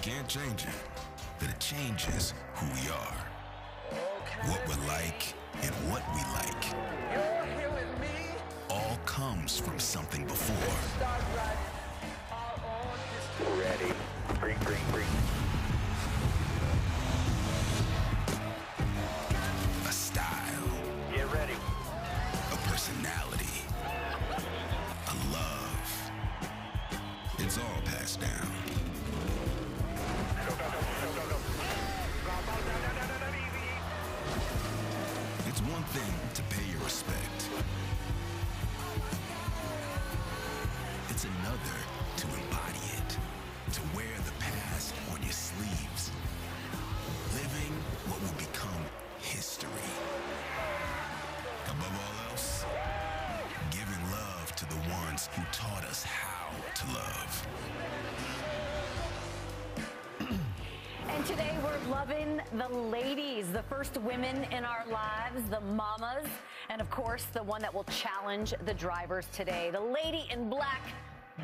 can't change it, but it changes who we are. What we're like and what we like. All comes from something before. Ready. Green, green, green. A style. Get ready. A personality. A love. It's all passed down. It's one thing to pay your respect. It's another to embody it, to wear the past on your sleeves, living what will become history. Above all else, giving love to the ones who taught us how to love. And today we're loving the ladies, the first women in our lives, the mamas, and of course the one that will challenge the drivers today, the lady in black,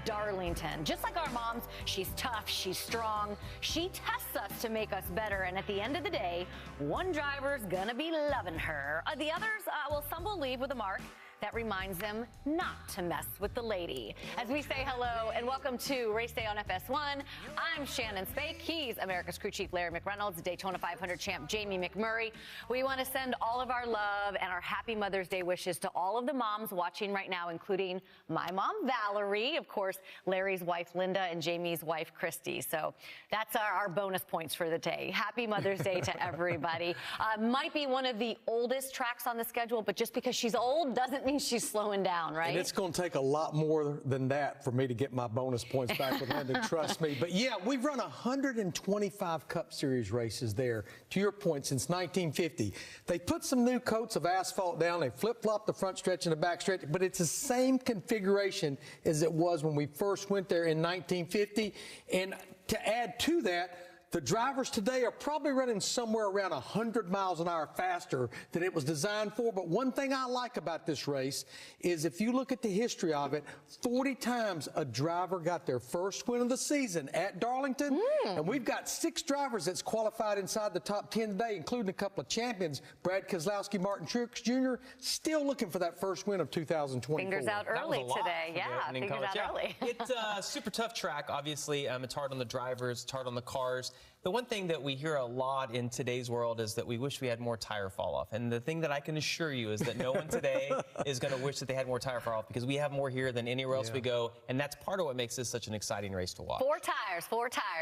Darlington. Just like our moms, she's tough, she's strong, she tests us to make us better, and at the end of the day, one driver's gonna be loving her. The others, well, some will leave with a mark that reminds them not to mess with the lady. As we say hello and welcome to Race Day on FS1, I'm Shannon Spake. He's America's crew chief Larry McReynolds, Daytona 500 champ Jamie McMurray. We want to send all of our love and our happy Mother's Day wishes to all of the moms watching right now, including my mom, Valerie, of course, Larry's wife, Linda, and Jamie's wife, Christy. So that's our bonus points for the day. Happy Mother's Day to everybody. Might be one of the oldest tracks on the schedule, but just because she's old doesn't mean she's slowing down, right? And it's going to take a lot more than that for me to get my bonus points back with Linda, trust me. But yeah, we've run 125 Cup Series races there, to your point, since 1950. They put some new coats of asphalt down, they flip-flopped the front stretch and the back stretch, but it's the same configuration as it was when we first went there in 1950. And to add to that, the drivers today are probably running somewhere around 100 miles an hour faster than it was designed for. But one thing I like about this race is if you look at the history of it, 40 times a driver got their first win of the season at Darlington. And we've got 6 drivers that's qualified inside the top 10 today, including a couple of champions, Brad Keselowski, Martin Truex Jr., still looking for that first win of 2024. Fingers out early today. Yeah, fingers out early. It's a super tough track, obviously. It's hard on the drivers, it's hard on the cars. The one thing that we hear a lot in today's world is that we wish we had more tire fall off. And the thing that I can assure you is that no one today is going to wish that they had more tire fall off, because we have more here than anywhere else we go. And that's part of what makes this such an exciting race to watch. 4 tires.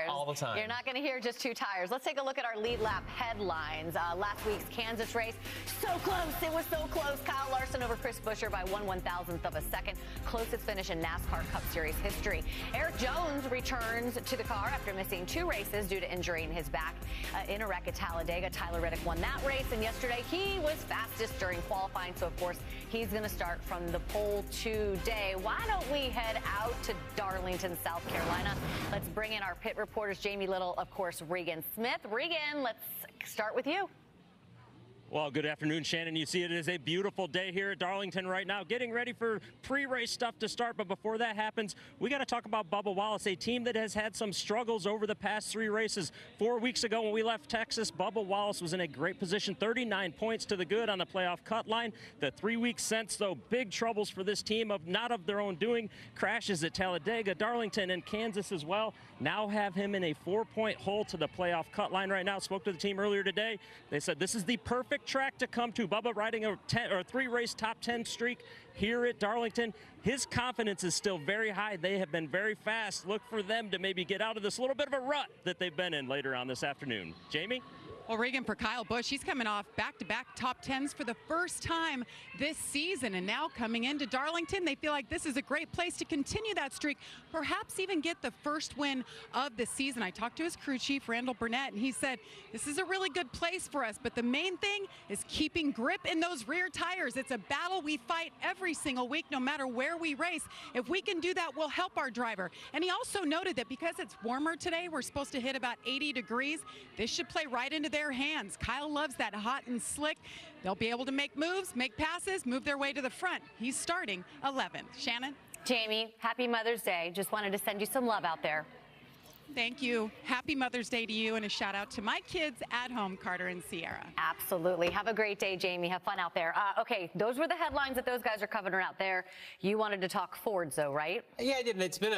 All the time. You're not going to hear just 2 tires. Let's take a look at our lead lap headlines. Last week's Kansas race, so close. It was so close. Kyle Larson over Chris Buescher by 1/1000th of a second. Closest finish in NASCAR Cup Series history. Eric Jones returns to the car after missing 2 races due to injury in his back in a wreck at Talladega. Tyler Reddick won that race, and yesterday he was fastest during qualifying, so of course he's going to start from the pole today. Why don't we head out to Darlington, South Carolina? Let's bring in our pit reporters, Jamie Little, of course, Regan Smith. Regan, let's start with you. Well, good afternoon, Shannon. You see, it is a beautiful day here at Darlington right now, getting ready for pre-race stuff to start. But before that happens, we got to talk about Bubba Wallace, a team that has had some struggles over the past 3 races. 4 weeks ago when we left Texas, Bubba Wallace was in a great position, 39 points to the good on the playoff cut line. The 3 weeks since, though, big troubles for this team, not of their own doing. Crashes at Talladega, Darlington, and Kansas as well. Now have him in a 4-point hole to the playoff cut line right now. Spoke to the team earlier today. They said this is the perfect track to come to. Bubba riding a 3-race top 10 streak here at Darlington. His confidence is still very high. They have been very fast. Look for them to maybe get out of this little bit of a rut that they've been in later on this afternoon. Jamie? Well, Regan, for Kyle Busch, he's coming off back-to-back top 10s for the first time this season. And now coming into Darlington, they feel like this is a great place to continue that streak, perhaps even get the first win of the season. I talked to his crew chief, Randall Burnett, and he said, this is a really good place for us, but the main thing is keeping grip in those rear tires. It's a battle we fight every single week, no matter where we race. If we can do that, we'll help our driver. And he also noted that because it's warmer today, we're supposed to hit about 80 degrees. This should play right into their hands. Kyle loves that hot and slick. They'll be able to make moves, make passes, move their way to the front. He's starting 11th. Shannon? Jamie, happy Mother's Day. Just wanted to send you some love out there. Thank you. Happy Mother's Day to you, and a shout out to my kids at home, Carter and Sierra. Absolutely. Have a great day, Jamie. Have fun out there. Okay, those were the headlines that those guys are covering out there. You wanted to talk Fords, though, right? Yeah, I did. And it's been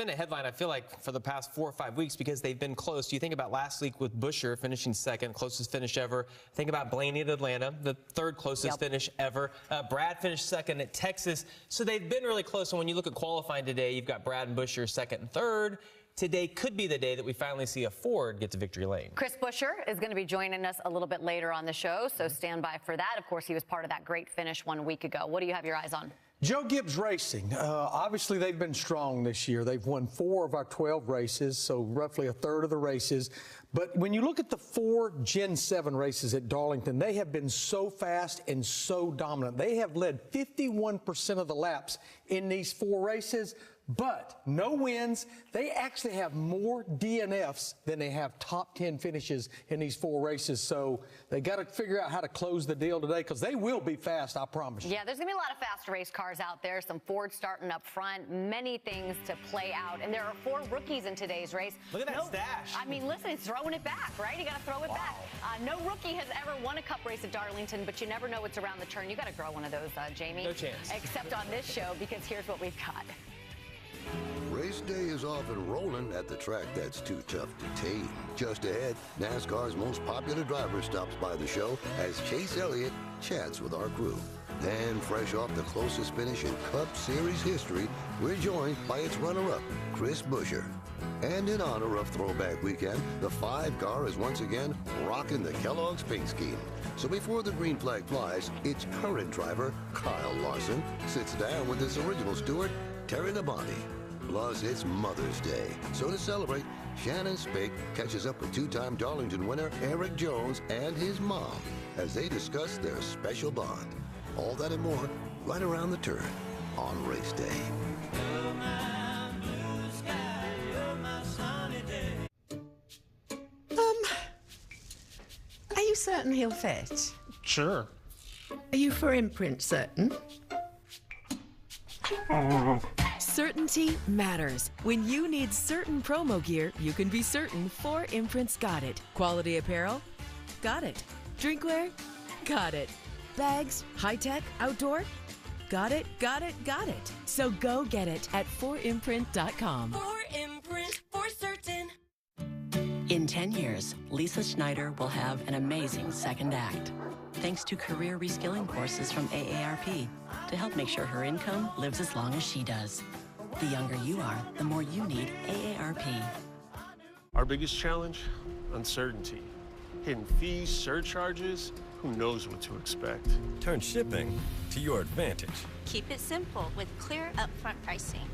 a headline, I feel like, for the past 4 or 5 weeks because they've been close. You think about last week with Buescher finishing second, closest finish ever. Think about Blaney at Atlanta, the third closest finish ever. Brad finished second at Texas. So they've been really close. And when you look at qualifying today, you've got Brad and Buescher second and third. Today could be the day that we finally see a Ford get to victory lane. Chris Buescher is going to be joining us a little bit later on the show, so stand by for that. Of course, he was part of that great finish 1 week ago. What do you have your eyes on? Joe Gibbs Racing, obviously they've been strong this year. They've won 4 of our 12 races, so roughly a third of the races. But when you look at the 4 Gen 7 races at Darlington, they have been so fast and so dominant. They have led 51% of the laps in these 4 races, but no wins. They actually have more DNFs than they have top 10 finishes in these 4 races. So they got to figure out how to close the deal today because they will be fast, I promise you. Yeah, there's going to be a lot of fast race cars out there, some Fords starting up front, many things to play out. And there are 4 rookies in today's race. Look at that stash. I mean, listen, he's throwing it back, right? You got to throw it back. No rookie has ever won a cup race at Darlington, but you never know what's around the turn. You got to grow one of those, Jamie. No chance. Except on this show, because here's what we've got. Race day is off and rolling at the track that's too tough to tame. Just ahead, NASCAR's most popular driver stops by the show as Chase Elliott chats with our crew. Then, fresh off the closest finish in Cup Series history, we're joined by its runner-up, Chris Buescher. And in honor of Throwback Weekend, the 5-car is once again rocking the Kellogg's paint scheme. So before the green flag flies, its current driver, Kyle Larson, sits down with his original steward, Terry Labonte. Plus, it's Mother's Day. So to celebrate, Shannon Spake catches up with 2-time Darlington winner Eric Jones and his mom as they discuss their special bond. All that and more right around the turn on race day. Are you certain he'll fit? Sure. Are you for imprint certain? Certainty matters. When you need certain promo gear, you can be certain 4 Imprints got it. Quality apparel? Got it. Drinkware? Got it. Bags? High-tech? Outdoor? Got it, got it, got it. So go get it at 4imprint.com. 4imprint, for certain. In 10 years, Lisa Schneider will have an amazing second act, thanks to career reskilling courses from AARP to help make sure her income lives as long as she does. The younger you are, the more you need AARP. Our biggest challenge? Uncertainty. Hidden fees, surcharges, who knows what to expect. Turn shipping to your advantage. Keep it simple with clear upfront pricing.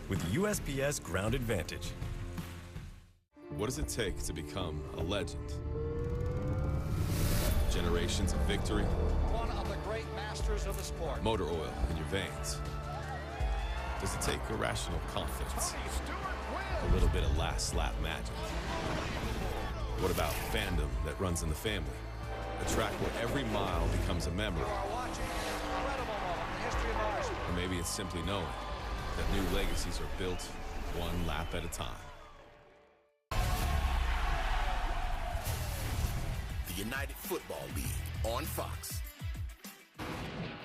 With USPS Ground Advantage. What does it take to become a legend? Generations of victory? One of the great masters of the sport. Motor oil in your veins? Does it take irrational confidence? A little bit of last lap magic? What about fandom that runs in the family? A track where every mile becomes a memory. Or maybe it's simply knowing that new legacies are built one lap at a time. The United Football League on Fox.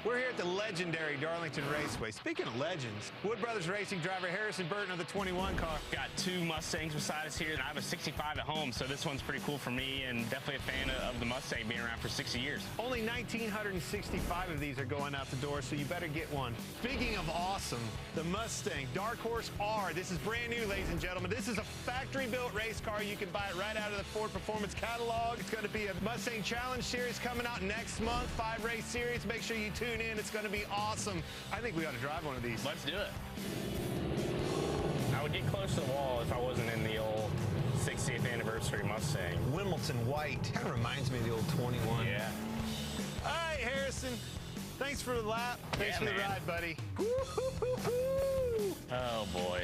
We're here at the legendary Darlington Raceway. Speaking of legends, Wood Brothers Racing driver Harrison Burton of the 21 car. Got 2 Mustangs beside us here, and I have a 65 at home, so this one's pretty cool for me, and definitely a fan of the Mustang, being around for 60 years. Only 1,965 of these are going out the door, so you better get one. Speaking of awesome, the Mustang Dark Horse R. This is brand new, ladies and gentlemen. This is a factory-built race car. You can buy it right out of the Ford Performance catalog. It's going to be a Mustang Challenge Series coming out next month, 5-race series. Make sure you tune in. It's going to be awesome. I think we ought to drive one of these. Let's do it. I would get close to the wall if I wasn't in the old 60th anniversary Mustang. Wimbledon white. Kind of reminds me of the old 21. Yeah. All right, Harrison. Thanks for the lap. Thanks for the ride, buddy. Oh, boy.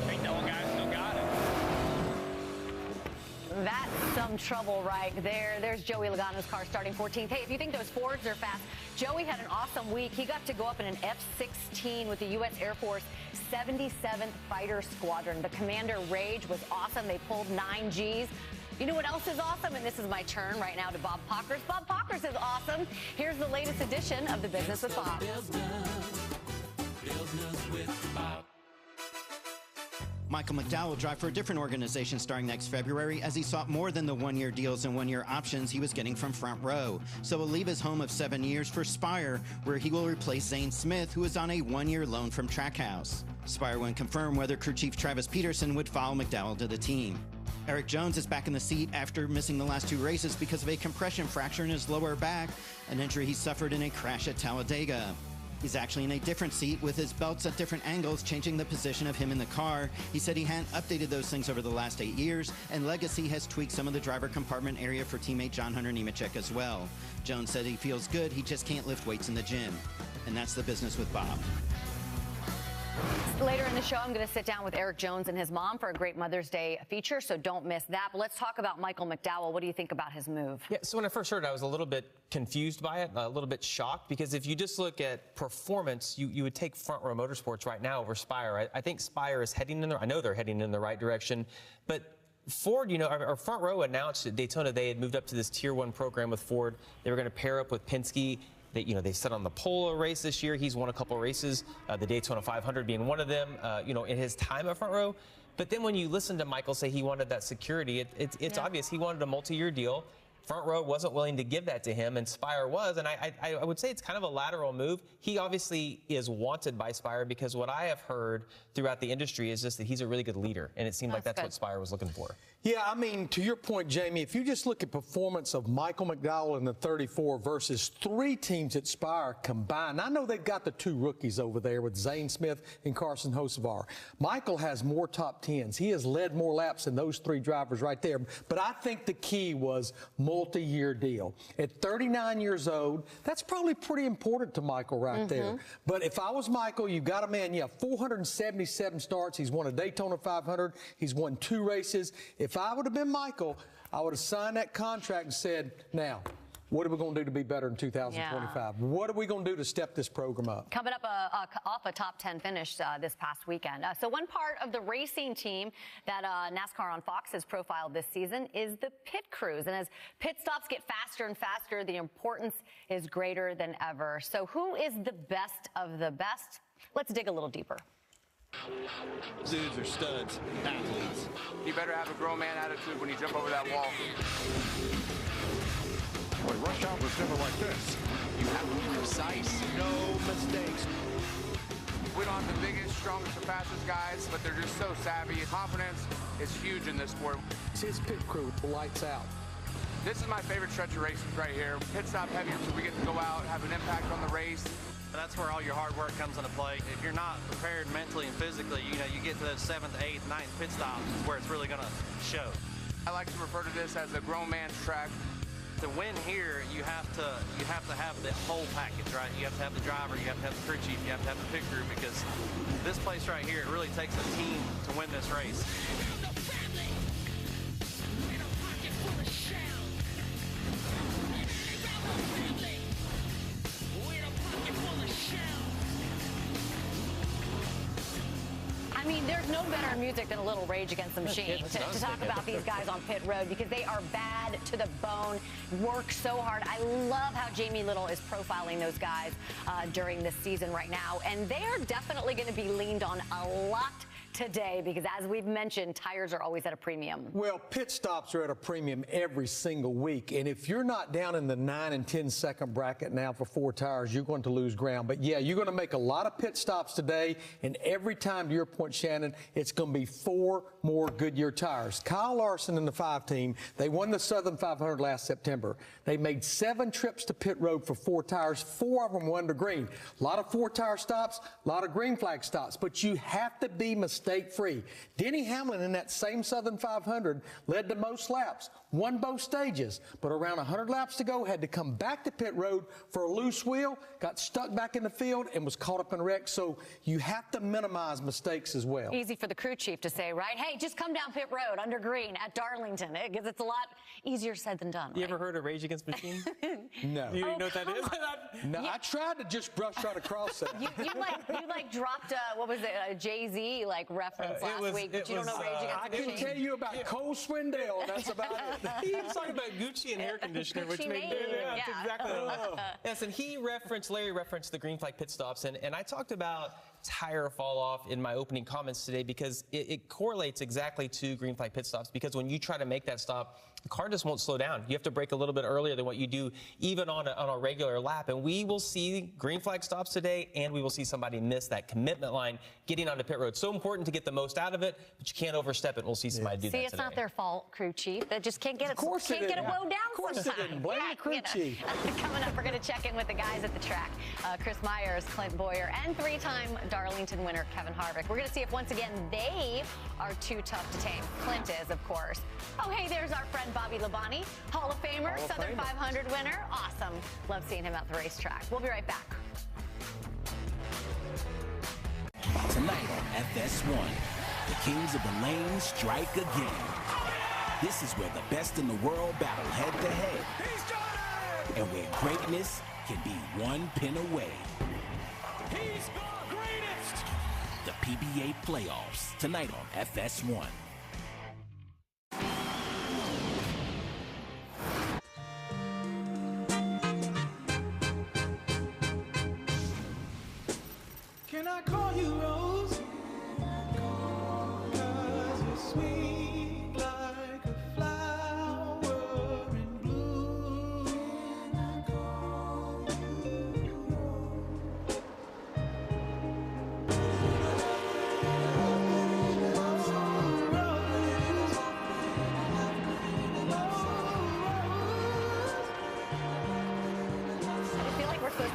Ain't no one guys still got it. That's some trouble right there. There's Joey Logano's car starting 14th. Hey, if you think those Fords are fast, Joey had an awesome week. He got to go up in an F-16 with the U.S. Air Force 77th Fighter Squadron. The Commander Rage was awesome. They pulled 9 Gs. You know what else is awesome? And this is my turn right now to Bob Pockers. Bob Pockers is awesome. Here's the latest edition of the Business with Bob. Michael McDowell will drive for a different organization starting next February as he sought more than the one-year deals and one-year options he was getting from Front Row. So he'll leave his home of 7 years for Spire, where he will replace Zane Smith, who is on a one-year loan from Trackhouse. Spire wouldn't confirm whether crew chief Travis Peterson would follow McDowell to the team. Eric Jones is back in the seat after missing the last 2 races because of a compression fracture in his lower back, an injury he suffered in a crash at Talladega. He's actually in a different seat with his belts at different angles, changing the position of him in the car. He said he hadn't updated those things over the last 8 years, and Legacy has tweaked some of the driver compartment area for teammate John Hunter Nemechek as well. Jones said he feels good, he just can't lift weights in the gym. And that's the Business with Bob. Later in the show, I'm going to sit down with Eric Jones and his mom for a great Mother's Day feature, so don't miss that. But let's talk about Michael McDowell. What do you think about his move? Yeah, so when I first heard it, I was a little bit confused by it, a little bit shocked, because if you just look at performance, you would take Front Row Motorsports right now over Spire. I think Spire is heading in the, I know they're heading in the right direction, but Ford, you know, our Front Row announced at Daytona they had moved up to this Tier 1 program with Ford. They were going to pair up with Penske. They set on the pole race this year. He's won a couple of races, the Daytona 500 being one of them, in his time at Front Row. But then when you listen to Michael say he wanted that security, it's obvious he wanted a multi-year deal. Front Row wasn't willing to give that to him, and Spire was. And I would say it's kind of a lateral move. He obviously is wanted by Spire because what I have heard throughout the industry is just that he's a really good leader, and it seemed like that's what Spire was looking for. Yeah, I mean, to your point, Jamie, if you just look at performance of Michael McDowell in the 34 versus 3 teams at Spire combined, I know they've got the 2 rookies over there with Zane Smith and Carson Hocevar. Michael has more top 10s. He has led more laps than those 3 drivers right there. But I think the key was multi-year deal. At 39 years old, that's probably pretty important to Michael right there. But if I was Michael, you've got a man, 477 starts. He's won a Daytona 500. He's won 2 races. If I would have been Michael, I would have signed that contract and said, now, what are we going to do to be better in 2025? Yeah. What are we going to do to step this program up? Coming up off a top 10 finish this past weekend. So one part of the racing team that NASCAR on Fox has profiled this season is the pit crews. And as pit stops get faster and faster, the importance is greater than ever. So who is the best of the best? Let's dig a little deeper. Dudes are studs, athletes. You better have a grown man attitude when you jump over that wall. Boy, rush hour was never like this. You have to be precise. No mistakes. We don't have the biggest, strongest, or fastest guys, but they're just so savvy. Confidence is huge in this sport. His pit crew lights out. This is my favorite stretch of races right here. Pit stop heavy, so we get to go out, have an impact on the race. That's where all your hard work comes into play. If you're not prepared mentally and physically, you get to the 7th, 8th, 9th pit stops is where it's really going to show. I like to refer to this as the grown man's track. To win here, you have to have the whole package, right? You have to have the driver, you have to have the crew chief, you have to have the pit crew, because this place right here, it really takes a team to win this race. I mean, there's no better music than a little Rage Against the Machine to talk about these guys on pit road, because they are bad to the bone, work so hard. I love how Jamie Little is profiling those guys during this season right now, and they are definitely going to be leaned on a lot today because, as we've mentioned, tires are always at a premium. Well, pit stops are at a premium every single week, and if you're not down in the 9 and 10 second bracket now for 4 tires, you're going to lose ground. But yeah, you're going to make a lot of pit stops today, and every time, to your point, Shannon, it's going to be 4 more Goodyear tires. Kyle Larson and the 5 team, they won the Southern 500 last September. They made 7 trips to pit road for 4 tires. 4 of them went to green. A lot of 4 tire stops, a lot of green flag stops, but you have to be mistake mistake-free. Denny Hamlin in that same Southern 500 led to most laps, won both stages, but around 100 laps to go, had to come back to pit road for a loose wheel, got stuck back in the field, and was caught up in a wreck. So you have to minimize mistakes as well. Easy for the crew chief to say, right? Hey, just come down pit road under green at Darlington, because it's a lot easier said than done. You ever heard of Rage Against the Machine? No. You know what that is? No, I tried to just brush right across that. You dropped what was it, a Jay-Z reference last week, but you don't know Rage Against the Machine. I can tell you about Cole Swindell, and that's about it. He was talking about Gucci and hair conditioner, which made me. Yeah, that's exactly what Yes, and Larry referenced the green flag pit stops, and I talked about tire fall off in my opening comments today because it correlates exactly to green flag pit stops, because when you try to make that stop, the car just won't slow down. You have to brake a little bit earlier than what you do even on a regular lap. And we will see green flag stops today, and we will see somebody miss that commitment line getting onto pit road. So important to get the most out of it, but you can't overstep it. We'll see somebody do that today. See, it's not their fault, crew chief. They just can't get it. Can't get it wound down. Of course they didn't. Blame the crew chief. Coming up, we're going to check in with the guys at the track. Chris Myers, Clint Boyer, and three-time Darlington winner Kevin Harvick. We're going to see if once again they are too tough to tame. Clint is, of course. Oh, hey, there's our friend Bobby Labonte, Hall of Famer, Southern 500 winner. Awesome. Love seeing him at the racetrack. We'll be right back. Tonight on FS1, the Kings of the Lane strike again. This is where the best in the world battle head-to-head. And where greatness can be one pin away. He's the greatest! The PBA Playoffs, tonight on FS1. Can I call you Rose? 'Cause you're sweet like a flower in bloom.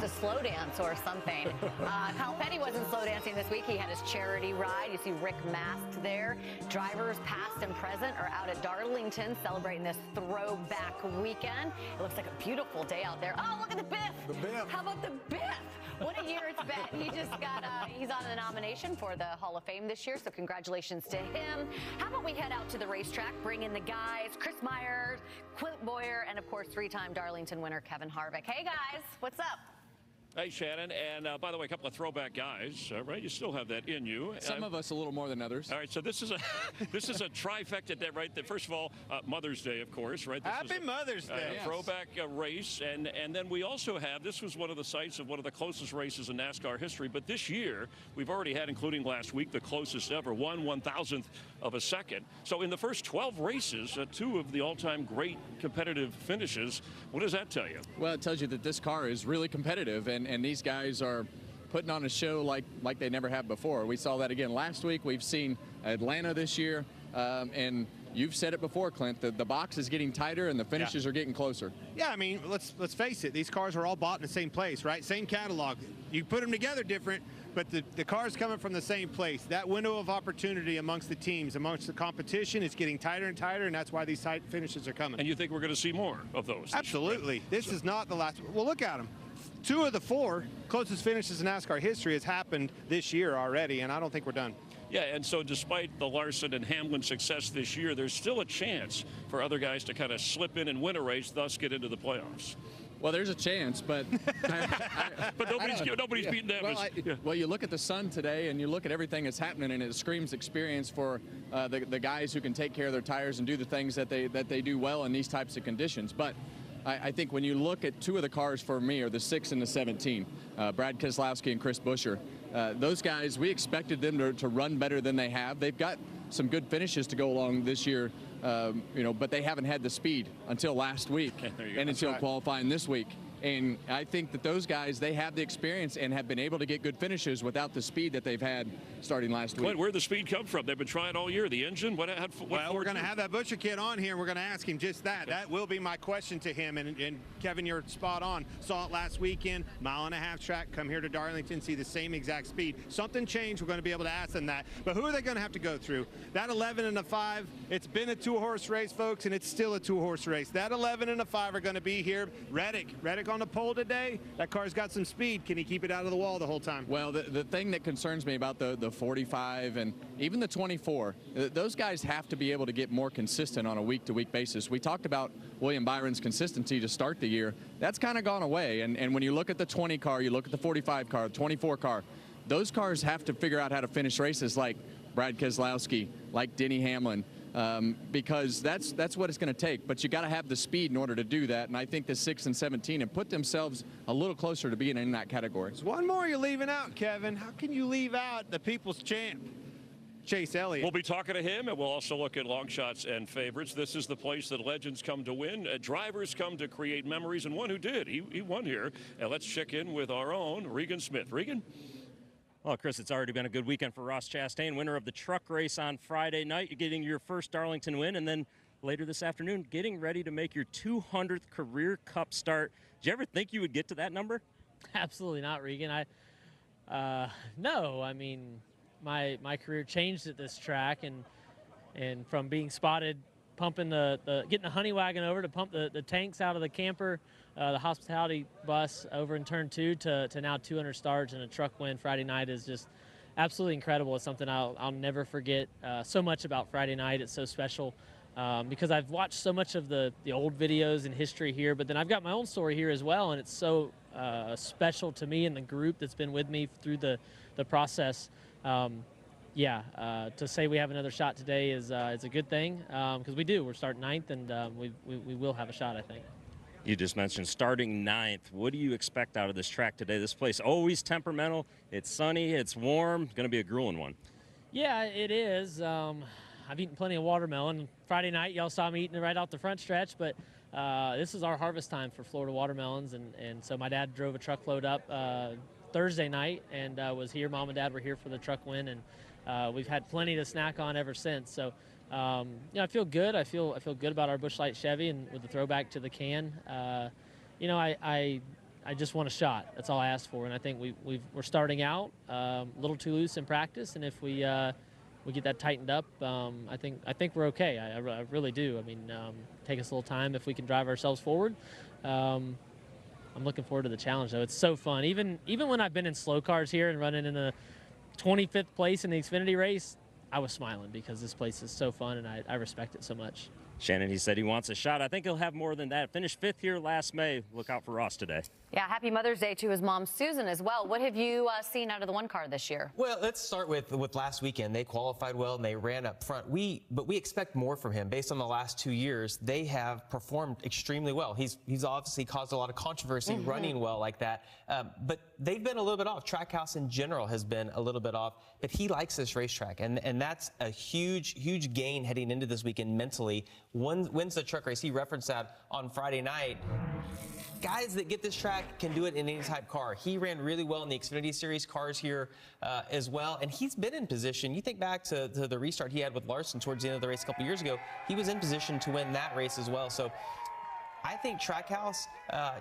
To slow dance or something. Kyle Petty wasn't slow dancing this week. He had his charity ride. You see Rick masked there. Drivers past and present are out at Darlington celebrating this throwback weekend. It looks like a beautiful day out there. Oh, look at the Biff. The Biff. How about the Biff? What a year it's been. He just got, he's on the nomination for the Hall of Fame this year, so congratulations to him. How about we head out to the racetrack, bring in the guys, Chris Myers, Clint Boyer, and of course, three-time Darlington winner Kevin Harvick. Hey guys, what's up? Hey, Shannon, and by the way, a couple of throwback guys, right? You still have that in you. Some of us a little more than others. All right, so this is a this is a trifecta, right? First of all, Mother's Day, of course, right? This Happy Mother's Day! Yes. Throwback race, and then we also have, this was one of the sites of one of the closest races in NASCAR history, but this year, we've already had, including last week, the closest ever, 1/1000th of a second. So in the first 12 races, 2 of the all-time great competitive finishes. What does that tell you? Well, it tells you that this car is really competitive, and these guys are putting on a show like they never have before. We saw that again last week. We've seen Atlanta this year, and you've said it before, Clint, the box is getting tighter and the finishes are getting closer. Yeah, I mean, let's face it. These cars are all bought in the same place, right? Same catalog. You put them together different, but the cars coming from the same place. That window of opportunity amongst the teams, amongst the competition, is getting tighter and tighter, and that's why these tight finishes are coming. And you think we're going to see more of those? Absolutely. This is not the last. Well, look at them. 2 of the 4 closest finishes in NASCAR history has happened this year already, and I don't think we're done. Yeah, and so despite the Larson and Hamlin success this year, there's still a chance for other guys to kind of slip in and win a race, thus get into the playoffs. Well, there's a chance, but but nobody's beating them. Well, you look at the sun today, and you look at everything that's happening, and it screams experience for the guys who can take care of their tires and do the things that they do well in these types of conditions. But I think when you look at 2 of the cars for me are the 6 and the 17, Brad Keselowski and Chris Buescher. Those guys, we expected them to run better than they have. They've got some good finishes to go along this year, but they haven't had the speed until last week and until qualifying this week. And I think that those guys, they have the experience and have been able to get good finishes without the speed that they've had starting last week. Clint, where'd the speed come from? They've been trying all year. The engine? What well, we're going to have that Butcher kid on here. We're going to ask him just that. That will be my question to him. And Kevin, you're spot on. Saw it last weekend, 1.5 mile track. Come here to Darlington, see the same exact speed. Something changed. We're going to be able to ask them that. But who are they going to have to go through? That 11 and a 5, it's been a 2-horse race, folks, and it's still a 2-horse race. That 11 and a 5 are going to be here. Reddick on the pole today. That car's got some speed. Can he keep it out of the wall the whole time? Well, the thing that concerns me about the 45 and even the 24, those guys have to be able to get more consistent on a week-to-week basis. We talked about William Byron's consistency to start the year. That's kind of gone away. And when you look at the 20 car, you look at the 45 car, the 24 car, those cars have to figure out how to finish races like Brad Keselowski, like Denny Hamlin, because that's what it's going to take. But you got to have the speed in order to do that. And I think the 6 and 17 have put themselves a little closer to being in that category. There's one more you're leaving out, Kevin. How can you leave out the people's champ, Chase Elliott? We'll be talking to him, and we'll also look at long shots and favorites. This is the place that legends come to win. Drivers come to create memories, and one who did. He won here. And let's check in with our own Regan Smith. Regan? Well, Chris, it's already been a good weekend for Ross Chastain, winner of the truck race on Friday night. You're getting your first Darlington win, and then later this afternoon, getting ready to make your 200th career Cup start. Did you ever think you would get to that number? Absolutely not, Regan. No, I mean, my career changed at this track, and from being spotted pumping getting the honey wagon over to pump the tanks out of the camper, the hospitality bus over in turn 2 to now 200 starts and a truck win Friday night is just absolutely incredible. It's something I'll never forget. So much about Friday night. It's so special because I've watched so much of the old videos and history here, but then I've got my own story here as well, and it's so special to me and the group that's been with me through the process. To say we have another shot today is a good thing because we do. We're starting 9th, and we will have a shot, I think. You just mentioned starting 9th. What do you expect out of this track today? This place always temperamental. It's sunny. It's warm. It's going to be a grueling one. Yeah, it is. I've eaten plenty of watermelon. Friday night, y'all saw me eating it right off the front stretch, but this is our harvest time for Florida watermelons, and so my dad drove a truckload up Thursday night and was here. Mom and Dad were here for the truck win, and we've had plenty to snack on ever since. So, I feel good. I feel good about our Busch Light Chevy and with the throwback to the can. I just want a shot. That's all I asked for, and I think we're starting out a little too loose in practice, and if we get that tightened up, I think we're okay. I really do. I mean, take us a little time if we can drive ourselves forward. I'm looking forward to the challenge, though. It's so fun. Even when I've been in slow cars here and running in the 25th place in the Xfinity race, I was smiling because this place is so fun, and I respect it so much. Shannon, he said he wants a shot. I think he'll have more than that. Finished 5th here last May. Look out for Ross today. Yeah, happy Mother's Day to his mom, Susan, as well. What have you seen out of the one car this year? Well, let's start with last weekend. They qualified well and they ran up front. But we expect more from him. Based on the last 2 years, they have performed extremely well. He's obviously caused a lot of controversy running well like that. But they've been a little bit off. Trackhouse in general has been a little bit off. But he likes this racetrack, and that's a huge gain heading into this weekend mentally. Wins the truck race. He referenced that on Friday night. Guys that get this track can do it in any type car. He ran really well in the Xfinity Series cars here as well, and he's been in position. You think back to the restart he had with Larson towards the end of the race a couple years ago. He was in position to win that race as well. So I think Trackhouse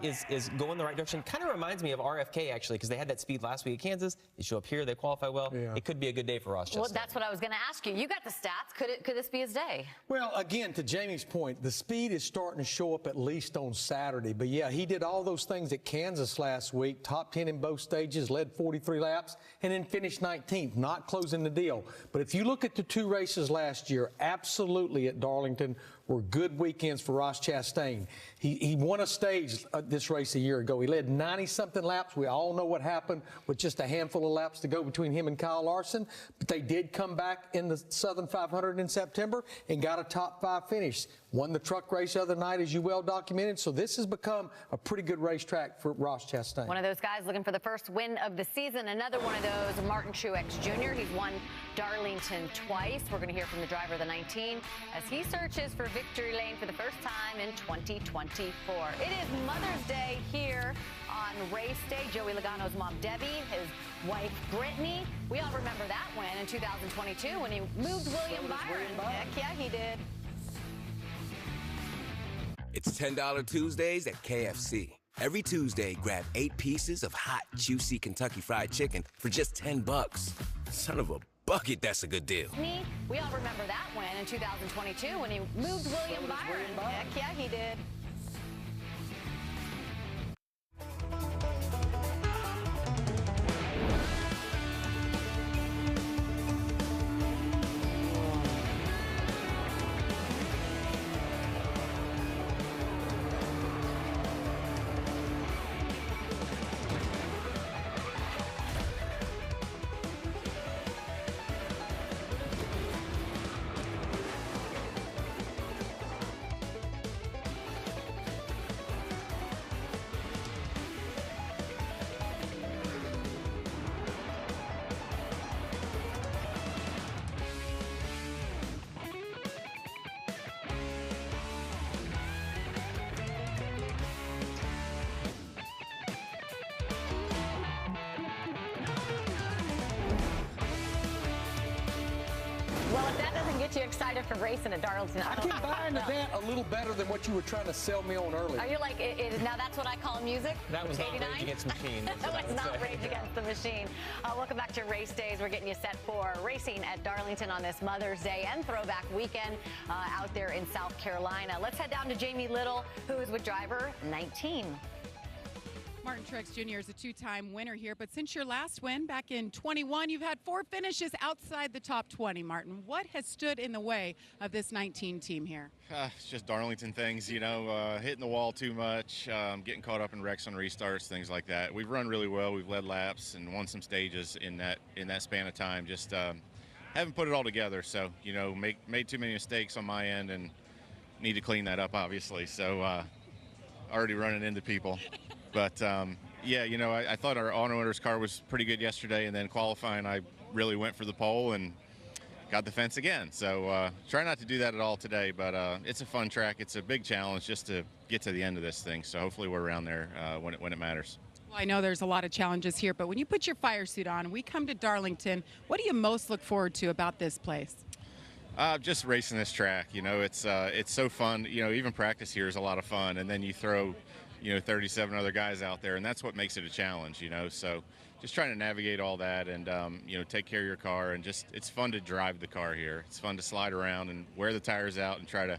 is going the right direction. Kind of reminds me of RFK, actually, because they had that speed last week at Kansas. They show up here, they qualify well. Yeah. It could be a good day for Ross Chastain. Well, that's what I was going to ask you. You got the stats. Could this be his day? Well, again, to Jamie's point, the speed is starting to show up at least on Saturday. But, yeah, he did all those things at Kansas last week, top 10 in both stages, led 43 laps, and then finished 19th, not closing the deal. But if you look at the 2 races last year, absolutely at Darlington were good weekends for Ross Chastain. He won a stage this race a year ago. He led 90-something laps. We all know what happened with just a handful of laps to go between him and Kyle Larson. But they did come back in the Southern 500 in September and got a top 5 finish. won the truck race the other night, as you well documented. So this has become a pretty good racetrack for Ross Chastain. One of those guys looking for the first win of the season. Another one of those, Martin Truex Jr. He's won Darlington twice. We're going to hear from the driver of the 19 as he searches for victory lane for the first time in 2024. It is Mother's Day here on race day. Joey Logano's mom, Debbie, his wife, Brittany. We all remember that win in 2022 when he moved William Byron. Heck yeah, he did. It's $10 Tuesdays at KFC. Every Tuesday, grab 8 pieces of hot, juicy Kentucky Fried Chicken for just $10. Son of a bucket, that's a good deal. We all remember that win in 2022 when he moved William Byron. Heck yeah, he did. Well, if that doesn't get you excited for racing at Darlington, I can buy into that a little better than what you were trying to sell me on earlier. Are you like, now that's what I call music? That was not 89? Rage Against the Machine. That was not Rage Against the Machine. Welcome back to Race Days. We're getting you set for racing at Darlington on this Mother's Day and Throwback Weekend out there in South Carolina. Let's head down to Jamie Little, who is with driver 19. Martin Truex Jr. is a two-time winner here, but since your last win back in 21, you've had 4 finishes outside the top 20, Martin. What has stood in the way of this 19 team here? It's just Darlington things, you know, hitting the wall too much, getting caught up in wrecks on restarts, things like that. We've run really well. We've led laps and won some stages in that span of time. Just haven't put it all together. So, you know, made too many mistakes on my end and need to clean that up, obviously. So already running into people. But, yeah, you know, I thought our auto owners car was pretty good yesterday, and then qualifying I really went for the pole and got the fence again. So try not to do that at all today, but it's a fun track. It's a big challenge just to get to the end of this thing. So hopefully we're around there when it matters. Well, I know there's a lot of challenges here, but when you put your fire suit on, we come to Darlington. What do you most look forward to about this place? Just racing this track. You know, it's so fun. You know, even practice here is a lot of fun, and then you throw 37 other guys out there, and that's what makes it a challenge, so just trying to navigate all that and, take care of your car, and just, it's fun to drive the car here. It's fun to slide around and wear the tires out and try to,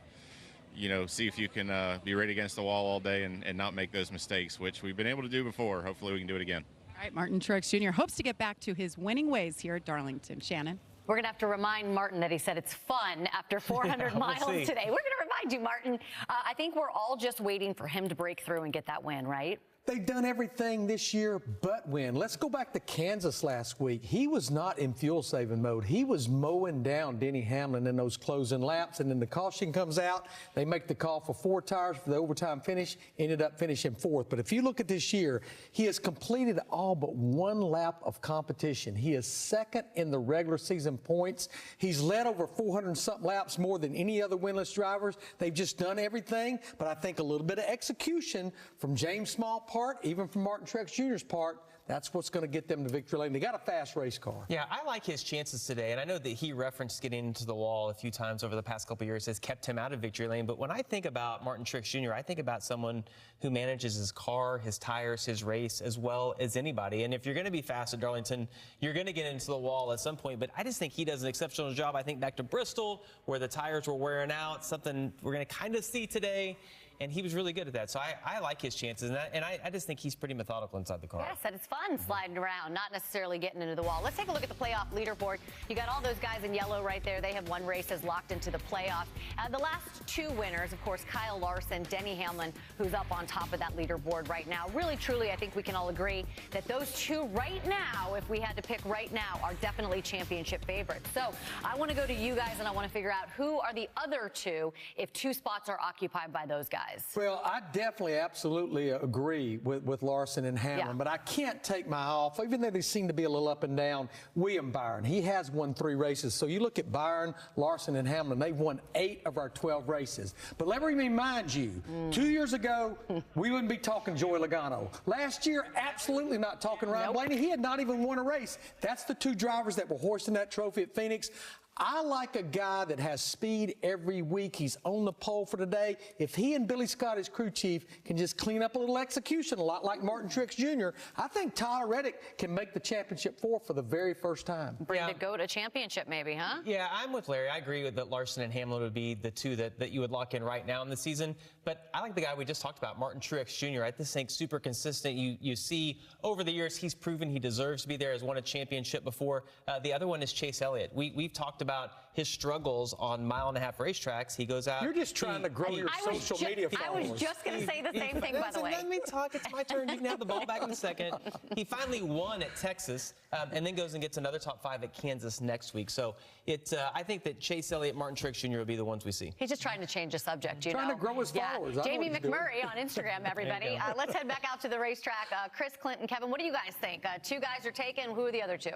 see if you can be right against the wall all day and not make those mistakes, which we've been able to do before. Hopefully we can do it again. All right, Martin Truex Jr. hopes to get back to his winning ways here at Darlington. Shannon? We're going to have to remind Martin that he said it's fun after 400 miles today. We're going to remind you, Martin. I think we're all just waiting for him to break through and get that win, right? They've done everything this year but win. Let's go back to Kansas last week. He was not in fuel-saving mode. He was mowing down Denny Hamlin in those closing laps, and then the caution comes out. They make the call for 4 tires for the overtime finish, ended up finishing 4th. But if you look at this year, he has completed all but 1 lap of competition. He is 2nd in the regular season points. He's led over 400-something laps more than any other winless drivers. They've just done everything, but I think a little bit of execution from James Small part, even from Martin Truex Jr.'s part, that's what's going to get them to victory lane. They got a fast race car. Yeah, I like his chances today, and I know that he referenced getting into the wall a few times over the past couple of years has kept him out of victory lane, but when I think about Martin Truex Jr., I think about someone who manages his car, his tires, his race as well as anybody, and if you're going to be fast at Darlington, you're going to get into the wall at some point, but I just think he does an exceptional job. I think back to Bristol, where the tires were wearing out, something we're going to kind of see today. and he was really good at that. So I like his chances, and I just think he's pretty methodical inside the car. Yes, and it's fun sliding around, not necessarily getting into the wall. Let's take a look at the playoff leaderboard. You got all those guys in yellow right there. They have won races locked into the playoffs. The last two winners, of course, Kyle Larson, Denny Hamlin, who's up on top of that leaderboard right now. Really, truly, I think we can all agree that those two right now, if we had to pick right now, are definitely championship favorites. So I want to go to you guys, and I want to figure out who are the other two if two spots are occupied by those guys. Well, I definitely, absolutely agree with Larson and Hamlin, but I can't take my eye off, even though they seem to be a little up and down, William Byron. He has won 3 races. So you look at Byron, Larson, and Hamlin, they've won 8 of our 12 races. But let me remind you, 2 years ago, we wouldn't be talking Joey Logano. Last year, absolutely not talking Ryan Blaney. He had not even won a race. That's the 2 drivers that were hoisting that trophy at Phoenix. I like a guy that has speed every week. He's on the pole for today. If he and Billy Scott, his crew chief, can just clean up a little execution, a lot like Martin Truex Jr., I think Tyler Reddick can make the championship 4 for the very first time. Bring the GOAT a championship, maybe, huh? Yeah, I'm with Larry. I agree with that Larson and Hamlin would be the two that you would lock in right now in the season. But I like the guy we just talked about, Martin Truex Jr. I just think super consistent. You see over the years he's proven he deserves to be there, has won a championship before. The other one is Chase Elliott. We've talked about his struggles on mile-and-a-half racetracks. He goes out. You're just trying to grow your social media followers. I was just going to say the same thing, by the way. Let me talk. It's my turn. You can have the ball back in a second. He finally won at Texas, and then goes and gets another top 5 at Kansas next week. So I think that Chase Elliott, Martin Truex Jr. will be the ones we see. He's just trying to change the subject, you know. Trying to grow his followers. Jamie McMurray on Instagram, everybody. Let's head back out to the racetrack. Chris, Clinton, Kevin, what do you guys think? 2 guys are taken. Who are the other 2?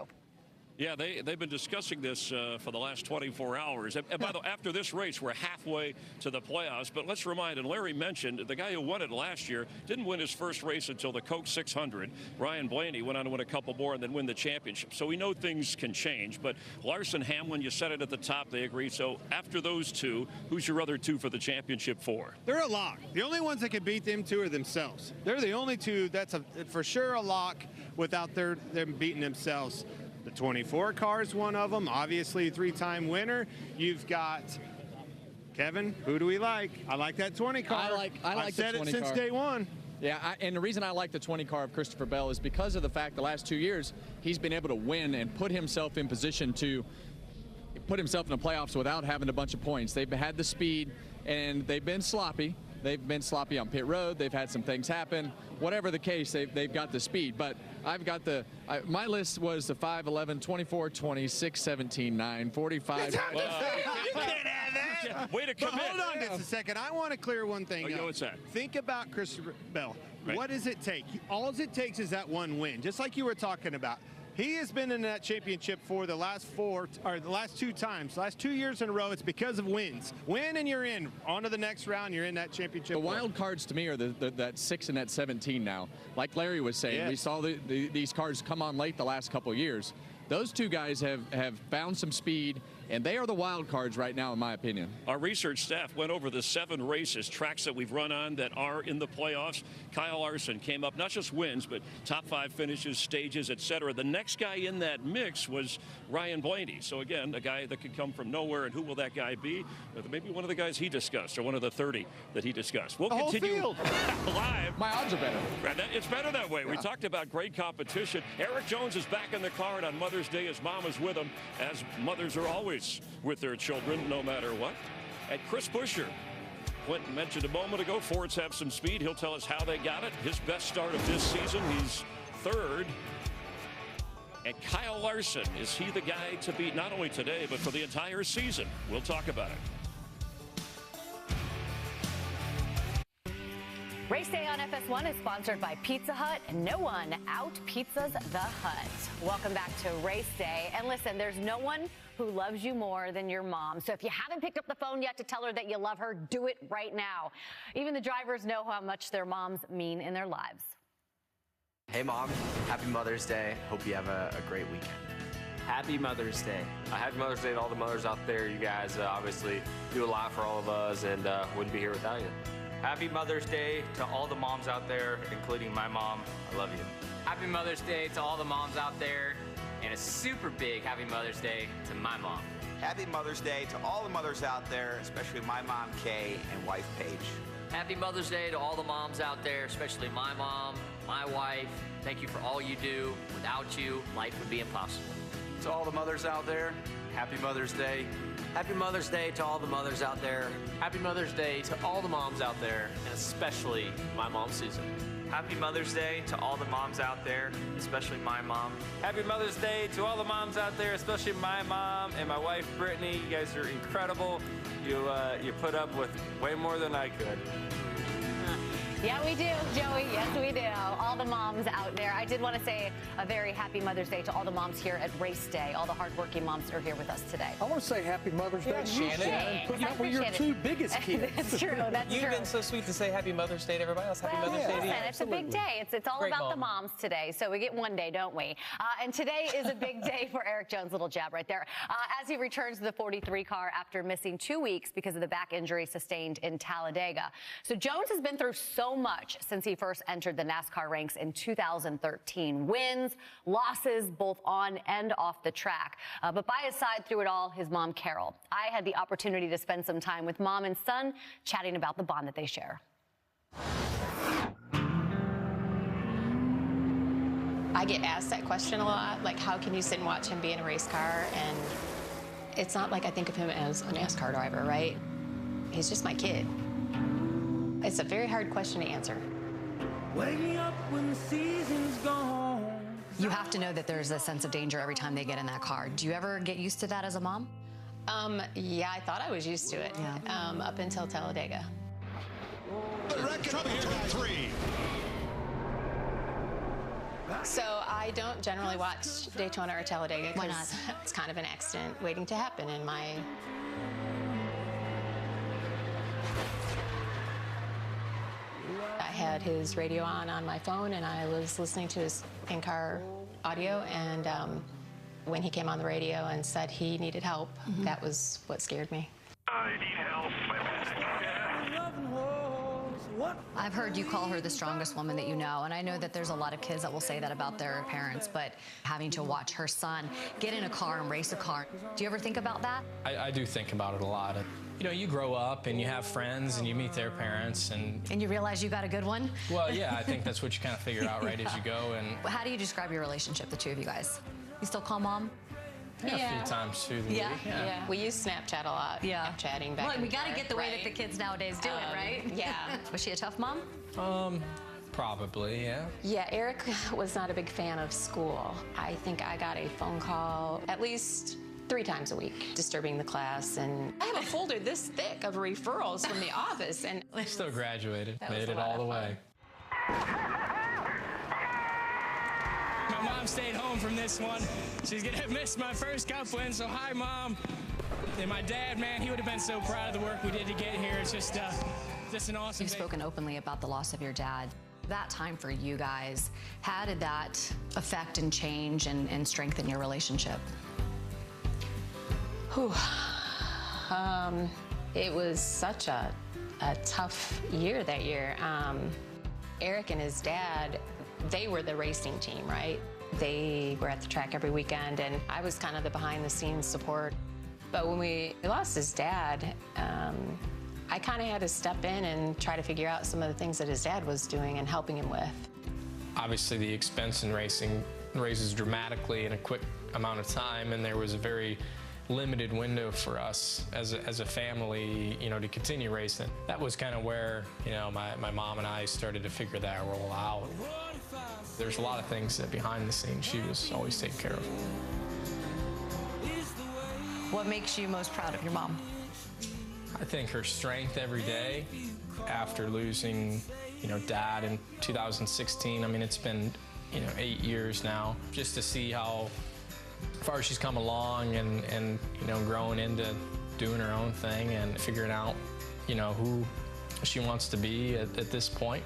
Yeah, they've been discussing this for the last 24 hours. And by the way, after this race, we're halfway to the playoffs. But let's remind, and Larry mentioned, the guy who won it last year didn't win his first race until the Coke 600. Ryan Blaney went on to win a couple more and then win the championship. So we know things can change. But Larson, Hamlin, you said it at the top, they agree. So after those 2, who's your other 2 for the championship 4? They're a lock. The only ones that can beat them 2 are themselves. They're the only 2 that's for sure a lock without them beating themselves. The 24 car is one of them, obviously a 3-time winner. You've got Kevin. Who do we like? I like that 20 car. I like I've said the 20 it since car. day one. Yeah, and the reason I like the 20 car of Christopher Bell is because of the fact the last 2 years he's been able to win and put himself in position to put himself in the playoffs without having a bunch of points. They've had the speed and they've been sloppy. They've been sloppy on pit road. They've had some things happen. Whatever the case, they've got the speed. But I've got my list was the 5, 11, 24, 20, 6, 17, 9, 45. You can't have that. Way to commit. But hold on just a second. I want to clear one thing up. What's that? Think about Christopher Bell. Right. What does it take? All it takes is that one win, just like you were talking about. He has been in that championship for the last 2 times. The last 2 years in a row, it's because of wins. Win and you're in. On to the next round, you're in that championship. The wild cards to me are that 6 and that 17 now. Like Larry was saying, we saw these cars come on late the last couple of years. Those 2 guys have found some speed, and they are the wild cards right now, in my opinion. Our research staff went over the 7 races, tracks that we've run on that are in the playoffs. Kyle Larson came up, not just wins, but top 5 finishes, stages, etc. The next guy in that mix was Ryan Blaney. So again, a guy that could come from nowhere, and who will that guy be? Maybe one of the guys he discussed, or one of the 30 that he discussed. We'll continue live. My odds are better. It's better that way. Yeah. We talked about great competition. Eric Jones is back in the car, and on Mother's Day, his mom is with him, as mothers are always with their children, no matter what. And Chris Buescher, Clinton mentioned a moment ago, Fords have some speed. He'll tell us how they got it. His best start of this season, he's 3rd. And Kyle Larson, is he the guy to beat not only today, but for the entire season? We'll talk about it. Race Day on FS1 is sponsored by Pizza Hut, and no one out-pizzas the Hut. Welcome back to Race Day. And listen, there's no one who loves you more than your mom. So if you haven't picked up the phone yet to tell her that you love her, do it right now. Even the drivers know how much their moms mean in their lives. Hey, Mom. Happy Mother's Day. Hope you have a great weekend. Happy Mother's Day. Happy Mother's Day to all the mothers out there. You guys obviously do a lot for all of us, and wouldn't be here without you. Happy Mother's Day to all the moms out there, including my mom. I love you. Happy Mother's Day to all the moms out there, and a super big Happy Mother's Day to my mom. Happy Mother's Day to all the mothers out there, especially my mom, Kay, and wife, Paige. Happy Mother's Day to all the moms out there, especially my mom, my wife. Thank you for all you do. Without you, life would be impossible. To all the mothers out there, happy Mother's Day. Happy Mother's Day to all the mothers out there. Happy Mother's Day to all the moms out there, and especially my mom, Susan. Happy Mother's Day to all the moms out there, especially my mom. Happy Mother's Day to all the moms out there, especially my mom and my wife, Brittany. You guys are incredible. You put up with way more than I could. Yeah, we do, Joey. Yes, we do. All the moms out there. I did want to say a very happy Mother's Day to all the moms here at Race Day, all the hardworking moms that are here with us today. I want to say happy Mother's Day to you, Shannon. Putting up with your two biggest kids. That's true. That's You've true. been so sweet to say happy Mother's Day to everybody else. Happy Mother's Day to you. Listen, it's a big day. It's all Great about the mom. moms today. So we get one day, don't we? And today is a big day for Eric Jones. Little jab right there. As he returns to the 43 car after missing 2 weeks because of the back injury sustained in Talladega. So Jones has been through so much since he first entered the NASCAR ranks in 2013. Wins, losses, both on and off the track. But by his side through it all, his mom, Carol. I had the opportunity to spend some time with mom and son chatting about the bond that they share. I get asked that question a lot, like how can you sit and watch him be in a race car? And it's not like I think of him as a NASCAR driver, right? He's just my kid. It's a very hard question to answer. Wake me up when the season's gone. You have to know that there's a sense of danger every time they get in that car. Do you ever get used to that as a mom? Yeah, I thought I was used to it up until Talladega. So I don't generally watch Daytona or Talladega because it's kind of an accident waiting to happen in my... I had his radio on my phone, and I was listening to his in-car audio, and when he came on the radio and said he needed help, that was what scared me. I need help. I've heard you call her the strongest woman that you know, and I know that there's a lot of kids that will say that about their parents, but having to watch her son get in a car and race a car, do you ever think about that? I do think about it a lot. You know, you grow up and you have friends and you meet their parents And you realize you got a good one? well, yeah, I think that's what you kind of figure out right as you go. And How do you describe your relationship, the two of you guys? You still call mom? a few times through the week. Yeah. We use Snapchat a lot. Yeah. Chatting back Well, and we got to forth, get the way that right? the kids nowadays do it, right? Yeah. Was she a tough mom? Probably, yeah. Yeah, Eric was not a big fan of school. I think I got a phone call at least 3 times a week, disturbing the class, and I have a folder this thick of referrals from the office, and Still graduated, That was made a it lot all of the fun. way. My mom stayed home from this one. She's gonna miss my first cup win, so hi, Mom. And my dad, man, he would have been so proud of the work we did to get here. It's just an awesome You've day. spoken openly about the loss of your dad. That time for you guys, how did that affect and change and strengthen your relationship? Whew. It was such a tough year that year. Eric and his dad, they were the racing team, right? They were at the track every weekend, and I was kind of the behind-the-scenes support. But when we lost his dad, I kind of had to step in and try to figure out some of the things that his dad was doing and helping him with. Obviously, the expense in racing raises dramatically in a quick amount of time, and there was a very limited window for us as a family, you know, to continue racing. That was kind of where, you know, my mom and I started to figure that role out. There's a lot of things that behind the scenes she was always taking care of. What makes you most proud of your mom? I think her strength every day after losing, you know, Dad in 2016. I mean, it's been, you know, 8 years now. Just to see how far she's come along and you know, growing into doing her own thing and figuring out, you know, who she wants to be at this point,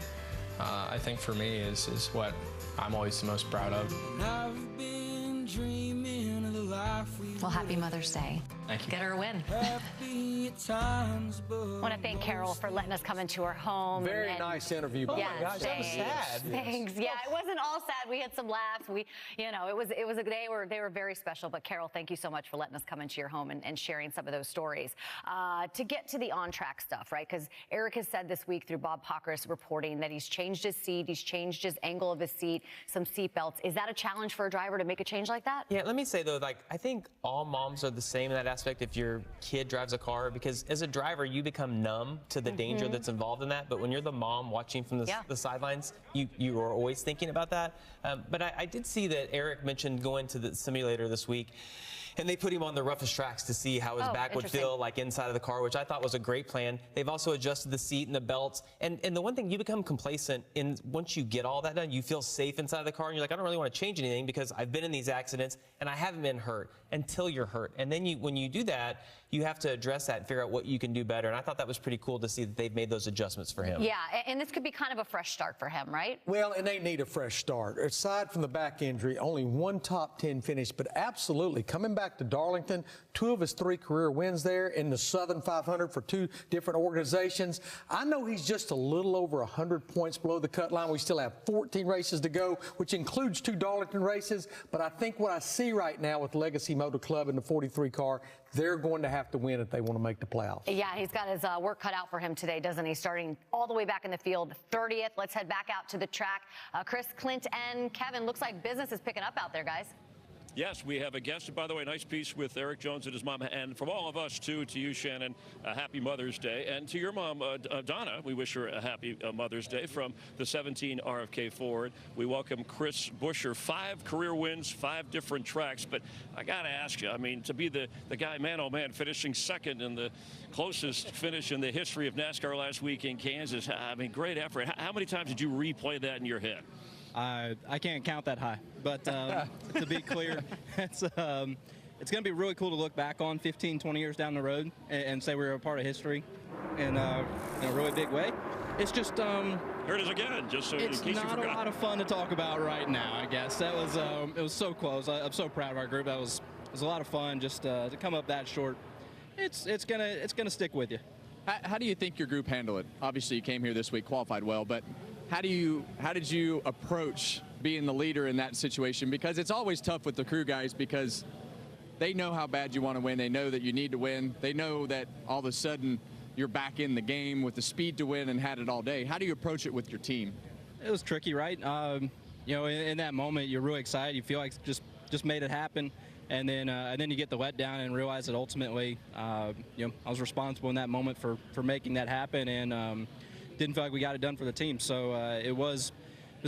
I think for me is what I'm always the most proud of. I've been dreaming of the life we Well, happy Mother's Day. Thank you. Get her a win. happy at times, but I want to thank Carol for letting us come into her home. Very nice interview. Oh Yeah, my gosh, that was sad. Thanks. Yeah, it wasn't all sad. We had some laughs. It was a they were very special. But Carol, thank you so much for letting us come into your home and sharing some of those stories. To get to the on-track stuff, right? Because Eric has said this week through Bob Pockris reporting that he's changed his seat, he's changed his angle of his seat, some seat belts. Is that a challenge for a driver to make a change like that? Yeah, let me say though, I think all moms are the same in that aspect if your kid drives a car, because as a driver, you become numb to the danger that's involved in that. But when you're the mom watching from the sidelines, you are always thinking about that. But I did see that Eric mentioned going to the simulator this week, and they put him on the roughest tracks to see how his back would feel like inside of the car, which I thought was a great plan. They've also adjusted the seat and the belts. And the one thing, you become complacent once you get all that done, you feel safe inside of the car, and you're like, I don't really want to change anything because I've been in these accidents and I haven't been hurt until you're hurt. And then when you do that, you have to address that and figure out what you can do better. And I thought that was pretty cool to see that they've made those adjustments for him. Yeah, and this could be kind of a fresh start for him, right? Well, and they need a fresh start. Aside from the back injury, only one top 10 finish, but absolutely coming back to Darlington, 2 of his 3 career wins there in the Southern 500 for 2 different organizations. I know he's just a little over 100 points below the cut line. We still have 14 races to go, which includes 2 Darlington races. But I think what I see right now with Legacy Motor Club in the 43 car, they're going to have to win if they want to make the playoffs. Yeah, he's got his work cut out for him today, doesn't he? Starting all the way back in the field, 30th. Let's head back out to the track. Chris, Clint, and Kevin, looks like business is picking up out there, guys. Yes, we have a guest. By the way, nice piece with Eric Jones and his mom. And from all of us, too, to you, Shannon, a happy Mother's Day. And to your mom, Donna, we wish her a happy Mother's Day from the 17 RFK Ford. We welcome Chris Buescher. 5 career wins, 5 different tracks. But I got to ask you, I mean, to be the guy, man, oh, man, finishing second in the closest finish in the history of NASCAR last week in Kansas, I mean, great effort. How many times did you replay that in your head? I can't count that high, but to be clear, it's going to be really cool to look back on 15, 20 years down the road and say we were a part of history in a really big way. It's just here it is again. Just so it's in case not you forgot. a lot of fun to talk about right now. I guess that was it was so close. I'm so proud of our group. It was a lot of fun just to come up that short. It's gonna stick with you. How do you think your group handled it? Obviously, you came here this week, qualified well, but how did you approach being the leader in that situation? Because it's always tough with the crew guys because they know how bad you want to win. They know that you need to win. They know that all of a sudden you're back in the game with the speed to win and had it all day. How do you approach it with your team? It was tricky, right? You know, in that moment, you're really excited. You feel like just made it happen. And then you get the letdown and realize that ultimately, you know, I was responsible in that moment for making that happen, and didn't feel like we got it done for the team. So it was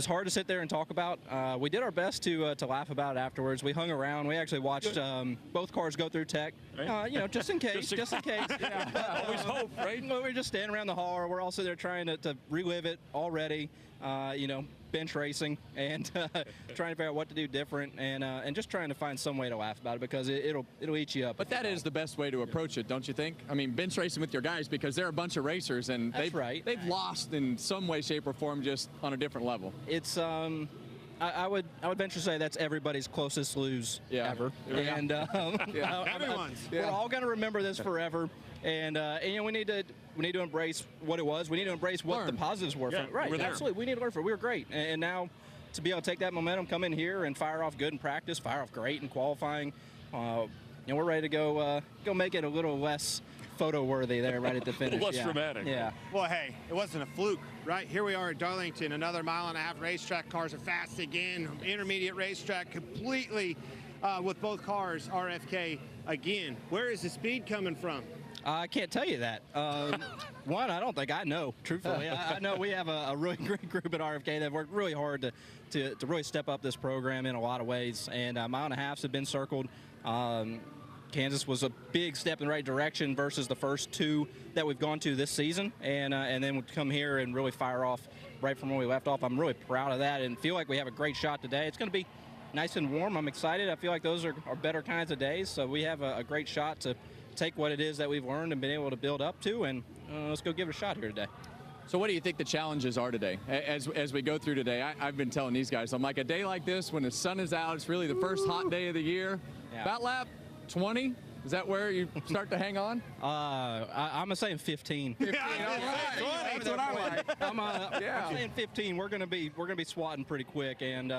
hard to sit there and talk about. We did our best to laugh about it afterwards. We hung around. We actually watched both cars go through tech, you know, just in case. just in case. Yeah. Always hope, right? We're just standing around the hall. We're also there trying to relive it already. You know, bench racing and trying to figure out what to do different and just trying to find some way to laugh about it because it'll eat you up. But that is the best way to approach it, don't you think? I mean, bench racing with your guys because they're a bunch of racers and they've lost in some way, shape, or form just on a different level. It's I would venture to say that's everybody's closest lose ever. Yeah. And Everyone's. We're all going to remember this forever. And you know, we need to embrace what it was. We need to embrace what the positives were. Yeah, right, we're there. absolutely. We need to learn from it. We were great. And now to be able to take that momentum, come in here and fire off good in practice, fire off great in qualifying, you know, we're ready to go make it a little less photo-worthy there right at the finish. Less dramatic. Yeah. Well, hey, it wasn't a fluke, right? Here we are at Darlington, another mile-and-a-half racetrack. Cars are fast again. Intermediate racetrack completely with both cars RFK again. Where is the speed coming from? I can't tell you that. One, I don't think I know, truthfully. I know we have a really great group at RFK that worked really hard to really step up this program in a lot of ways. And mile and a halves have been circled. Kansas was a big step in the right direction versus the first 2 that we've gone to this season. And then we'd come here and really fire off right from where we left off. I'm really proud of that and feel like we have a great shot today. It's going to be nice and warm. I'm excited. I feel like those are better kinds of days. So we have a great shot to take what it is that we've learned and been able to build up to, and let's go give it a shot here today. So what do you think the challenges are today? As we go through today, I've been telling these guys, I'm like, a day like this when the sun is out, it's really the first hot day of the year. Yeah. About lap 20, is that where you start to hang on? I'm saying 15. 15. Yeah, all right. That's what I like. I'm saying 15. We're gonna be swatting pretty quick, and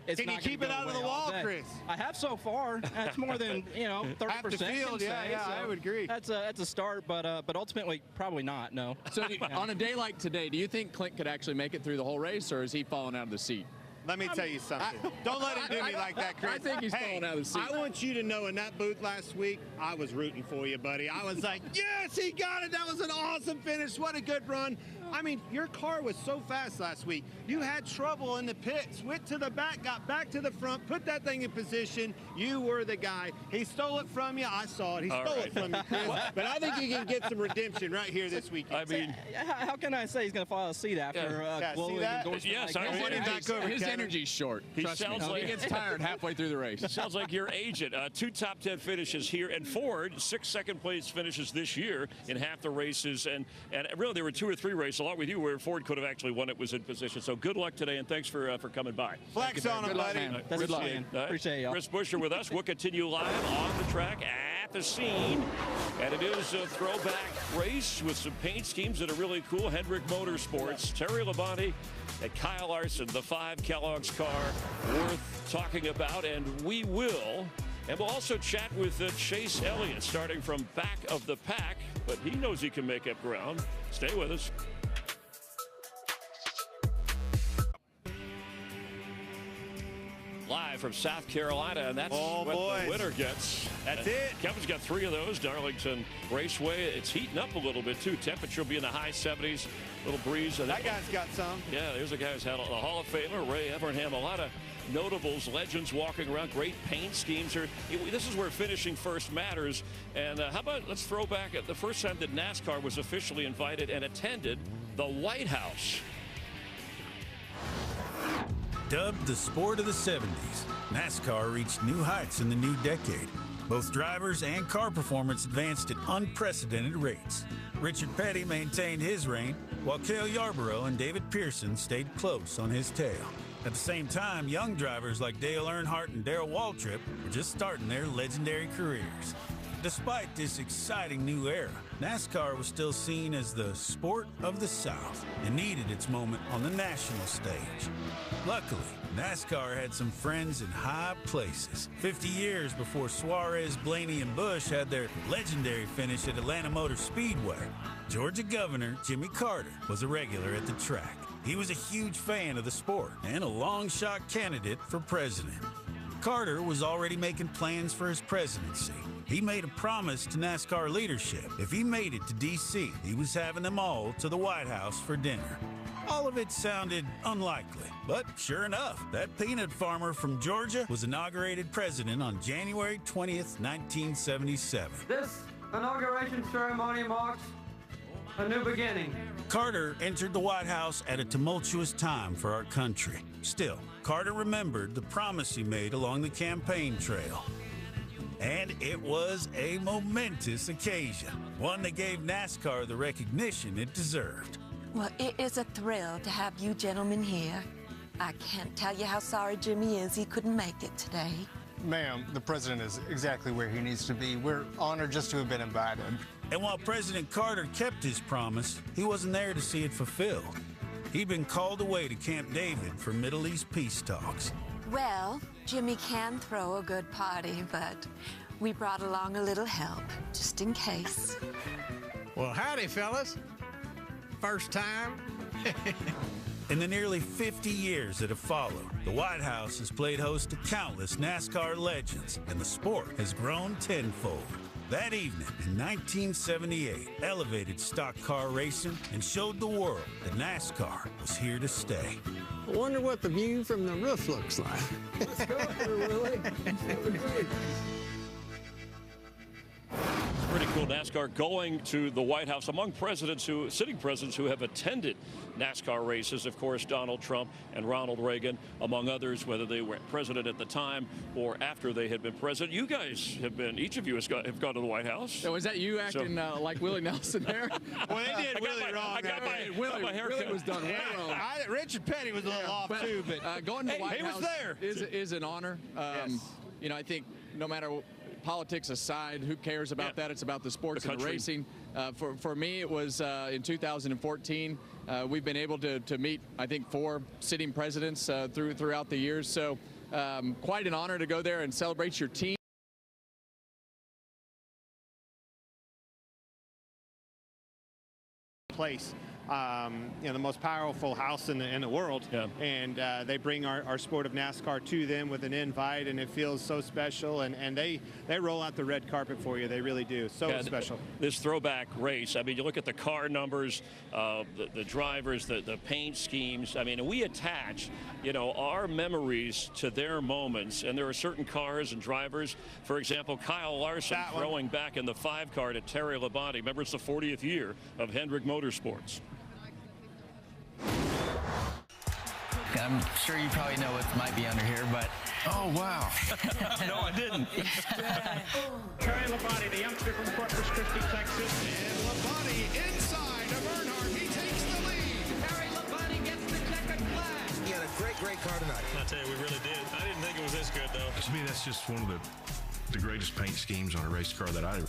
it's Can you not keep it out of the wall, Chris? I have so far. That's more than 30%. Half the field, yeah, I would agree. That's a start, but ultimately probably not. No. So on a day like today, do you think Clint could actually make it through the whole race, or is he falling out of the seat? Let me tell you something. Don't let him do me like that, Chris. I think he's falling out of the seat. I want you to know, in that booth last week, I was rooting for you, buddy. I was like, yes, he got it. That was an awesome finish. What a good run. I mean, your car was so fast last week. You had trouble in the pits, went to the back, got back to the front, put that thing in position. You were the guy. He stole it from you. I saw it. He stole it from you, Chris. But I think you can get some redemption right here this weekend. I mean, how can I say he's going to fall out of the seat after glowing endorsement? Yes, like I mean, his energy's short. He sounds like he gets tired halfway through the race. Sounds like your agent. 2 top 10 finishes here, and Ford 6 second-place finishes this year in half the races, and really there were 2 or 3 races along with you where Ford could have actually won it, was in position. So good luck today, and thanks for coming by. Flex on him, buddy. Good luck, man. Appreciate y'all. Chris Buescher with us. We'll continue live on the track at the scene, and it is a throwback race with some paint schemes that are really cool. Hendrick Motorsports, Terry Labonte and Kyle Larson, the 5 Kellogg's car, worth talking about, and we will. And we'll also chat with Chase Elliott, starting from back of the pack, but he knows he can make up ground. Stay with us. Live from South Carolina, and that's what the winner gets. That's it. Kevin's got 3 of those. Darlington Raceway. It's heating up a little bit, too. Temperature will be in the high 70s. Little breeze. That guy's got some. Yeah, there's a guy who's had a Hall of Famer, Ray Evernham. A lot of notables, legends walking around. Great paint schemes here. This is where finishing first matters. And how about let's throw back at the first time that NASCAR was officially invited and attended the White House. Dubbed the sport of the 70s, NASCAR reached new heights in the new decade. Both drivers and car performance advanced at unprecedented rates. Richard Petty maintained his reign, while Cale Yarborough and David Pearson stayed close on his tail. At the same time, young drivers like Dale Earnhardt and Darrell Waltrip were just starting their legendary careers. Despite this exciting new era, NASCAR was still seen as the sport of the South and needed its moment on the national stage. Luckily, NASCAR had some friends in high places. 50 years before Suarez, Blaney, and Busch had their legendary finish at Atlanta Motor Speedway, Georgia Governor Jimmy Carter was a regular at the track. He was a huge fan of the sport and a long-shot candidate for president. Carter was already making plans for his presidency. He made a promise to NASCAR leadership. If he made it to D.C., he was having them all to the White House for dinner. All of it sounded unlikely, but sure enough, that peanut farmer from Georgia was inaugurated president on January 20th, 1977. This inauguration ceremony marks a new beginning. Carter entered the White House at a tumultuous time for our country. Still, Carter remembered the promise he made along the campaign trail. And it was a momentous occasion, one that gave NASCAR the recognition it deserved. Well, it is a thrill to have you gentlemen here. I can't tell you how sorry Jimmy is he couldn't make it today. Ma'am, the president is exactly where he needs to be. We're honored just to have been invited. And while President Carter kept his promise, he wasn't there to see it fulfilled. He'd been called away to Camp David for Middle East peace talks. Well, Jimmy can throw a good party, but we brought along a little help, just in case. Well, howdy, fellas. First time. In the nearly 50 years that have followed, the White House has played host to countless NASCAR legends, and the sport has grown tenfold. That evening in 1978 elevated stock car racing and showed the world that NASCAR was here to stay. I wonder what the view from the roof looks like. Let's go there, Willie. It's pretty Well, NASCAR going to the White House. Among sitting presidents who have attended NASCAR races, of course, Donald Trump and Ronald Reagan, among others, whether they were president at the time or after they had been president. You guys have been, each of you have gone to the White House. So is that you acting like Willie Nelson there? Well, they did Willie wrong. I got my haircut. Willie was done way wrong. Richard Petty was a little off, too. But going to the White he House was there. is an honor. Yes. You know, I think no matter politics aside, who cares about that? It's about the sports and the racing. For me, it was in 2014. We've been able to meet, I think, 4 sitting presidents throughout the years. So quite an honor to go there and celebrate your team. Place. The most powerful house in the world, and they bring our sport of NASCAR to them with an invite, and it feels so special, and they roll out the red carpet for you. They really do. So special. This throwback race, I mean, you look at the car numbers, the drivers, the paint schemes. I mean, we attach, our memories to their moments, and there are certain cars and drivers. For example, Kyle Larson throwing back in the 5 car to Terry Labonte. Remember, it's the 40th year of Hendrick Motorsports. I'm sure you probably know what might be under here, but... Oh, wow. No, I didn't. Terry Labonte, the youngster from Corpus Christi, Texas. And Labonte inside of Earnhardt. He takes the lead. Terry Labonte gets the checkered flag. He had a great car tonight. I tell you, we really did. I didn't think it was this good, though. To me, that's just one of the greatest paint schemes on a race car that I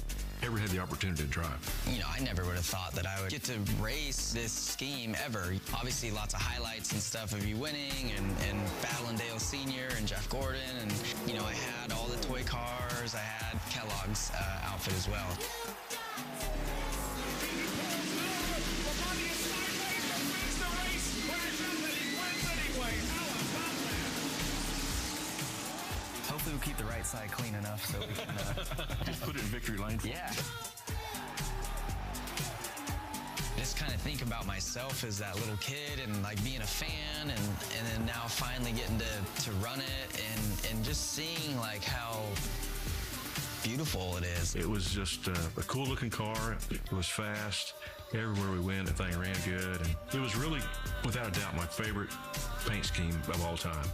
ever had the opportunity to drive. I never would have thought that I would get to race this scheme ever. Obviously, lots of highlights and stuff of you winning and battling Dale Sr. and Jeff Gordon. And, I had all the toy cars. I had Kellogg's outfit as well. Hopefully we'll keep the right side clean enough so we can just put it in victory lane. Yeah. Just kind of think about myself as that little kid and like being a fan and then now finally getting to run it and just seeing like how beautiful it is. It was just a cool looking car. It was fast. Everywhere we went, the thing ran good. And it was really, without a doubt, my favorite paint scheme of all time.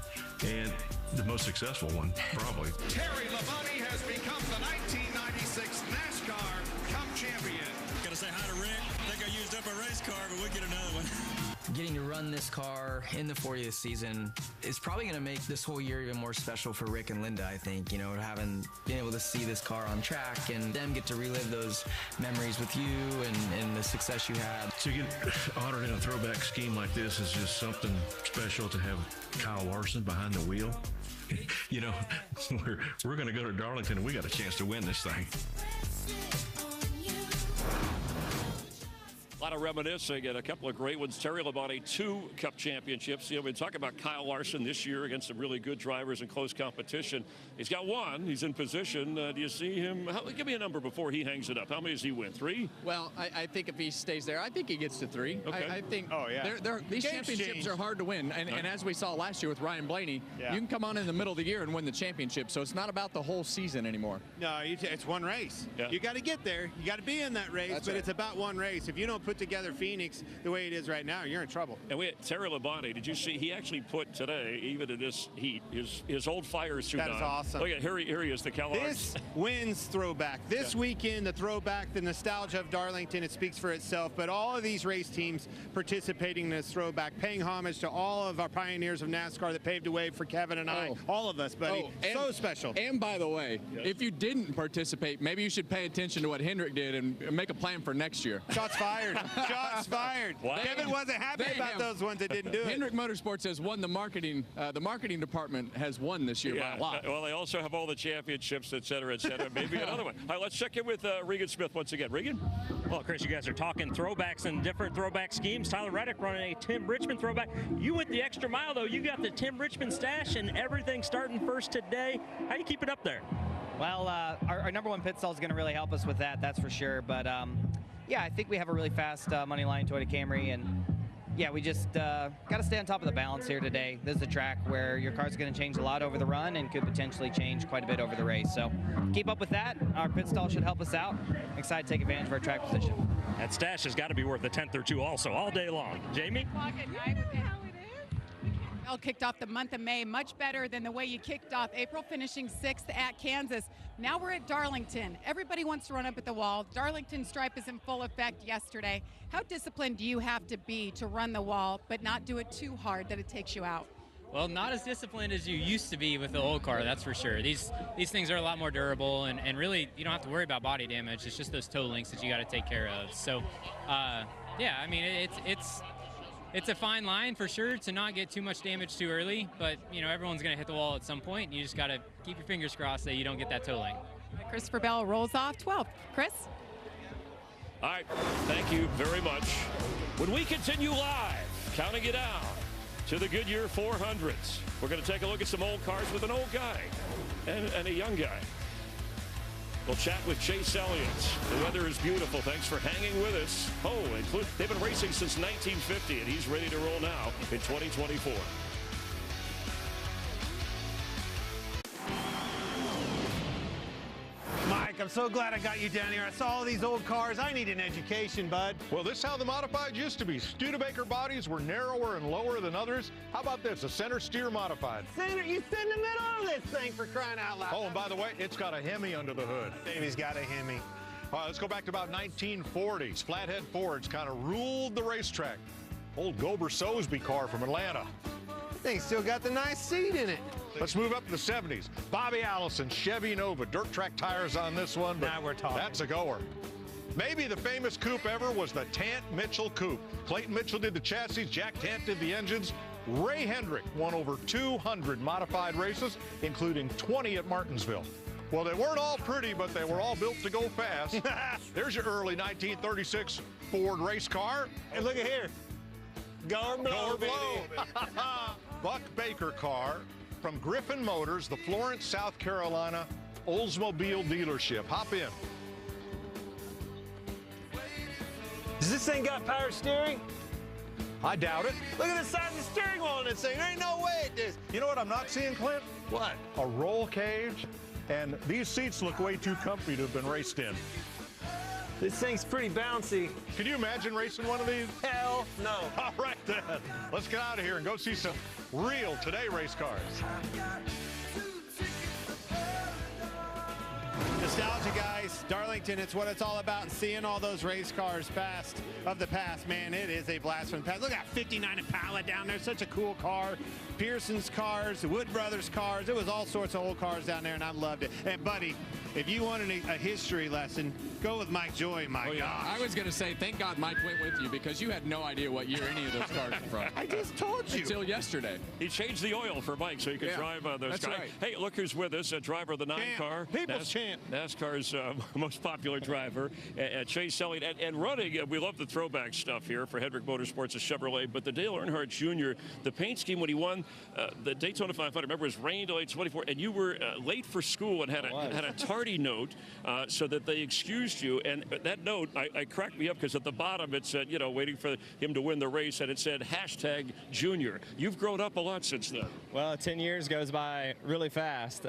And the most successful one, probably. Terry Labonte has become the 1996 NASCAR Cup champion. Gotta say hi to Rick. I think I used up a race car, but we'll get another one. Getting to run this car in the 40th season is probably going to make this whole year even more special for Rick and Linda, I think. Being able to see this car on track and them get to relive those memories with you and the success you had. To get honored in a throwback scheme like this is just something special to have Kyle Larson behind the wheel. We're going to go to Darlington and we got a chance to win this thing. A lot of reminiscing and a couple of great ones. Terry Labonte, 2 Cup championships. We talk about Kyle Larson this year against some really good drivers in close competition. He's got 1. He's in position. Do you see him? Give me a number before he hangs it up. How many does he win? 3? Well, I think if he stays there, I think he gets to 3. Okay. I think these Game's championships changed. are hard to win. And as we saw last year with Ryan Blaney, you can come on in the middle of the year and win the championship. So it's not about the whole season anymore. No, it's one race. Yeah. You got to get there. You got to be in that race, That's but right. it's about one race. If you don't put together Phoenix the way it is right now, you're in trouble. And we had Terry Labonte. Did you see? He actually put today, even in this heat, his old fire suit on. That is awesome. Look at here he is, the Kellogg's. This wins throwback. This weekend, the throwback, the nostalgia of Darlington, it speaks for itself. But all of these race teams participating in this throwback, paying homage to all of our pioneers of NASCAR that paved the way for Kevin and I, all of us, buddy. So special. And by the way, if you didn't participate, maybe you should pay attention to what Hendrick did and make a plan for next year. Shots fired. Shots fired. Wow. Kevin wasn't happy about those ones that didn't do it. Hendrick Motorsports has won the marketing department has won this year by a lot. Well, they also have all the championships, et cetera, et cetera. Maybe another one. All right, let's check in with Regan Smith once again. Regan? Well, Chris, you guys are talking throwbacks and different throwback schemes. Tyler Reddick running a Tim Richmond throwback. You went the extra mile, though. You got the Tim Richmond stash and everything starting first today. How do you keep it up there? Well, our number 1 pit stall is going to really help us with that, that's for sure. But, yeah, I think we have a really fast money line Toyota Camry, and Yeah, we just got to stay on top of the balance here today. This is a track where your car's going to change a lot over the run and could potentially change quite a bit over the race. So keep up with that. Our pit stall should help us out. I'm excited to take advantage of our track position. That stash has got to be worth a tenth or two also all day long. Jamie? Well, kicked off the month of May much better than the way you kicked off April, finishing 6th at Kansas. Now we're at Darlington. Everybody wants to run up at the wall. Darlington stripe is in full effect yesterday. How disciplined do you have to be to run the wall, but not do it too hard that it takes you out? Well, not as disciplined as you used to be with the old car, that's for sure. These things are a lot more durable, and really you don't have to worry about body damage. It's just those toe links that you got to take care of. So, yeah, I mean, it's a fine line for sure to not get too much damage too early, but you know everyone's going to hit the wall at some point, and you just got to keep your fingers crossed that you don't get that toe link. Christopher Bell rolls off 12th. Chris? All right, thank you very much. When we continue live, counting it down to the Goodyear 400s, we're going to take a look at some old cars with an old guy and a young guy. We'll chat with Chase Elliott. The weather is beautiful. Thanks for hanging with us. They've been racing since 1950, and he's ready to roll now in 2024. Mike, I'm so glad I got you down here. I saw all these old cars. I need an education, bud. Well, this is how the modified used to be. Studebaker bodies were narrower and lower than others. How about this, a center steer modified? Center, you sit in the middle of this thing for crying out loud. Oh, and by the way, it's got a Hemi under the hood. Baby's got a Hemi. All right, let's go back to about 1940s. Flathead Fords kind of ruled the racetrack. Old Gober Sosby car from Atlanta. Thing still got the nice seat in it. Let's move up to the 70s. Bobby Allison, Chevy Nova, dirt track tires on this one, but now we're talking. That's a goer. Maybe the famous coupe ever was the Tant Mitchell coupe. Clayton Mitchell did the chassis, Jack Tant did the engines. Ray Hendrick won over 200 modified races, including 20 at Martinsville. Well, they weren't all pretty, but they were all built to go fast. There's your early 1936 Ford race car. And look at here. Go or blow, Buck Baker car from Griffin Motors, the Florence, South Carolina Oldsmobile dealership. Hop in. Does this thing got power steering? I doubt it. Look at the size of the steering wheel on this thing. There ain't no way it does. You know what I'm not seeing, Clint? What? A roll cage. And these seats look way too comfy to have been raced in. This thing's pretty bouncy. Can you imagine racing one of these? Hell no. All right then. Let's get out of here and go see some real today race cars. Nostalgia, guys. Darlington, it's what it's all about. And seeing all those race cars of the past, man, it is a blast from the past. Look at 59 Impala down there. Such a cool car. Pearson's cars, the Wood Brothers cars. It was all sorts of old cars down there, and I loved it. And, buddy, if you wanted a history lesson, go with Mike Joy, my gosh. I was going to say, thank God Mike went with you, because you had no idea what year any of those cars were from. I just told you. Until yesterday. He changed the oil for Mike so he could drive those that's cars. right. Hey, look who's with us, a driver of the 9 car. People's champ. NASCAR's most popular driver, Chase Elliott. And running, we love the throwback stuff here for Hendrick Motorsports, a Chevrolet, but the Dale Earnhardt Jr., the paint scheme when he won the Daytona 500, remember, it was rain delay 24, and you were late for school and had a tardy note so that they excused you. And that note, I cracked me up because at the bottom it said, waiting for him to win the race, and it said #Junior. You've grown up a lot since then. Well, 10 years goes by really fast.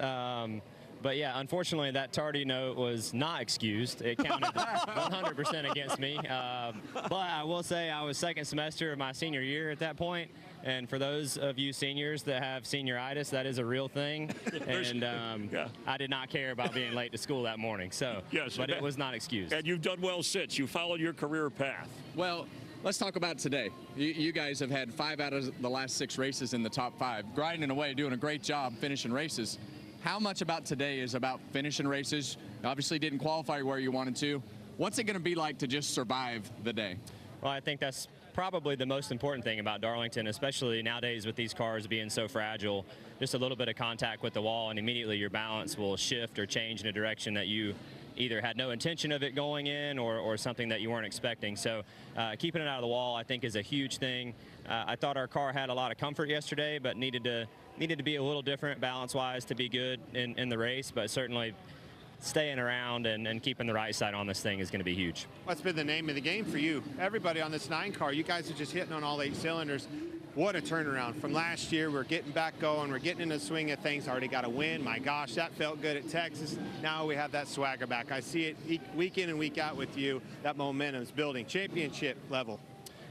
But yeah, unfortunately, that tardy note was not excused. It counted 100% against me. But I will say I was second semester of my senior year at that point. And for those of you seniors that have senioritis, that is a real thing. And I did not care about being late to school that morning. So, yes, but it was not excused. And you've done well since. You followed your career path. Well, let's talk about today. You guys have had 5 out of the last 6 races in the top 5, grinding away, doing a great job finishing races. How much about today is about finishing races? Obviously didn't qualify where you wanted to. What's it going to be like to just survive the day? Well, I think that's probably the most important thing about Darlington, especially nowadays with these cars being so fragile. Just a little bit of contact with the wall and immediately your balance will shift or change in a direction that you either had no intention of it going in or something that you weren't expecting. So keeping it out of the wall, I think, is a huge thing. I thought our car had a lot of comfort yesterday, but needed to be a little different balance-wise to be good in the race, but certainly staying around and keeping the right side on this thing is going to be huge. What's been the name of the game for you? Everybody on this 9 car, you guys are just hitting on all 8 cylinders. What a turnaround from last year. We're getting back going. We're getting in the swing of things. Already got a win. My gosh, that felt good at Texas. Now we have that swagger back. I see it week in and week out with you. That momentum's building. Championship level.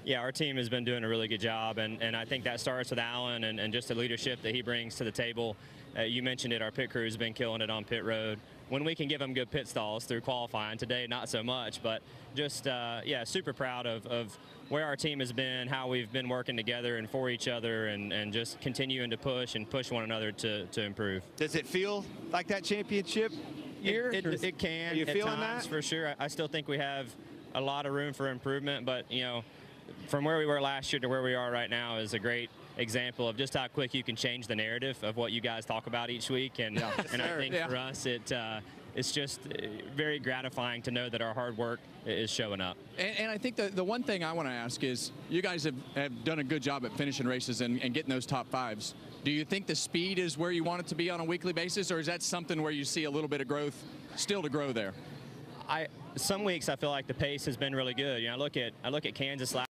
Yeah, our team has been doing a really good job, and I think that starts with Alan and just the leadership that he brings to the table. You mentioned it, our pit crew's been killing it on pit road. When we can give them good pit stalls through qualifying, today not so much, but just, yeah, super proud of where our team has been, how we've been working together and for each other, and just continuing to push one another to improve. Does it feel like that championship year? It can. Are you at feeling times, that? For sure. I still think we have a lot of room for improvement, but, you know, from where we were last year to where we are right now is a great example of just how quick you can change the narrative of what you guys talk about each week. And, and I think for us, it's just very gratifying to know that our hard work is showing up. And I think the one thing I want to ask is, you guys have done a good job at finishing races and getting those top 5s. Do you think the speed is where you want it to be on a weekly basis, or is that something where you see a little bit of growth still to grow there? Some weeks I feel like the pace has been really good. You know, I look at Kansas last.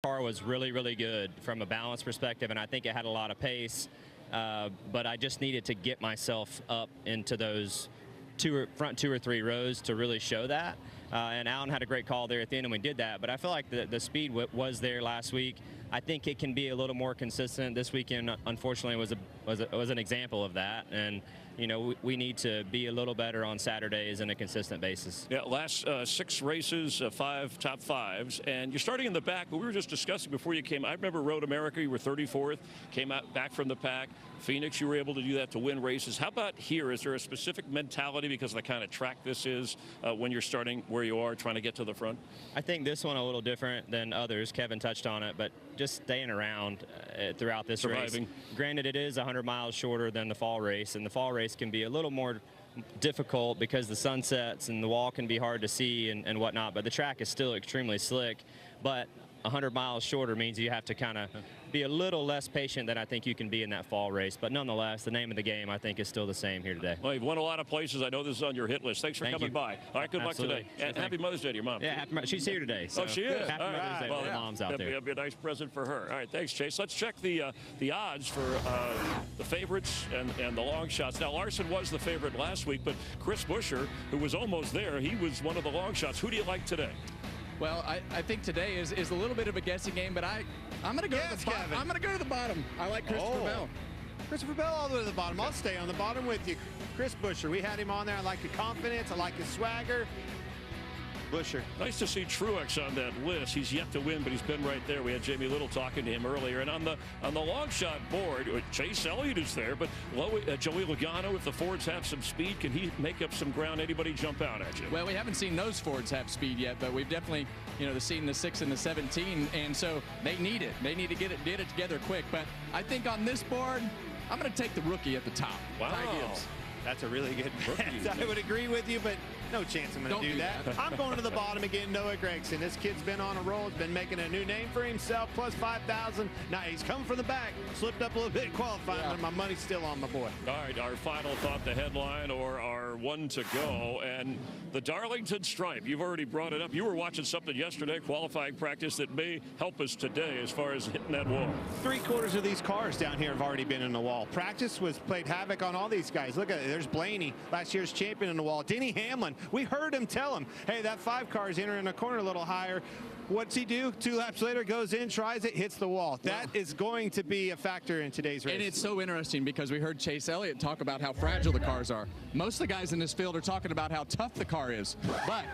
Car was really, really good from a balance perspective, and I think it had a lot of pace, but I just needed to get myself up into those front 2 or 3 rows to really show that. And Alan had a great call there at the end, and we did that. But I feel like the speed was there last week. I think it can be a little more consistent. This weekend, unfortunately, was an example of that. And you know, we need to be a little better on Saturdays on a consistent basis. Yeah, last 6 races, 5 top 5s, and you're starting in the back. But we were just discussing before you came. I remember Road America, you were 34th, came out back from the pack. Phoenix, you were able to do that to win races. How about here? Is there a specific mentality because of the kind of track this is when you're starting where you are, trying to get to the front? I think this one a little different than others. Kevin touched on it, but just staying around throughout this race. Granted, it is 100 miles shorter than the fall race, and the fall race can be a little more difficult because the sun sets and the wall can be hard to see and whatnot, but the track is still extremely slick. But 100 miles shorter means you have to kind of be a little less patient than I think you can be in that fall race. But nonetheless, the name of the game, I think, is still the same here today. Well, you've won a lot of places. I know this is on your hit list. Thanks for coming by. All right, good luck today. And happy Mother's Day to your mom. Yeah, she's here today. So she is? Happy Mother's Day to all the moms out there. That'd be a nice present for her. All right, thanks, Chase. Let's check the odds for the favorites and the long shots. Now, Larson was the favorite last week, but Chris Buescher, who was almost there, he was one of the long shots. Who do you like today? Well, I think today is a little bit of a guessing game, but I'm going to go to the bottom. I'm going to go to the bottom. I like Christopher Bell. Christopher Bell all the way to the bottom. I'll stay on the bottom with you. Chris Buescher, we had him on there. I like the confidence. I like his swagger. Buescher. Nice to see Truex on that list. He's yet to win, but he's been right there. We had Jamie Little talking to him earlier. And on the long shot board, Chase Elliott is there, but Joey Logano, if the Fords have some speed, can he make up some ground? Anybody jump out at you? Well, we haven't seen those Fords have speed yet, but we've definitely, seen the 6 and the 17, and so they need it. They need to get it together quick. But I think on this board, I'm going to take the rookie at the top. Wow. Ty Gibbs. That's a really good bet. I would agree with you, but no chance I'm going to do that. I'm going to the bottom again, Noah Gragson. This kid's been on a roll. He's been making a new name for himself, plus 5,000. Now he's come from the back, slipped up a little bit qualifying, but my money's still on my boy. All right, our final thought, the headline, or our one to go, and the Darlington Stripe. You've already brought it up. You were watching something yesterday, qualifying practice, that may help us today as far as hitting that wall. 3/4 of these cars down here have already been in the wall. Practice was played havoc on all these guys. Look at it. There's Blaney, last year's champion in the wall. Denny Hamlin, we heard him tell him, hey, that 5 car is entering the corner a little higher. What's he do? 2 laps later, goes in, tries it, hits the wall. That is going to be a factor in today's race. And it's so interesting because we heard Chase Elliott talk about how fragile the cars are. Most of the guys in this field are talking about how tough the car is. But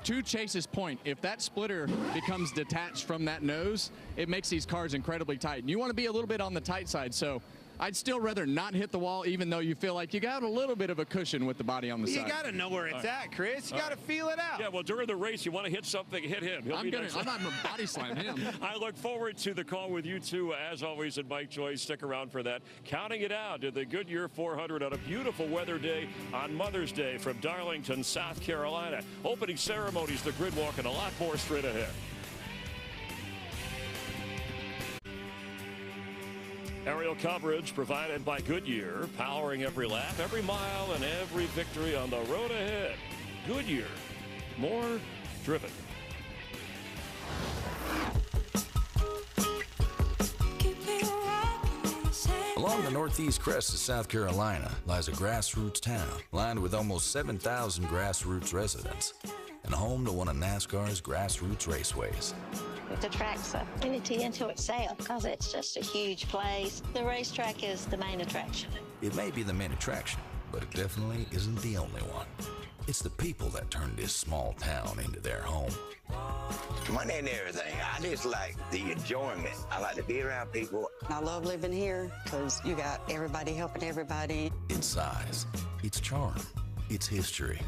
to Chase's point, if that splitter becomes detached from that nose, it makes these cars incredibly tight. And you want to be a little bit on the tight side. So I'd still rather not hit the wall, even though you feel like you got a little bit of a cushion with the body on the side. You got to know where it's at, Chris. You got to feel it out. Yeah, well, during the race, you want to hit something, hit him. I'm not going to body slam him. I look forward to the call with you two, as always, and Mike Joyce. Stick around for that. Counting it out to the Goodyear 400 on a beautiful weather day on Mother's Day from Darlington, South Carolina. Opening ceremonies, the grid walk, and a lot more straight ahead. Aerial coverage provided by Goodyear, powering every lap, every mile, and every victory on the road ahead. Goodyear, more driven. Along the northeast crest of South Carolina lies a grassroots town lined with almost 7,000 grassroots residents and home to one of NASCAR's grassroots raceways. It attracts a community into itself because it's just a huge place. The racetrack is the main attraction. It may be the main attraction, but it definitely isn't the only one. It's the people that turn this small town into their home. Money and everything. I just like the enjoyment. I like to be around people. I love living here because you got everybody helping everybody. Its size, its charm, its history.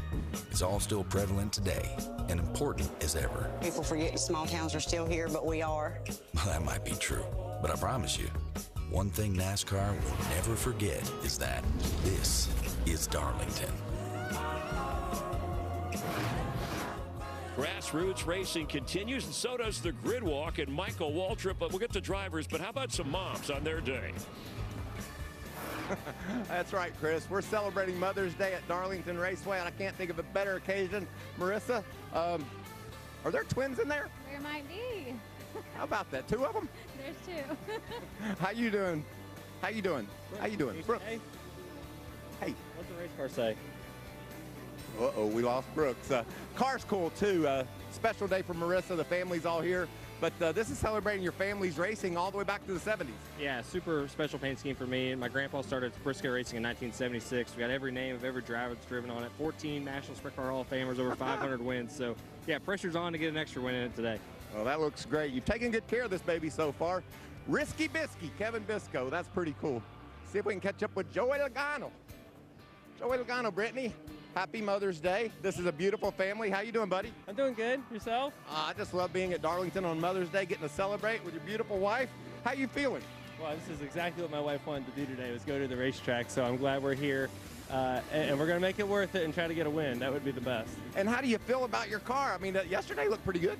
It's all still prevalent today and important as ever. People forget small towns are still here, but we are. Well, that might be true, but I promise you, one thing NASCAR will never forget is that this is Darlington. Grassroots racing continues, and so does the grid walk and Michael Waltrip. But we'll get to drivers, but how about some moms on their day? That's right, Chris. We're celebrating Mother's Day at Darlington Raceway, and I can't think of a better occasion. Marissa, are there twins in there? There might be. How about that? Two of them? There's two. How you doing? How you doing? How you doing? Brooks. Hey. What's the race car say? Uh-oh, we lost Brooks. Car's cool, too. Special day for Marissa. The family's all here. But this is celebrating your family's racing all the way back to the 70s. Yeah, super special paint scheme for me. My grandpa started Briscoe Racing in 1976. We got every name of every driver that's driven on it. 14 National Sprint Car Hall of Famers, over 500 wins. So, yeah, pressure's on to get an extra win in it today. Well, that looks great. You've taken good care of this baby so far. Risky Bisky, Kevin Bisco. That's pretty cool. See if we can catch up with Joey Logano. Joey Logano, Brittany. Happy Mother's Day. This is a beautiful family. How you doing, buddy? I'm doing good. Yourself? I just love being at Darlington on Mother's Day, getting to celebrate with your beautiful wife. How you feeling? Well, this is exactly what my wife wanted to do today, was go to the racetrack. So I'm glad we're here, and we're going to make it worth it and try to get a win. That would be the best. And how do you feel about your car? I mean, yesterday looked pretty good.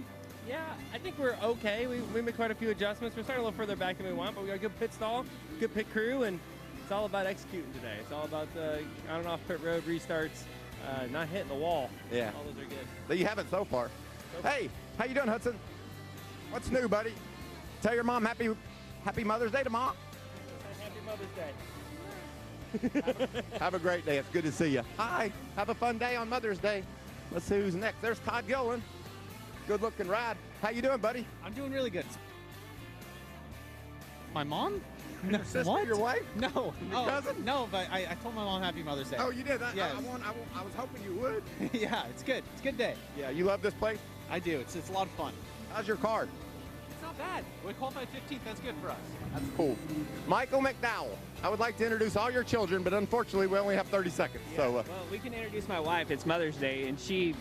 Yeah, I think we're okay. We made quite a few adjustments. We're starting a little further back than we want, but we got a good pit stall, good pit crew, and it's all about executing today. It's all about on and off pit road restarts. Not hitting the wall. Yeah. All those are good. But you haven't so far. Hey, how you doing, Hudson? What's new, buddy? Tell your mom happy Mother's Day to Mom. Happy Mother's Day. Have a great day. It's good to see you. Hi. Have a fun day on Mother's Day. Let's see who's next. There's Todd Gillen. Good-looking ride. How you doing, buddy? I'm doing really good. My mom? Your sister, what? your wife? No. Your cousin? No, but I told my mom Happy Mother's Day. Oh, you did? Yes. I was hoping you would. Yeah, it's good. It's a good day. Yeah, you love this place? I do. It's a lot of fun. How's your car? It's not bad. We qualified 15th. That's good for us. That's cool. Michael McDowell. I would like to introduce all your children, but unfortunately we only have 30 seconds. Yeah. So, well, we can introduce my wife. It's Mother's Day, and she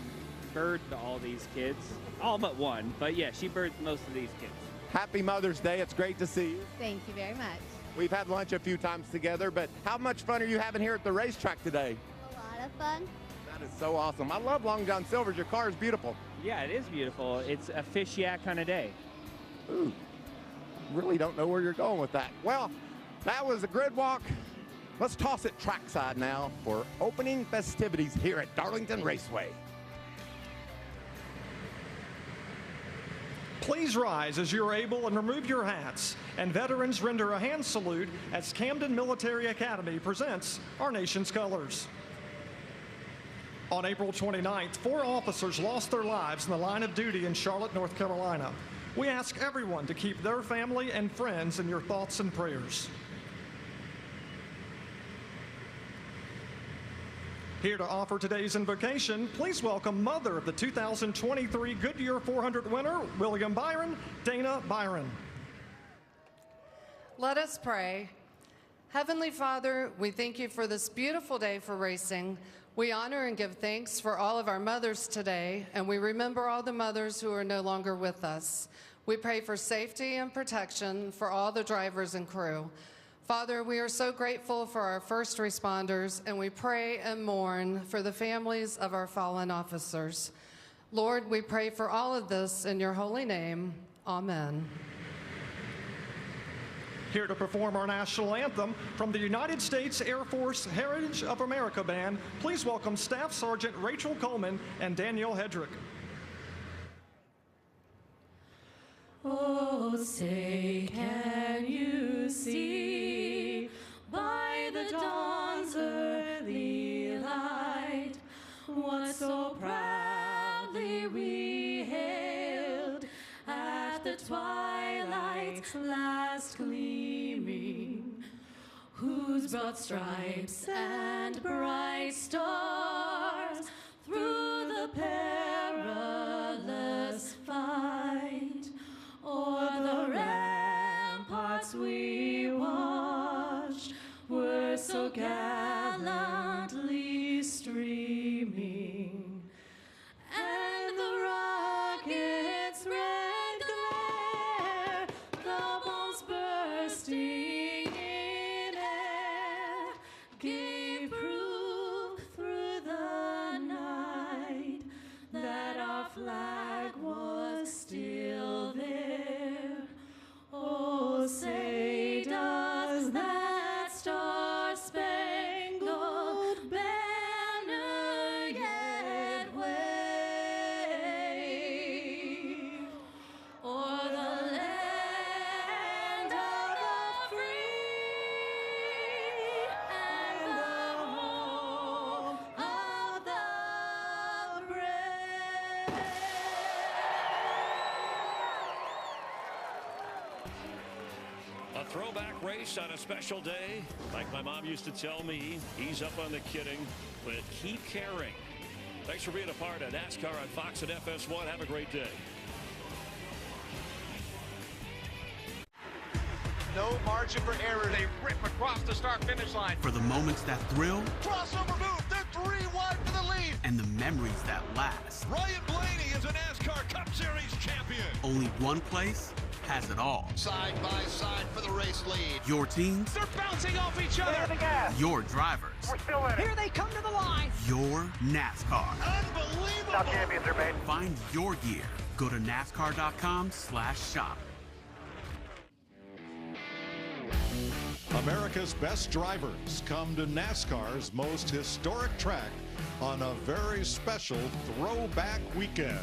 birthed all these kids. All but one, but yeah, she birthed most of these kids. Happy Mother's Day. It's great to see you. Thank you very much. We've had lunch a few times together, but how much fun are you having here at the racetrack today? A lot of fun. That is so awesome. I love Long John Silver's. Your car is beautiful. Yeah, it is beautiful. It's a fish yak kind of day. Ooh, really don't know where you're going with that. Well, that was a grid walk. Let's toss it trackside now for opening festivities here at Darlington Raceway. Please rise as you're able and remove your hats, and veterans render a hand salute as Camden Military Academy presents our nation's colors. On April 29th, 4 officers lost their lives in the line of duty in Charlotte, North Carolina. We ask everyone to keep their family and friends in your thoughts and prayers. Here to offer today's invocation, please welcome mother of the 2023 Goodyear 400 winner, William Byron, Dana Byron. Let us pray. Heavenly Father, we thank you for this beautiful day for racing. We honor and give thanks for all of our mothers today, and we remember all the mothers who are no longer with us. We pray for safety and protection for all the drivers and crew. Father, we are so grateful for our first responders, and we pray and mourn for the families of our fallen officers. Lord, we pray for all of this in your holy name. Amen. Here to perform our national anthem from the United States Air Force Heritage of America Band, please welcome Staff Sergeant Rachel Coleman and Danielle Hedrick. Oh, say, can you see by the dawn's early light what so proudly we hailed at the twilight's last gleaming, whose broad stripes and bright stars through the perilous fight o'er the ramparts we watched were so gallantly streaming, and the rocket's red glare, the bombs bursting in air, gave proof through the night that our flag was still there. Oh, say does that star-spangled banner yet wave o'er the land of the free and the home of the brave? A throwback race on a special day. Like my mom used to tell me, ease up on the kidding, but keep caring. Thanks for being a part of NASCAR on Fox and FS1. Have a great day. No margin for error. They rip across the start-finish line. For the moments that thrill. Crossover move. They're 3 wide for the lead. And the memories that last. Ryan Blaney is a NASCAR Cup Series champion. Only one place has it all. Side by side for the race lead. Your teams. They're bouncing off each other. The gas. Your drivers. We're still in it. Here they come to the line. Your NASCAR. Unbelievable. Now champions are made. Find your gear. Go to NASCAR.com/shop. America's best drivers come to NASCAR's most historic track on a very special throwback weekend.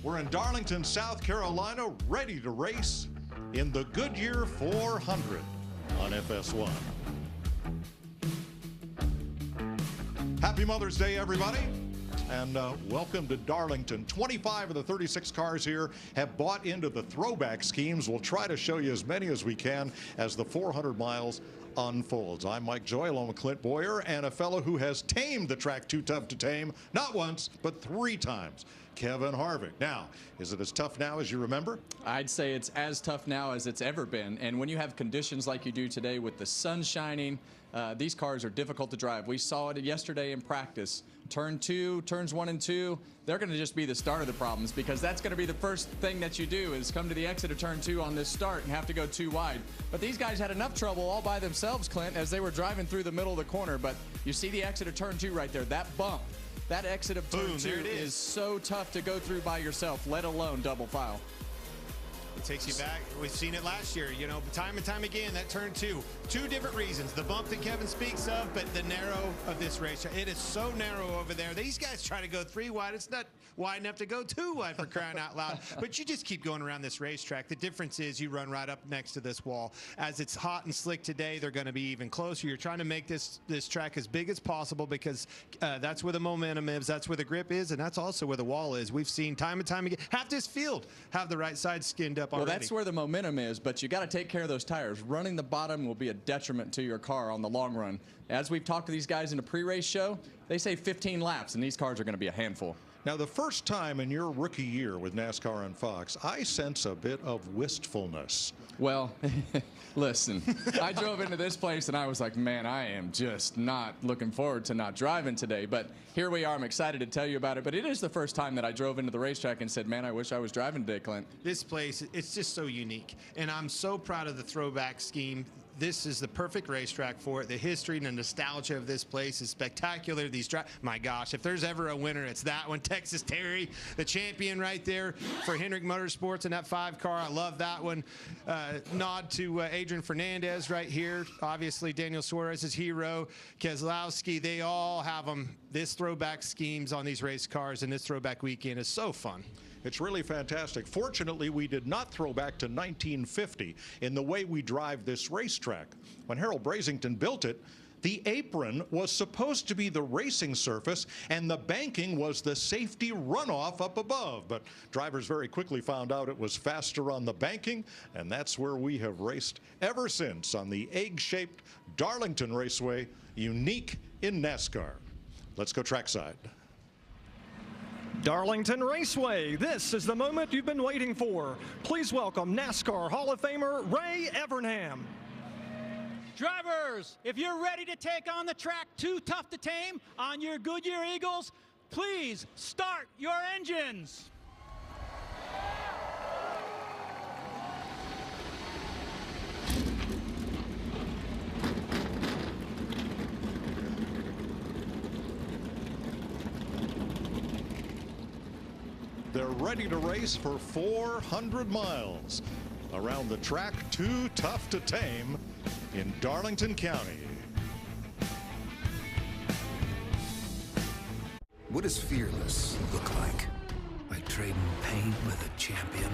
We're in Darlington, South Carolina, ready to race in the Goodyear 400 on FS1. Happy Mother's Day, everybody. And welcome to Darlington. 25 of the 36 cars here have bought into the throwback schemes. We'll try to show you as many as we can as the 400 miles unfolds. I'm Mike Joy, along with Clint Boyer, and a fellow who has tamed the track Too Tough to Tame, not once, but 3 times, Kevin Harvick. Now, is it as tough now as you remember? I'd say it's as tough now as it's ever been. And when you have conditions like you do today with the sun shining, these cars are difficult to drive. We saw it yesterday in practice. Turn 2, turns 1 and 2, they're going to just be the start of the problems, because that's going to be the first thing that you do is come to the exit of turn 2 on this start and have to go too wide. But these guys had enough trouble all by themselves, Clint, as they were driving through the middle of the corner. But you see the exit of turn 2 right there, that bump. That exit of turn 2 is so tough to go through by yourself, let alone double file. It takes you back. We've seen it last year, you know, time and time again, that turn 2. 2 different reasons. The bump that Kevin speaks of, but the narrow of this race. It is so narrow over there. These guys try to go 3 wide. It's not wide enough to go 2 wide, for crying out loud. But you just keep going around this racetrack. The difference is you run right up next to this wall. As it's hot and slick today, they're going to be even closer. You're trying to make this track as big as possible, because that's where the momentum is, that's where the grip is, and that's also where the wall is. We've seen time and time again, half this field have the right side skinned up already. Well, that's where the momentum is, but you got to take care of those tires. Running the bottom will be a detriment to your car on the long run. As we've talked to these guys in a pre-race show, they say 15 laps, and these cars are going to be a handful. Now, the first time in your rookie year with NASCAR on Fox, I sense a bit of wistfulness. Well, listen, I drove into this place and I was like, man, I am just not looking forward to not driving today. But here we are. I'm excited to tell you about it. But it is the first time that I drove into the racetrack and said, man, I wish I was driving today, Clint. This place, it's just so unique. And I'm so proud of the throwback scheme. this is the perfect racetrack for it. The history and the nostalgia of this place is spectacular. My gosh, if there's ever a winner, it's that one. Texas Terry, the champion right there for Hendrick Motorsports in that 5-car. I love that one. Nod to Adrian Fernandez right here. Obviously, Daniel Suarez's hero, Keselowski. They all have them. This throwback schemes on these race cars and this throwback weekend is so fun. It's really fantastic. Fortunately, we did not throw back to 1950 in the way we drive this racetrack. When Harold Brasington built it, the apron was supposed to be the racing surface, and the banking was the safety runoff up above. But drivers very quickly found out it was faster on the banking, and that's where we have raced ever since, on the egg-shaped Darlington Raceway, unique in NASCAR. Let's go trackside. Darlington Raceway, this is the moment you've been waiting for. Please welcome NASCAR Hall of Famer Ray Evernham. Drivers, if you're ready to take on the track Too Tough to Tame on your Goodyear Eagles, please start your engines. They're ready to race for 400 miles around the track Too Tough to Tame in Darlington County. What does fearless look like? Like trading pain with a champion?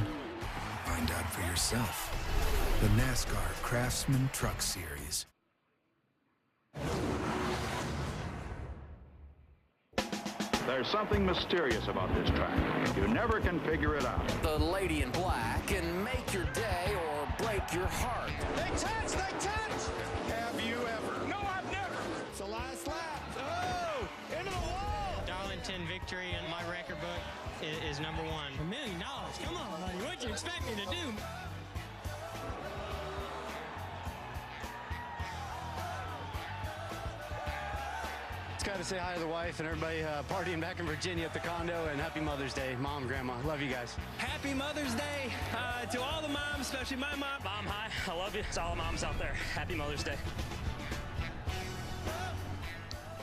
Find out for yourself. The NASCAR Craftsman Truck Series. There's something mysterious about this track. You never can figure it out. The lady in black can make your day or break your heart. They touch! They touch! Have you ever? No, I've never. It's the last lap. Oh! Into the wall! Darlington victory in my record book is number one. $1 million. Come on, buddy. What'd you expect me to do? Got to say hi to the wife and everybody partying back in Virginia at the condo, and happy Mother's Day, Mom, Grandma. Love you guys. Happy Mother's Day to all the moms, especially my mom. Mom, hi. I love you. It's all the moms out there. Happy Mother's Day.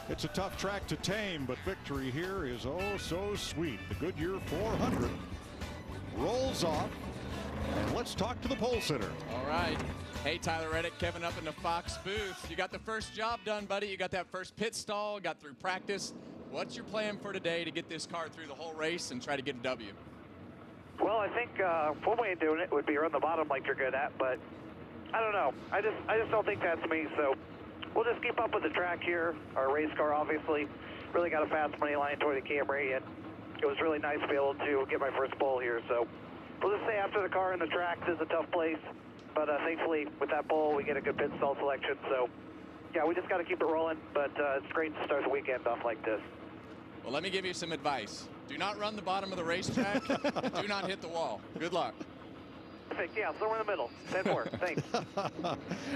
It's a tough track to tame, but victory here is oh so sweet. The Goodyear 400 rolls off, and let's talk to the pole sitter. All right. Hey, Tyler Reddick, Kevin up in the Fox booth. You got the first job done, buddy. You got that first pit stall, got through practice. What's your plan for today to get this car through the whole race and try to get a W? Well, I think one way of doing it would be around the bottom like you're good at, but I don't know. I just don't think that's me, so we'll just keep up with the track here. Our race car, obviously, really got a fast money line toward the Camry, and it was really nice to be able to get my first pole here. So we'll just say after the car in the tracks is a tough place. But thankfully, with that pole, we get a good pit stall selection. So, yeah, we just got to keep it rolling. But it's great to start the weekend off like this. Well, let me give you some advice. Do not run the bottom of the racetrack. Do not hit the wall. Good luck. Perfect. Yeah, somewhere in the middle. 10-4. Thanks.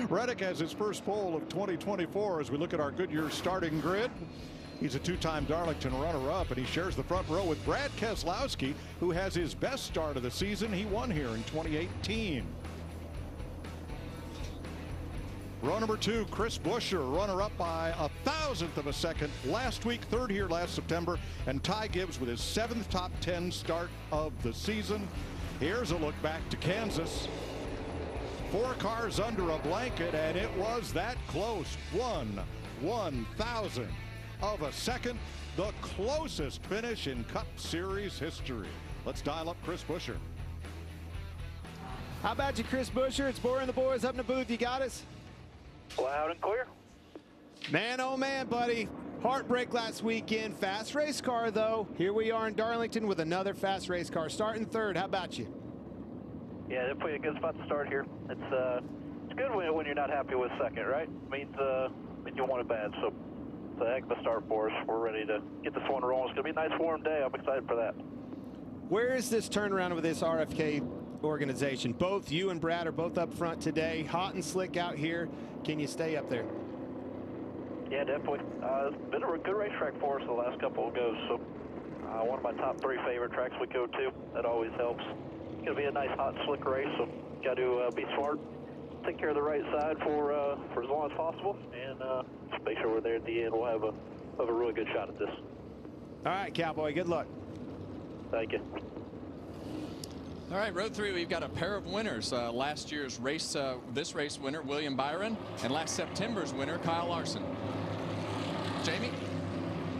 Reddick has his first pole of 2024 as we look at our Goodyear starting grid. He's a two-time Darlington runner-up, and he shares the front row with Brad Keselowski, who has his best start of the season. He won here in 2018. Row number 2, Chris Buescher, runner-up by 1,000th of a second last week, third here last September, and Ty Gibbs with his 7th top 10 start of the season. Here's a look back to Kansas. 4 cars under a blanket, and it was that close. 1/1,000th of a second, the closest finish in Cup Series history. Let's dial up Chris Buescher. How about you, Chris Buescher? It's Boyer and the boys up in the booth. You got us? Loud and clear. Man, oh man, buddy. Heartbreak last weekend. Fast race car, though. Here we are in Darlington with another fast race car. Starting third. How about you? Yeah, they're putting a good spot to start here. It's good when you're not happy with second, right? It means you want it bad. So it's a heck of a start for us. We're ready to get this one rolling. It's going to be a nice warm day. I'm excited for that. Where is this turnaround with this RFK organization? Both you and Brad are both up front today. Hot and slick out here. Can you stay up there? Yeah, definitely. It's been a good racetrack for us the last couple of goes. So one of my top 3 favorite tracks we go to. That always helps. It's going to be a nice hot slick race, so got to be smart. take care of the right side for as long as possible, and just make sure we're there at the end. We'll have a really good shot at this. All right, Cowboy, good luck. Thank you. All right, row 3, we've got a pair of winners. Last year's race, this race winner, William Byron, and last September's winner, Kyle Larson. Jamie?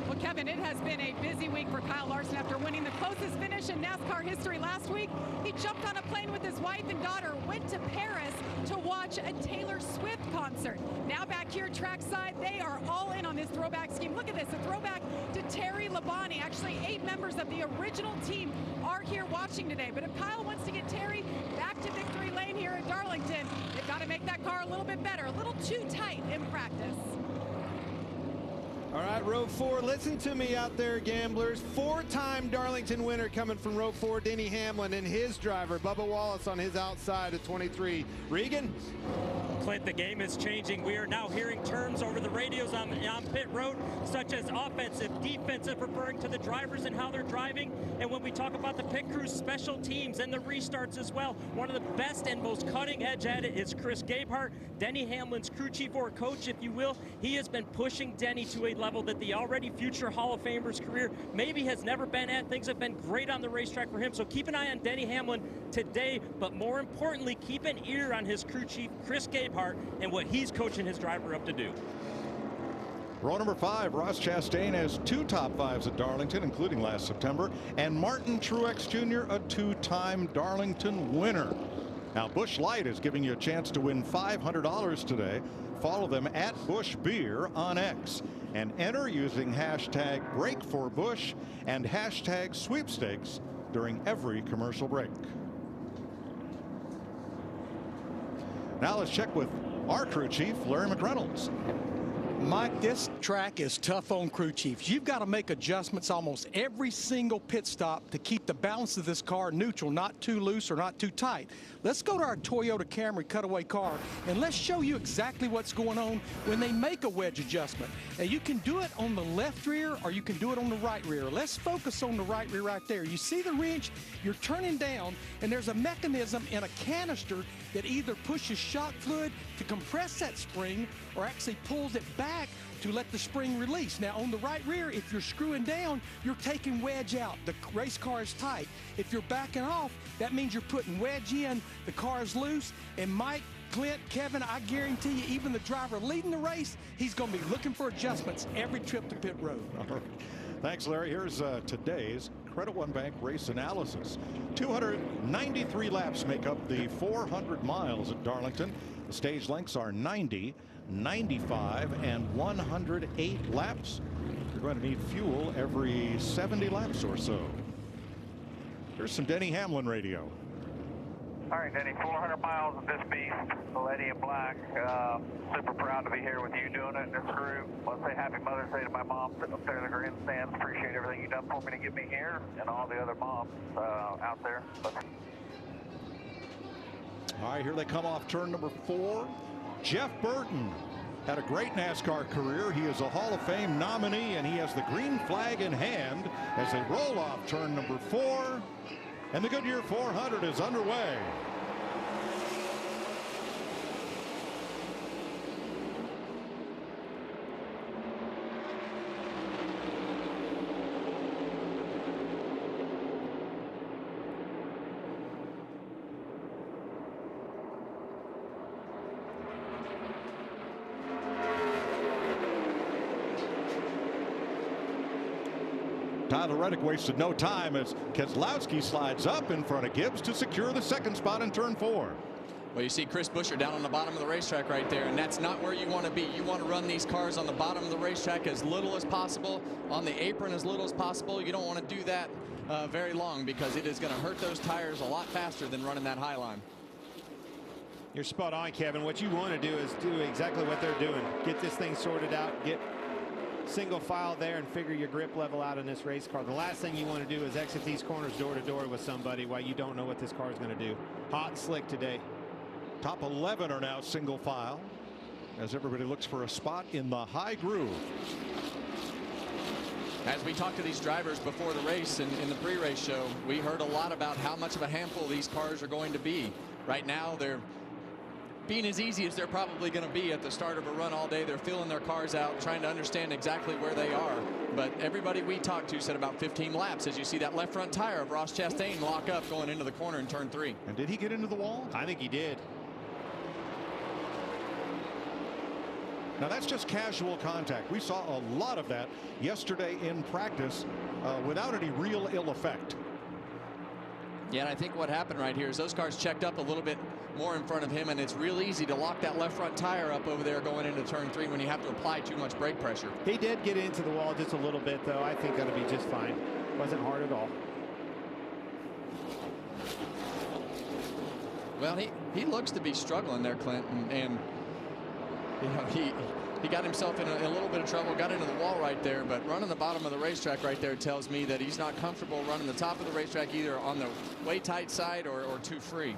Well, Kevin, it has been a busy week for Kyle Larson after winning the closest finish in NASCAR history last week. He jumped on a plane with his wife and daughter, went to Paris to watch a Taylor Swift concert. Now back here trackside, they are all in on this throwback scheme. Look at this, a throwback to Terry Labonte. Actually, 8 members of the original team are here watching today. But if Kyle wants to get Terry back to victory lane here at Darlington, they've got to make that car a little bit better, a little too tight in practice. All right, row 4, listen to me out there, gamblers. 4-time Darlington winner coming from row 4, Denny Hamlin, and his driver, Bubba Wallace, on his outside at 23. Regan? Clint, the game is changing. We are now hearing terms over the radios on pit road, such as offensive, defensive, referring to the drivers and how they're driving. And when we talk about the pit crew's special teams and the restarts as well, one of the best and most cutting edge at it is Chris Gabehart, Denny Hamlin's crew chief or coach, if you will. He has been pushing Denny to a level that the already future Hall of Famer's career maybe has never been at. Things have been great on the racetrack for him. So keep an eye on Denny Hamlin today, but more importantly, keep an ear on his crew chief, Chris Gabehart, and what he's coaching his driver up to do. Row number 5, Ross Chastain has 2 top 5s at Darlington, including last September, and Martin Truex Jr., a 2-time Darlington winner. Now, Busch Light is giving you a chance to win $500 today. Follow them at Busch Beer on X and enter using hashtag #BreakForBusch and hashtag sweepstakes during every commercial break. Now let's check with our crew chief, Larry McReynolds. Mike, this track is tough on crew chiefs. You've got to make adjustments almost every single pit stop to keep the balance of this car neutral, not too loose or not too tight. Let's go to our Toyota Camry cutaway car and let's show you exactly what's going on when they make a wedge adjustment. Now, you can do it on the left rear or you can do it on the right rear. Let's focus on the right rear right there. You see the wrench, you're turning down, and there's a mechanism in a canister that either pushes shock fluid to compress that spring or actually pulls it back to let the spring release. Now, on the right rear, if you're screwing down, you're taking wedge out. The race car is tight. If you're backing off, that means you're putting wedge in, the car is loose, and Mike, Clint, Kevin, I guarantee you, even the driver leading the race, he's going to be looking for adjustments every trip to pit road. All right. Thanks, Larry. Here's today's Credit One Bank race analysis. 293 laps make up the 400 miles at Darlington. The stage lengths are 90, 95, and 108 laps. You're going to need fuel every 70 laps or so. Here's some Denny Hamlin radio. All right, Denny, 400 miles of this beast, the lady in black. Super proud to be here with you doing it and this group. Want to say happy Mother's Day to my mom sitting up there in the grandstands. Appreciate everything you've done for me to get me here and all the other moms out there. All right, here they come off turn number 4. Jeff Burton had a great NASCAR career. He is a Hall of Fame nominee, and he has the green flag in hand as they roll off turn number 4. And the Goodyear 400 is underway. Tyler Reddick wasted no time as Keselowski slides up in front of Gibbs to secure the second spot in turn 4. Well, you see Chris Buescher down on the bottom of the racetrack right there, and that's not where you want to be. You want to run these cars on the bottom of the racetrack as little as possible, on the apron as little as possible. You don't want to do that very long because it is going to hurt those tires a lot faster than running that high line. You're spot on, Kevin. What you want to do is do exactly what they're doing. Get this thing sorted out, get single file there, and figure your grip level out in this race car. The last thing you want to do is exit these corners door to door with somebody while you don't know what this car is going to do. Hot and slick today. Top 11 are now single file as everybody looks for a spot in the high groove. As we talked to these drivers before the race and in the pre-race show, we heard a lot about how much of a handful these cars are going to be. Right now, they're being as easy as they're probably going to be at the start of a run all day. They're feeling their cars out, trying to understand exactly where they are. But everybody we talked to said about 15 laps as you see that left front tire of Ross Chastain lock up going into the corner in turn 3. And did he get into the wall? I think he did. Now that's just casual contact. We saw a lot of that yesterday in practice without any real ill effect. Yeah, and I think what happened right here is those cars checked up a little bit more in front of him, and it's real easy to lock that left front tire up over there going into turn 3 when you have to apply too much brake pressure. He did get into the wall just a little bit, though. I think that'll be just fine. Wasn't hard at all. Well, he looks to be struggling there, Clinton, and you know, he got himself in a little bit of trouble, got into the wall right there, but running the bottom of the racetrack right there tells me that he's not comfortable running the top of the racetrack either on the way tight side or too free.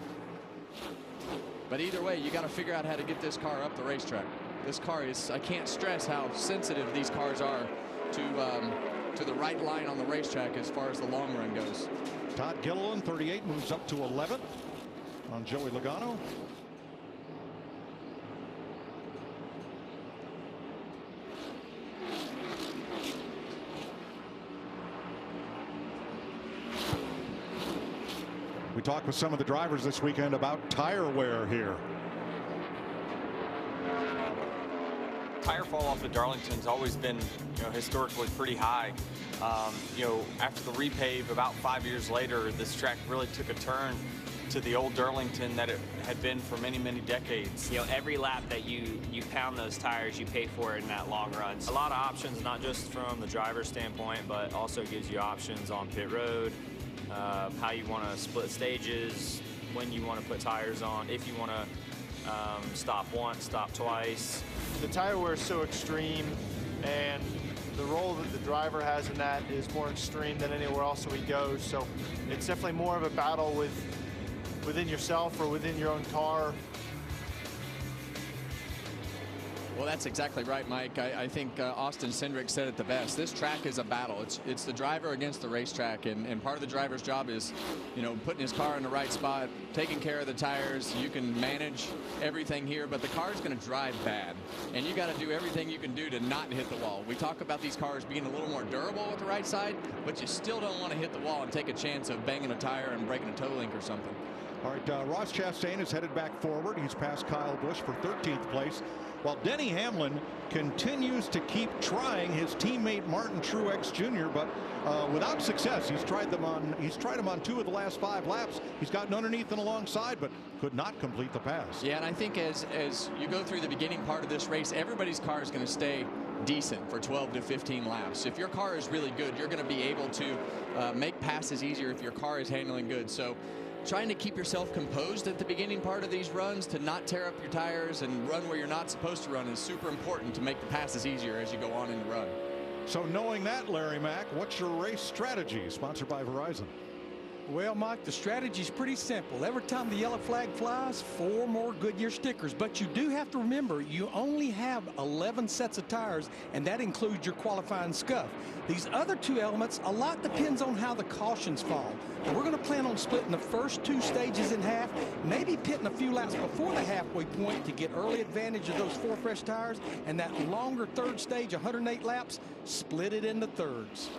But either way, you got to figure out how to get this car up the racetrack. This car is, I can't stress how sensitive these cars are to the right line on the racetrack as far as the long run goes. Todd Gilliland, 38, moves up to 11th on Joey Logano. We talked with some of the drivers this weekend about tire wear here. Tire fall off at Darlington's always been, historically pretty high. After the repave about 5 years later, this track really took a turn to the old Darlington that it had been for many, many decades. Every lap that you pound those tires, you pay for it in that long run. A lot of options, not just from the driver's standpoint, but also gives you options on pit road, how you want to split stages, when you want to put tires on, if you want to stop once, stop twice. The tire wear is so extreme, and the role that the driver has in that is more extreme than anywhere else that we go. So it's definitely more of a battle within yourself or within your own car. Well, that's exactly right, Mike. I think Austin Cindric said it the best. This track is a battle. It's the driver against the racetrack, and part of the driver's job is, putting his car in the right spot, taking care of the tires. You can manage everything here, but the car's going to drive bad, and you got to do everything you can do to not hit the wall. We talk about these cars being a little more durable with the right side, but you still don't want to hit the wall and take a chance of banging a tire and breaking a toe link or something. All right, Ross Chastain is headed back forward. He's passed Kyle Busch for 13th place, while Denny Hamlin continues to keep trying his teammate Martin Truex Jr., but without success. He's tried him on 2 of the last 5 laps. He's gotten underneath and alongside, but could not complete the pass. Yeah, and I think as you go through the beginning part of this race, everybody's car is going to stay decent for 12 to 15 laps. If your car is really good, you're going to be able to make passes easier if your car is handling good. So trying to keep yourself composed at the beginning part of these runs to not tear up your tires and run where you're not supposed to run is super important to make the passes easier as you go on in the run. So knowing that, Larry Mack, what's your race strategy? Sponsored by Verizon. Well, Mike, the strategy is pretty simple. Every time the yellow flag flies, 4 more Goodyear stickers. But you do have to remember, you only have 11 sets of tires, and that includes your qualifying scuff. These other 2 elements, a lot depends on how the cautions fall. And we're going to plan on splitting the first 2 stages in half, maybe pitting a few laps before the halfway point to get early advantage of those 4 fresh tires, and that longer 3rd stage, 108 laps, split it into thirds.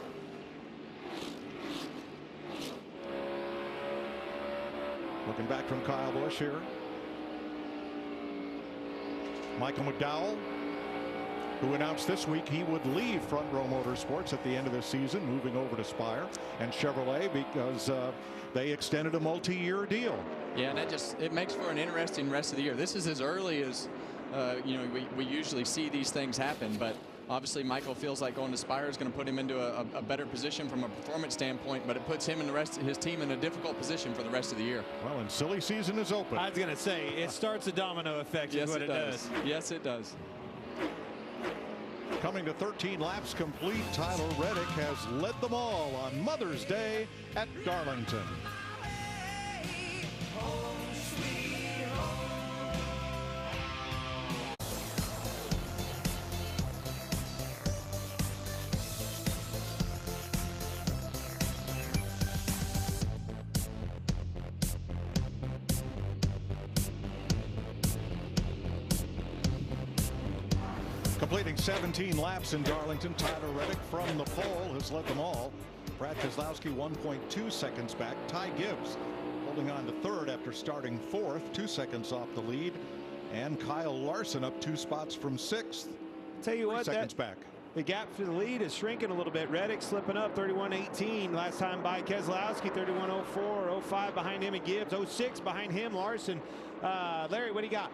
Looking back from Kyle Busch here. Michael McDowell, who announced this week he would leave Front Row Motorsports at the end of this season, moving over to Spire and Chevrolet because they extended a multi-year deal. Yeah, and it makes for an interesting rest of the year. This is as early as we usually see these things happen, but obviously Michael feels like going to Spire is going to put him into a better position from a performance standpoint, but it puts him and the rest of his team in a difficult position for the rest of the year. Well, and silly season is open. I was going to say, it starts a domino effect. Yes, is what it does. Yes, it does. Coming to 13 laps complete, Tyler Reddick has led them all on Mother's Day at Darlington. Completing 17 laps in Darlington, Tyler Reddick from the pole has led them all. Brad Keselowski 1.2 seconds back. Ty Gibbs holding on to third after starting fourth, 2 seconds off the lead. And Kyle Larson up 2 spots from sixth. Tell you what, 3 seconds back. The gap to the lead is shrinking a little bit. Reddick slipping up 31.18 last time by Keselowski, 31.04, 05 behind him and Gibbs, 06 behind him, Larson. Larry, what do you got?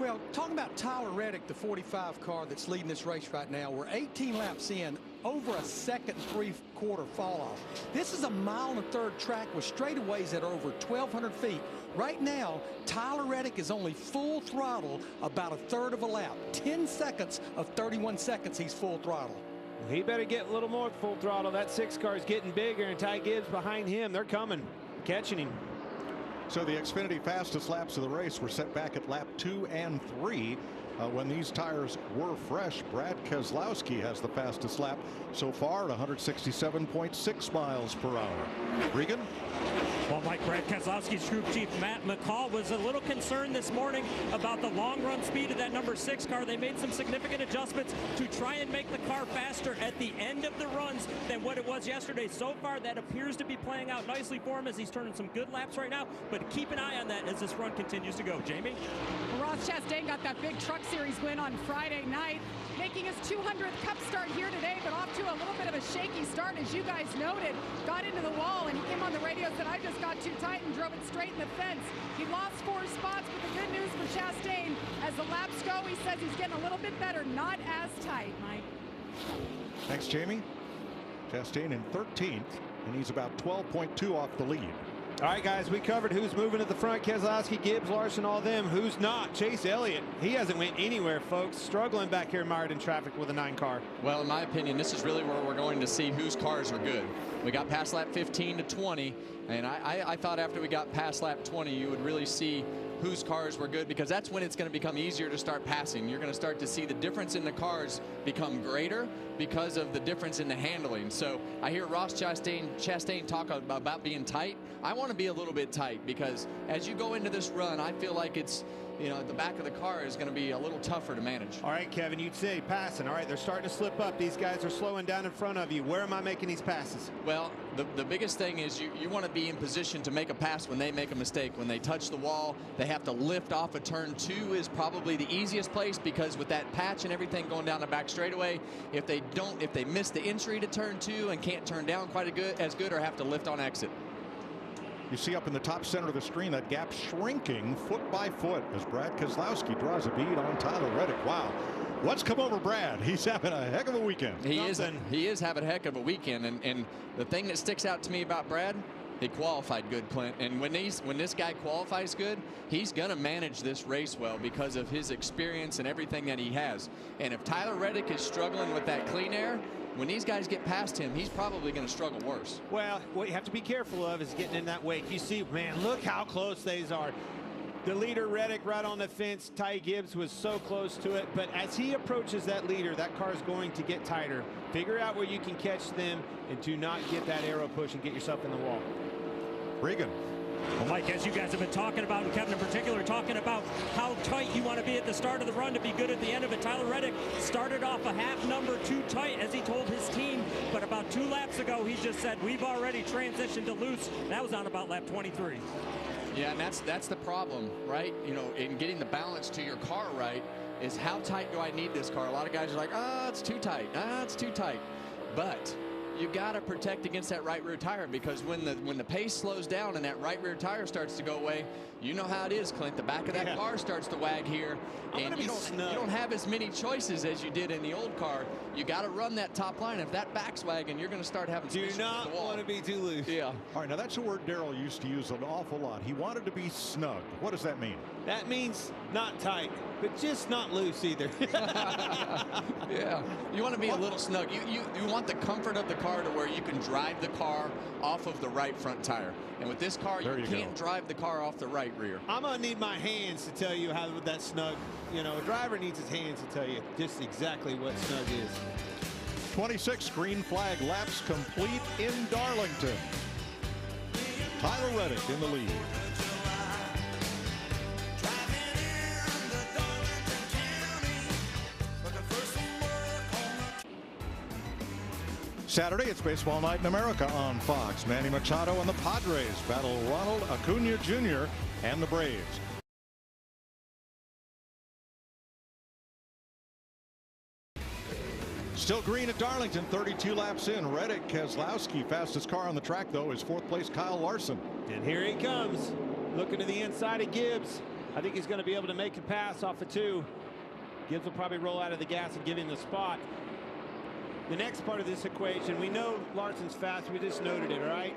Well, talking about Tyler Reddick, the 45 car that's leading this race right now, we're 18 laps in, over a second and 3/4 fall off. This is a 1.3 track with straightaways that are over 1,200 feet. Right now, Tyler Reddick is only full throttle about 1/3 of a lap. 10 seconds of 31 seconds, he's full throttle. He better get a little more full throttle. That 6 car is getting bigger, and Ty Gibbs behind him. They're coming, catching him. So the Xfinity fastest laps of the race were set back at lap 2 and 3. When these tires were fresh, Brad Keselowski has the fastest lap so far at 167.6 miles per hour. Regan? Well, Mike, Brad Keselowski's group chief Matt McCall was a little concerned this morning about the long run speed of that number 6 car. They made some significant adjustments to try and make the car faster at the end of the runs than what it was yesterday. So far, that appears to be playing out nicely for him as he's turning some good laps right now. But keep an eye on that as this run continues to go. Jamie? Ross Chastain got that big Truck Series win on Friday night, making his 200th Cup start here today, but off to a little bit of a shaky start, as you guys noted. Got into the wall, and he came on the radio, said, I just got too tight and drove it straight in the fence. He lost 4 spots, but the good news for Chastain, as the laps go, he says he's getting a little bit better, not as tight, Mike. Thanks, Jamie. Chastain in 13th, and he's about 12.2 off the lead. All right, guys, we covered who's moving at the front. Keselowski, Gibbs, Larson, all them. Who's not? Chase Elliott. He hasn't went anywhere, folks. Struggling back here mired in traffic with a 9 car. Well, in my opinion, this is really where we're going to see whose cars are good. We got past lap 15 to 20, and I thought after we got past lap 20, you would really see whose cars were good, because that's when it's going to become easier to start passing. You're going to start to see the difference in the cars become greater because of the difference in the handling. So I hear Ross Chastain talk about being tight. I want to be a little bit tight, because as you go into this run, I feel like it's, you know, the back of the car is going to be a little tougher to manage. All right, Kevin, you'd say passing. All right, they're starting to slip up. These guys are slowing down in front of you. Where am I making these passes? Well, the biggest thing is you want to be in position to make a pass when they make a mistake. When they touch the wall, they have to lift off a turn 2 is probably the easiest place, because with that patch and everything going down the back straightaway, if they miss the entry to turn 2 and can't turn down quite as good or have to lift on exit. You see up in the top center of the screen that gap shrinking foot by foot as Brad Keselowski draws a bead on Tyler Reddick. Wow. What's come over Brad? He's having a heck of a weekend. He is having a heck of a weekend. And the thing that sticks out to me about Brad, he qualified good, Clint. And when this guy qualifies good, he's going to manage this race well because of his experience and everything that he has. And if Tyler Reddick is struggling with that clean air, when these guys get past him, he's probably going to struggle worse. Well, what you have to be careful of is getting in that wake. You see, man, look how close these are. The leader, Reddick, right on the fence. Ty Gibbs was so close to it. But as he approaches that leader, that car is going to get tighter. Figure out where you can catch them and do not get that arrow push and get yourself in the wall. Regan. Well, Mike, as you guys have been talking about, and Kevin in particular, talking about how tight you want to be at the start of the run to be good at the end of it. Tyler Reddick started off a half number too tight, as he told his team, but about 2 laps ago, he just said, we've already transitioned to loose. That was on about lap 23. Yeah, and that's the problem, right? You know, in getting the balance to your car right is how tight do I need this car? A lot of guys are like, it's too tight. It's too tight. But you got to protect against that right rear tire, because when the pace slows down and that right rear tire starts to go away, you know how it is, Clint. The back of that car starts to wag here, and you don't have as many choices as you did in the old car. You got to run that top line. If that back's wagging, you're going to start having do not want to be too loose. Yeah. All right, now that's a word Darrell used to use an awful lot. He wanted to be snug. What does that mean? That means not tight, but just not loose either. Yeah, you want to be a little snug. You want the comfort of the car to where you can drive the car off of the right front tire. And with this car, you can't drive the car off the right rear. I'm going to need my hands to tell you how that snug, you know, a driver needs his hands to tell you just exactly what snug is. 26 green flag laps complete in Darlington. Tyler Reddick in the lead. Saturday, it's Baseball Night in America on Fox. Manny Machado and the Padres battle Ronald Acuna Jr. and the Braves. Still green at Darlington, 32 laps in. Reddick, Keselowski, fastest car on the track, though, is fourth place Kyle Larson. And here he comes, looking to the inside of Gibbs. I think he's going to be able to make a pass off the 2. Gibbs will probably roll out of the gas and give him the spot. The next part of this equation, we know Larson's fast. We just noted it, all right?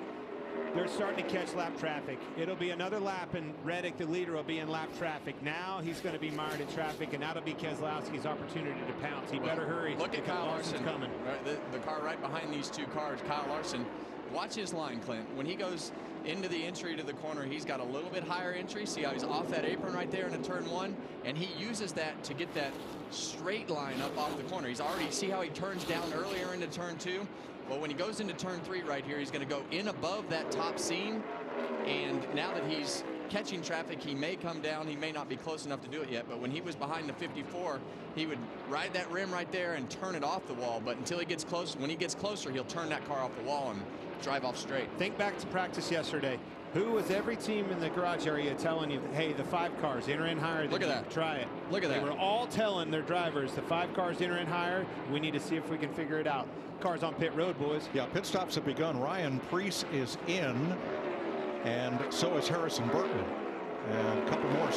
They're starting to catch lap traffic. It'll be another lap, and Reddick, the leader, will be in lap traffic. Now he's going to be mired in traffic, and that'll be Keselowski's opportunity to pounce. He better hurry. Look at Kyle Larson coming. Right, the car right behind these 2 cars, Kyle Larson. Watch his line, Clint. When he goes into the entry to the corner, he's got a little bit higher entry. See how he's off that apron right there in a turn 1, and he uses that to get that straight line up off the corner. He's already, see how he turns down earlier into turn 2? Well, when he goes into turn 3 right here, he's going to go in above that top seam, and now that he's catching traffic, he may come down. He may not be close enough to do it yet, but when he was behind the 54, he would ride that rim right there and turn it off the wall. But until he gets close, when he gets closer, he'll turn that car off the wall and drive off straight. Think back to practice yesterday. Who was every team in the garage area telling you, hey, the 5 cars enter in higher? Look at that. Try it. Look at that. They were all telling their drivers the 5 cars enter in higher. We need to see if we can figure it out. Cars on pit road, boys. Yeah, pit stops have begun. Ryan Preece is in, and so is Harrison Burton. And a couple more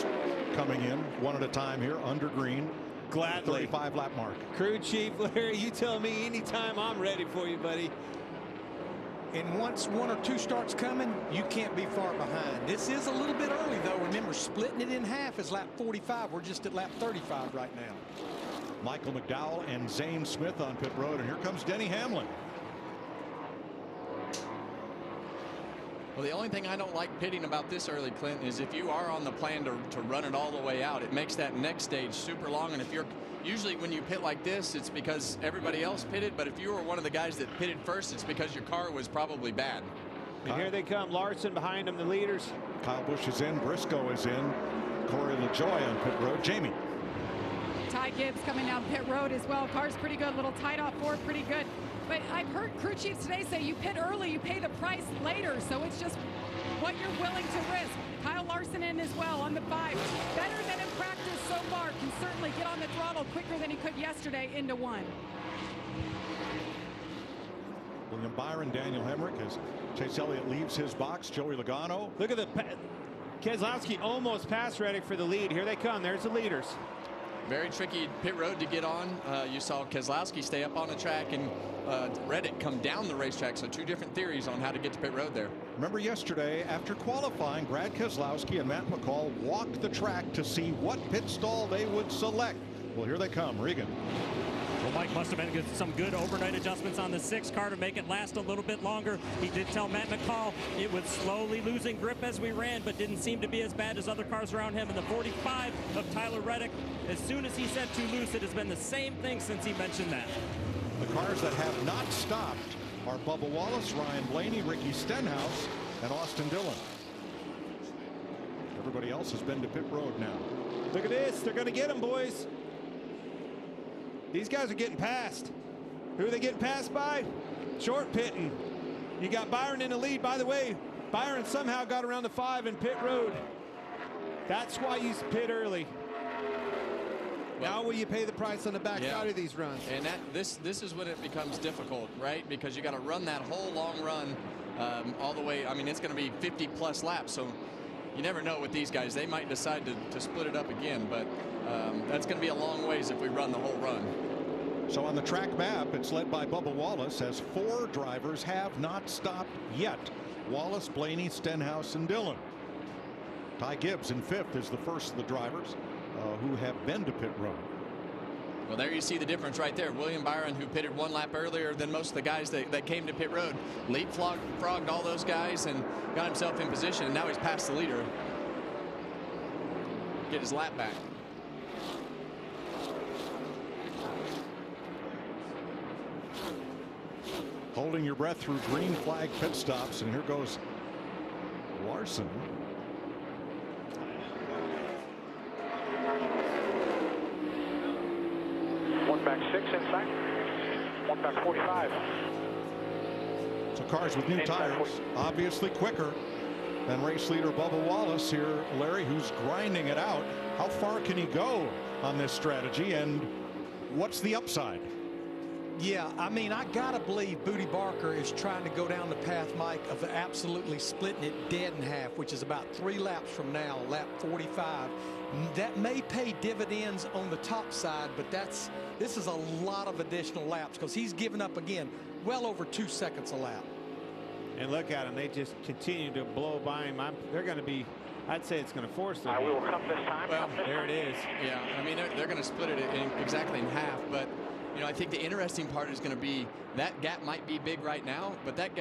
coming in, one at a time here, under green. Gladly. 35 lap mark. Crew Chief Larry, you tell me anytime, I'm ready for you, buddy. And once 1 or 2 starts coming, you can't be far behind. This is a little bit early, though. Remember, splitting it in half is lap 45. We're just at lap 35 right now. Michael McDowell and Zane Smith on pit road, and here comes Denny Hamlin. Well, the only thing I don't like pitting about this early, Clint, is if you are on the plan to run it all the way out, it makes that next stage super long. And if you're usually when you pit like this, it's because everybody else pitted. But if you were one of the guys that pitted first, it's because your car was probably bad. And here they come. Larson behind them, the leaders. Kyle Busch is in. Briscoe is in. Corey LaJoie on pit road. Jamie. Ty Gibbs coming down pit road as well. Car's pretty good. Little tight off forward, pretty good. But I've heard crew chiefs today say you pit early, you pay the price later. So it's just what you're willing to risk. Kyle Larson in as well on the 5. Better than in practice so far. Can certainly get on the throttle quicker than he could yesterday into 1. William Byron, Daniel Hemrick as Chase Elliott leaves his box. Joey Logano. Look at the Keselowski almost passed Reddick for the lead. Here they come. There's the leaders. Very tricky pit road to get on. You saw Keselowski stay up on the track and Reddick come down the racetrack. So 2 different theories on how to get to pit road there. Remember yesterday, after qualifying, Brad Keselowski and Matt McCall walked the track to see what pit stall they would select. Well, here they come. Regan. Well, Mike must have been some good overnight adjustments on the 6 car to make it last a little bit longer. He did tell Matt McCall it was slowly losing grip as we ran, but didn't seem to be as bad as other cars around him. And the 45 of Tyler Reddick, as soon as he said too loose, it has been the same thing since he mentioned that. The cars that have not stopped are Bubba Wallace, Ryan Blaney, Ricky Stenhouse, and Austin Dillon. Everybody else has been to pit road now. Look at this. They're going to get him, boys. These guys are getting passed. Who are they getting passed by? Short pitting. You got Byron in the lead. By the way, Byron somehow got around the 5 in pit road. That's why you pit early. Well, now will you pay the price on the backside of these runs? And this is when it becomes difficult, right? Because you got to run that whole long run all the way. I mean, it's going to be 50+ laps. So you never know with these guys. They might decide to split it up again, but that's going to be a long ways if we run the whole run. So on the track map, it's led by Bubba Wallace as 4 drivers have not stopped yet. Wallace, Blaney, Stenhouse, and Dillon. Ty Gibbs in 5th is the first of the drivers who have been to pit road. Well, there you see the difference right there. William Byron, who pitted 1 lap earlier than most of the guys that came to pit road, leapfrogged all those guys and got himself in position, and now he's past the leader. Get his lap back. Holding your breath through green flag pit stops, and here goes Larson. One back 6 inside. One back 45. So cars with new tires, obviously quicker than race leader Bubba Wallace here, Larry, who's grinding it out. How far can he go on this strategy, and what's the upside? Yeah, I mean, I gotta believe Booty Barker is trying to go down the path, Mike, of absolutely splitting it dead in half, which is about 3 laps from now, lap 45. That may pay dividends on the top side, but this is a lot of additional laps because he's given up again well over 2 seconds a lap. And look at them, they just continue to blow by him. They're going to be, I'd say it's going to force them. I will come this time. Well, there it is. Yeah, I mean, they're going to split it exactly in half, but you know, I think the interesting part is going to be that gap might be big right now, but that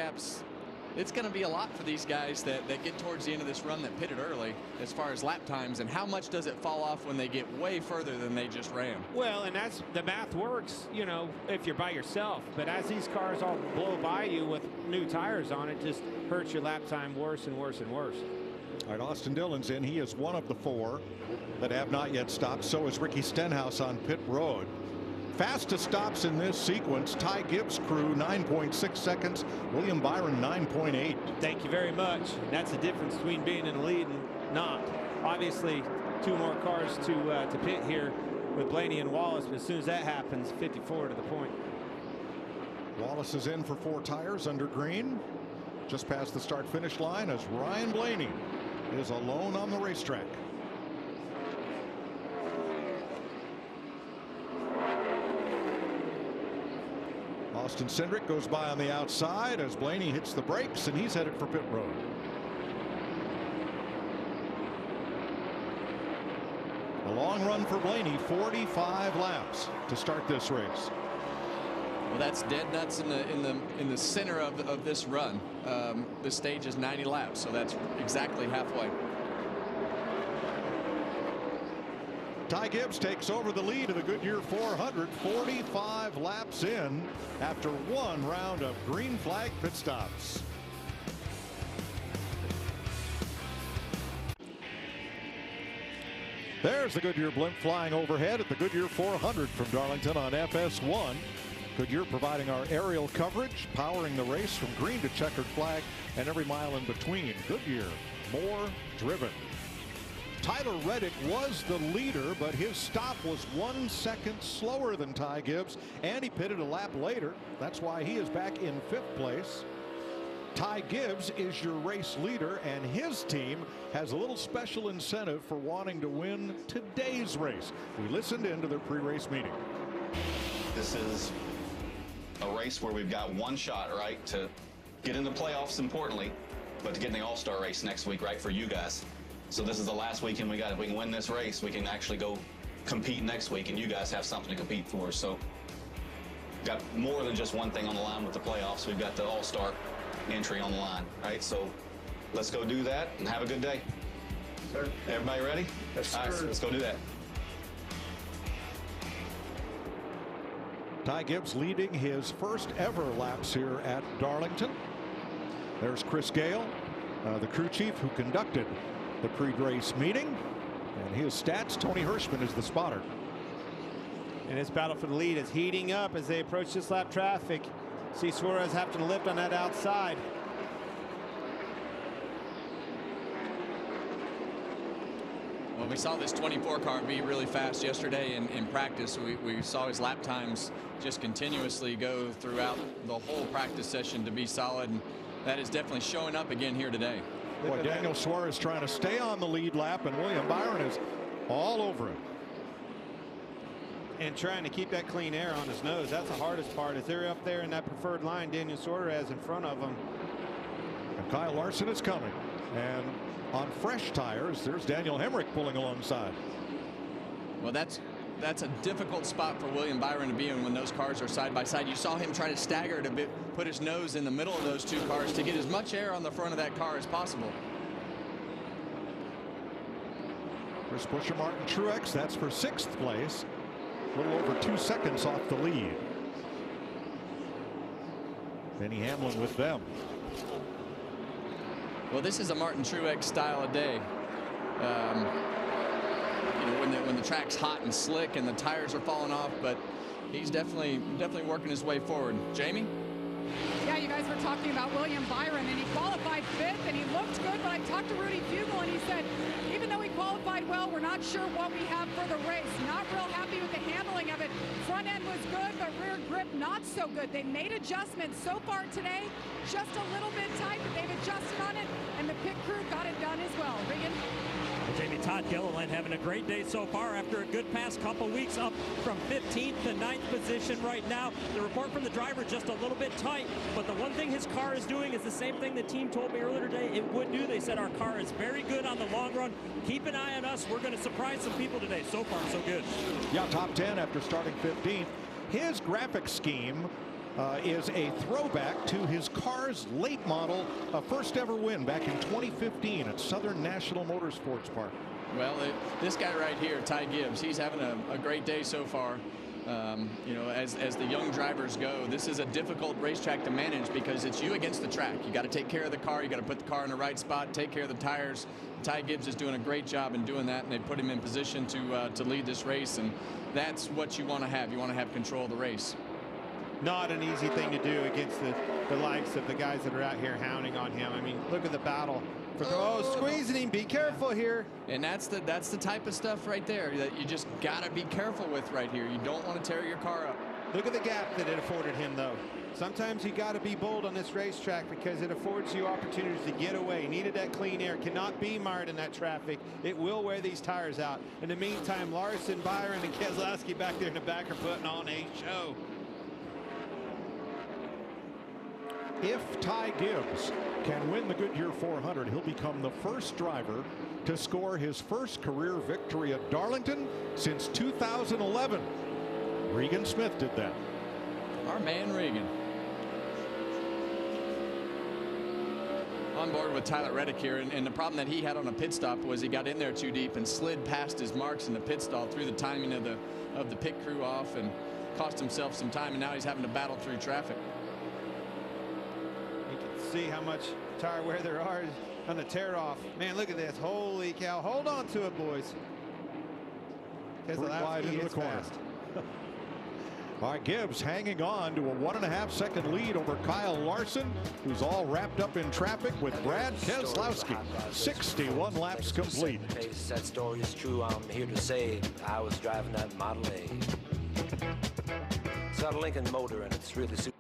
it's going to be a lot for these guys that get towards the end of this run that pitted early as far as lap times, and how much does it fall off when they get way further than they just ran. Well, and that's the math works, you know, if you're by yourself, but as these cars all blow by you with new tires on, it just hurts your lap time worse and worse and worse. All right, Austin Dillon's in. He is one of the 4 that have not yet stopped. So is Ricky Stenhouse on pit road. Fastest stops in this sequence, Ty Gibbs' crew 9.6 seconds, William Byron 9.8. Thank you very much. That's the difference between being in the lead and not. Obviously 2 more cars to pit here with Blaney and Wallace, but as soon as that happens, 54 to the point. Wallace is in for 4 tires under green, just past the start finish line as Ryan Blaney is alone on the racetrack. Austin Cindric goes by on the outside as Blaney hits the brakes, and he's headed for pit road. A long run for Blaney, 45 laps to start this race. Well, that's dead nuts in the center of this run. This stage is 90 laps, so that's exactly halfway. Ty Gibbs takes over the lead of the Goodyear 400, 45 laps in after 1 round of green flag pit stops. There's the Goodyear blimp flying overhead at the Goodyear 400 from Darlington on FS1. Goodyear providing our aerial coverage, powering the race from green to checkered flag and every mile in between. Goodyear, more driven. Tyler Reddick was the leader, but his stop was 1 second slower than Ty Gibbs, and he pitted a lap later. That's why he is back in 5th place. Ty Gibbs is your race leader, and his team has a little special incentive for wanting to win today's race. We listened into their pre-race meeting. This is a race where we've got one shot, right, to get in the playoffs, importantly, but to get in the All-Star race next week, right, for you guys. So this is the last weekend we got. If we can win this race, we can actually go compete next week, and you guys have something to compete for. So got more than just one thing on the line with the playoffs. We've got the All-Star entry on the line, right? So let's go do that and have a good day. Sir. Everybody ready? Yes, sir. All right, so let's go do that. Ty Gibbs leading his first ever laps here at Darlington. There's Chris Gale, the crew chief who conducted the pre-race meeting, and his stats, Tony Hirschman is the spotter. And his battle for the lead is heating up as they approach this lap traffic. See Suarez having to lift on that outside. Well, we saw this 24 car be really fast yesterday in practice. We saw his lap times just continuously go throughout the whole practice session to be solid, and that is definitely showing up again here today. Boy, Daniel Suarez trying to stay on the lead lap, and William Byron is all over him. And trying to keep that clean air on his nose. That's the hardest part. As they're up there in that preferred line, Daniel Suarez in front of him. And Kyle Larson is coming. And on fresh tires, there's Daniel Hemrick pulling alongside. Well, that's a difficult spot for William Byron to be in when those cars are side by side. You saw him try to stagger it a bit, put his nose in the middle of those 2 cars to get as much air on the front of that car as possible. Chris Buescher, Martin Truex, that's for 6th place. A little over 2 seconds off the lead. Denny Hamlin with them. Well, this is a Martin Truex style of day. You know, when the track's hot and slick and the tires are falling off, but he's definitely working his way forward. Jamie? Yeah, you guys guys were talking about William Byron, and he qualified 5th, and he looked good, but I talked to Rudy Fugle, and he said, even though he qualified well, we're not sure what we have for the race. Not real happy with the handling of it. Front end was good, but rear grip not so good. They made adjustments so far today, just a little bit tight, but they've adjusted on it, and the pit crew got it done as well. Regan? Jamie, Todd Gilliland having a great day so far after a good past couple weeks, up from 15th to 9th position right now. The report from the driver just a little bit tight, but the one thing his car is doing is the same thing the team told me earlier today it would do. They said our car is very good on the long run. Keep an eye on us. We're going to surprise some people today. So far, so good. Yeah, top 10 after starting 15th. His graphic scheme is a throwback to his car's late model, first ever win back in 2015 at Southern National Motorsports Park. Well, this guy right here, Ty Gibbs, he's having a great day so far. You know, as the young drivers go, this is a difficult racetrack to manage because it's you against the track. You got to take care of the car. You got to put the car in the right spot, take care of the tires. Ty Gibbs is doing a great job in doing that, and they put him in position to lead this race, and that's what you want to have. You want to have control of the race. Not an easy thing to do against the likes of the guys that are out here hounding on him. I mean, look at the battle. Squeezing him. Be careful here. And that's the type of stuff right there that you just got to be careful with right here. You don't want to tear your car up. Look at the gap that it afforded him, though. Sometimes you got to be bold on this racetrack because it affords you opportunities to get away. Needed that clean air. Cannot be mired in that traffic. It will wear these tires out. In the meantime, Larson, Byron, and Keselowski back there in the back are putting on a show. If Ty Gibbs can win the Goodyear 400, he'll become the first driver to score his first career victory at Darlington since 2011. Regan Smith did that. Our man Regan. On board with Tyler Reddick here, and the problem that he had on a pit stop was he got in there too deep and slid past his marks in the pit stall, threw the timing of the pit crew off and cost himself some time, and now he's having to battle through traffic. You can see how much tire wear there are on the tear off. Man, look at this. Holy cow. Hold on to it, boys. Wide into the corner. All right, Gibbs hanging on to a 1.5 second lead over Kyle Larson, who's all wrapped up in traffic with Brad Keselowski. 61 laps complete. That story is true. I'm here to say I was driving that Model A. It's got a Lincoln motor and it's really super.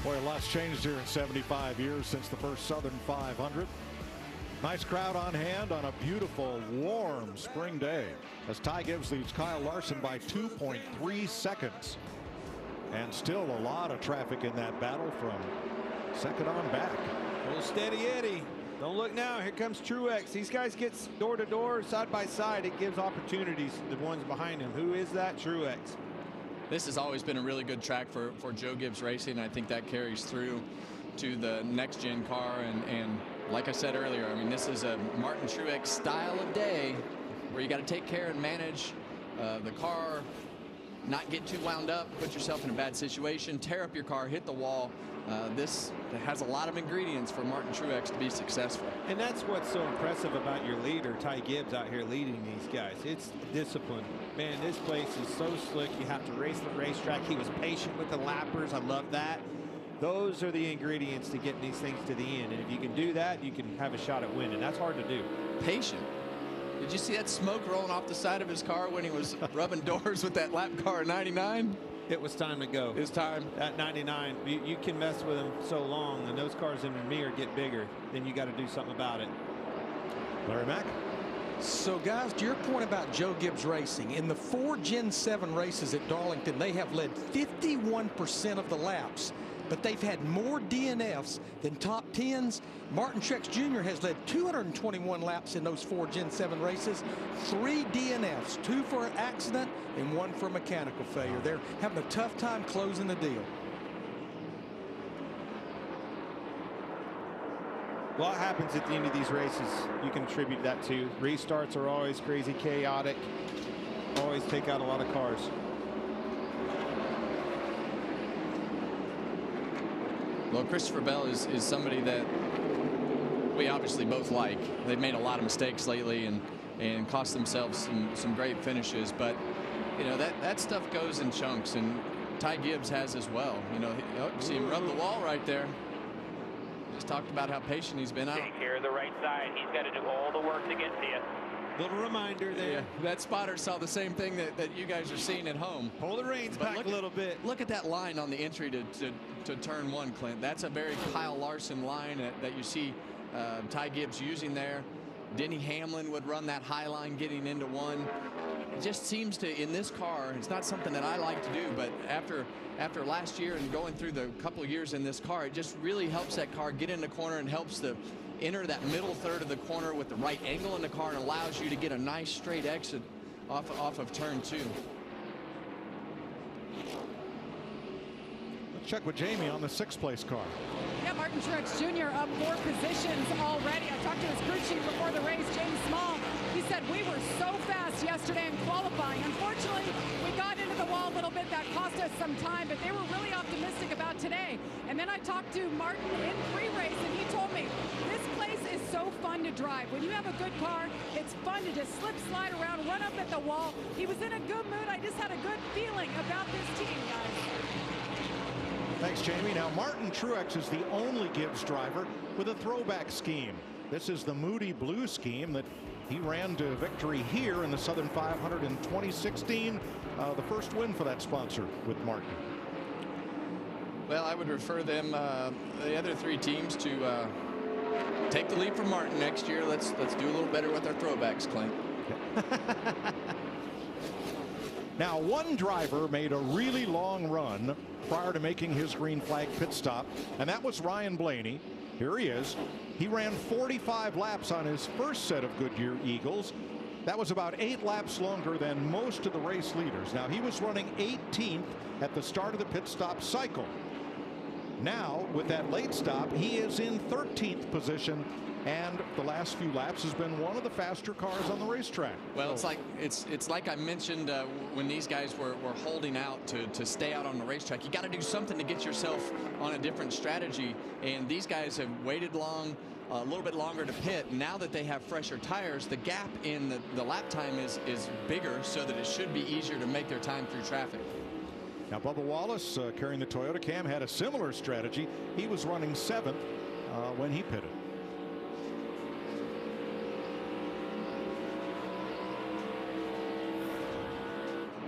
Boy, a lot's changed here in 75 years since the first Southern 500. Nice crowd on hand on a beautiful, warm spring day as Ty Gibbs leads Kyle Larson by 2.3 seconds. And still a lot of traffic in that battle from second on back. Little steady Eddie. Don't look now. Here comes Truex. These guys get door to door, side by side. It gives opportunities to the ones behind him. Who is that? Truex. This has always been a really good track for Joe Gibbs Racing. I think that carries through to the next gen car. And like I said earlier, I mean, this is a Martin Truex style of day where you got to take care and manage the car, not get too wound up, put yourself in a bad situation, tear up your car, hit the wall. This has a lot of ingredients for Martin Truex to be successful. And that's what's so impressive about your leader, Ty Gibbs, out here leading these guys. It's discipline. Man, this place is so slick. You have to race the racetrack. He was patient with the lappers. I love that. Those are the ingredients to getting these things to the end. And if you can do that, you can have a shot at winning. That's hard to do. Patient. Did you see that smoke rolling off the side of his car when he was rubbing doors with that lap car at 99? It was time to go. It's time. At 99, you can mess with them so long, and those cars in the mirror get bigger. Then you got to do something about it. Larry Mack. So, guys, to your point about Joe Gibbs Racing, in the 4 Gen 7 races at Darlington, they have led 51% of the laps, but they've had more DNFs than top 10s. Martin Truex Jr. has led 221 laps in those 4 Gen 7 races, 3 DNFs, 2 for an accident and 1 for mechanical failure. They're having a tough time closing the deal. What happens at the end of these races, you can attribute that to. Restarts are always crazy, chaotic, always take out a lot of cars. Well, Christopher Bell is somebody that we obviously both like. They've made a lot of mistakes lately and cost themselves some great finishes, but you know that stuff goes in chunks, and Ty Gibbs has as well. You know, see him rub the wall right there. Just talked about how patient he's been out. Take care of the right side. He's got to do all the work to get to you. Little reminder there. Yeah, that spotter saw the same thing that you guys are seeing at home. Pull the reins back a little bit. Look at that line on the entry to turn one, Clint. That's a very Kyle Larson line that you see Ty Gibbs using there. Denny Hamlin would run that high line getting into one. It just seems to, in this car, it's not something that I like to do, but after last year and going through the couple years in this car, it just really helps that car get in the corner and helps to enter that middle third of the corner with the right angle in the car and allows you to get a nice straight exit off of turn 2. Let's check with Jamie on the 6th place car. Yeah, Martin Truex Jr. up 4 positions already. I talked to his crew chief before the race, James Small. He said, we were so fast yesterday in qualifying. Unfortunately, we got into the wall a little bit. That cost us some time, but they were really optimistic about today. And then I talked to Martin in pre-race, and he told me, this place is so fun to drive. When you have a good car, it's fun to just slip, slide around, run up at the wall. He was in a good mood. I just had a good feeling about this team, guys. Thanks, Jamie. Now, Martin Truex is the only Gibbs driver with a throwback scheme. This is the Moody Blue scheme that he ran to victory here in the Southern 500 in 2016. The first win for that sponsor with Martin. Well, I would refer them, the other 3 teams, to take the lead from Martin next year. Let's do a little better with our throwbacks, Clint. Now, one driver made a really long run prior to making his green flag pit stop, and that was Ryan Blaney. Here he is. He ran 45 laps on his first set of Goodyear Eagles. That was about 8 laps longer than most of the race leaders. Now, he was running 18th at the start of the pit stop cycle. Now, with that late stop, he is in 13th position, and the last few laps has been one of the faster cars on the racetrack. Well, it's like I mentioned when these guys were holding out to stay out on the racetrack. You got to do something to get yourself on a different strategy, and these guys have waited a little bit longer to pit. Now that they have fresher tires, the gap in the lap time is bigger, so that it should be easier to make their time through traffic. Now, Bubba Wallace, carrying the Toyota Cam, had a similar strategy. He was running 7th when he pitted.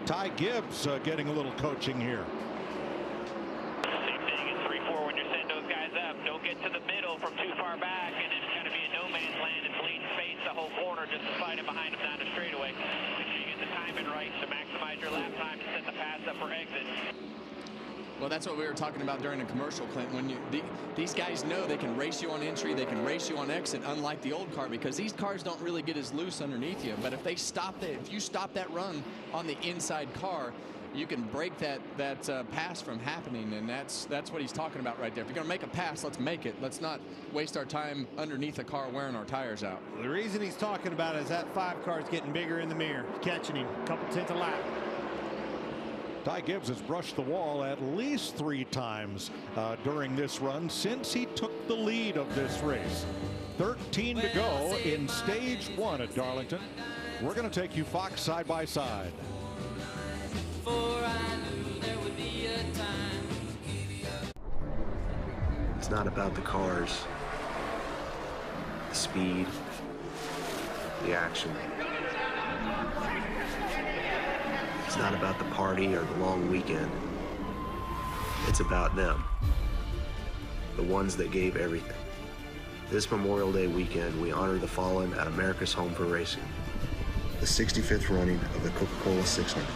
Ty Gibbs getting a little coaching here. Same thing in 3-4 when you're setting those guys up. Don't get to the middle from too far back, and it's going to be a no man's land and bleed space the whole corner just to slide in behind them down the straightaway. Make sure you get the timing right to maximize your lap time to set the pass up for exit. Well, that's what we were talking about during the commercial, Clint. When these guys know they can race you on entry, they can race you on exit, unlike the old car, because these cars don't really get as loose underneath you. But if they if you stop that run on the inside car, you can break that pass from happening, and that's what he's talking about right there. If you're going to make a pass, let's make it. Let's not waste our time underneath the car wearing our tires out. The reason he's talking about it is that 5 car is getting bigger in the mirror, catching him a couple tenths a lap. Ty Gibbs has brushed the wall at least 3 times during this run since he took the lead of this race. 13 to go in stage 1 at Darlington. We're going to take you Fox side by side. It's not about the cars, the speed, the action. It's not about the party or the long weekend. It's about them, the ones that gave everything. This Memorial Day weekend, we honor the fallen at America's Home for Racing, the 65th running of the Coca-Cola 600.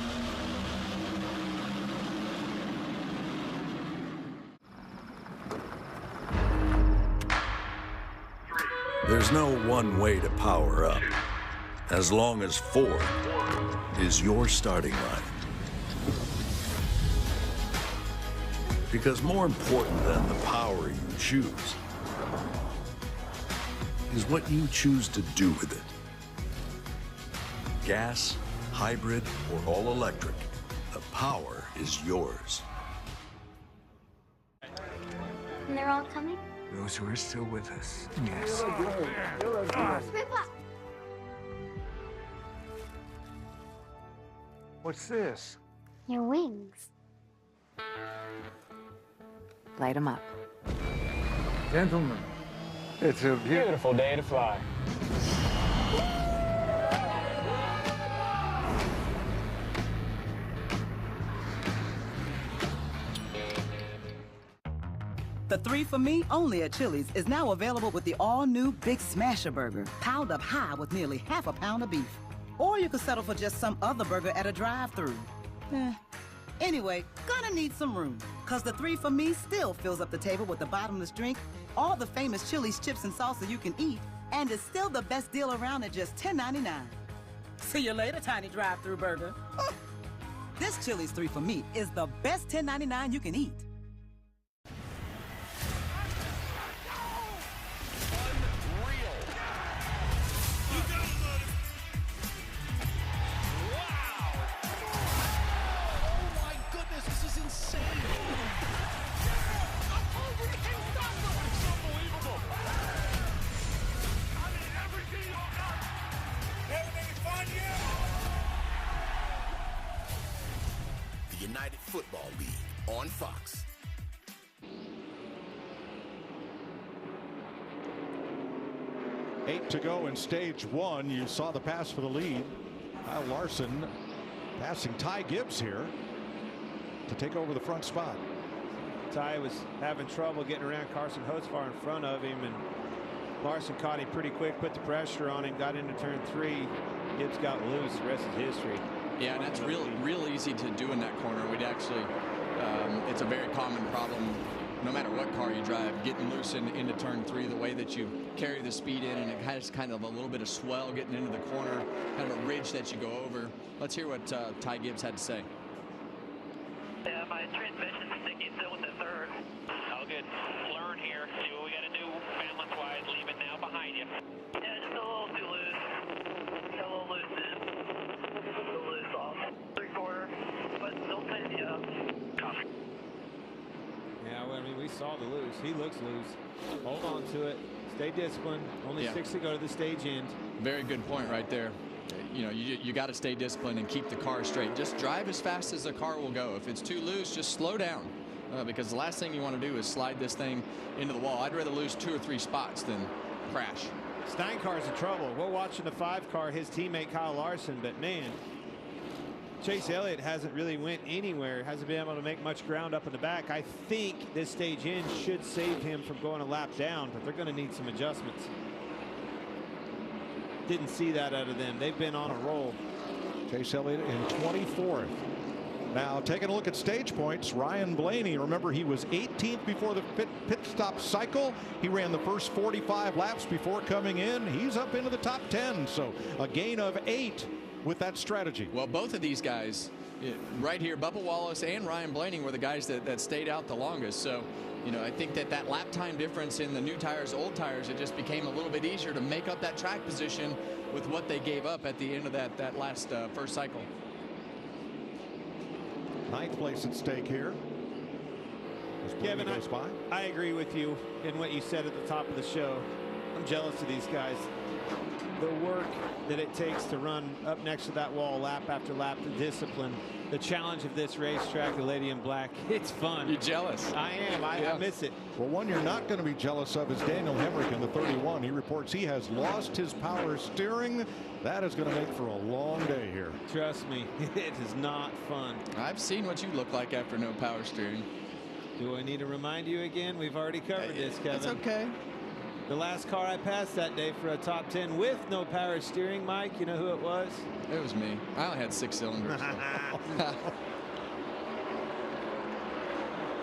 There's no one way to power up, as long as Ford is your starting line. Because more important than the power you choose is what you choose to do with it. Gas, hybrid, or all electric, the power is yours. And they're all coming? Those who are still with us, yes. What's this? Your wings. Light them up. Gentlemen, it's a beautiful day to fly. The 3 for Me, only at Chili's, is now available with the all-new Big Smasher Burger, piled up high with nearly half a pound of beef. Or you could settle for just some other burger at a drive-thru. Anyway, gonna need some room, because the 3 for Me still fills up the table with the bottomless drink, all the famous Chili's chips and salsa you can eat, and is still the best deal around at just $10.99. See you later, tiny drive-thru burger. This Chili's 3 for Me is the best $10.99 you can eat. United Football League on Fox. Eight to go in stage one. You saw the pass for the lead. Kyle Larson passing Ty Gibbs here to take over the front spot. Ty was having trouble getting around Carson Host far in front of him, and Larson caught him pretty quick, put the pressure on him, got into turn 3. Gibbs got loose. The rest is history. Yeah, and that's real easy to do in that corner. We'd actually, it's a very common problem, no matter what car you drive, getting loose into turn 3, the way that you carry the speed in, and it has kind of a little bit of swell getting into the corner, kind of a ridge that you go over. Let's hear what Ty Gibbs had to say. Yeah, my transmission's sticky still with the third. All good. Learn here. See what we got to do balance-wise. Leave it now behind you. Yeah, just a little too loose. Got a little loose in. A little loose off. 3/4. But don't say the coffee. Yeah, well, I mean, we saw the loose. He looks loose. Hold on to it. Stay disciplined. Only 6 to go to the stage end. Very good point right there. You know, you got to stay disciplined and keep the car straight. Just drive as fast as the car will go. If it's too loose, just slow down, because the last thing you want to do is slide this thing into the wall. I'd rather lose 2 or 3 spots than crash. Steinkar's in trouble. We're watching the 5 car, his teammate Kyle Larson, but man, Chase Elliott hasn't really went anywhere, hasn't been able to make much ground up in the back. I think this stage in should save him from going a lap down, but they're going to need some adjustments. Didn't see that out of them. They've been on a roll. Chase Elliott in 24th. Now taking a look at stage points, Ryan Blaney, remember he was 18th before the pit stop cycle. He ran the first 45 laps before coming in. He's up into the top 10, so a gain of 8 with that strategy. Well, both of these guys right here, Bubba Wallace and Ryan Blaney, were the guys that stayed out the longest. So, you know, I think that lap time difference in the new tires, old tires, it just became a little bit easier to make up that track position with what they gave up at the end of that last first cycle. 9th place at stake here. Kevin, I agree with you in what you said at the top of the show. I'm jealous of these guys. The work that it takes to run up next to that wall lap after lap, the discipline, the challenge of this racetrack, the Lady in Black, it's fun. You're jealous. I am. I miss it. Well, one you're not going to be jealous of is Daniel Hemrick in the 31. He reports he has lost his power steering. That is going to make for a long day here. Trust me, it is not fun. I've seen what you look like after no power steering. Do I need to remind you again? We've already covered this, Kevin. That's okay. The last car I passed that day for a top 10 with no power steering, Mike, you know who it was? It was me. I only had 6 cylinders.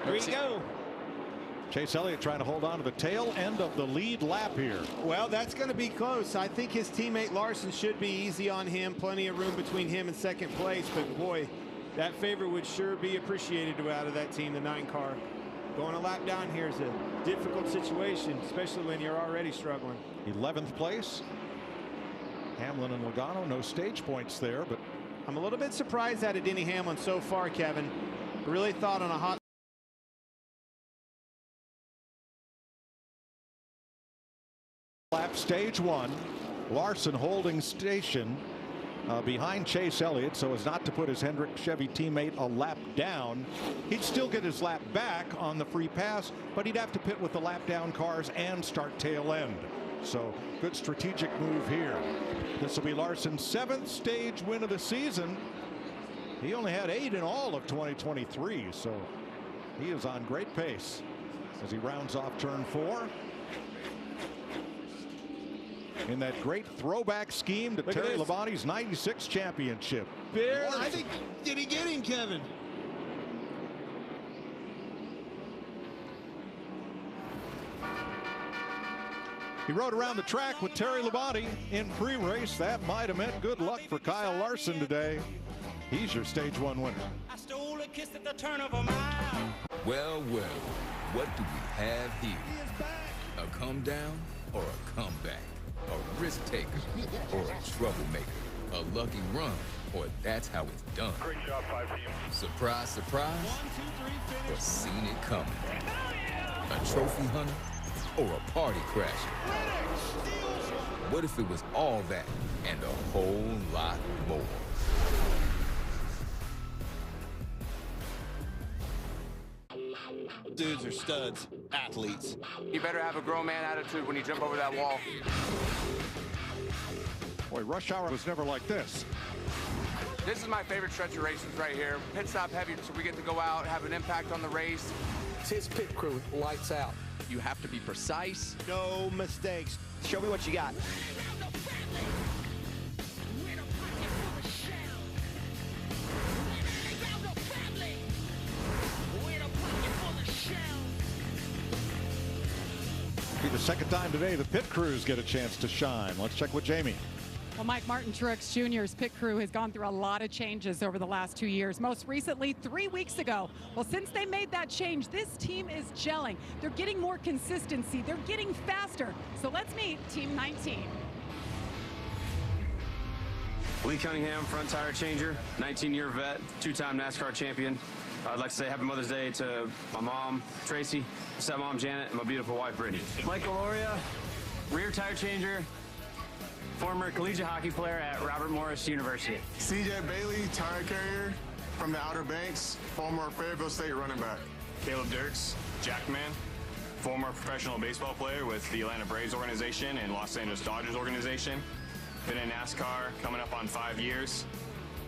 Here we go. Chase Elliott trying to hold on to the tail end of the lead lap here. Well, that's going to be close. I think his teammate Larson should be easy on him. Plenty of room between him and second place. But boy, that favor would sure be appreciated out of that team, the 9 car. Going a lap down here is a difficult situation, especially when you're already struggling. 11th place. Hamlin and Logano, no stage points there, but I'm a little bit surprised at Denny Hamlin so far, Kevin. Really thought on a hot stage one. Larson holding station behind Chase Elliott so as not to put his Hendrick Chevy teammate a lap down. He'd still get his lap back on the free pass, but he'd have to pit with the lap down cars and start tail end. So good strategic move here. This will be Larson's 7th stage win of the season. He only had 8 in all of 2023, so he is on great pace as he rounds off turn 4. In that great throwback scheme to Terry Labonte's '96 championship. I think, did he get him, Kevin? He rode around the track with Terry Labonte in pre-race. That might have meant good luck for Kyle Larson today. He's your stage 1 winner. I stole a kiss at the turn of a mile. Well, what do we have here? A come down or a comeback? A risk taker or a troublemaker? A lucky run, or that's how it's done. Great job, 5 team. Surprise, surprise, or seen it coming? A trophy hunter or a party crasher? What if it was all that and a whole lot more? Dudes are studs, athletes. You better have a grown man attitude when you jump over that wall. Boy, rush hour was never like this. This is my favorite stretch of races right here. Pit stop heavy, so we get to go out, have an impact on the race. It's his pit crew, lights out. You have to be precise. No mistakes. Show me what you got. Be the second time today the pit crews get a chance to shine. Let's check with Jamie. Well, Mike Martin Truex Jr.'s pit crew has gone through a lot of changes over the last 2 years. Most recently, 3 weeks ago. Well, since they made that change, this team is gelling. They're getting more consistency. They're getting faster. So let's meet Team 19. Lee Cunningham, front tire changer, 19-year vet, 2-time NASCAR champion. I'd like to say Happy Mother's Day to my mom, Tracy, stepmom, Janet, and my beautiful wife, Brittany. Mike Galoria, rear tire changer, former collegiate hockey player at Robert Morris University. CJ Bailey, tire carrier from the Outer Banks, former Fayetteville State running back. Caleb Dirks, Jackman, former professional baseball player with the Atlanta Braves organization and Los Angeles Dodgers organization. Been in NASCAR coming up on 5 years.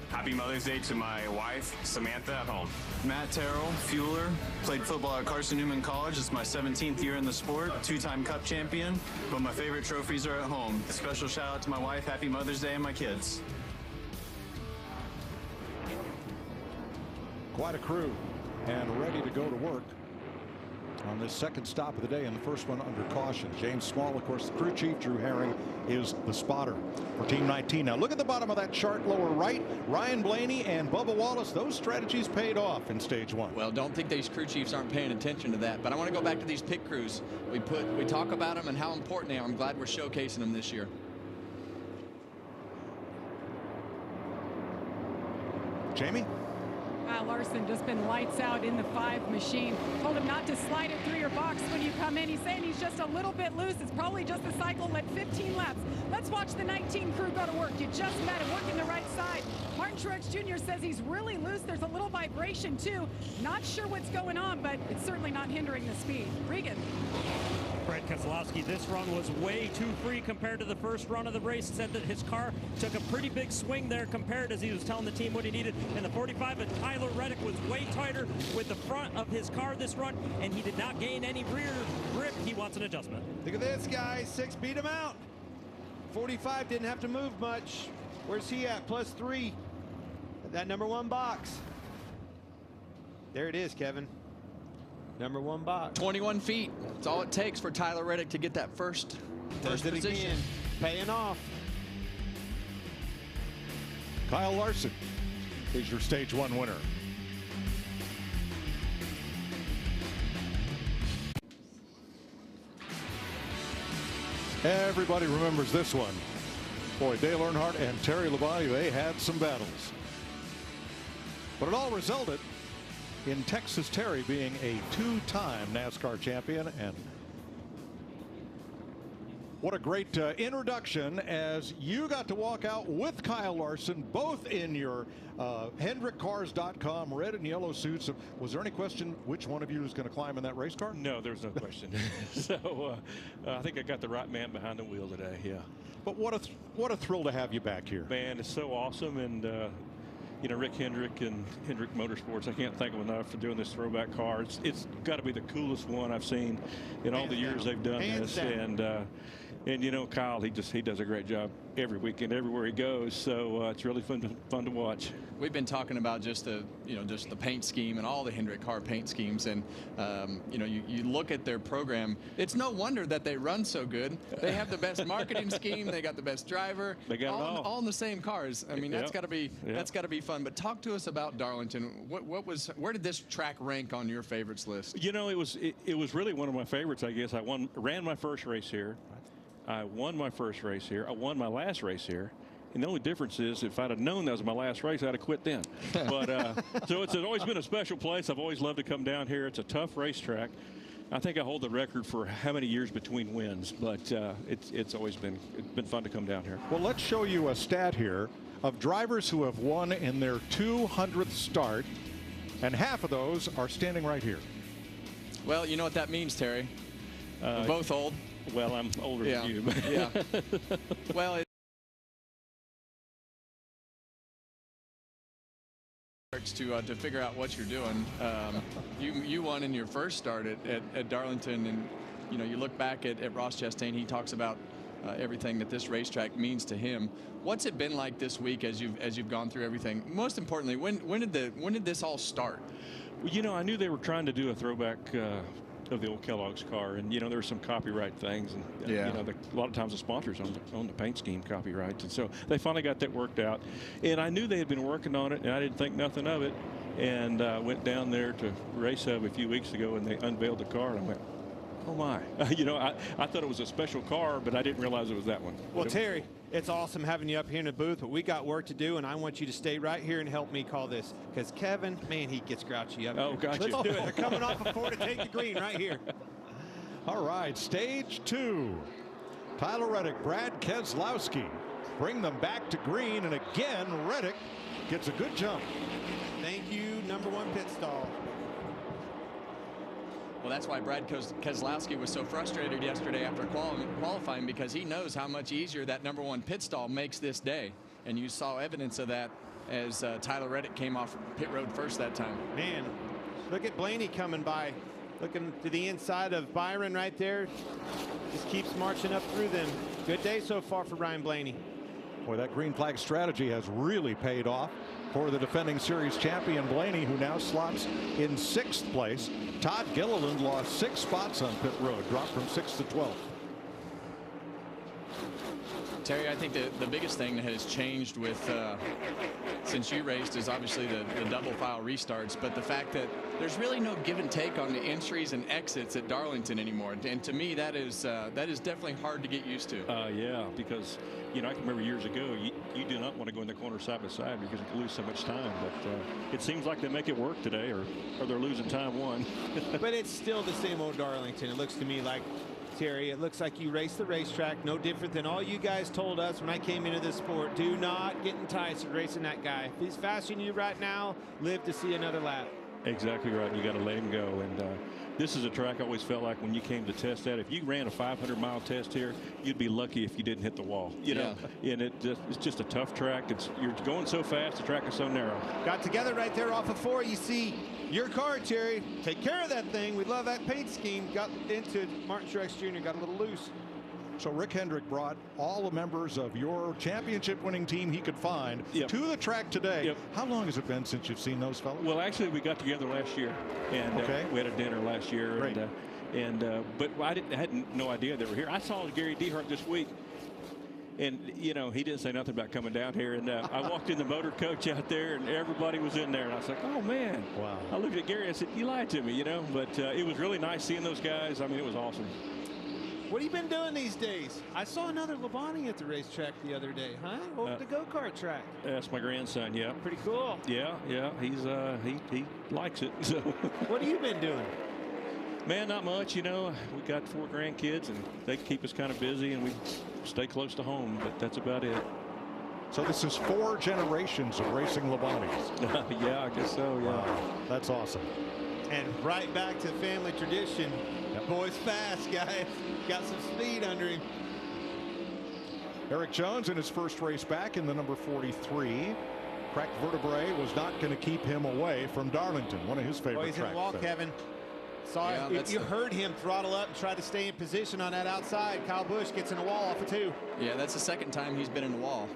Happy Mother's Day to my wife, Samantha, at home. Matt Terrell, fueler, played football at Carson Newman College. It's my 17th year in the sport, 2-time Cup champion, but my favorite trophies are at home. A special shout out to my wife, Happy Mother's Day, and my kids. Quite a crew and ready to go to work on this second stop of the day, and the first one under caution. James Small, of course, the crew chief. Drew Herring is the spotter for Team 19. Now look at the bottom of that chart lower right. Ryan Blaney and Bubba Wallace, those strategies paid off in stage 1. Well, don't think these crew chiefs aren't paying attention to that, but I want to go back to these pit crews. We talk about them and how important they are. I'm glad we're showcasing them this year. Jamie? Kyle Larson just been lights out in the 5 machine. Told him not to slide it through your box when you come in. He's saying he's just a little bit loose. It's probably just the cycle at 15 laps. Let's watch the 19 crew go to work. You just met him working the right side. Martin Truex Jr. says he's really loose. There's a little vibration too. Not sure what's going on, but it's certainly not hindering the speed. Regan. Brett Keselowski, this run was way too free compared to the first run of the race. Said that his car took a pretty big swing there compared as he was telling the team what he needed in the 45, but Tyler Reddick was way tighter with the front of his car this run, and he did not gain any rear grip. He wants an adjustment. Look at this, guys. 6 beat him out. 45 didn't have to move much. Where's he at? +3. That number 1 box. There it is, Kevin. Number 1 box. 21 feet. That's all it takes for Tyler Reddick to get that first position. Again. Paying off. Kyle Larson is your stage 1 winner. Everybody remembers this one. Boy, Dale Earnhardt and Terry Labonte, they had some battles. But it all resulted in Texas Terry being a 2-time NASCAR champion and What a great introduction as you got to walk out with Kyle Larson, both in your HendrickCars.com red and yellow suits. Was there any question which one of you is going to climb in that race car? No, there's no question. So I think I got the right man behind the wheel today, yeah. But what a thrill to have you back here. Man, it's so awesome. And, you know, Rick Hendrick and Hendrick Motorsports, I can't thank them enough for doing this throwback car. It's got to be the coolest one I've seen in all the years they've done this. And you know, Kyle, he does a great job every weekend, everywhere he goes. So it's really fun to watch. We've been talking about just the paint scheme and all the Hendrick car paint schemes, and you know, you look at their program. It's no wonder that they run so good. They have the best marketing scheme. They got the best driver. They got all in the same cars. I mean, that's got to be fun. But talk to us about Darlington. Where did this track rank on your favorites list? You know, it was really one of my favorites. I guess ran my first race here. I won my first race here. I won my last race here. And the only difference is if I'd have known that was my last race, I'd have quit then. But so it's always been a special place. I've always loved to come down here. It's a tough racetrack. I think I hold the record for how many years between wins, but it's been fun to come down here. Well, let's show you a stat here of drivers who have won in their 200th start, and half of those are standing right here. Well, you know what that means, Terry. We're both old. Well, I'm older than you. Yeah. Well, to figure out what you're doing. You won in your first start at Darlington, and you know, you look back at Ross Chastain. He talks about everything that this racetrack means to him. What's it been like this week as you've gone through everything? Most importantly, when did this all start? Well, you know, I knew they were trying to do a throwback of the old Kellogg's car, and you know, there were some copyright things, and you know, a lot of times the sponsors own the paint scheme copyrights, and so they finally got that worked out. And I knew they had been working on it, and I didn't think nothing of it, and went down there to Race Hub a few weeks ago, and they unveiled the car, and I went, oh my. You know, I thought it was a special car, but I didn't realize it was that one. Well, Terry, it's awesome having you up here in the booth, but we got work to do, and I want you to stay right here and help me call this, because Kevin, man, he gets grouchy up here. Oh, gotcha. Let's do it. They're coming off before to take the green right here. All right, stage 2. Tyler Reddick, Brad Keselowski bring them back to green, and again, Reddick gets a good jump. Thank you, #1 pit stall. Well, that's why Brad Keselowski was so frustrated yesterday after qualifying, because he knows how much easier that #1 pit stall makes this day. And you saw evidence of that as Tyler Reddick came off pit road first that time. Man, look at Blaney coming by. Looking to the inside of Byron right there. Just keeps marching up through them. Good day so far for Ryan Blaney. Boy, that green flag strategy has really paid off for the defending series champion Blaney, who now slots in 6th place. Todd Gilliland lost 6 spots on pit road, dropped from 6th to 12th. Terry, I think the biggest thing that has changed with since you raced is obviously the double file restarts, but the fact that there's really no give and take on the entries and exits at Darlington anymore. And to me, that is definitely hard to get used to. Yeah, because you know, I can remember years ago, you do not want to go in the corner side by side because you can lose so much time. But it seems like they make it work today, or they're losing time one. But it's still the same old Darlington. It looks to me like, Terry, it looks like you raced the racetrack, no different than all you guys told us when I came into this sport. Do not get enticed with racing that guy. If he's faster than you right now, live to see another lap. Exactly right. You got to let him go. And this is a track I always felt like when you came to test that, if you ran a 500-mile test here, you'd be lucky if you didn't hit the wall. You know, and it's just a tough track. You're going so fast. The track is so narrow. Got together right there off of 4. You see your car, Terry. Take care of that thing. We love that paint scheme. Got into it. Martin Truex Jr. got a little loose. So Rick Hendrick brought all the members of your championship-winning team he could find to the track today. How long has it been since you've seen those fellas? Well, actually, we got together last year, and we had a dinner last year. Great. But I had no idea they were here. I saw Gary Dehart this week, and you know, he didn't say nothing about coming down here. And I walked in the motor coach out there, and everybody was in there, and I was like, oh man! Wow! I looked at Gary and I said, you lied to me, you know. But it was really nice seeing those guys. I mean, it was awesome. What have you been doing these days? I saw another Labonte at the racetrack the other day, huh? Over at the go-kart track. That's my grandson, yeah. Pretty cool. Yeah, he's he likes it. So what have you been doing? Man, not much. You know, we got 4 grandkids, and they keep us kind of busy, and we stay close to home, but that's about it. So this is 4 generations of racing Lebanis. Yeah, I guess so, yeah. Wow, that's awesome. And right back to family tradition. That boy's fast, guys. Got some speed under him. Eric Jones in his first race back in the number 43. Cracked vertebrae was not going to keep him away from Darlington, one of his favorite he's tracks. in the wall, Kevin. Sorry, you heard him throttle up and try to stay in position on that outside. Kyle Busch gets in the wall off of 2. Yeah, that's the second time he's been in the wall.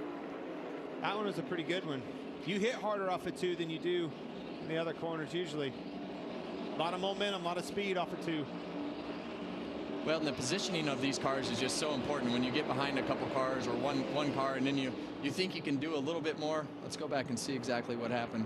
That one was a pretty good one. You hit harder off of 2 than you do in the other corners usually. A lot of momentum, a lot of speed off of 2. Well, and the positioning of these cars is just so important. When you get behind a couple cars or one car, and then you think you can do a little bit more. Let's go back and see exactly what happened.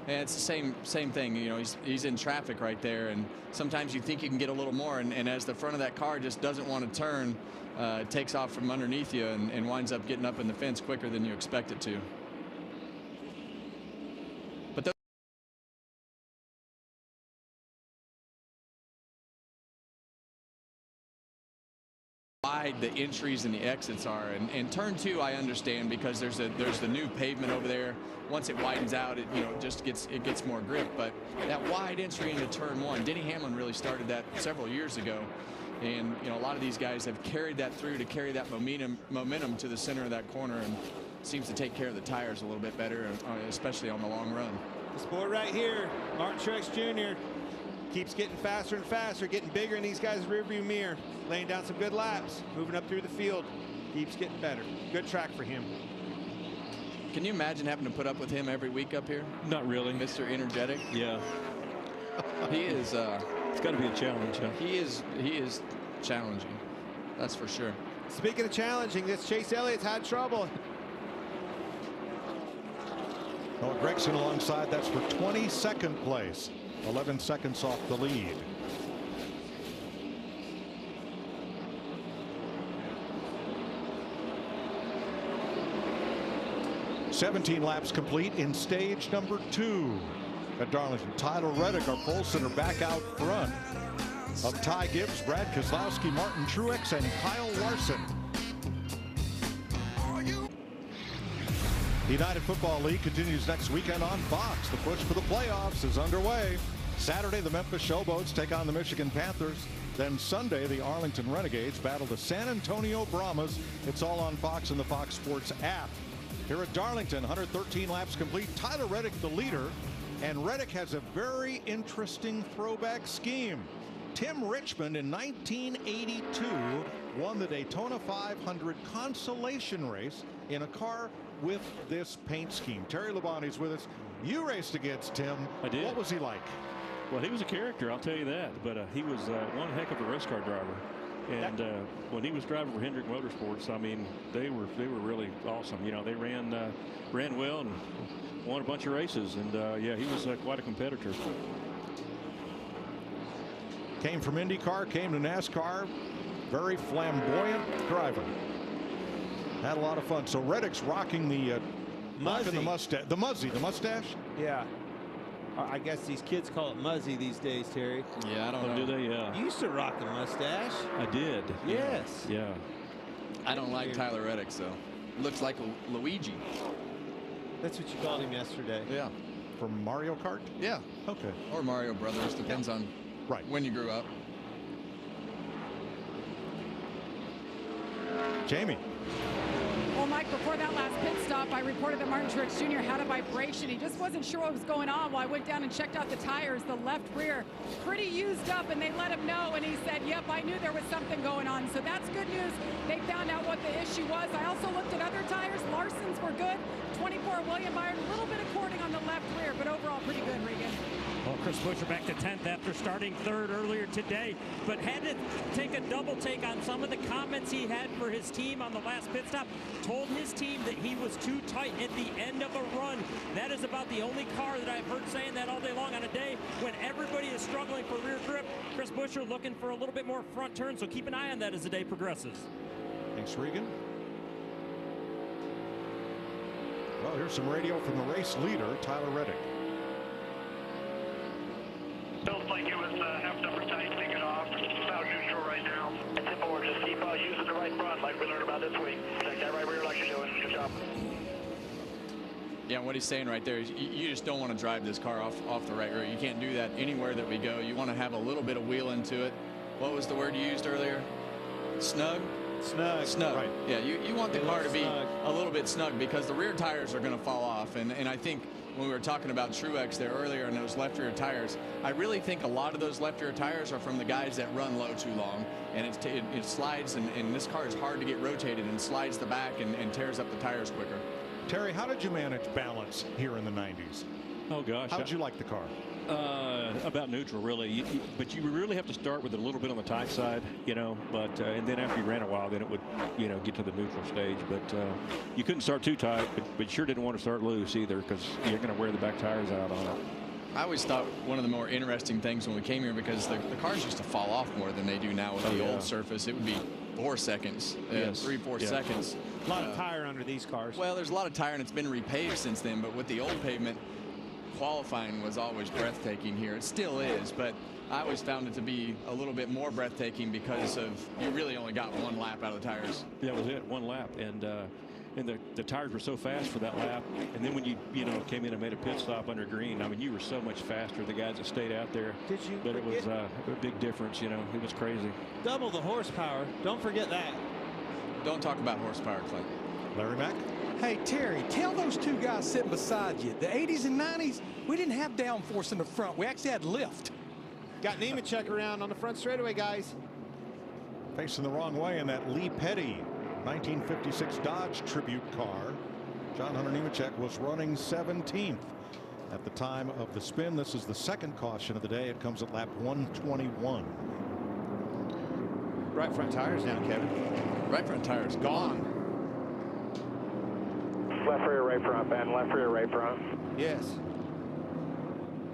And it's the same thing. You know, he's in traffic right there, and sometimes you think you can get a little more, and as the front of that car just doesn't want to turn, it takes off from underneath you and winds up getting up in the fence quicker than you expect it to. But wide the entries and the exits are, and turn 2 I understand, because there's the new pavement over there. Once it widens out, it just gets more grip. But that wide entry into turn 1, Denny Hamlin really started that several years ago, and a lot of these guys have carried that through to carry that momentum to the center of that corner, and seems to take care of the tires a little bit better, especially on the long run. This boy right here, Martin Truex Jr. keeps getting faster and faster, getting bigger in these guys' rearview mirror, laying down some good laps, moving up through the field, keeps getting better. Good track for him. Can you imagine having to put up with him every week up here? Not really. Mr. Energetic. Yeah. He is. It's got to be a challenge. Huh? He is challenging. That's for sure. Speaking of challenging, this Chase Elliott's had trouble. Noah Gragson alongside. That's for 22nd place. 11 seconds off the lead. "17 laps complete in stage number 2 at Darlington. Tyler Reddick, our pole sitter, back out front of Ty Gibbs, Brad Keselowski, Martin Truex, and Kyle Larson. The United Football League continues next weekend on Fox. The push for the playoffs is underway. Saturday, the Memphis Showboats take on the Michigan Panthers. Then Sunday, the Arlington Renegades battle the San Antonio Brahmas. It's all on Fox and the Fox Sports app. Here at Darlington, 113 laps complete. Tyler Reddick the leader, and Reddick has a very interesting throwback scheme. Tim Richmond in 1982 won the Daytona 500 consolation race in a car with this paint scheme. Terry Labonte's with us. You raced against Tim. I did. What was he like? Well, he was a character, I'll tell you that. But he was one heck of a race car driver. And when he was driving for Hendrick Motorsports, I mean, they were really awesome. They ran well and won a bunch of races. And yeah, he was quite a competitor. Came from IndyCar, came to NASCAR. Very flamboyant driver. Had a lot of fun. So Reddick's rocking the mustache. The mustache? Yeah. I guess these kids call it Muzzy these days, Terry. Yeah, I don't know. Do they? Yeah. You used to rock the mustache. I did. Yes. Yeah. I don't like Tyler Reddick, so looks like a Luigi. That's what you called him yesterday. Yeah. From Mario Kart? Yeah. Okay. Or Mario Brothers, depends on when you grew up. Jamie. Well, Mike, before that last pit stop, I reported that Martin Truex Jr. had a vibration. He just wasn't sure what was going on. Well, I went down and checked out the tires, the left rear, pretty used up, and they let him know, and he said, yep, I knew there was something going on. So that's good news. They found out what the issue was. I also looked at other tires. Larson's were good. 24 William Byron, a little bit of cording on the left rear, but overall pretty good, Regan. Well, Chris Buescher back to 10th after starting 3rd earlier today, but had to take a double take on some of the comments he had for his team on the last pit stop. Told his team that he was too tight at the end of a run. That is about the only car that I've heard saying that all day long on a day when everybody is struggling for rear grip. Chris Buescher looking for a little bit more front turn, so keep an eye on that as the day progresses. Thanks, Regan. Well, here's some radio from the race leader, Tyler Reddick. Feels like it was half number tight, take it off. About neutral right now. Simple, we're just keep using the right front like we learned about this week. Check that right rear like you're doing. Good job. Yeah, what he's saying right there is you just don't want to drive this car off the right rear. You can't do that anywhere that we go. You want to have a little bit of wheel into it. What was the word you used earlier? Snug? Snug. Right. Yeah, you want the car to be a little bit snug because the rear tires are going to fall off. And I think when we were talking about Truex there earlier and those left rear tires, I really think a lot of those left rear tires are from the guys that run low too long. And it slides, and this car is hard to get rotated and slides the back and tears up the tires quicker. Terry, how did you manage balance here in the 90s? Oh, gosh. How did you like the car? About neutral, really. But you really have to start with a little bit on the tight side, you know. But and then after you ran a while, then it would, you know, get to the neutral stage. But you couldn't start too tight, but sure didn't want to start loose either because you're going to wear the back tires out on it. I always thought one of the more interesting things when we came here, because the cars used to fall off more than they do now with the old surface. It would be 4 seconds, 3-4 seconds. A lot of tire under these cars. Well, there's a lot of tire, and it's been repaved since then. But with the old pavement, qualifying was always breathtaking here. It still is, but I always found it to be a little bit more breathtaking because of you really only got one lap out of the tires. That was it, one lap, and the tires were so fast for that lap. And then when you came in and made a pit stop under green, I mean, you were so much faster. The guys that stayed out there. Did you? But it was a big difference. You know, it was crazy. Double the horsepower. Don't forget that. Don't talk about horsepower, Clint. Larry Mack. Hey, Terry, tell those two guys sitting beside you, the 80s and 90s, we didn't have downforce in the front. We actually had lift. Got Nemechek around on the front straightaway, guys. Facing the wrong way in that Lee Petty 1956 Dodge Tribute car. John Hunter Nemechek was running 17th at the time of the spin. This is the second caution of the day. It comes at lap 121. Right front tires down, Kevin. Right front tires gone. Left rear, right front, Ben. Left rear, right front. Yes.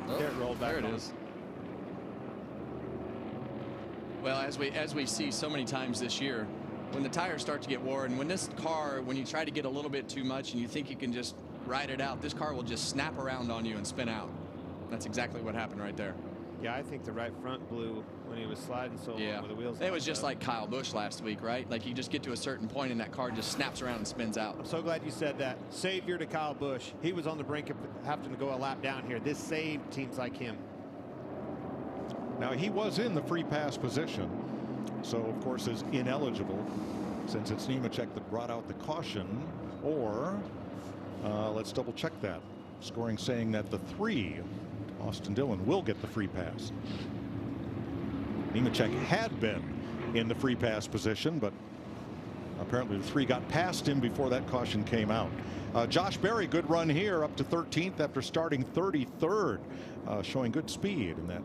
There it rolled back. There it is. Well, as we see so many times this year, when the tires start to get worn, when this car, when you try to get a little bit too much and you think you can just ride it out, this car will just snap around on you and spin out. That's exactly what happened right there. Yeah, I think the right front blew when he was sliding so long with the wheels. It was just like Kyle Busch last week, right? Like you just get to a certain point and that car just snaps around and spins out. I'm so glad you said that. Savior to Kyle Busch. He was on the brink of having to go a lap down here. This saved teams like him. Now, he was in the free pass position, so of course is ineligible since it's Nemechek that brought out the caution. Or let's double check that. Scoring saying that the 3, Austin Dillon, will get the free pass. Nemechek had been in the free pass position, but apparently the 3 got past him before that caution came out. Josh Berry, good run here, up to 13th after starting 33rd, showing good speed in that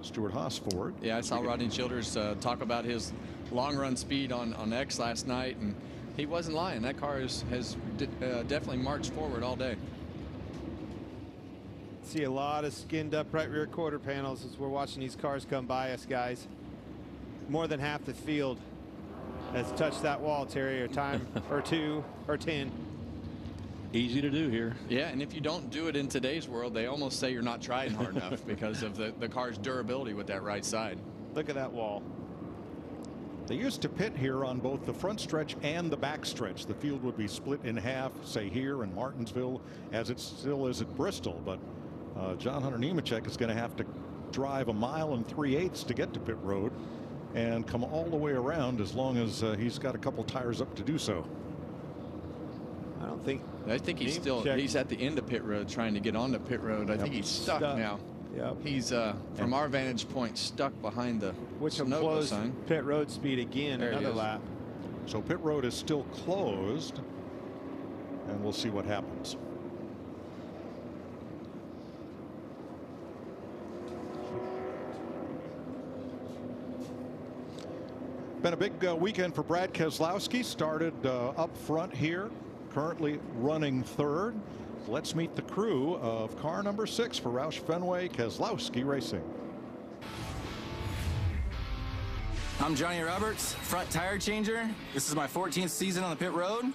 Stewart Haas Ford. Yeah, I saw Rodney Childers talk about his long run speed on X last night, and he wasn't lying. That car has definitely marched forward all day. See a lot of skinned up right rear quarter panels as we're watching these cars come by us, guys. More than half the field has touched that wall, Terry, or time or 2 or 10. Easy to do here. Yeah, and if you don't do it in today's world, they almost say you're not trying hard enough because of the car's durability with that right side. Look at that wall. They used to pit here on both the front stretch and the back stretch. The field would be split in half, say here in Martinsville, as it still is at Bristol. But John Hunter Nemechek is going to have to drive 1 3/8 miles to get to pit road and come all the way around, as long as he's got a couple tires up to do so. I think he's he's at the end of pit road trying to get onto pit road. I think he's stuck now. Yep. He's from our vantage point stuck behind the which will close pit road speed again. There another lap. So pit road is still closed, and we'll see what happens. Been a big weekend for Brad Keselowski. Started up front here, currently running 3rd. Let's meet the crew of car number 6 for Roush Fenway Keselowski Racing. I'm Johnny Roberts, front tire changer. This is my 14th season on the pit road.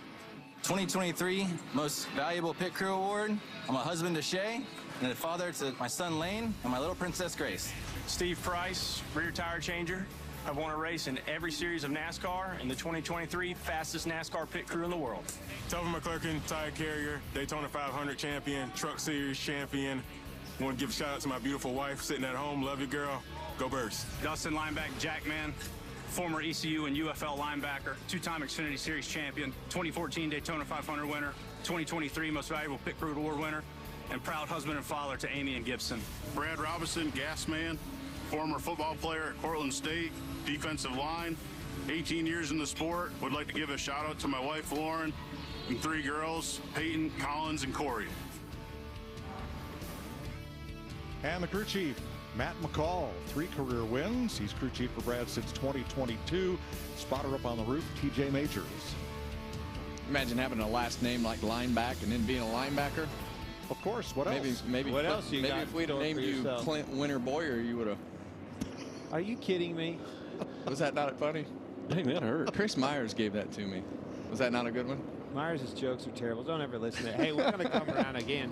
2023 Most Valuable Pit Crew Award. I'm a husband to Shay and a father to my son Lane and my little princess Grace. Steve Price, rear tire changer. I've won a race in every series of NASCAR and the 2023 fastest NASCAR pit crew in the world. Tobin McClurkin, tire carrier, Daytona 500 champion, Truck Series champion. Want to give a shout out to my beautiful wife sitting at home. Love you, girl. Go Birds. Dustin linebacker Jackman, former ECU and UFL linebacker, two-time Xfinity Series champion, 2014 Daytona 500 winner, 2023 Most Valuable Pit Crew Award winner, and proud husband and father to Amy and Gibson. Brad Robinson, gas man, former football player at Cortland State, defensive line, 18 years in the sport. Would like to give a shout out to my wife Lauren and 3 girls, Peyton, Collins, and Corey. And the crew chief, Matt McCall, 3 career wins. He's crew chief for Brad since 2022. Spotter up on the roof, TJ Majors. Imagine having a last name like Lineback and then being a linebacker. Of course. What else? Maybe what else you got if we'd have named you Clint Winter Boyer, you would have. Are you kidding me? Was that not funny? Dang, that hurt. Chris Myers gave that to me. Was that not a good one? Myers' jokes are terrible. Don't ever listen to it. Hey, we're going to come around again.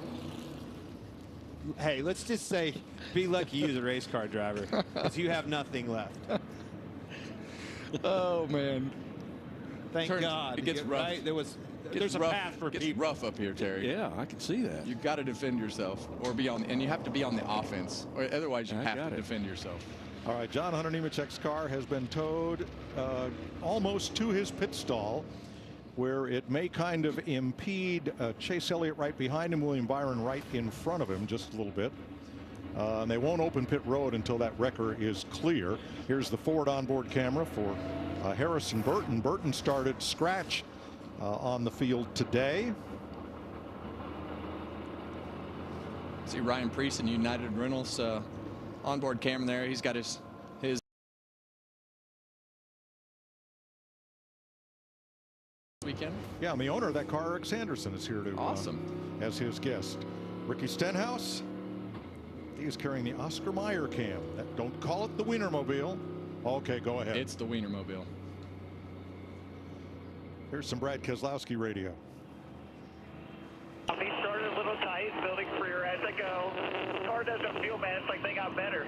Hey, let's just say, be lucky you're a race car driver, because you have nothing left. Oh man! Thank God. It gets rough. Right? There's a path for people. It's rough up here, Terry. Yeah, I can see that. You've got to defend yourself, or be on, and you have to be on the offense, or otherwise you have to defend yourself. All right, John Hunter Nemechek's car has been towed almost to his pit stall, where it may kind of impede Chase Elliott right behind him, William Byron right in front of him just a little bit. And they won't open pit road until that wrecker is clear. Here's the Ford onboard camera for Harrison Burton. Burton started scratch on the field today. See Ryan Priest and United Rentals onboard camera there. He's got his weekend. Yeah, and the owner of that car, Eric Sanderson, is here to as his guest. Ricky Stenhouse, he is carrying the Oscar Mayer cam. Don't call it the Wienermobile. Okay, go ahead. It's the Wienermobile. Here's some Brad Keselowski radio. He started a little tight, building freer as I go. The car doesn't feel bad. It's like they got better.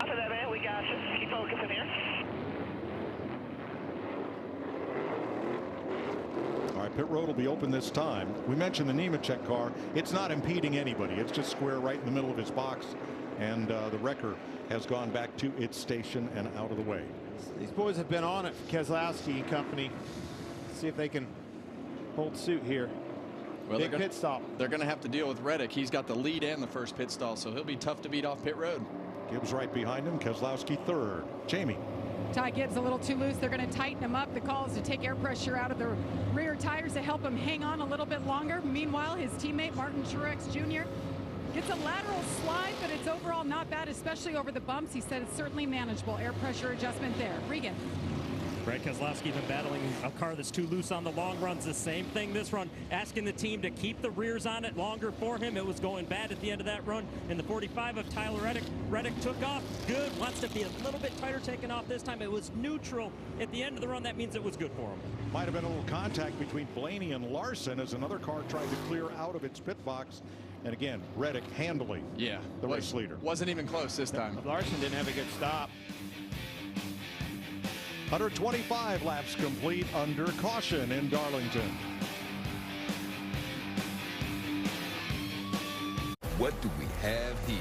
After that, man, we got you. Keep focusing here. All right, pit road will be open this time. We mentioned the Nemechek car. It's not impeding anybody. It's just square right in the middle of his box. And the wrecker has gone back to its station and out of the way. These boys have been on it for Keselowski and company. See if they can hold suit here. Well, Big pit stop. They're going to have to deal with Reddick. He's got the lead and the first pit stall, so he'll be tough to beat off pit road. Gibbs right behind him. Keselowski third. Jamie. Ty Gibbs a little too loose. They're going to tighten him up. The call is to take air pressure out of the rear tires to help him hang on a little bit longer. Meanwhile, his teammate Martin Truex Jr. gets a lateral slide, but it's overall not bad, especially over the bumps. He said it's certainly manageable. Air pressure adjustment there. Regan. Brad Keselowski been battling a car that's too loose on the long runs. The same thing this run, asking the team to keep the rears on it longer for him. It was going bad at the end of that run. In the 45 of Tyler Reddick, Reddick took off good, wants to be a little bit tighter taking off this time. It was neutral at the end of the run. That means it was good for him. Might have been a little contact between Blaney and Larson as another car tried to clear out of its pit box. And again, Reddick handling the race leader. Wasn't even close this time. Larson didn't have a good stop. 125 laps complete under caution in Darlington. What do we have here?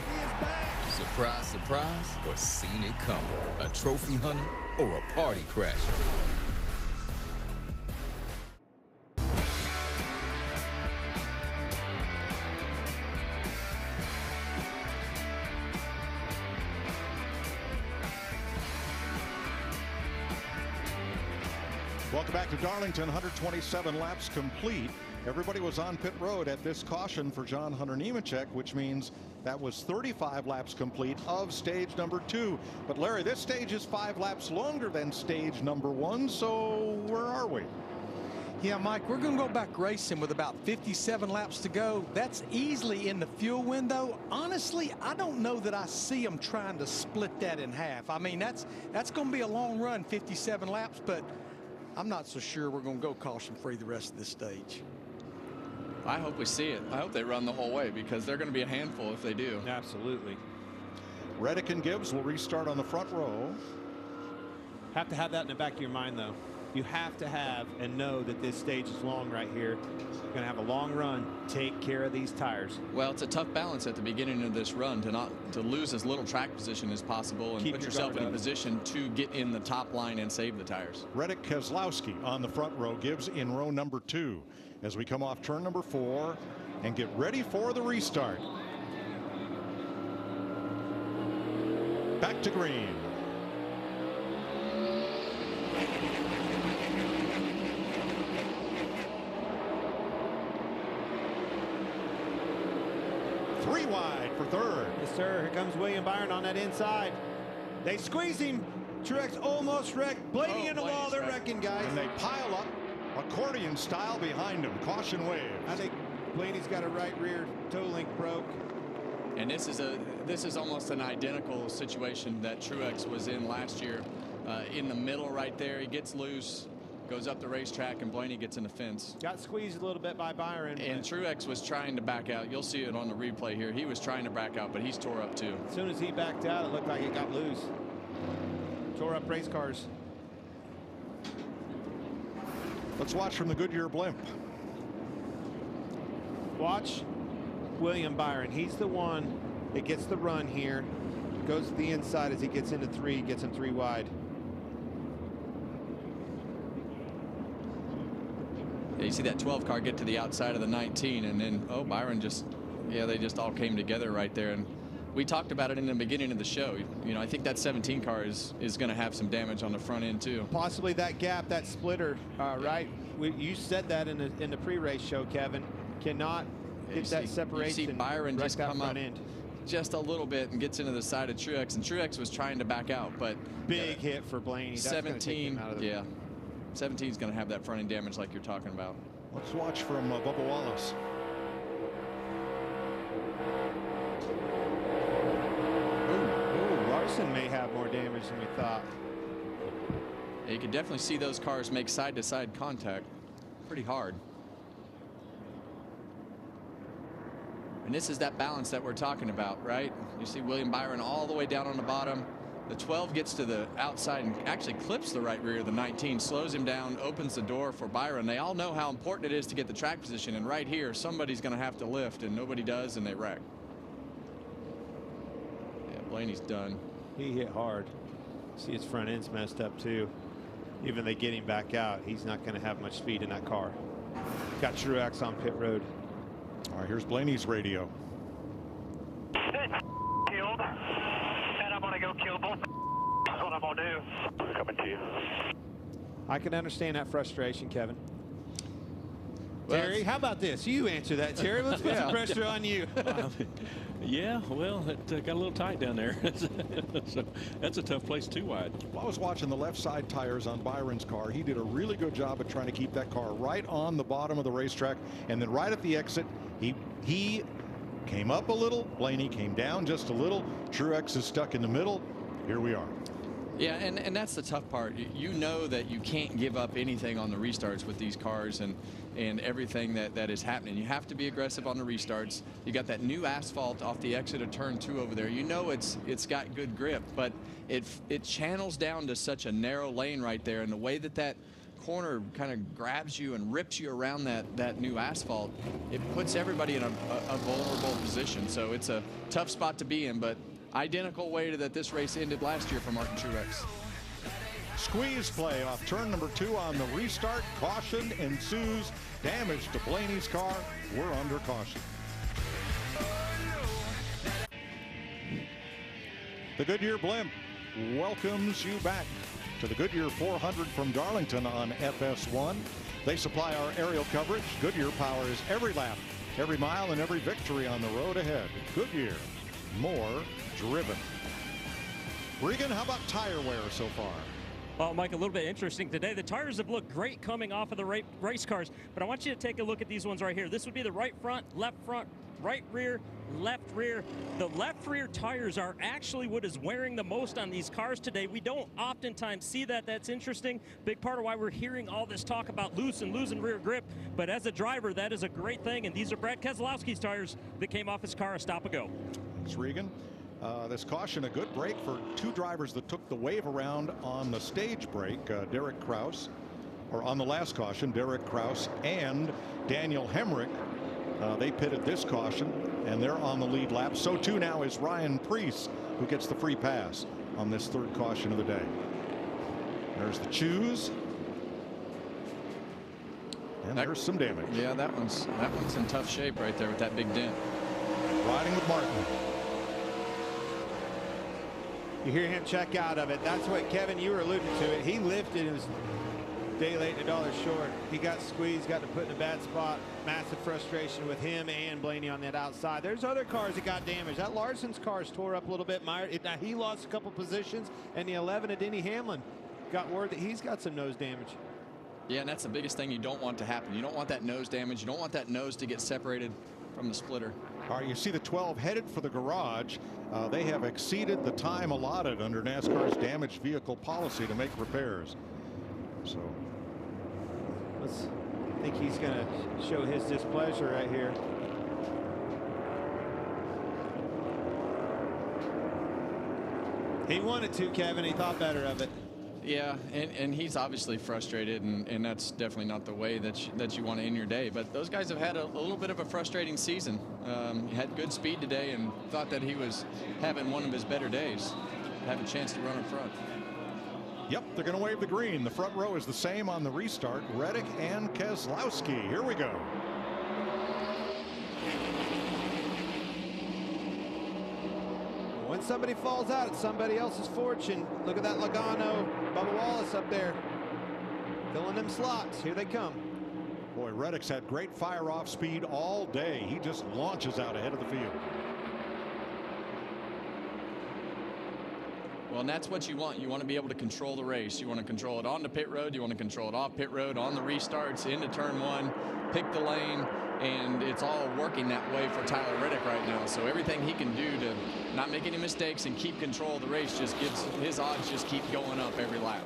Surprise, surprise, or seen it coming? A trophy hunter or a party crasher? Welcome back to Darlington. 127 laps complete. Everybody was on pit road at this caution for John Hunter Nemechek, which means that was 35 laps complete of stage number 2. But Larry, this stage is 5 laps longer than stage number 1. So where are we? Yeah, Mike, we're going to go back racing with about 57 laps to go. That's easily in the fuel window. Honestly, I don't know that I see them trying to split that in half. I mean, that's going to be a long run, 57 laps, but I'm not so sure we're going to go caution-free the rest of this stage. I hope we see it. I hope they run the whole way, because they're going to be a handful if they do. Absolutely. Reddick and Gibbs will restart on the front row. Have to have that in the back of your mind, though. You have to have and know that this stage is long right here. You're going to have a long run. Take care of these tires. Well, it's a tough balance at the beginning of this run to lose as little track position as possible and Keep put your yourself guard in a up. position to get in the top line and save the tires. Reddick, Keselowski on the front row. Gibbs in row number 2 as we come off turn number 4 and get ready for the restart. Back to green. Three wide for third. Yes, sir. Here comes William Byron on that inside. They squeeze him. Truex almost wrecked. Blaney in the wall. They're wrecking, guys. And they pile up accordion style behind him. Caution wave. I think Blaney's got a right rear toe link broke. And this is almost an identical situation that Truex was in last year. In the middle right there, he gets loose, goes up the racetrack, and Blaney gets in the fence. Got squeezed a little bit by Byron. And Truex was trying to back out. You'll see it on the replay here. He was trying to back out, but he's tore up too. As soon as he backed out, it looked like it got loose. Tore up race cars. Let's watch from the Goodyear blimp. Watch William Byron. He's the one that gets the run here. Goes to the inside as he gets into 3, gets him 3 wide. Yeah, you see that 12 car get to the outside of the 19, and then, oh, Byron they just all came together right there. And we talked about it in the beginning of the show. You know, I think that 17 car is going to have some damage on the front end too. Possibly that gap, that splitter, right? You said that in the pre-race show, Kevin. Cannot get that separation. You see Byron just come up end. Just a little bit and gets into the side of Truex, and Truex was trying to back out, but big hit for Blaney. 17, yeah, 17 is going to have that front end damage like you're talking about. Let's watch from Bubba Wallace. Ooh, Larson may have more damage than we thought. Yeah, you can definitely see those cars make side-to-side contact pretty hard. And this is that balance that we're talking about, right? You see William Byron all the way down on the bottom. The 12 gets to the outside and actually clips the right rear of the 19, slows him down, opens the door for Byron. They all know how important it is to get the track position, and right here, somebody's going to have to lift, and nobody does, and they wreck. Yeah, Blaney's done. He hit hard. See, his front end's messed up, too. Even they get him back out, he's not going to have much speed in that car. Got Truex on pit road. All right, here's Blaney's radio. Killed, and I'm gonna go kill both. That's what I'm gonna do. Coming to you. I can understand that frustration, Kevin. Well, Terry, how about this? You answer that, Terry. Let's put some pressure on you. Yeah, well, it got a little tight down there. So that's a tough place, 2 wide. Well, I was watching the left side tires on Byron's car. He did a really good job of trying to keep that car right on the bottom of the racetrack. And then right at the exit, he came up a little. Blaney came down just a little. Truex is stuck in the middle. Here we are. Yeah, and that's the tough part. You know that you can't give up anything on the restarts with these cars and everything that is happening. You have to be aggressive on the restarts. You got that new asphalt off the exit of turn 2 over there. You know it's got good grip, but it channels down to such a narrow lane right there, and the way that corner kind of grabs you and rips you around that new asphalt, it puts everybody in a vulnerable position. So it's a tough spot to be in, but identical way that this race ended last year for Martin Truex. Squeeze play off turn number 2 on the restart. Caution ensues. Damage to Blaney's car. We're under caution. The Goodyear blimp welcomes you back to the Goodyear 400 from Darlington on FS1. They supply our aerial coverage. Goodyear powers every lap, every mile, and every victory on the road ahead. Goodyear, more driven. Regan, how about tire wear so far? Well, Mike, a little bit interesting today. The tires have looked great coming off of the race cars, but I want you to take a look at these ones right here. This would be the right front, left front, right rear, left rear. The left rear tires are actually what is wearing the most on these cars today. We don't oftentimes see that. That's interesting. Big part of why we're hearing all this talk about losing rear grip. But as a driver, that is a great thing. And these are Brad Keselowski's tires that came off his car a stop ago. Thanks, Regan. This caution, a good break for two drivers that took the wave around on the stage break. Derek Kraus, or on the last caution, Derek Kraus and Daniel Hemrick. They pitted this caution, and they're on the lead lap. So too now is Ryan Preece, who gets the free pass on this third caution of the day. There's the choose. And there's some damage. Yeah, that one's in tough shape right there with that big dent. Riding with Martin. You hear him check out of it. That's what, Kevin, you were alluding to it. He lifted and was day late and $1 short. He got squeezed, got to put in a bad spot. Massive frustration with him and Blaney on that outside. There's other cars that got damaged. That Larson's car's tore up a little bit. He lost a couple positions, and the 11 of Denny Hamlin got word that he's got some nose damage. Yeah, and that's the biggest thing you don't want to happen. You don't want that nose damage. You don't want that nose to get separated from the splitter. All right, you see the 12 headed for the garage. They have exceeded the time allotted under NASCAR's damaged vehicle policy to make repairs. So I think he's going to show his displeasure right here. He wanted to, Kevin. He thought better of it. Yeah, and he's obviously frustrated, and that's definitely not the way that you want to end your day. But those guys have had a little bit of a frustrating season. He had good speed today and thought that he was having one of his better days. Have a chance to run in front. Yep, they're going to wave the green. The front row is the same on the restart. Reddick and Keselowski. Here we go. When somebody falls out, it's somebody else's fortune. Look at that Logano, Bubba Wallace up there. Filling them slots. Here they come. Boy, Reddick's had great fire-off speed all day. He just launches out ahead of the field. Well, and that's what you want. You want to be able to control the race. You want to control it on the pit road. You want to control it off pit road, on the restarts, into turn one, pick the lane. And it's all working that way for Tyler Reddick right now. So everything he can do to not make any mistakes and keep control of the race just gives his odds just keep going up every lap.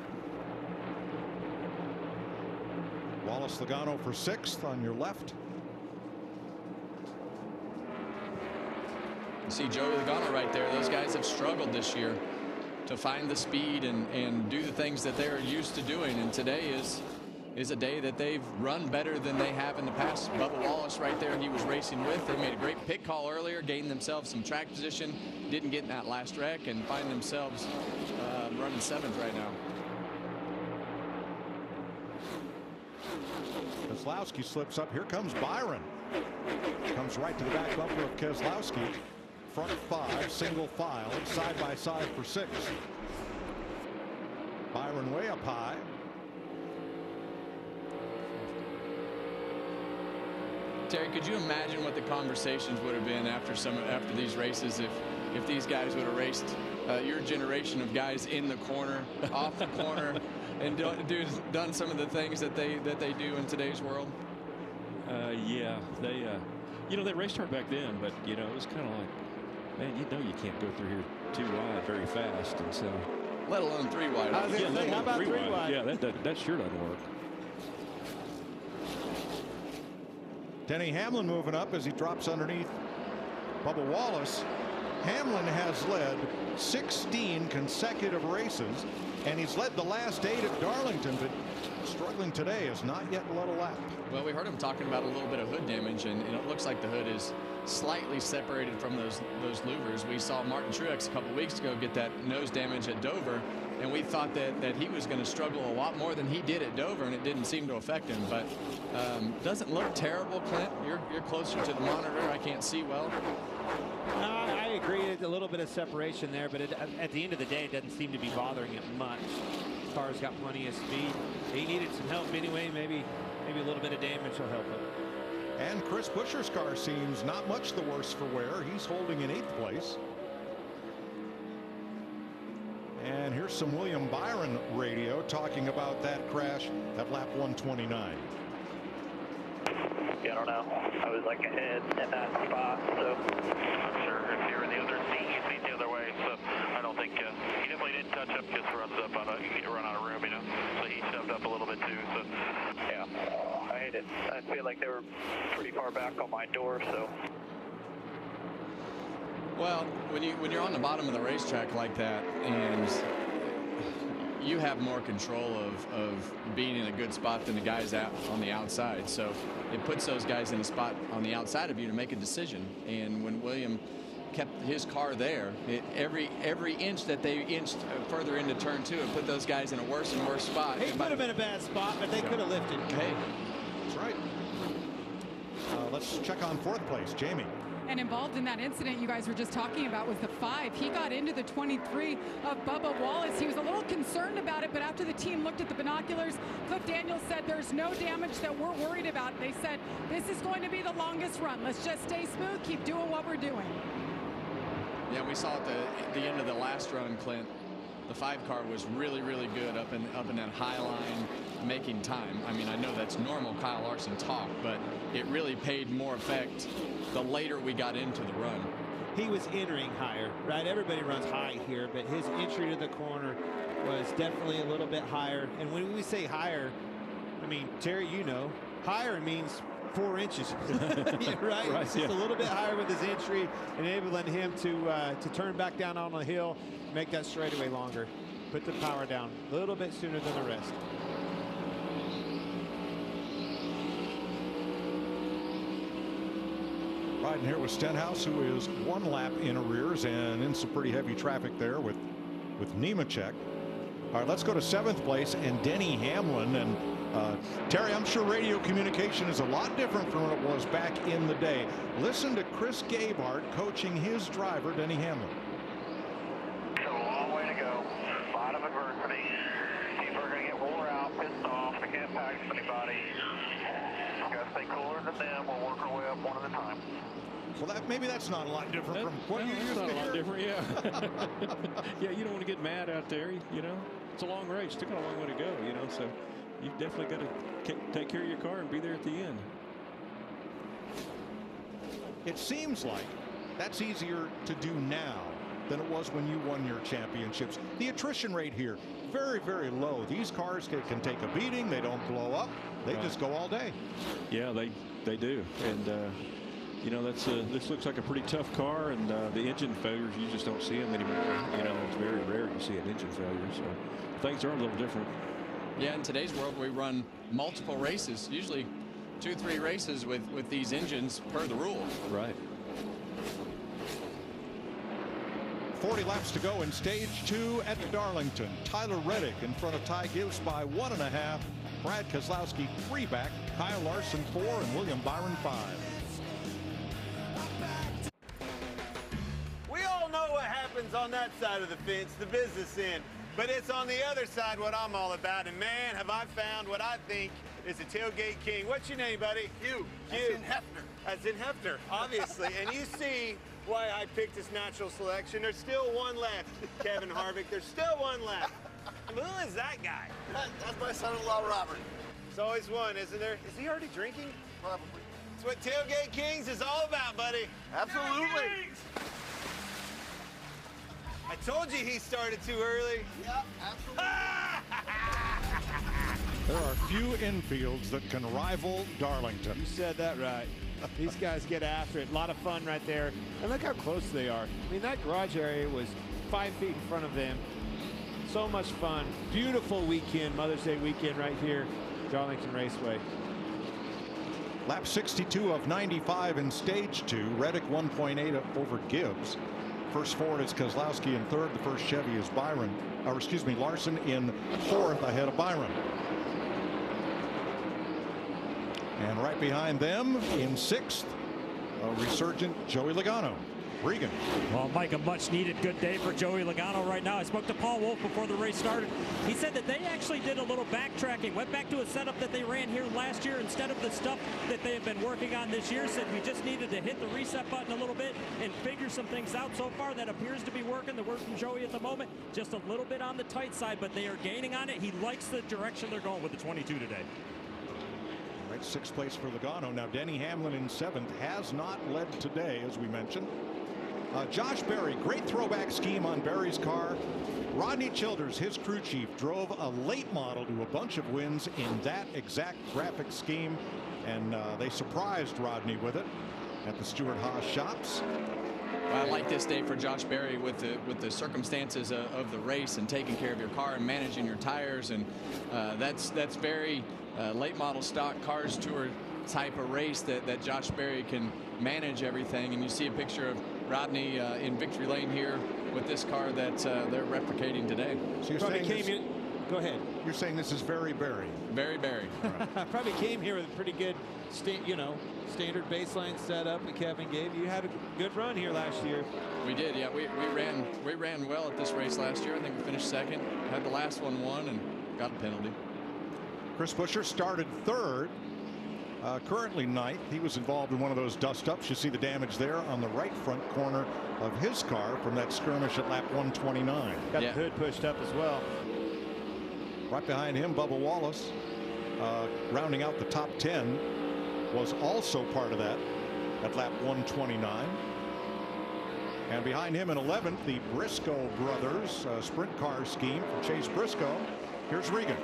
Wallace Logano for 6th on your left. You see Joey Logano right there. Those guys have struggled this year to find the speed and do the things that they're used to doing. And today is a day that they've run better than they have in the past. Bubba Wallace right there he was racing with. They made a great pit call earlier, gained themselves some track position, didn't get in that last wreck, and find themselves running 7th right now. Keselowski slips up. Here comes Byron. Comes right to the back bumper of Keselowski. Front 5, single file, side by side for 6. Byron way up high. Terry, could you imagine what the conversations would have been after these races if these guys would have raced your generation of guys in the corner, off the corner, and done some of the things that they do in today's world? Yeah, they raced hard back then, but it was kind of like, man, you can't go through here 2 wide very fast, and so let alone 3 wide. How about 3 wide? Yeah, that sure doesn't work. Denny Hamlin moving up as he drops underneath Bubba Wallace. Hamlin has led 16 consecutive races, and he's led the last 8 at Darlington, but struggling today, has not yet led a lap. Well, we heard him talking about a little bit of hood damage, and it looks like the hood is slightly separated from those louvers. We saw Martin Truex a couple weeks ago get that nose damage at Dover, and we thought that he was going to struggle a lot more than he did at Dover, and it didn't seem to affect him. But doesn't look terrible, Clint. You're closer to the monitor. I can't see well. I agree. It's a little bit of separation there, but at the end of the day, it doesn't seem to be bothering it much. The car's got plenty of speed. He needed some help anyway. Maybe a little bit of damage will help him. And Chris Buescher's car seems not much the worse for wear. He's holding in 8th place. And here's some William Byron radio talking about that crash at lap 129. Yeah, don't know. I was like ahead in that spot, so. I'm sure if you're in the other seat, you see the other way, so I don't think, he definitely didn't touch up, just runs up on run out of room, you know. So he shoved up a little bit too, so. Yeah, I hate it. I feel like they were pretty far back on my door, so. Well, when you're on the bottom of the racetrack like that, and you have more control of being in a good spot than the guys out on the outside. So it puts those guys in a spot on the outside of you to make a decision. And when William kept his car there, every inch that they inched further into turn 2, it put those guys in a worse and worse spot. He could have been a bad spot, but they could have lifted. Hey, that's right. Let's check on 4th place, Jamie. And involved in that incident you guys were just talking about was the 5. He got into the 23 of Bubba Wallace. He was a little concerned about it, but after the team looked at the binoculars, Cliff Daniels said there's no damage that we're worried about. They said this is going to be the longest run. Let's just stay smooth, keep doing what we're doing. Yeah, we saw at the end of the last run, Clint, the 5 car was really, really good up in that high line, making time. I mean, I know that's normal Kyle Larson talk, but it really paid more effect the later we got into the run. He was entering higher, right? Everybody runs high here, but his entry to the corner was definitely a little bit higher. And when we say higher, I mean, Terry, you know, higher means 4 inches, right? It's just a little bit higher with his entry, enabling him to turn back down on the hill, make that straightaway longer, put the power down a little bit sooner than the rest. Riding here with Stenhouse, who is 1 lap in arrears and in some pretty heavy traffic there with Nemechek. All right, let's go to 7th place and Denny Hamlin. And Terry, I'm sure radio communication is a lot different from what it was back in the day. Listen to Chris Gabehart coaching his driver, Denny Hamlin. It's a long way to go. A lot of adversity. People are going to get wore out, pissed off. They can't pass anybody. We've got to stay cooler than them. We'll work our way up one at a time. Well, maybe that's not a lot different from what you used to hear. Not a lot different, yeah. Yeah, you don't want to get mad out there, you know. It's a long race. Still got a long way to go, you know. So you've definitely got to take care of your car and be there at the end. It seems like that's easier to do now than it was when you won your championships. The attrition rate here, very, very low. These cars can take a beating. They don't blow up. They just go all day. Yeah, they do. And, you know, this looks like a pretty tough car, and the engine failures, you just don't see them anymore. You know, it's very rare you see an engine failure. So things are a little different. Yeah, in today's world, we run multiple races, usually 2-3 races with these engines per the rule. Right. 40 laps to go in stage 2 at Darlington. Tyler Reddick in front of Ty Gibbs by 1.5. Brad Keselowski 3 back. Kyle Larson 4 and William Byron 5. We all know what happens on that side of the fence, the business end. But it's on the other side what I'm all about. And man, have I found what I think is a tailgate king. What's your name, buddy? Hugh. As in Hefner. As in Hefner, obviously. And you see why I picked this natural selection. There's still one left, Kevin Harvick. There's still one left. Who is that guy? That's my son-in-law, Robert. It's always one, isn't there? Is he already drinking? Probably. It's what Tailgate Kings is all about, buddy. Absolutely. I told you he started too early. Yeah, absolutely. There are few infields that can rival Darlington. You said that right. These guys get after it. A lot of fun right there. And look how close they are. I mean, that garage area was 5 feet in front of them. So much fun. Beautiful weekend, Mother's Day weekend right here, Darlington Raceway. Lap 62 of 95 in stage 2. Reddick 1.8 over Gibbs. First forward is Keselowski in 3rd. The first Chevy is Larson in 4th ahead of Byron. And right behind them in 6th, a resurgent Joey Logano. Regan. Well, Mike, a much-needed good day for Joey Logano right now. I spoke to Paul Wolf before the race started. He said that they actually did a little backtracking, went back to a setup that they ran here last year instead of the stuff that they have been working on this year. Said we just needed to hit the reset button a little bit and figure some things out. So far, that appears to be working. The word from Joey at the moment, just a little bit on the tight side, but they are gaining on it. He likes the direction they're going with the 22 today. Right 6th place for Logano. Now Denny Hamlin in 7th, has not led today, as we mentioned. Josh Berry, great throwback scheme on Berry's car. Rodney Childers, his crew chief, drove a late model to a bunch of wins in that exact graphic scheme, and they surprised Rodney with it at the Stewart-Haas shops. Well, I like this day for Josh Berry with the circumstances of the race and taking care of your car and managing your tires, and that's very late model stock cars tour type of race that Josh Berry can manage everything. And you see a picture of Rodney in victory lane here with this car that they're replicating today. So you're saying go ahead. You're saying this is very Berry. Very Berry. Right. Probably came here with a pretty good, standard baseline setup that Kevin gave. You had a good run here last year. We did, yeah. We ran well at this race last year. I think we finished 2nd. Had the last one won and got a penalty. Chris Buescher started 3rd. Currently 9th. He was involved in one of those dust-ups. You see the damage there on the right front corner of his car from that skirmish at lap 129. Got the hood pushed up as well. Right behind him, Bubba Wallace, rounding out the top 10, was also part of that at lap 129. And behind him in 11th, the Briscoe brothers sprint car scheme for Chase Briscoe. Here's Regan.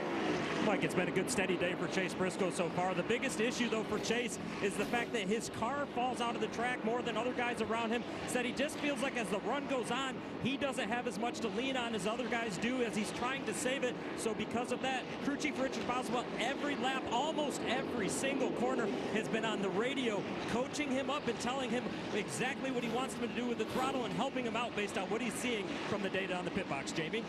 Mike, it's been a good steady day for Chase Briscoe so far. The biggest issue, though, for Chase is the fact that his car falls out of the track more than other guys around him. Said he just feels like as the run goes on, he doesn't have as much to lean on as other guys do as he's trying to save it. So because of that, crew chief Richard Boswell, every lap, almost every single corner, has been on the radio, coaching him up and telling him exactly what he wants him to do with the throttle and helping him out based on what he's seeing from the data on the pit box. Jamie?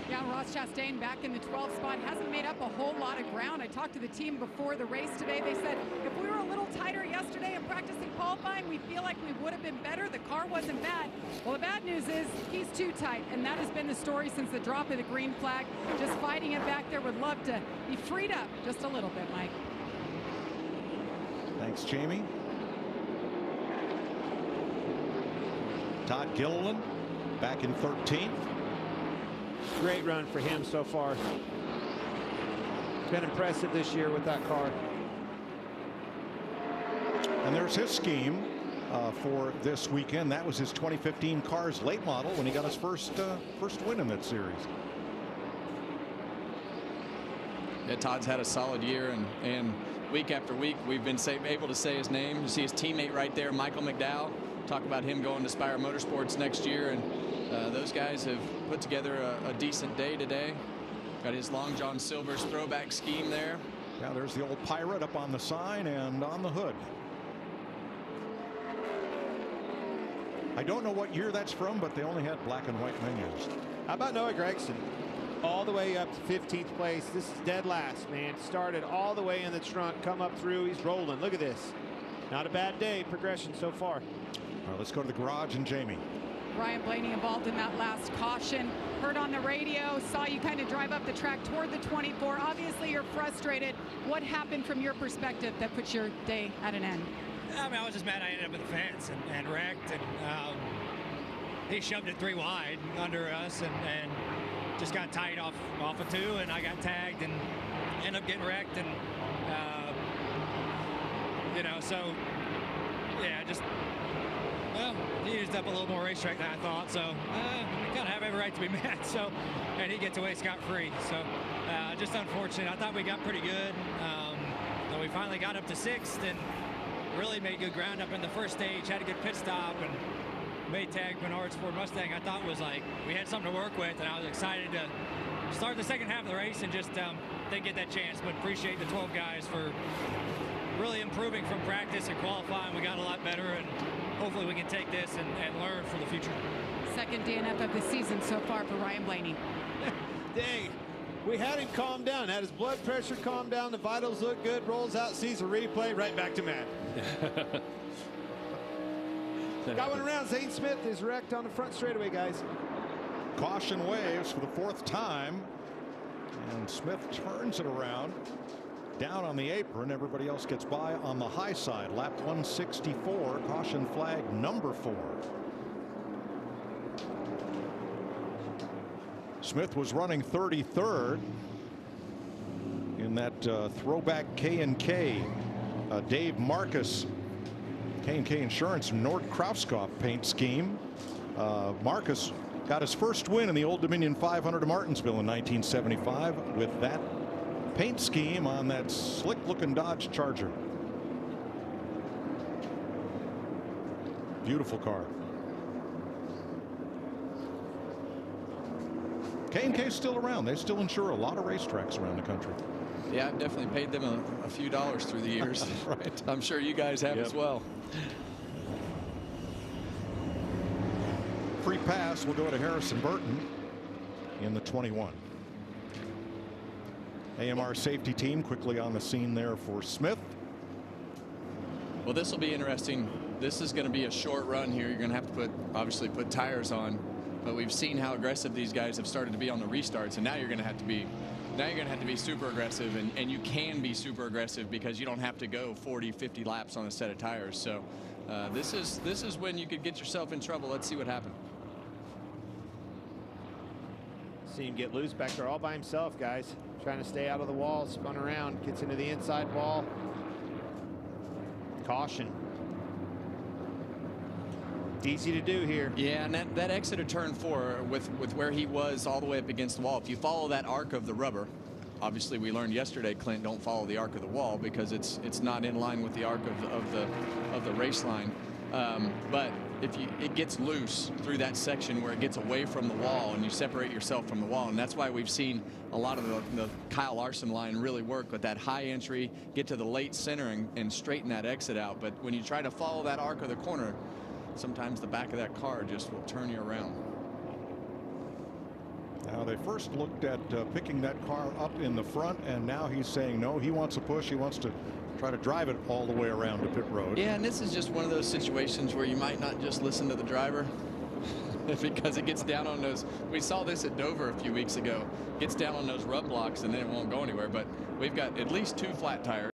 Yeah, Ross Chastain back in the 12th spot, hasn't made up a whole lot of ground. I talked to the team before the race today. They said if we were a little tighter yesterday in practice and qualifying, we feel like we would have been better. The car wasn't bad. Well, the bad news is he's too tight, and that has been the story since the drop of the green flag. Just fighting it back there. Would love to be freed up just a little bit, Mike. Thanks, Jamie. Todd Gilliland back in 13th. Great run for him so far. It's been impressive this year with that car. And there's his scheme for this weekend. That was his 2015 Cars late model when he got his first win in that series. Yeah, Todd's had a solid year, and week after week we've been able to say his name. You see his teammate right there, Michael McDowell. Talk about him going to Spire Motorsports next year, and those guys have put together a decent day today. Got his Long John Silver's throwback scheme there. Yeah, there's the old pirate up on the sign and on the hood. I don't know what year that's from, but they only had black and white menus. How about Noah Gregson? All the way up to 15th place. This is dead last, man. Started all the way in the trunk, come up through. He's rolling. Look at this. Not a bad day. Progression so far. All right, let's go to the garage and Jamie. Ryan Blaney involved in that last caution. Heard on the radio, saw you kind of drive up the track toward the 24. Obviously, you're frustrated. What happened from your perspective that puts your day at an end? I mean, I was just mad I ended up with the fence and wrecked. And he shoved it 3 wide under us and just got tight off of 2. And I got tagged and ended up getting wrecked. And, so, yeah, just... Well, he used up a little more racetrack than I thought, so we kind of have every right to be mad. So, and he gets away scot-free. So, just unfortunate. I thought we got pretty good. And we finally got up to 6th and really made good ground up in the first stage. Had a good pit stop and made tag Menards Ford Mustang. I thought was like we had something to work with, and I was excited to start the second half of the race and just didn't get that chance. But appreciate the 12 guys for really improving from practice and qualifying. We got a lot better, and hopefully we can take this and learn for the future. Second DNF of the season so far for Ryan Blaney. Dang, we had him calm down, had his blood pressure calm down, the vitals look good, rolls out, sees a replay, right back to Matt. Got one around. Zane Smith is wrecked on the front straightaway, guys. Caution waves for the 4th time, and Smith turns it around. Down on the apron, everybody else gets by on the high side. Lap 164, caution flag number 4. Smith was running 33rd in that throwback K&K Dave Marcus K&K Insurance Nord Krauskopf paint scheme. Marcus got his first win in the Old Dominion 500 of Martinsville in 1975 with that paint scheme on that slick looking Dodge Charger. Beautiful car. K&K's still around. They still insure a lot of racetracks around the country. Yeah, I've definitely paid them a few dollars through the years. Right. I'm sure you guys have as well. Free pass will go to Harrison Burton in the 21. AMR safety team quickly on the scene there for Smith. Well, this will be interesting. This is going to be a short run here. You're going to have to obviously put tires on, but we've seen how aggressive these guys have started to be on the restarts, and now you're going to have to be super aggressive, and you can be super aggressive because you don't have to go 40-50 laps on a set of tires. So this is when you could get yourself in trouble. Let's see what happens. See him get loose back there all by himself, guys. Trying to stay out of the wall, spun around, gets into the inside wall. Caution. Easy to do here. Yeah, and that exit of turn 4 with where he was all the way up against the wall, if you follow that arc of the rubber, obviously we learned yesterday, Clint, don't follow the arc of the wall because it's not in line with the arc of the race line. But if it gets loose through that section where it gets away from the wall and you separate yourself from the wall, and that's why we've seen a lot of the Kyle Larson line really work with that high entry, get to the late center and straighten that exit out. But when you try to follow that arc of the corner, sometimes the back of that car just will turn you around. Now they first looked at picking that car up in the front, and now he's saying no, he wants a push. He wants to try to drive it all the way around to pit road. Yeah, and this is just one of those situations where you might not just listen to the driver because it gets down on those. We saw this at Dover a few weeks ago. Gets down on those rub blocks and then it won't go anywhere. But we've got at least 2 flat tires.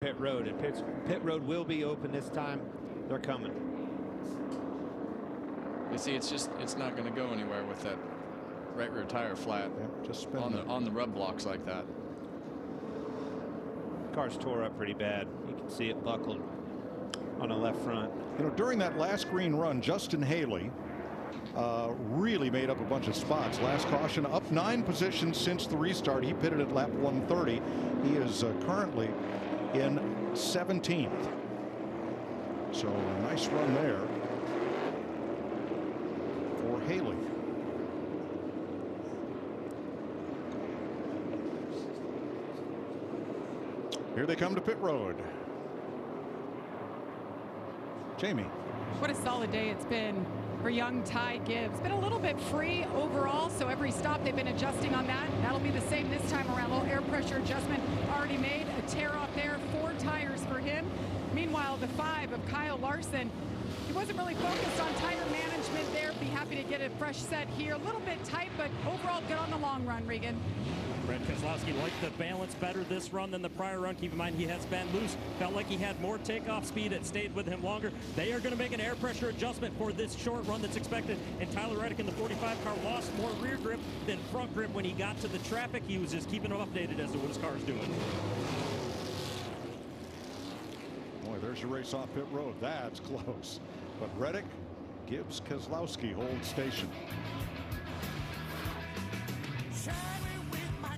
Pit road, and pit road will be open this time. They're coming. You see, it's not going to go anywhere with that right rear tire flat. Yeah, just on the rub blocks like that. Car's tore up pretty bad. You can see it buckled on the left front. You know, during that last green run, Justin Haley really made up a bunch of spots. Last caution, up 9 positions since the restart. He pitted at lap 130. He is currently in 17th. So a nice run there for Haley. Here they come to pit road. Jamie. What a solid day it's been for young Ty Gibbs. Been a little bit free overall, so every stop they've been adjusting on that. That'll be the same this time around. Little air pressure adjustment already made. A tear off there, 4 tires for him. Meanwhile, the 5 of Kyle Larson, he wasn't really focused on tire management there. Be happy to get a fresh set here. A little bit tight, but overall good on the long run, Regan. Brett Keselowski liked the balance better this run than the prior run. Keep in mind he has been loose. Felt like he had more takeoff speed. It stayed with him longer. They are going to make an air pressure adjustment for this short run that's expected. And Tyler Reddick in the 45 car lost more rear grip than front grip when he got to the traffic. He was just keeping him updated as to what his car is doing. Boy, there's your race off pit road. That's close. But Reddick, Gibbs, Keselowski hold station.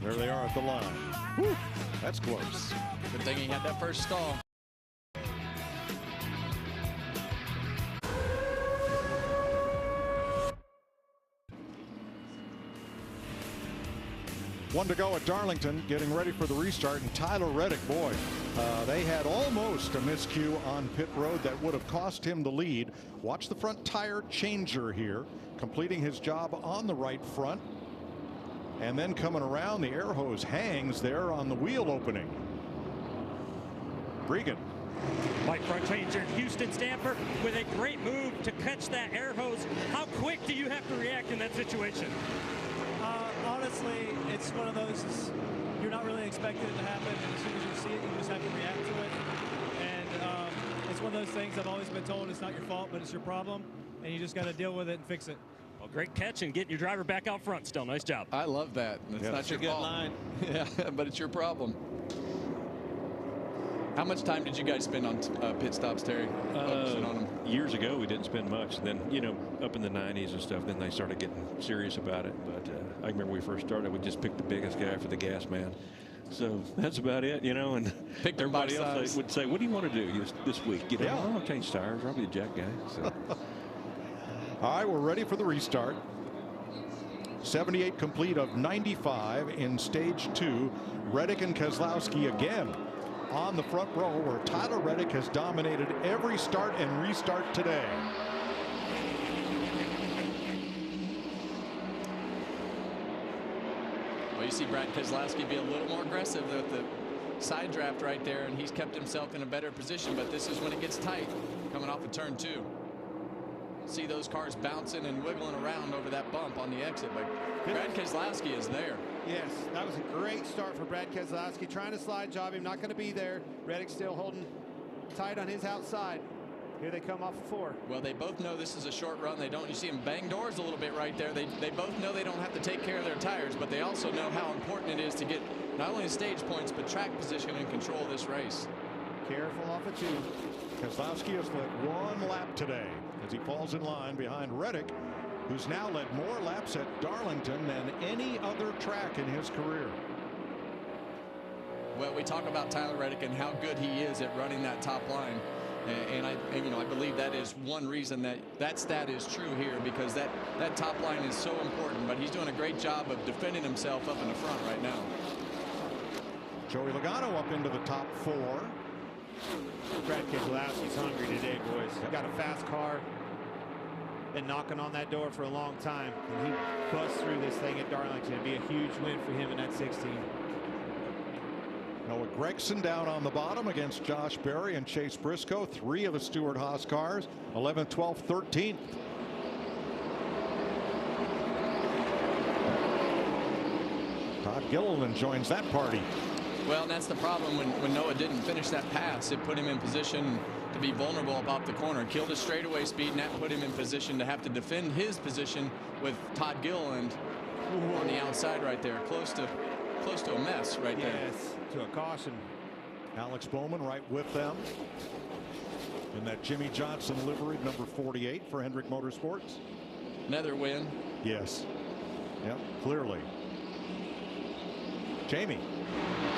There they are at the line. Whew, that's close. Good thing he had that first stall. One to go at Darlington, getting ready for the restart, and Tyler Reddick, boy, they had almost a miscue on pit road that would have cost him the lead. Watch the front tire changer here, completing his job on the right front. And then coming around, the air hose hangs there on the wheel opening. Regan. Mike front changer Houston Stamper with a great move to catch that air hose. How quick do you have to react in that situation? Honestly, it's one of those, you're not really expecting it to happen, and as soon as you see it, you just have to react to it. And it's one of those things I've always been told, it's not your fault, but it's your problem, and you just got to deal with it and fix it. Well, great catch and getting your driver back out front still. Nice job. I love that. It's not your fault. line. Yeah, but it's your problem. How much time did you guys spend on pit stops, Terry? Focusing on them? Years ago, we didn't spend much. Then, up in the 90s and stuff, then they started getting serious about it. But I remember when we first started, we just picked the biggest guy for the gas man. So that's about it, and everybody else would say, what do you want to do this week? I'll change tires. I'll be the jack guy. So. All right, we're ready for the restart. 78 complete of 95 in stage 2. Reddick and Keselowski again on the front row, where Tyler Reddick has dominated every start and restart today. Well, you see Brad Keselowski be a little more aggressive with the side draft right there, and he's kept himself in a better position, but this is when it gets tight coming off of turn 2. See those cars bouncing and wiggling around over that bump on the exit, but Brad Keselowski is there. Yes, that was a great start for Brad Keselowski, trying to slide job him, not going to be there. Reddick still holding tight on his outside. Here they come off of 4. Well, they both know this is a short run. You see them bang doors a little bit right there. They both know they don't have to take care of their tires, but they also know how important it is to get not only stage points, but track position and control this race. Careful off of 2. Keselowski has led 1 lap today as he falls in line behind Reddick, who's now led more laps at Darlington than any other track in his career. Well, we talk about Tyler Reddick and how good he is at running that top line. And I believe that is one reason that stat is true here, because that top line is so important. But he's doing a great job of defending himself up in the front right now. Joey Logano up into the top 4. Brad Keselowski's hungry today, boys. He's got a fast car. Been knocking on that door for a long time. And he busts through this thing at Darlington. It'd be a huge win for him in that 16. Noah Gragson down on the bottom against Josh Berry and Chase Briscoe. 3 of the Stewart-Haas cars, 11th, 12th, 13th. Todd Gilliland joins that party. Well, and that's the problem when Noah didn't finish that pass. It put him in position to be vulnerable about the corner, killed his straightaway speed, and that put him in position to have to defend his position with Todd Gilliland on the outside right there, close to a mess right there. Yes, to a caution. Alex Bowman right with them in that Jimmy Johnson livery, number 48 for Hendrick Motorsports. Another win. Yes. Yep, clearly. Jamie.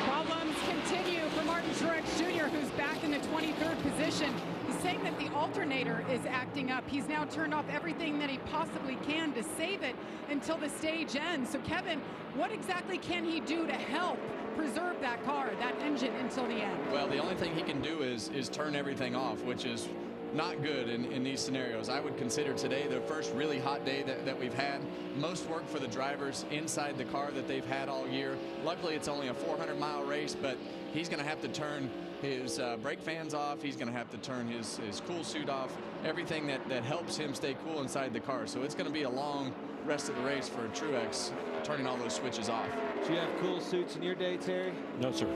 Problems continue for Martin Truex Jr., who's back in the 23rd position. He's saying that the alternator is acting up. He's now turned off everything that he possibly can to save it until the stage ends. So, Kevin, what exactly can he do to help preserve that car, that engine, until the end? Well, the only thing he can do is turn everything off, which is not good in these scenarios. I would consider today the first really hot day that we've had. Most work for the drivers inside the car that they've had all year. Luckily, it's only a 400-mile race, but he's going to have to turn his brake fans off. He's going to have to turn his cool suit off, everything that helps him stay cool inside the car. So it's going to be a long rest of the race for Truex, turning all those switches off. Do you have cool suits in your day, Terry? No, sir.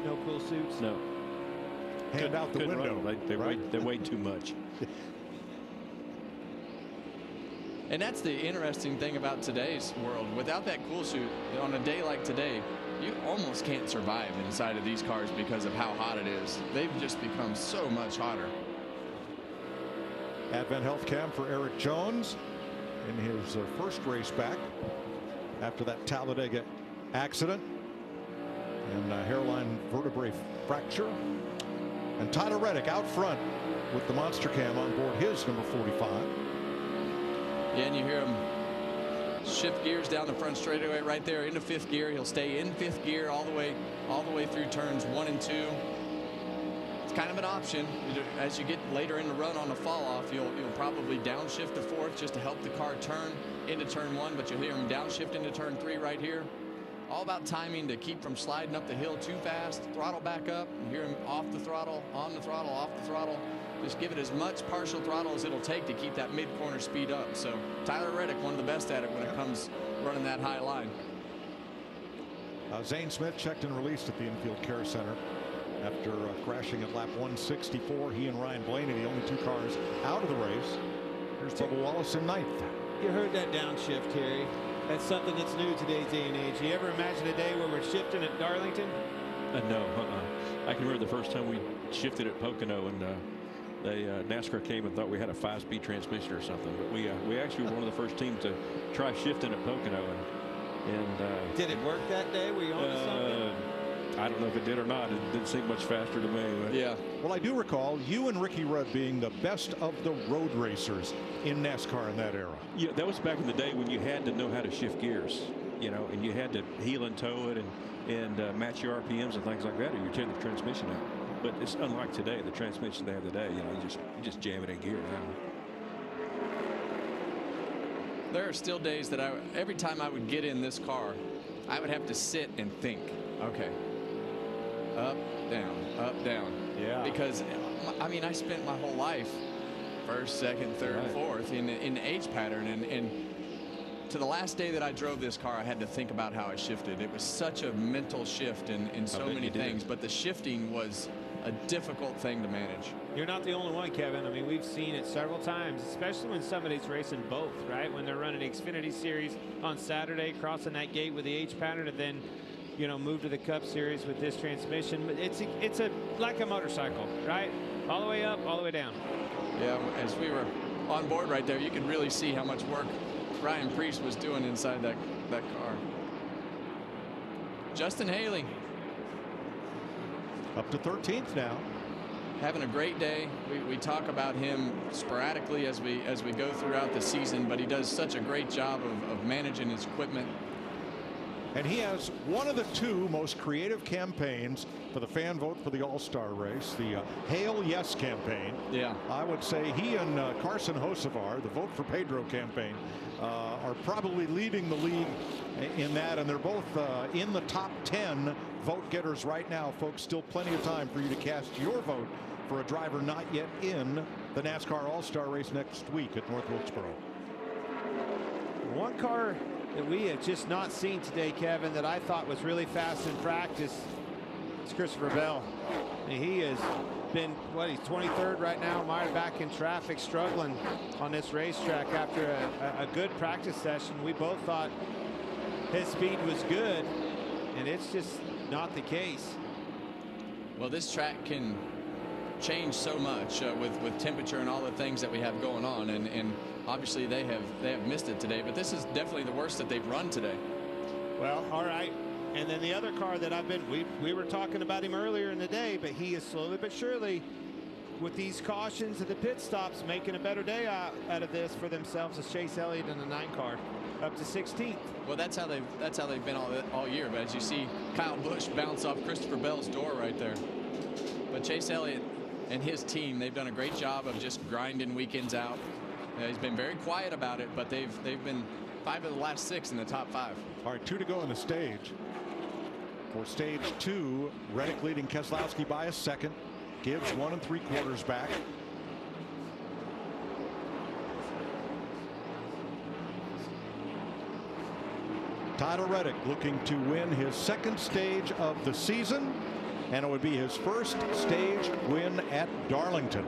No cool suits? No. Hand out the window. They weigh too much. And that's the interesting thing about today's world. Without that cool suit, on a day like today, you almost can't survive inside of these cars because of how hot it is. They've just become so much hotter. Advent Health Cam for Eric Jones in his first race back after that Talladega accident and hairline vertebrae fracture. And Tyler Reddick out front with the Monster Cam on board his number 45. Yeah, and you hear him shift gears down the front straightaway right there into 5th gear. He'll stay in 5th gear all the way through turns 1 and 2. It's kind of an option. As you get later in the run on the fall off, you'll probably downshift to 4th just to help the car turn into turn 1, but you'll hear him downshift into turn 3 right here. All about timing to keep from sliding up the hill too fast. Throttle back up. You hear him off the throttle, on the throttle, off the throttle. Just give it as much partial throttle as it'll take to keep that mid-corner speed up. So Tyler Reddick, one of the best at it when it comes running that high line. Zane Smith checked and released at the Infield Care Center after crashing at lap 164. He and Ryan Blaney, the only 2 cars out of the race. Here's Bubba Wallace in 9th. You heard that downshift, Terry. That's something that's new today's day and age. You ever imagine a day where we're shifting at Darlington? No. I can remember the first time we shifted at Pocono, and NASCAR came and thought we had a 5-speed transmission or something. But we actually were one of the first teams to try shifting at Pocono. And did it work that day? Were you on to something? I don't know if it did or not. It didn't seem much faster to me. But. Yeah. Well, I do recall you and Ricky Rudd being the best of the road racers in NASCAR in that era. Yeah, that was back in the day when you had to know how to shift gears, and you had to heel and toe it and match your RPMs and things like that, or you tear the transmission out. But it's unlike today. The transmission they have today, you just jam it in gear now. There are still days that every time I would get in this car, I would have to sit and think, okay, up, down. Yeah. Because, I mean, I spent my whole life first, second, third, fourth in the H pattern. And to the last day that I drove this car, I had to think about how I shifted. It was such a mental shift in so many things. But the shifting was a difficult thing to manage. You're not the only one, Kevin. I mean, we've seen it several times, especially when somebody's racing both, right? When they're running the Xfinity Series on Saturday, crossing that gate with the H pattern, and then move to the Cup Series with this transmission. It's like a motorcycle, right? All the way up, all the way down. Yeah, as we were on board right there, you could really see how much work Ryan Preece was doing inside that car. Justin Haley. Up to 13th now. Having a great day. We talk about him sporadically as we go throughout the season, but he does such a great job of managing his equipment. And he has one of the 2 most creative campaigns for the fan vote for the All-Star race, the Hail Yes campaign. Yeah. I would say he and Carson Hocevar, the Vote for Pedro campaign, are probably leading the league in that, and they're both in the top 10 vote getters right now, folks. Still plenty of time for you to cast your vote for a driver not yet in the NASCAR All-Star race next week at North Wilkesboro. One car that we have just not seen today, Kevin, that I thought was really fast in practice, is Christopher Bell. And he has been, he's 23rd right now, mired back in traffic, struggling on this racetrack after a good practice session. We both thought his speed was good, and it's just not the case. Well, this track can change so much with temperature and all the things that we have going on, and obviously they have missed it today, but this is definitely the worst that they've run today. Well, all right. And then the other car that we were talking about him earlier in the day, but he is slowly but surely, with these cautions at the pit stops, making a better day out of this for themselves, as Chase Elliott in the 9 car up to 16th. Well, that's how they've been all year. But as you see, Kyle Busch bounce off Christopher Bell's door right there. But Chase Elliott and his team, they've done a great job of just grinding weekends out. He's been very quiet about it, but they've been 5 of the last 6 in the top 5. All right, 2 to go in the stage. For stage 2, Reddick leading Keselowski by a second. Gibbs 1 3/4 back. Tyler Reddick looking to win his 2nd stage of the season, and it would be his 1st stage win at Darlington.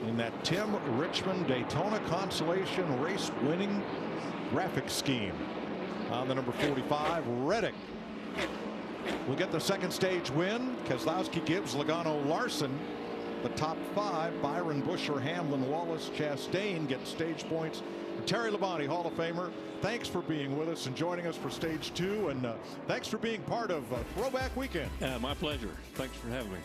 In that Tim Richmond Daytona Consolation race winning graphic scheme. On the number 45, Reddick will get the 2nd stage win. Keselowski, Gibbs, Logano, Larson. The top 5, Byron, Buescher, Hamlin, Wallace, Chastain get stage points. Terry Labonte, Hall of Famer, thanks for being with us and joining us for stage 2, and thanks for being part of Throwback Weekend. My pleasure. Thanks for having me.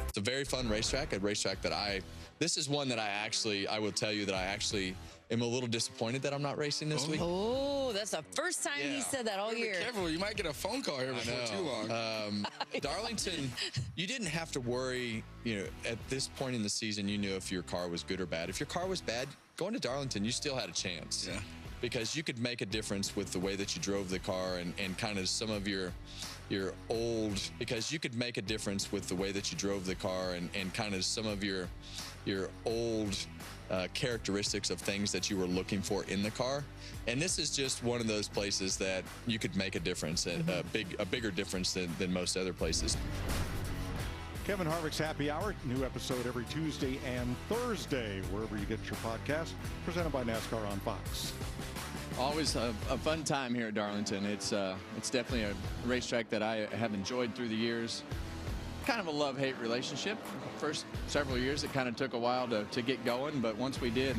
It's a very fun racetrack, a racetrack that this is one that I will tell you that I actually am a little disappointed that I'm not racing this week. Oh, that's the first time he said that all year. Be careful, you might get a phone call here before too long. Darlington, you didn't have to worry, at this point in the season, you knew if your car was good or bad. If your car was bad, going to Darlington, you still had a chance. Yeah. Because you could make a difference with the way that you drove the car and kind of some of your old, because you could make a difference with the way that you drove the car and kind of some of your old characteristics of things that you were looking for in the car. And this is just one of those places that you could make a difference, a bigger difference than most other places. Kevin Harvick's Happy Hour, new episode every Tuesday and Thursday, wherever you get your podcast, presented by NASCAR on Fox. Always a fun time here at Darlington. It's definitely a racetrack that I have enjoyed through the years. Kind of a love-hate relationship. First several years, it kind of took a while to get going, but once we did,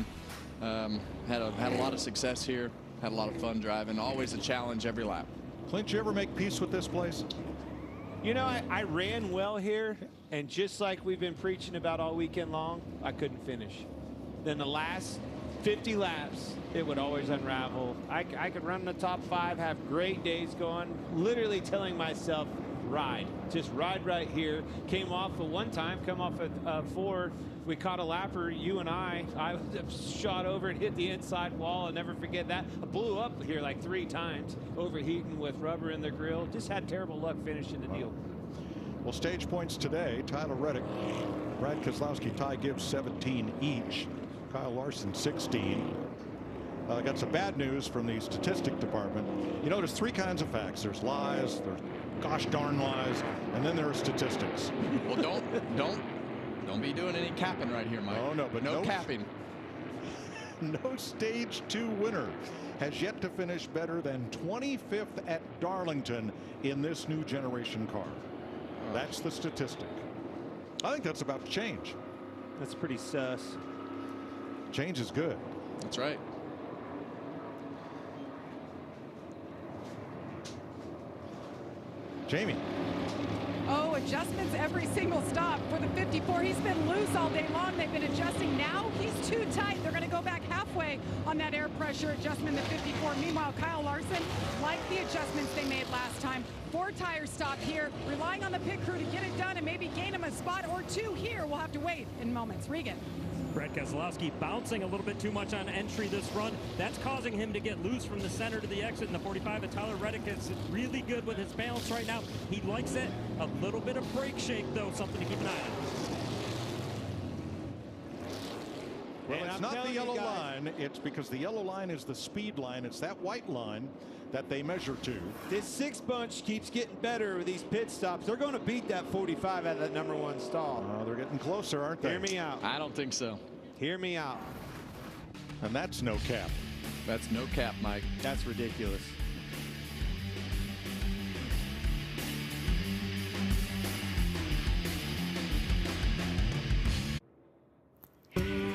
had a lot of success here, had a lot of fun driving, always a challenge every lap. Clint, you ever make peace with this place? You know, I ran well here, and just like we've been preaching about all weekend long, I couldn't finish. Then the last 50 laps, it would always unravel. I could run in the top 5, have great days going, literally telling myself, ride. Just ride right here. Came off of one time, come off at 4. We caught a lapper, you and I shot over and hit the inside wall. I'll never forget that. I blew up here like 3 times, overheating with rubber in the grill. Just had terrible luck finishing the deal. Well, stage points today, Tyler Reddick, Brad Keselowski, Ty Gibbs 17 each. Kyle Larson 16. Got some bad news from the statistic department. You notice 3 kinds of facts. There's lies, there's gosh darn lies, and then there are statistics. Well, don't be doing any capping right here, Mike. Oh, no, but no capping. No stage 2 winner has yet to finish better than 25th at Darlington in this new generation car. That's the statistic. I think that's about to change. That's pretty sus. Change is good. That's right. Jamie. Oh, adjustments every single stop for the 54. He's been loose all day long. They've been adjusting. Now he's too tight. They're going to go back halfway on that air pressure adjustment, the 54. Meanwhile, Kyle Larson, like the adjustments they made last time, 4 tire stop here, relying on the pit crew to get it done and maybe gain him a spot or 2 here. We'll have to wait in moments. Regan. Brad Keselowski bouncing a little bit too much on entry this run. That's causing him to get loose from the center to the exit in the 45. And Tyler Reddick is really good with his balance right now. He likes it. A little bit of brake shake, though, something to keep an eye on. Well, it's not the yellow line. It's because the yellow line is the speed line. It's that white line that they measure to. This 6 bunch keeps getting better with these pit stops. They're going to beat that 45 out of that #1 stall. Oh, they're getting closer, aren't they? Hear me out. I don't think so. Hear me out. And that's no cap. That's no cap, Mike. That's ridiculous.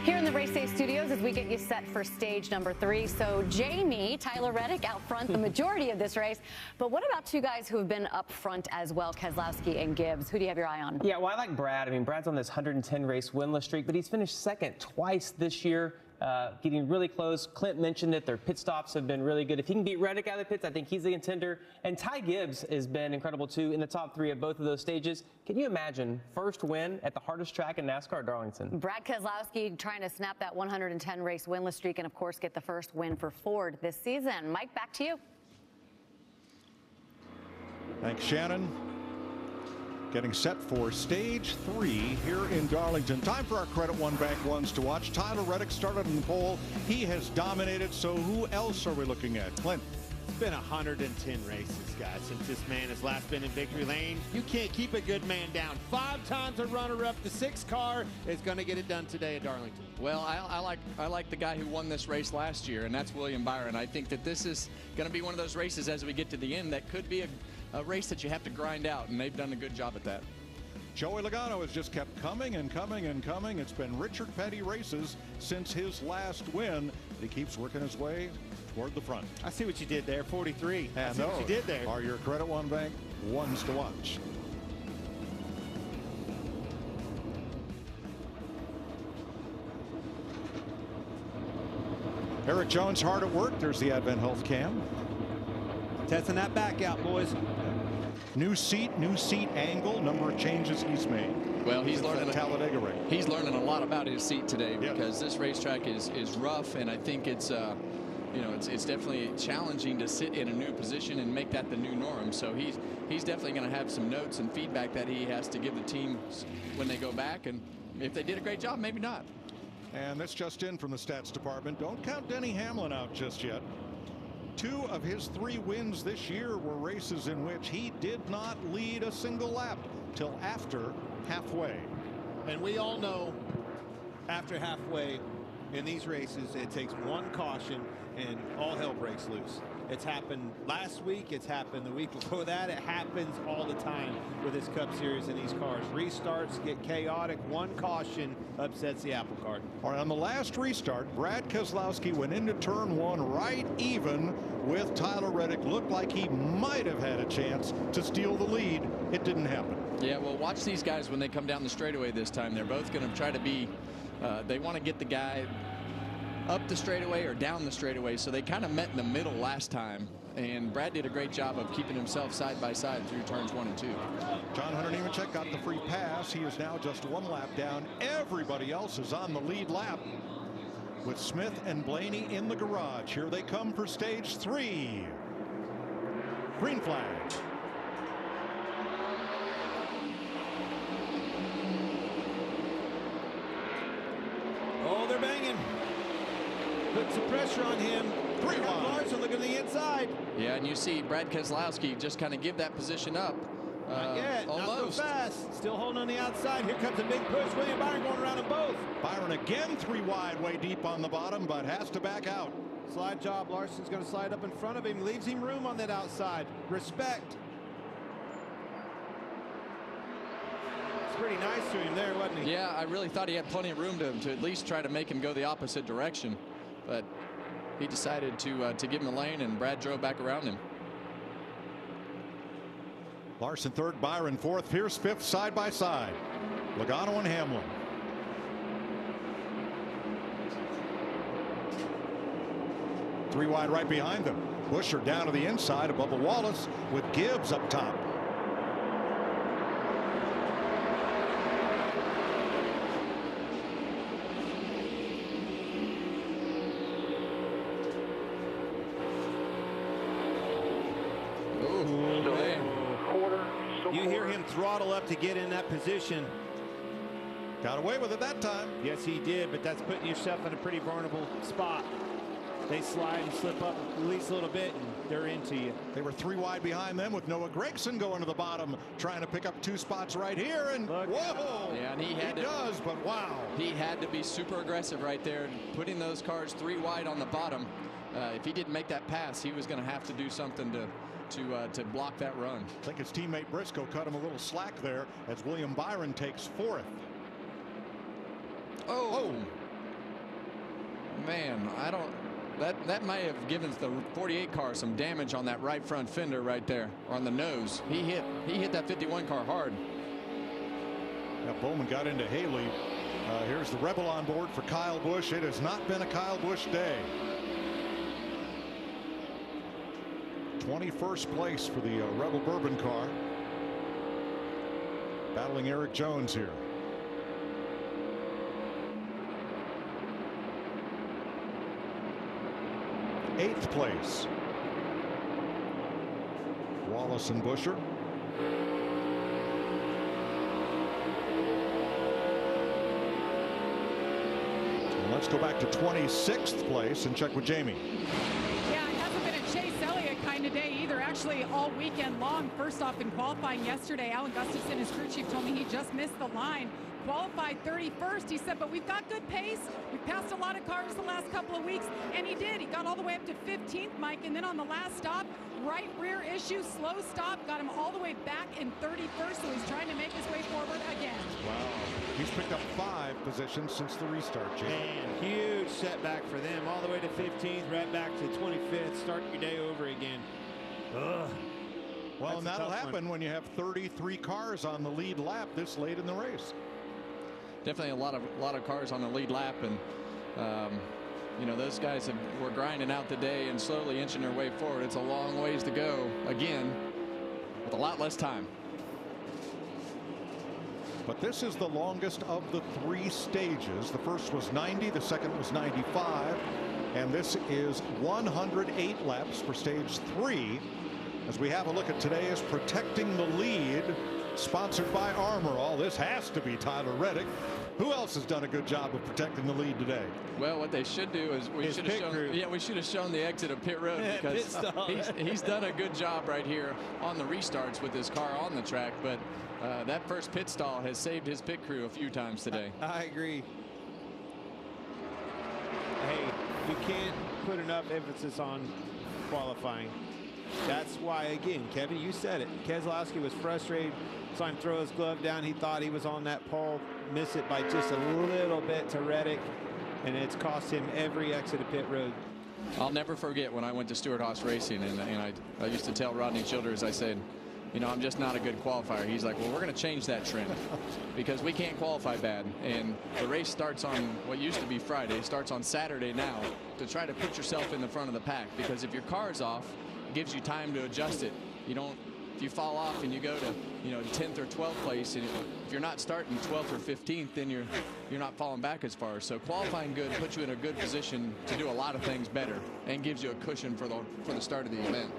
Here in the Race Day studios as we get you set for stage number 3. So Jamie, Tyler Reddick out front the majority of this race. But what about 2 guys who have been up front as well, Keselowski and Gibbs? Who do you have your eye on? Yeah, well, I like Brad. I mean, Brad's on this 110 race winless streak, but he's finished second twice this year. Getting really close. Clint mentioned it. Their pit stops have been really good. If he can beat Reddick out of the pits, I think he's the contender. And Ty Gibbs has been incredible, too, in the top 3 of both of those stages. Can you imagine first win at the hardest track in NASCAR, Darlington? Brad Keselowski trying to snap that 110 race winless streak and, of course, get the first win for Ford this season. Mike, back to you. Thanks, Shannon. Getting set for stage 3 here in Darlington. Time for our Credit One Bank ones to watch. Tyler Reddick started in the pole. He has dominated. So who else are we looking at? Clint. It's been 110 races, guys, since this man has last been in victory lane. You can't keep a good man down. 5 times a runner-up. The 6 car is going to get it done today at Darlington. Well, I like the guy who won this race last year, and that's William Byron. I think that this is going to be one of those races as we get to the end that could be a race that you have to grind out, and they've done a good job at that. Joey Logano has just kept coming and coming and coming. It's been Richard Petty races since his last win. He keeps working his way toward the front. I see what you did there, 43. And I see what you did there. Are your Credit One Bank ones to watch. Eric Jones hard at work. There's the Advent Health Cam. Testing that back out, boys. New seat angle, number of changes he's made. Well, he's learning Talladega race. He's learning a lot about his seat today because this racetrack is rough, and I think it's it's definitely challenging to sit in a new position and make that the new norm. So he's definitely going to have some notes and feedback that he has to give the team when they go back, and if they did a great job, maybe not. And this just in from the stats department. Don't count Denny Hamlin out just yet. 2 of his 3 wins this year were races in which he did not lead a single lap till after halfway. And we all know after halfway in these races, it takes one caution and all hell breaks loose. It's happened last week. It's happened the week before that. It happens all the time with this Cup Series and these cars. Restarts get chaotic. One caution upsets the apple cart. All right, on the last restart, Brad Keselowski went into turn 1 right even with Tyler Reddick. Looked like he might have had a chance to steal the lead. It didn't happen. Yeah, well, watch these guys when they come down the straightaway this time. They're both going to try to be, they want to get the guy up the straightaway or down the straightaway, so they kind of met in the middle last time, and Brad did a great job of keeping himself side by side through turns 1 and 2. John Hunter Nemechek got the free pass. He is now just 1 lap down. Everybody else is on the lead lap with Smith and Blaney in the garage. Here they come for stage 3. Green flag. Oh, they're banging. Put some pressure on him. 3 wide. Larson looking at the inside. Yeah, and you see Brad Keselowski just kind of give that position up. Not yet. Almost. Not so fast. Still holding on the outside. Here comes a big push. William Byron going around them both. Byron again 3 wide, way deep on the bottom, but has to back out. Slide job. Larson's going to slide up in front of him. Leaves him room on that outside. Respect. It's pretty nice to him there, wasn't he? Yeah, I really thought he had plenty of room to at least try to make him go the opposite direction, but he decided to give him a lane, and Brad drove back around him. Larson 3rd, Byron 4th, Pierce 5th, side by side. Logano and Hamlin. Three wide right behind them. Buescher down to the inside above the Wallace with Gibbs up top. You hear him throttle up to get in that position. Got away with it that time. Yes, he did, but that's putting yourself in a pretty vulnerable spot. They slide and slip up at least a little bit, and they're into you. They were 3 wide behind them with Noah Gragson going to the bottom, trying to pick up 2 spots right here. And whoa! Yeah, and he does, but wow. He had to be super aggressive right there, putting those cars 3 wide on the bottom. If he didn't make that pass, he was going to have to do something to block that run. I think his teammate Briscoe cut him a little slack there as William Byron takes 4th. Oh. Man, I don't. That might have given the 48 car some damage on that right front fender right there, or on the nose. He hit that 51 car hard. Now Bowman got into Haley. Here's the Rebel on board for Kyle Busch. It has not been a Kyle Busch day. 21st place for the Rebel Bourbon car. Battling Eric Jones here. Eighth place. Wallace and Buescher. And let's go back to 26th place and check with Jamie. Yeah, it hasn't been a Chase Elliott kind of day either. Actually, all weekend long. First off, in qualifying yesterday, Alan Gustafson, his crew chief, told me he just missed the line. Qualified 31st. He said, but we've got good pace. We've passed a lot of cars the last couple of weeks, and he did. He got all the way up to 15th, Mike, and then on the last stop, right rear issue, slow stop, got him all the way back in 31st, so he's trying to make his way forward again. Wow. He's picked up 5 positions since the restart, Jim. Man, huge setback for them. All the way to 15th, right back to 25th. Start your day over again. Ugh. Well, and that'll happen when you have 33 cars on the lead lap this late in the race. Definitely a lot of cars on the lead lap, and you know, those guys were grinding out the day and slowly inching their way forward. It's a long ways to go again with a lot less time. But this is the longest of the 3 stages. The first was 90, the second was 95, and this is 108 laps for stage 3. As we have a look at today's Protecting the Lead sponsored by Armor All. This has to be Tyler Reddick. Who else has done a good job of protecting the lead today? Well, what they should do is we should have shown the exit of pit road, because he's done a good job right here on the restarts with his car on the track. But that first pit stall has saved his pit crew a few times today. I agree. Hey, you can't put enough emphasis on qualifying. That's why, again, Kevin, you said it. Keselowski was frustrated. Saw him throw his glove down. He thought he was on that pole. Miss it by just a little bit to Reddick, and it's cost him every exit of pit road. I'll never forget when I went to Stewart-Haas Racing, and I used to tell Rodney Childers, I said, you know, I'm just not a good qualifier. He's like, well, we're going to change that trend because we can't qualify bad. And the race starts on what used to be Friday, starts on Saturday now, to try to put yourself in the front of the pack, because if your car's off, it gives you time to adjust it. You don't, if you fall off and you go to, you know, 10th or 12th place, and if you're not starting 12th or 15th, then you're not falling back as far. So qualifying good puts you in a good position to do a lot of things better and gives you a cushion for the start of the event.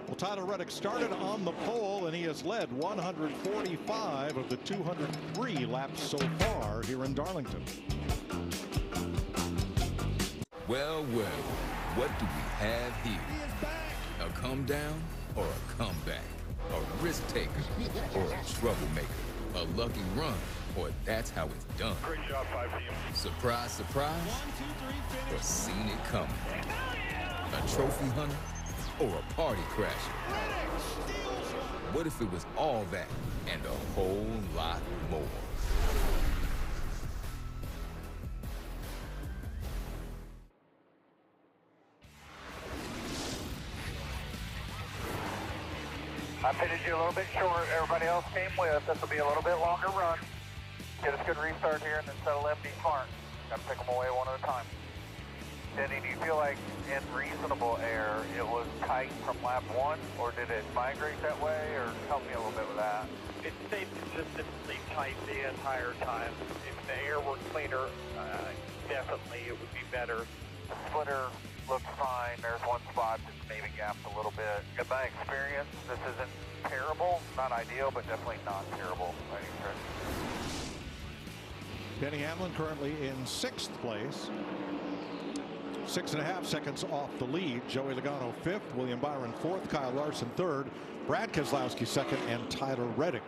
Well, Tyler Reddick started on the pole, and he has led 145 of the 203 laps so far here in Darlington. Well, what do we have here? A come down or a comeback? A risk taker or a troublemaker? A lucky run, or that's how it's done? Great job, 5 team. Surprise, surprise, or seen it coming? A trophy hunter or a party crasher? What if it was all that and a whole lot more? I pitted you a little bit short. Everybody else came with. This will be a little bit longer run. Get us a good restart here and then settle empty smart. Got to pick them away one at a time. Denny, do you feel like in reasonable air it was tight from lap 1, or did it migrate that way, or help me a little bit with that? It stayed consistently tight the entire time. If the air were cleaner, definitely it would be better. The splitter looks fine. There's one spot that's maybe gapped a little bit. In my experience, this isn't terrible. Not ideal, but definitely not terrible by any stretch. Denny Hamlin currently in 6th place. 6.5 seconds off the lead. Joey Logano 5th, William Byron 4th, Kyle Larson 3rd, Brad Keselowski 2nd, and Tyler Reddick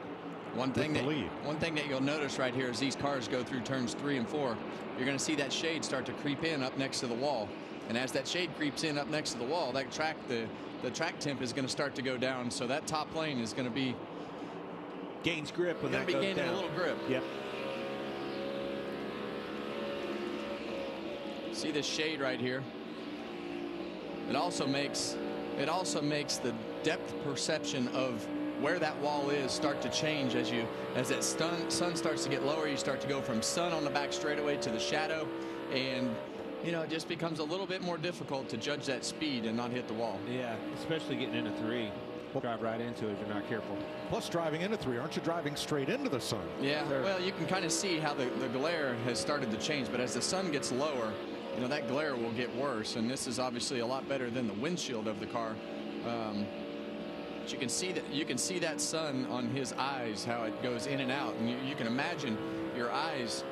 one thing that you'll notice right here as these cars go through turns 3 and 4, you're going to see that shade start to creep in up next to the wall. And as that shade creeps in up next to the wall, that track, the track temp is going to start to go down. So that top lane is going to be gains grip when that goes down. Gaining a little grip. Yep. See this shade right here. It also makes the depth perception of where that wall is start to change as that sun starts to get lower. You start to go from sun on the back straightaway to the shadow, and you know, it just becomes a little bit more difficult to judge that speed and not hit the wall. Yeah, especially getting into 3. Drive right into it if you're not careful. Plus, driving into 3, aren't you driving straight into the sun? Yeah, well, you can kind of see how the glare has started to change, but as the sun gets lower, you know, that glare will get worse, and this is obviously a lot better than the windshield of the car. But you can see that sun on his eyes, how it goes in and out, and you can imagine your eyes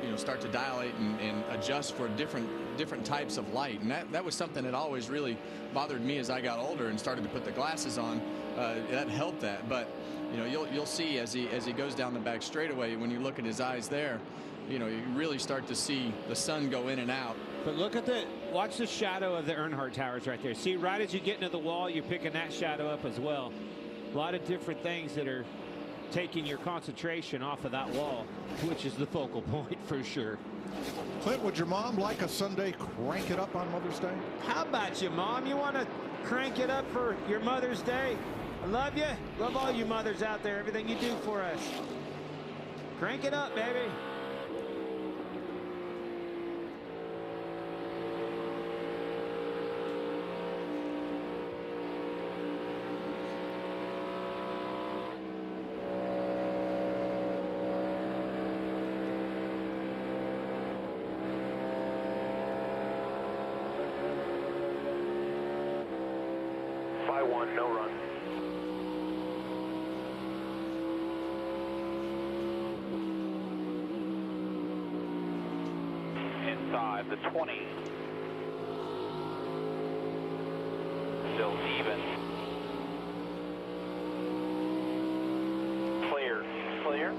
you know, start to dilate and adjust for different types of light. And that was something that always really bothered me as I got older and started to put the glasses on. That helped that. But you know, you'll see as he goes down the back straightaway, when you look at his eyes there, you know, you really start to see the sun go in and out. But watch the shadow of the Earnhardt Towers right there. See, right as you get into the wall, you're picking that shadow up as well. A lot of different things that are taking your concentration off of that wall, which is the focal point for sure. Clint, would your mom like a Sunday crank it up on Mother's Day? How about you, Mom? You want to crank it up for your Mother's Day? I love you. Love all you mothers out there, everything you do for us. Crank it up, baby. 1, no run. Inside the 20. Still even. Clear. Clear.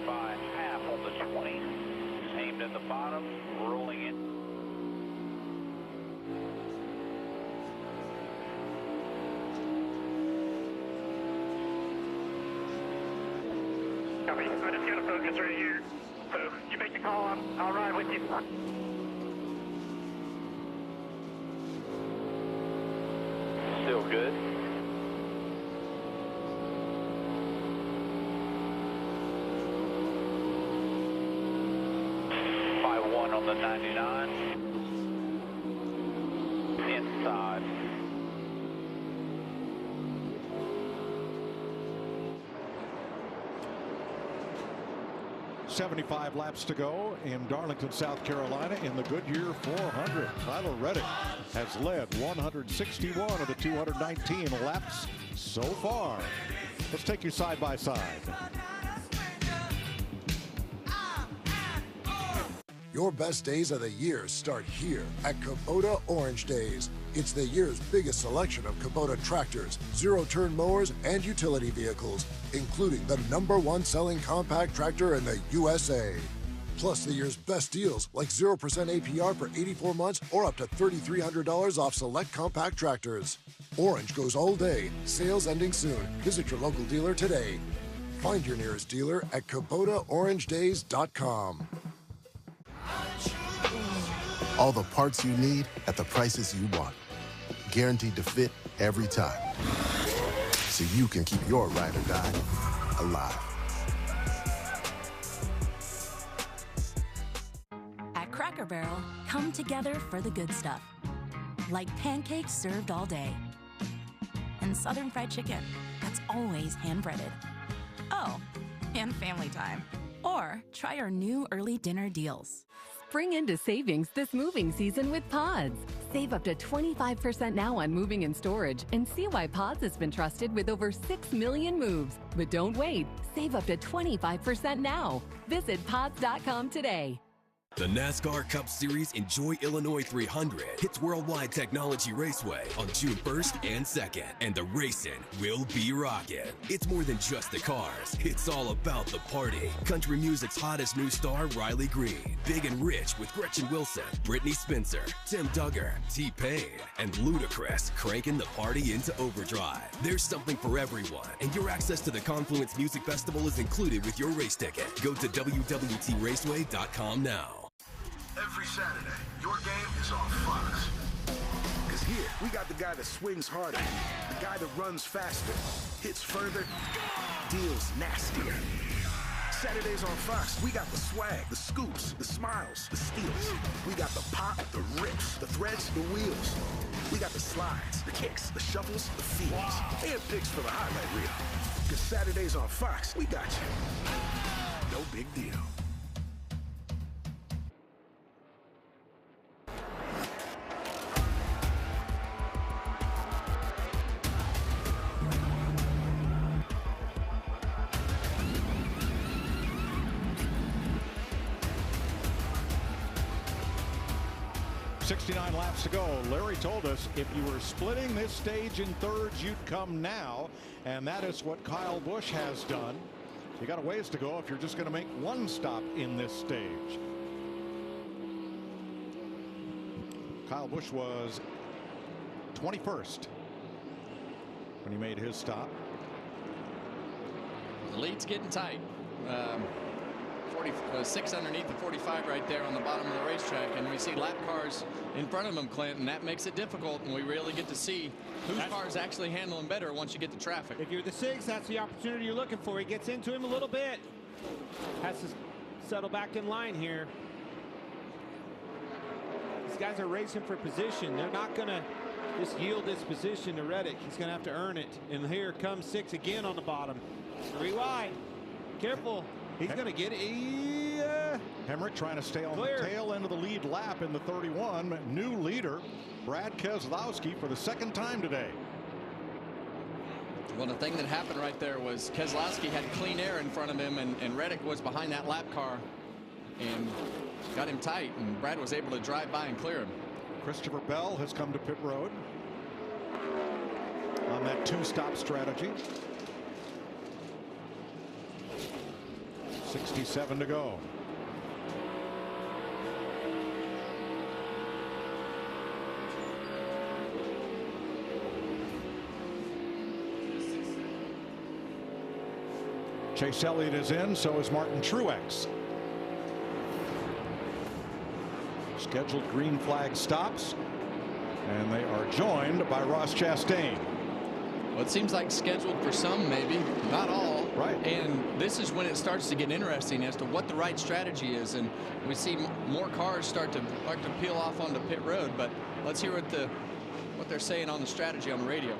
By half on the 20, aimed at the bottom, rolling in. Copy. I just got a focus right here. So you make the call, I'll ride with you. Still good. On the 99. Inside. .75 laps to go in Darlington, South Carolina in the Goodyear 400. Tyler Reddick has led 161 of the 219 laps so far. Let's take you side by side. Your best days of the year start here at Kubota Orange Days. It's the year's biggest selection of Kubota tractors, zero-turn mowers, and utility vehicles, including the #1 selling compact tractor in the USA. Plus the year's best deals like 0% APR for 84 months or up to $3,300 off select compact tractors. Orange goes all day. Sales ending soon. Visit your local dealer today. Find your nearest dealer at KubotaOrangeDays.com. All the parts you need at the prices you want. Guaranteed to fit every time. So you can keep your ride or die alive. At Cracker Barrel, come together for the good stuff. Like pancakes served all day. And Southern fried chicken that's always hand-breaded. Oh, and family time. Or try our new early dinner deals. Spring into savings this moving season with Pods. Save up to 25% now on moving and storage and see why Pods has been trusted with over 6 million moves. But don't wait. Save up to 25% now. Visit pods.com today. The NASCAR Cup Series Enjoy Illinois 300 hits Worldwide Technology Raceway on June 1st and 2nd, and the racing will be rocking. It's more than just the cars. It's all about the party. Country music's hottest new star, Riley Green. Big and Rich with Gretchen Wilson, Brittany Spencer, Tim Duggar, T-Pain, and Ludacris cranking the party into overdrive. There's something for everyone, and your access to the Confluence Music Festival is included with your race ticket. Go to www.raceway.com now. Every Saturday, your game is on Fox. Because here, we got the guy that swings harder, the guy that runs faster, hits further, deals nastier. Saturdays on Fox, we got the swag, the scoops, the smiles, the steals. We got the pop, the rips, the threads, the wheels. We got the slides, the kicks, the shuffles, the feels, and picks for the highlight reel. Because Saturdays on Fox, we got you. No big deal. 69 laps to go. Larry told us if you were splitting this stage in thirds, you'd come now. And that is what Kyle Busch has done. You got a ways to go if you're just going to make one stop in this stage. Kyle Busch was 21st when he made his stop. The lead's getting tight. 46 underneath the 45 right there on the bottom of the racetrack, and we see lap cars in front of him, Clint, and that makes it difficult, and we really get to see whose car is actually handling better once you get to traffic. If you're the 6, that's the opportunity you're looking for. He gets into him a little bit. Has to settle back in line here. These guys are racing for position. They're not going to just yield this position to Reddick. He's going to have to earn it. And here comes 6 again on the bottom. 3 wide. Careful. He's going to get it. Hemrick trying to stay on the tail end of the lead lap in the 31. New leader, Brad Keselowski, for the 2nd time today. Well, the thing that happened right there was Keselowski had clean air in front of him, and Reddick was behind that lap car and got him tight, and Brad was able to drive by and clear him. Christopher Bell has come to pit road on that 2-stop strategy. 67 to go. Chase Elliott is in, so is Martin Truex. Scheduled green flag stops, and they are joined by Ross Chastain. Well, it seems like scheduled for some, maybe not all. Right. And this is when it starts to get interesting as to what the right strategy is, and we see more cars start to peel off onto pit road. But let's hear what they're saying on the strategy on the radio.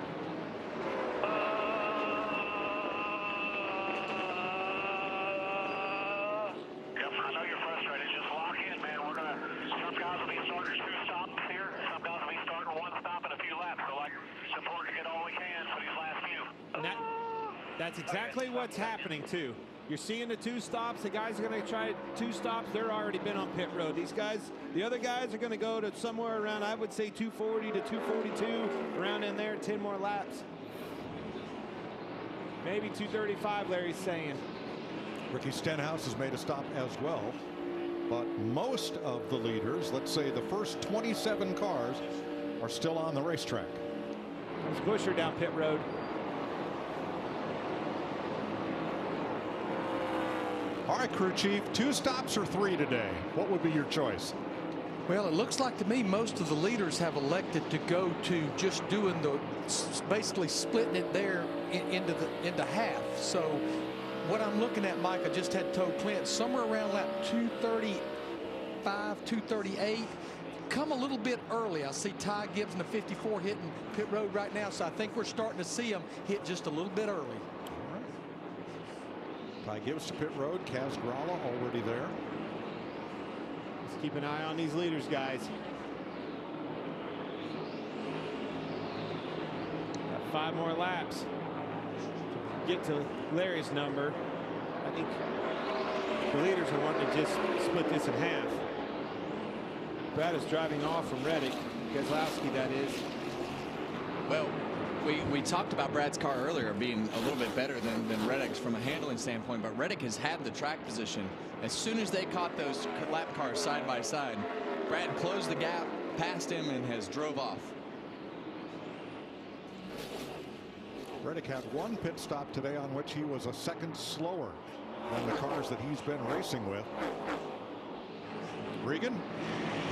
That's exactly what's happening too. You're seeing the 2 stops. The guys are going to try 2 stops. They're already been on pit road. These guys, the other guys are going to go to somewhere around, I would say 240 to 242, around in there, 10 more laps. Maybe 235, Larry's saying. Ricky Stenhouse has made a stop as well. But most of the leaders, let's say the first 27 cars, are still on the racetrack. There's Buscher down pit road. All right, crew chief, 2 stops or 3 today? What would be your choice? Well, it looks like to me most of the leaders have elected to go to just doing basically splitting it there into half. So what I'm looking at, Mike, I just had told Clint, somewhere around lap 235, 238. Come a little bit early. I see Ty Gibbs in the 54 hitting pit road right now, so I think we're starting to see him hit just a little bit early. Ty Gibbs to pit road. Kaz Grala already there. Let's keep an eye on these leaders, guys. Got 5 more laps to get to Larry's number. I think the leaders are wanting to just split this in half. Brad is driving off from Reddick. Keselowski, that is. Well, we talked about Brad's car earlier being a little bit better than Reddick's from a handling standpoint, but Reddick has had the track position. As soon as they caught those lap cars side by side, Brad closed the gap, passed him, and has drove off. Reddick had 1 pit stop today on which he was a second slower than the cars that he's been racing with. Regan?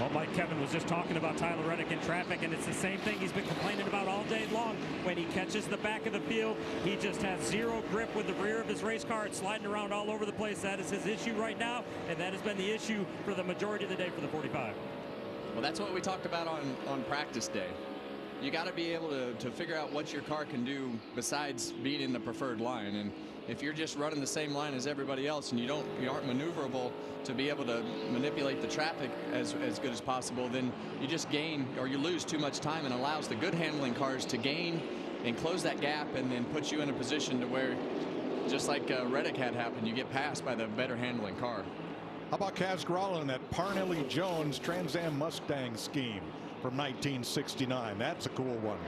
Well, Mike, Kevin was just talking about Tyler Reddick in traffic, and it's the same thing he's been complaining about all day long. When he catches the back of the field, he just has 0 grip with the rear of his race car. It's sliding around all over the place. That is his issue right now, and that has been the issue for the majority of the day for the 45. Well, that's what we talked about on practice day. You got to be able to figure out what your car can do besides being in the preferred line. And if you're just running the same line as everybody else and you aren't maneuverable to be able to manipulate the traffic as good as possible, then you just gain or you lose too much time, and allows the good handling cars to gain and close that gap, and then put you in a position to where, just like Reddick had happen, you get passed by the better handling car. How about Kaz Gralla in that Parnelli Jones Trans Am Mustang scheme from 1969? That's a cool one.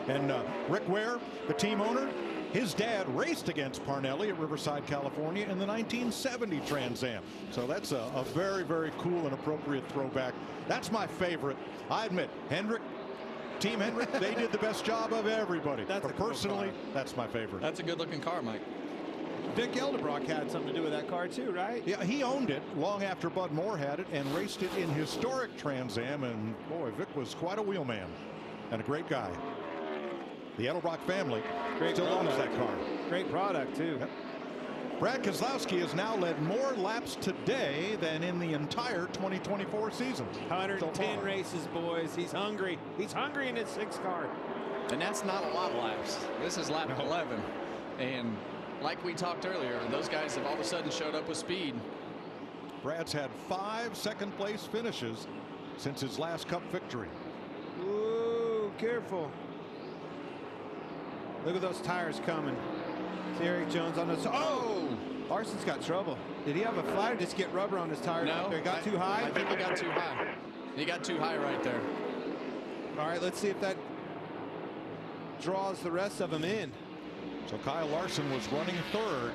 And Rick Ware, the team owner, his dad raced against Parnelli at Riverside, California in the 1970 Trans Am. So that's a very, very cool and appropriate throwback. That's my favorite. I admit, Hendrick, Team Hendrick, they did the best job of everybody. But personally, that's my favorite. That's a good-looking car, Mike. Dick Eldebrock had something to do with that car too, right? Yeah, he owned it long after Bud Moore had it and raced it in historic Trans Am. And boy, Vic was quite a wheelman and a great guy. The Edelbrock family still owns that car. Great product, too. Yep. Brad Keselowski has now led more laps today than in the entire 2024 season. 110 races, boys. He's hungry. He's hungry in his 6 car. And that's not a lot of laps. This is lap 11. And like we talked earlier, those guys have all of a sudden showed up with speed. Brad's had 5 second-place finishes since his last Cup victory. Ooh, careful. Look at those tires coming. See Eric Jones on this. Oh! Larson's got trouble. Did he have a flat or just get rubber on his tire? No. He got too high? I think he got too high. He got too high right there. All right, let's see if that draws the rest of them in. So Kyle Larson was running third.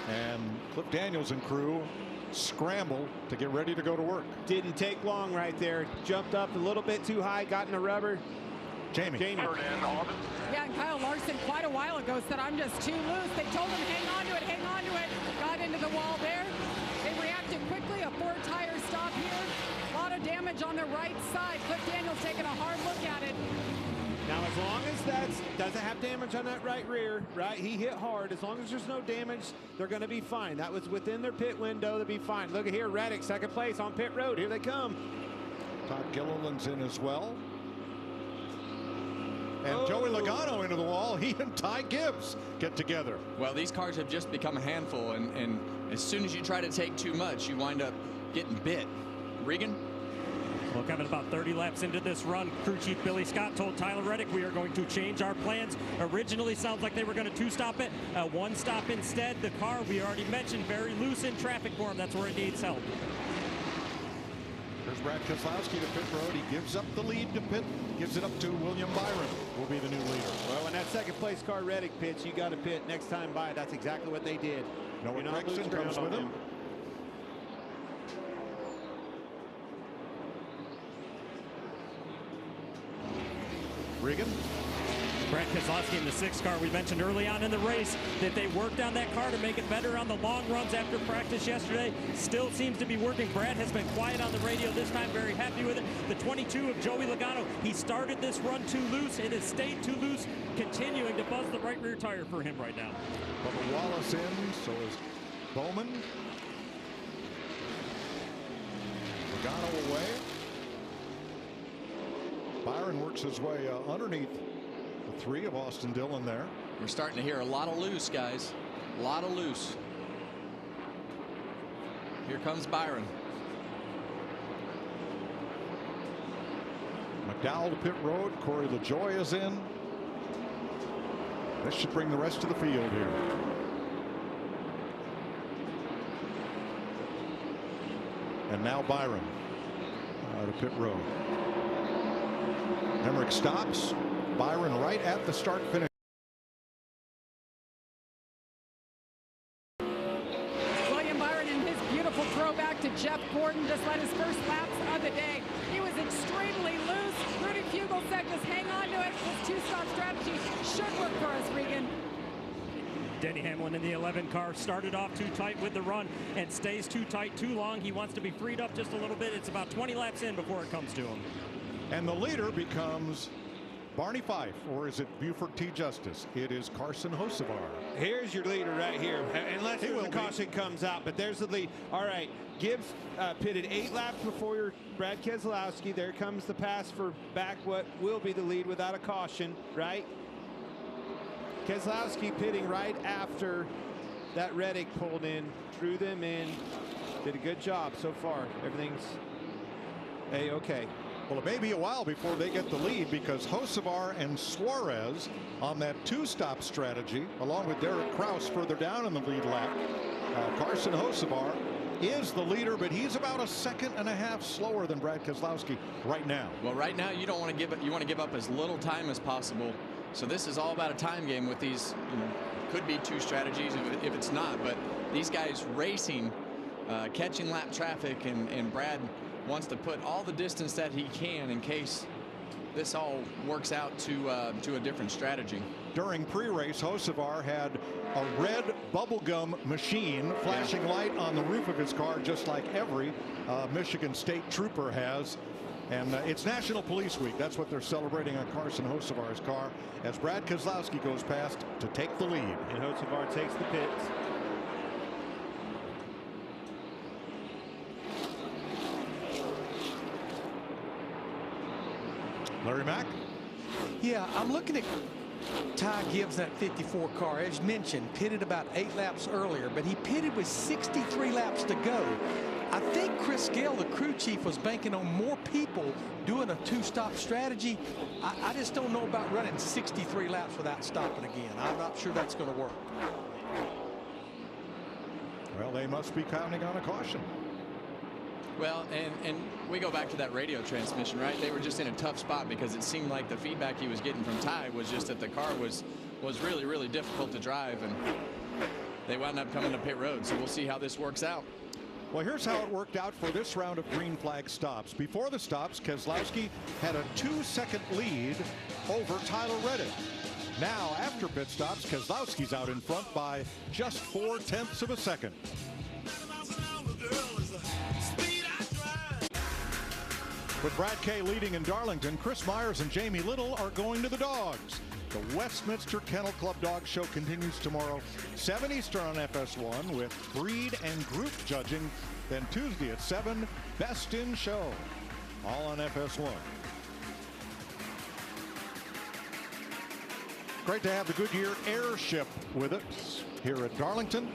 And Cliff Daniels and crew scramble to get ready to go to work. Didn't take long right there. Jumped up a little bit too high, got in the rubber. Jamie. Yeah, and Kyle Larson quite a while ago said, I'm just too loose. They told him, hang on to it, hang on to it. Got into the wall there. They reacted quickly. A 4-tire stop here. A lot of damage on the right side. Cliff Daniels taking a hard look at it. Now, as long as that doesn't have damage on that right rear, right? He hit hard. As long as there's no damage, they're going to be fine. That was within their pit window. They'll be fine. Look at here, Reddick, second place on pit road. Here they come. Todd Gilliland's in as well. And Joey Logano into the wall. He and Ty Gibbs get together. Well, these cars have just become a handful, and as soon as you try to take too much, you wind up getting bit. Regan? Well, Kevin, about 30 laps into this run, crew chief Billy Scott told Tyler Reddick we are going to change our plans. Originally, sounds like they were going to 2-stop it. 1-stop instead. The car, we already mentioned, very loose in traffic for him. That's where it needs help. There's Brad Keselowski to pit road. He gives up the lead to pit, gives it up to William Byron, will be the new leader. Well, when that second place car Reddick pits, you got to pit next time by. That's exactly what they did. Noah Gregson comes with him. Regan. Brad Keselowski in the 6 car. We mentioned early on in the race that they worked on that car to make it better on the long runs after practice yesterday. Still seems to be working. Brad has been quiet on the radio this time, very happy with it. The 22 of Joey Logano, he started this run too loose. It has stayed too loose, continuing to buzz the right rear tire for him right now. Bubba Wallace in, so is Bowman. Logano away. Byron works his way underneath the 3 of Austin Dillon there. We're starting to hear a lot of loose, guys. A lot of loose. Here comes Byron. McDowell to pit road. Corey LaJoie is in. This should bring the rest of the field here. And now Byron to pit road. Emmerich stops. Byron right at the start finish. William Byron in his beautiful throwback to Jeff Gordon just led his first laps of the day. He was extremely loose. Rudy Fugle said just hang on to it. This 2-stop strategy should work for us, Regan. Denny Hamlin in the 11 car started off too tight with the run and stays too tight too long. He wants to be freed up just a little bit. It's about 20 laps in before it comes to him. And the leader becomes Barney Fife, or is it Buford T. Justice? It is Carson Hocevar. Here's your leader right here, unless the caution comes out, but there's the lead. All right, Gibbs pitted 8 laps before Brad Keselowski. There comes the pass for back what will be the lead without a caution, right? Keselowski pitting right after that Reddick pulled in, drew them in, did a good job so far. Everything's A-okay. Well, it may be a while before they get the lead because Hocevar and Suarez on that 2-stop strategy, along with Derek Kraus further down in the lead lap. Carson Hocevar is the leader, but he's about a second and a half slower than Brad Keselowski right now. Well, right now you don't want to give it. You want to give up as little time as possible. So this is all about a time game with these. Could be two strategies if it's not, but these guys racing, catching lap traffic, and Brad wants to put all the distance that he can in case this all works out to a different strategy. During pre-race, Hocevar had a red bubblegum machine flashing light on the roof of his car, just like every Michigan State trooper has. And it's National Police Week. That's what they're celebrating on Carson Hocevar's car as Brad Keselowski goes past to take the lead. And Hocevar takes the pits. Larry Mack? Yeah, I'm looking at Ty Gibbs, that 54 car. As mentioned, pitted about 8 laps earlier, but he pitted with 63 laps to go. I think Chris Gale, the crew chief, was banking on more people doing a 2-stop strategy. I just don't know about running 63 laps without stopping again. I'm not sure that's going to work. Well, they must be counting on a caution. Well, and we go back to that radio transmission, right? They were just in a tough spot because it seemed like the feedback he was getting from Ty was just that the car was really, really difficult to drive, and they wound up coming to pit road. So we'll see how this works out. Well, here's how it worked out for this round of green flag stops. Before the stops, Keselowski had a 2-second lead over Tyler Reddick. Now, after pit stops, Keselowski's out in front by just 0.4 of a second. With Brad Kay leading in Darlington, Chris Myers and Jamie Little are going to the dogs. The Westminster Kennel Club Dog Show continues tomorrow, 7 Eastern on FS1 with breed and group judging. Then Tuesday at 7, Best in Show, all on FS1. Great to have the Goodyear Airship with us here at Darlington.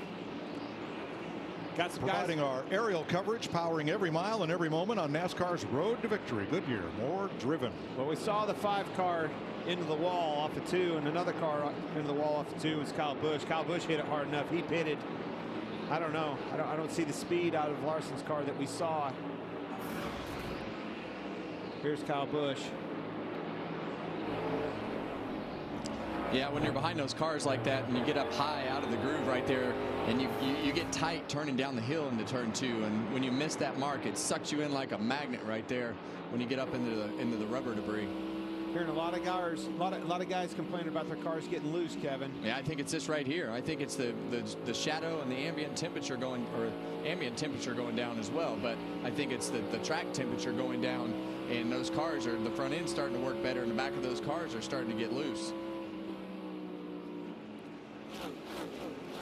Got some providing guys. Our aerial coverage, powering every mile and every moment on NASCAR's road to victory. Goodyear, more driven. Well, we saw the 5 car into the wall off of 2, and another car into the wall off of 2 was Kyle Busch. Kyle Busch hit it hard enough. He pitted. I don't know. I don't see the speed out of Larson's car that we saw. Here's Kyle Busch. Yeah, when you're behind those cars like that and you get up high out of the groove right there and you get tight turning down the hill into turn 2, and when you miss that mark, it sucks you in like a magnet right there when you get up into the rubber debris. Hearing a lot of guys complaining about their cars getting loose, Kevin. Yeah, I think it's this right here. I think it's the shadow and the ambient temperature going down as well. But I think it's the track temperature going down, and those cars are, the front end starting to work better, and the back of those cars are starting to get loose.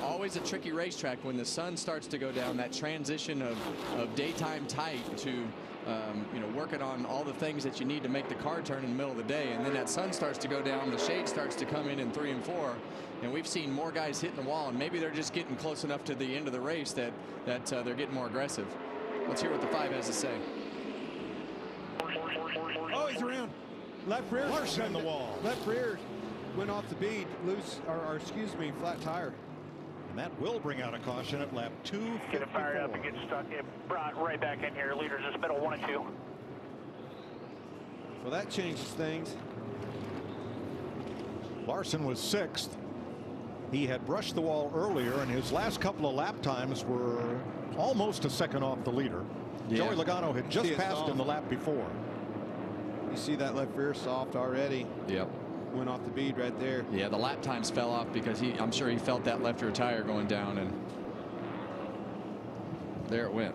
Always a tricky racetrack when the sun starts to go down. That transition of daytime tight to working on all the things that you need to make the car turn in the middle of the day, and then that sun starts to go down, the shade starts to come in 3 and 4, and we've seen more guys hitting the wall, and maybe they're just getting close enough to the end of the race that they're getting more aggressive. Let's hear what the 5 has to say. Oh, he's around. Left rear. Larson in the wall. Left rear went off the bead, loose, or excuse me, flat tire. And that will bring out a caution at lap 254. Get it fired up and get stuck in. Brought right back in here. Leaders just middle 1 and 2. So that changes things. Larson was 6th. He had brushed the wall earlier, and his last couple of lap times were almost a second off the leader. Yeah. Joey Logano had just passed him the lap before. You see that left rear soft already. Yep. Went off the bead right there. Yeah, the lap times fell off because I'm sure he felt that left rear tire going down, and there it went.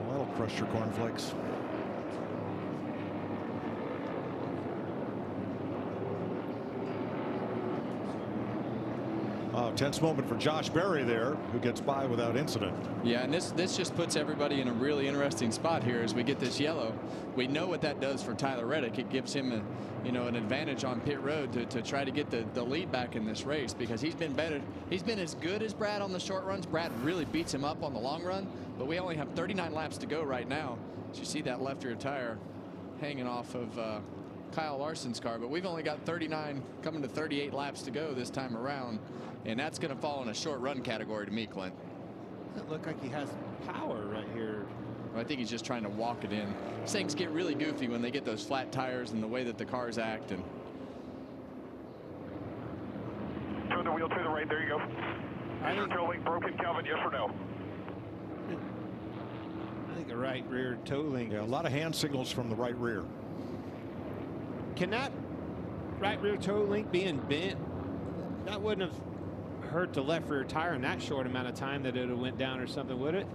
Well, that'll crush your cornflakes. Tense moment for Josh Berry there, who gets by without incident. Yeah, and this just puts everybody in a really interesting spot here as we get this yellow. We know what that does for Tyler Reddick. It gives him an advantage on pit road to try to get the lead back in this race, because he's been better. He's been as good as Brad on the short runs. Brad really beats him up on the long run, but we only have 39 laps to go right now. So you see that left rear tire hanging off of Kyle Larson's car, but we've only got 39 coming to 38 laps to go this time around, and that's going to fall in a short run category to me, Clint. Doesn't look like he has power right here. I think he's just trying to walk it in. Things get really goofy when they get those flat tires and the way that the cars act. And turn the wheel to the right. There you go. Is your toe link broken, Calvin? Yes or no? I think the right rear toe link. Yeah, a lot of hand signals from the right rear. Can that right rear toe link being bent, that wouldn't have hurt the left rear tire in that short amount of time that it would have went down or something, would it?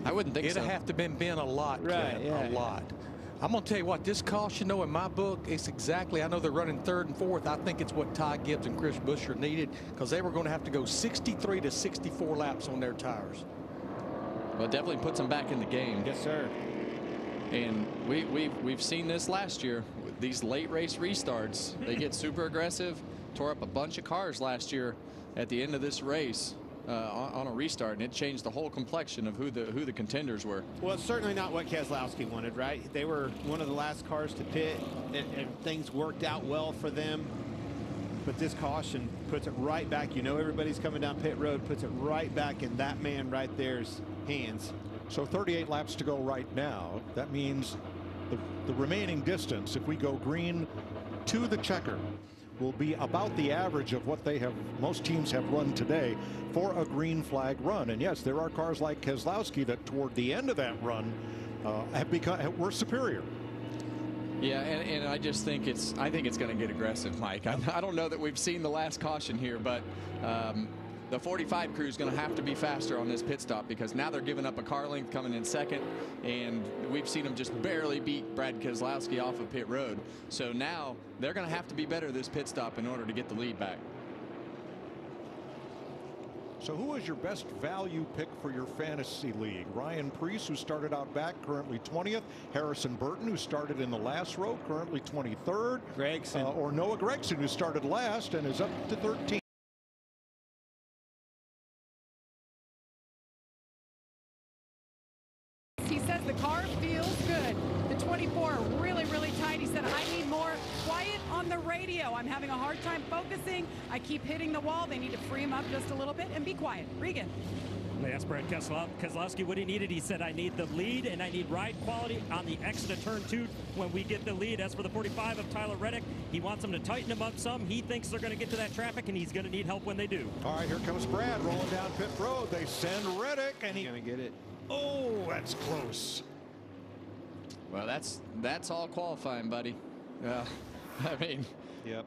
I wouldn't think so. It'd have to have been bent a lot, right? Kev, Yeah, a lot. I'm going to tell you what, this caution, though, in my book, it's exactly, I know they're running 3rd and 4th. I think it's what Ty Gibbs and Chris Buescher needed, because they were going to have to go 63 to 64 laps on their tires. Well, it definitely puts them back in the game. Yes, sir. And we've seen this last year. These late race restarts, they get super aggressive. Tore up a bunch of cars last year at the end of this race on a restart, and it changed the whole complexion of who the contenders were. Well, it's certainly not what Keselowski wanted, right? They were one of the last cars to pit, and things worked out well for them. But this caution puts it right back. You know, everybody's coming down pit road, puts it right back in that man right there's hands. So 38 laps to go right now. That means the remaining distance, if we go green to the checker, will be about the average of what most teams have run today for a green flag run. And yes, there are cars like Keselowski that toward the end of that run were superior. Yeah, and I just think it's going to get aggressive, Mike. I don't know that we've seen the last caution here, but the 45 crew is going to have to be faster on this pit stop, because now they're giving up a car length coming in second, and we've seen them just barely beat Brad Keselowski off of pit road. So now they're going to have to be better this pit stop in order to get the lead back. So who is your best value pick for your fantasy league? Ryan Preece, who started out back, currently 20th. Harrison Burton, who started in the last row, currently 23rd. Gregson. Or Noah Gregson, who started last and is up to 13th. He says the car feels good. The 24 really, really tight. He said, I need more quiet on the radio. I'm having a hard time focusing. I keep hitting the wall. They need to free him up just a little bit and be quiet. Regan. They asked Brad Keselowski what he needed. He said, I need the lead and I need ride quality on the exit of turn 2 when we get the lead. As for the 45 of Tyler Reddick, he wants them to tighten him up some. He thinks they're going to get to that traffic, and he's going to need help when they do. All right, here comes Brad rolling down pit road. They send Reddick, and he's going to get it. Oh, that's close. Well, that's all qualifying, buddy. I mean, yep.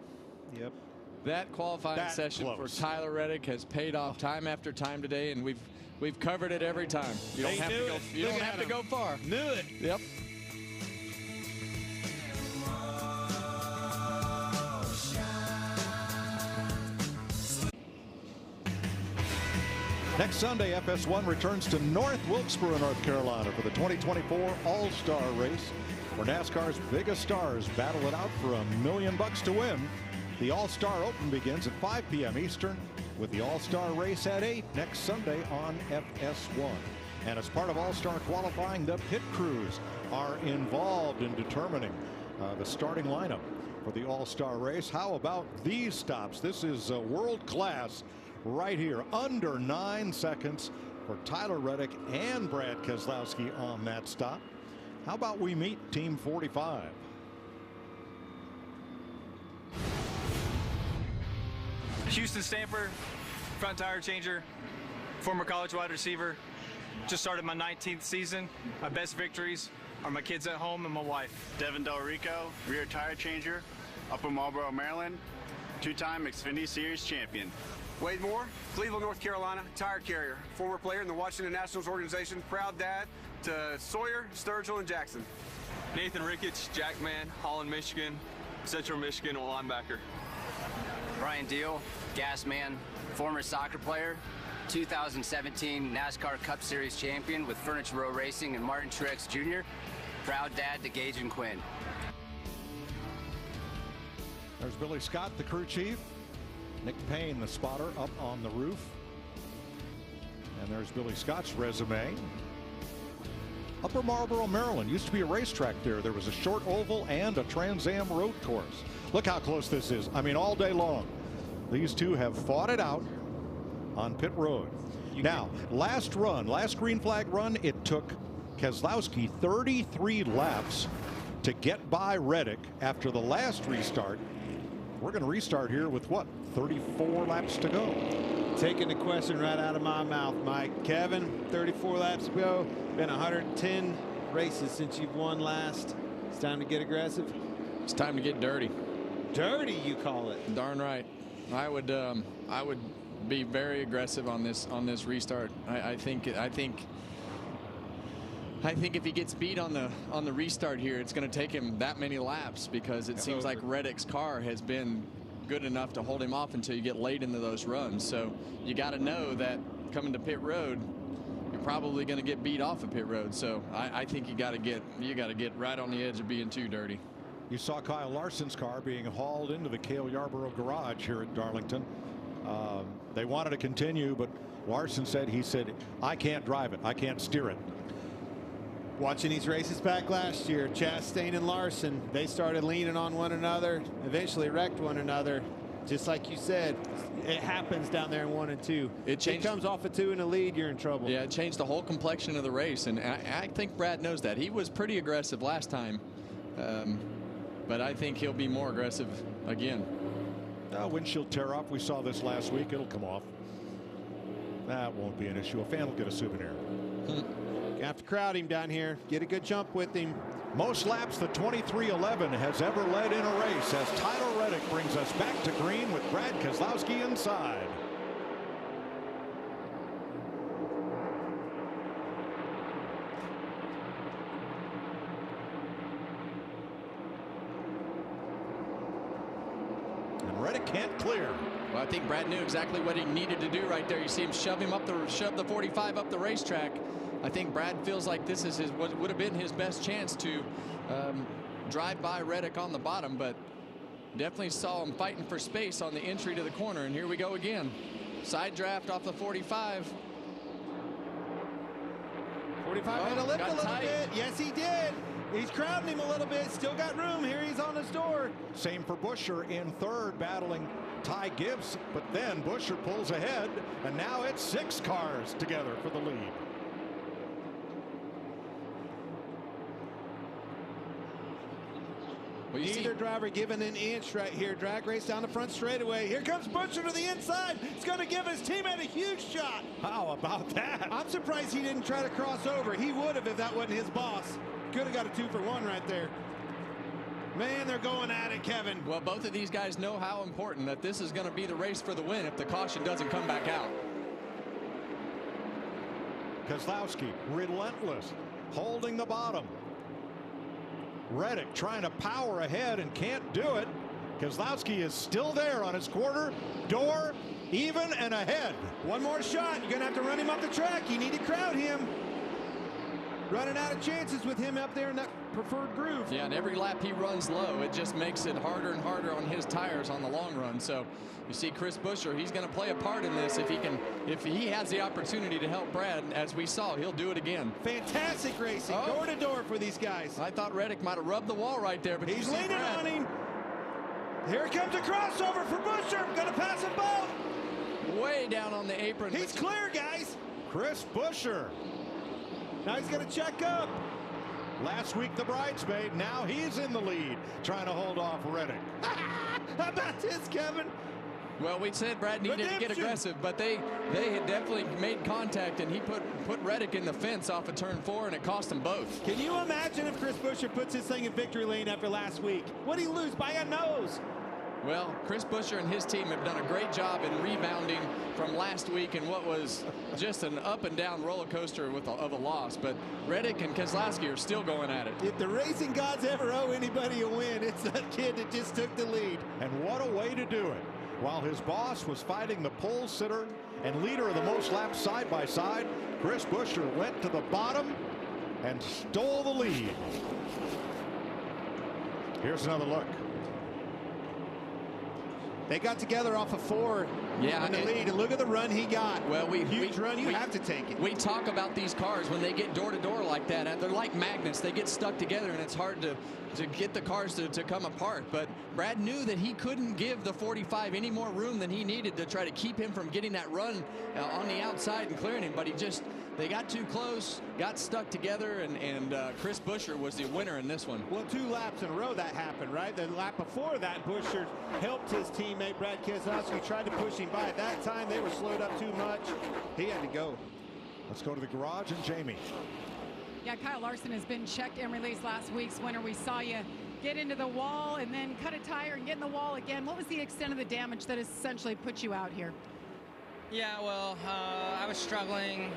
That qualifying session for Tyler Reddick has paid off time after time today, and we've covered it every time. You don't have to go far. Knew it. Yep. Next Sunday, FS1 returns to North Wilkesboro, North Carolina for the 2024 All-Star Race, where NASCAR's biggest stars battle it out for $1 million to win. The All-Star Open begins at 5 p.m. Eastern, with the All-Star Race at 8 next Sunday on FS1. And as part of All-Star qualifying, the pit crews are involved in determining the starting lineup for the All-Star Race. How about these stops? This is world class right here. Under 9 seconds for Tyler Reddick and Brad Keselowski on that stop. How about we meet Team 45? Houston Stamper, front tire changer, former college wide receiver. Just started my 19th season. My best victories are my kids at home and my wife. Devin Del Rico, rear tire changer, Upper Marlboro, Maryland, 2-time Xfinity Series champion. Wade Moore, Cleveland, North Carolina, tire carrier, former player in the Washington Nationals organization, proud dad to Sawyer, Sturgill, and Jackson. Nathan Ricketts, Jackman, Holland, Michigan, Central Michigan linebacker. Brian Deal, gas man, former soccer player, 2017 NASCAR Cup Series champion with Furniture Row Racing and Martin Truex Jr., proud dad to Gage and Quinn. There's Billy Scott, the crew chief. Nick Payne, the spotter, up on the roof. And there's Billy Scott's resume. Upper Marlboro, Maryland. Used to be a racetrack there. There was a short oval and a Trans Am road course. Look how close this is. I mean, all day long. These two have fought it out on pit road. Now, last green flag run, it took Keselowski 33 laps to get by Reddick after the last restart. We're going to restart here with what, 34 laps to go? Taking the question right out of my mouth, Mike. Kevin, 34 laps to go. Been 110 races since you've won last. It's time to get aggressive. It's time to get dirty. Dirty, you call it? Darn right. I would be very aggressive on this restart. I think if he gets beat on the restart here, it's going to take him that many laps, because it seems like Reddick's car has been good enough to hold him off until you get late into those runs. So you got to know that coming to pit road, you're probably going to get beat off of pit road. So I think you got to get right on the edge of being too dirty. You saw Kyle Larson's car being hauled into the Cale Yarborough garage here at Darlington. They wanted to continue, but Larson said, I can't drive it. I can't steer it. Watching these races back last year, Chastain and Larson, they started leaning on one another, eventually wrecked one another. Just like you said, it happens down there in 1 and 2. It comes off a 2 in the lead, you're in trouble. Yeah, it changed the whole complexion of the race, and I think Brad knows that. He was pretty aggressive last time, but I think he'll be more aggressive again. Windshield tear off. We saw this last week. It'll come off. That won't be an issue. A fan will get a souvenir. You have to crowd him down here. Get a good jump with him. Most laps the 2311 has ever led in a race, as Tyler Reddick brings us back to green with Brad Keselowski inside. And Reddick can't clear. Well, I think Brad knew exactly what he needed to do right there. You see him shove the 45 up the racetrack. I think Brad feels like this is what would have been his best chance to drive by Reddick on the bottom, but definitely saw him fighting for space on the entry to the corner. And here we go again. Side draft off the 45. 45 had to lift a little bit. Yes, he did. He's crowding him a little bit. Still got room. Here he's on his door. Same for Buescher in third, battling Ty Gibbs, but then Buescher pulls ahead, and now it's 6 cars together for the lead. Well, either driver given an inch right here. Drag race down the front straightaway. Here comes Buescher to the inside. It's going to give his teammate a huge shot. How about that? I'm surprised he didn't try to cross over. He would have if that wasn't his boss. Could have got a 2-for-1 right there. Man, they're going at it, Kevin. Well, both of these guys know how important that this is going to be the race for the win if the caution doesn't come back out. Keselowski, relentless, holding the bottom. Reddick trying to power ahead and can't do it. Keselowski is still there on his quarter, door, even and ahead. One more shot. You're going to have to run him up the track. You need to crowd him. Running out of chances with him up there in that preferred groove. Yeah, and every lap he runs low, it just makes it harder and harder on his tires on the long run. So you see Chris Buescher, he's going to play a part in this if he has the opportunity to help Brad. As we saw, he'll do it again. Fantastic racing, door to door for these guys. I thought Reddick might have rubbed the wall right there, but he's leaning on him. Here comes a crossover for Buescher. Going to pass them both. Way down on the apron. He's clear, guys. Chris Buescher. Now he's going to check up. Last week the bridesmaid, now he's in the lead, trying to hold off Reddick. How about this, Kevin? Well, we said Brad needed to get aggressive, but they had definitely made contact, and he put Reddick in the fence off of turn 4, and it cost them both. Can you imagine if Chris Buescher puts his thing in victory lane after last week? What'd he lose by a nose? Well, Chris Buescher and his team have done a great job in rebounding from last week in what was just an up and down roller coaster of a loss. But Reddick and Keselowski are still going at it. If the racing gods ever owe anybody a win, it's that kid that just took the lead. And what a way to do it. While his boss was fighting the pole sitter and leader of the most laps side by side, Chris Buescher went to the bottom and stole the lead. Here's another look. They got together off of 4 Yeah, in the lead, and look at the run he got. Well, huge run. You have to take it. We talk about these cars when they get door to door like that. They're like magnets. They get stuck together, and it's hard to get the cars to come apart. But Brad knew that he couldn't give the 45 any more room than he needed to try to keep him from getting that run on the outside and clearing him. But they got too close, got stuck together, and Chris Buescher was the winner in this one. Well, 2 laps in a row that happened, right? The lap before that, Buescher helped his teammate Brad Keselowski, tried to push him by. At that time, they were slowed up too much. He had to go. Let's go to the garage and Jamie. Yeah, Kyle Larson has been checked and released last week's winner. We saw you get into the wall and then cut a tire and get in the wall again. What was the extent of the damage that essentially put you out here? Yeah, well, I was struggling.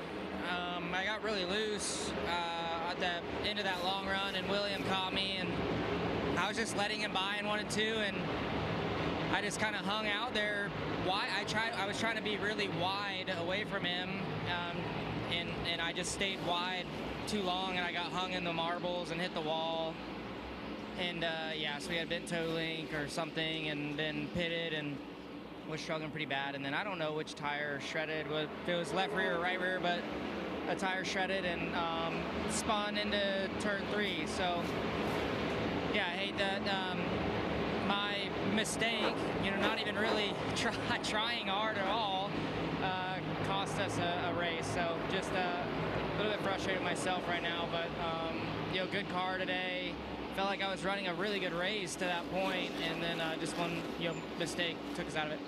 I got really loose at the end of that long run, and William caught me, and I was just letting him by in 1 and 2, and I just kind of hung out there. I was trying to be really wide away from him, and I just stayed wide too long, and I got hung in the marbles and hit the wall. And yeah, so we had a bent toe link or something, and then pitted and was struggling pretty bad. And then I don't know which tire shredded, if it was left rear or right rear, but a tire shredded and spun into turn 3. So yeah, I hate that. My mistake, not even really trying hard at all, cost us a race. So just a little bit frustrated with myself right now, but good car today. Felt like I was running a really good race to that point, and then just one mistake took us out of it.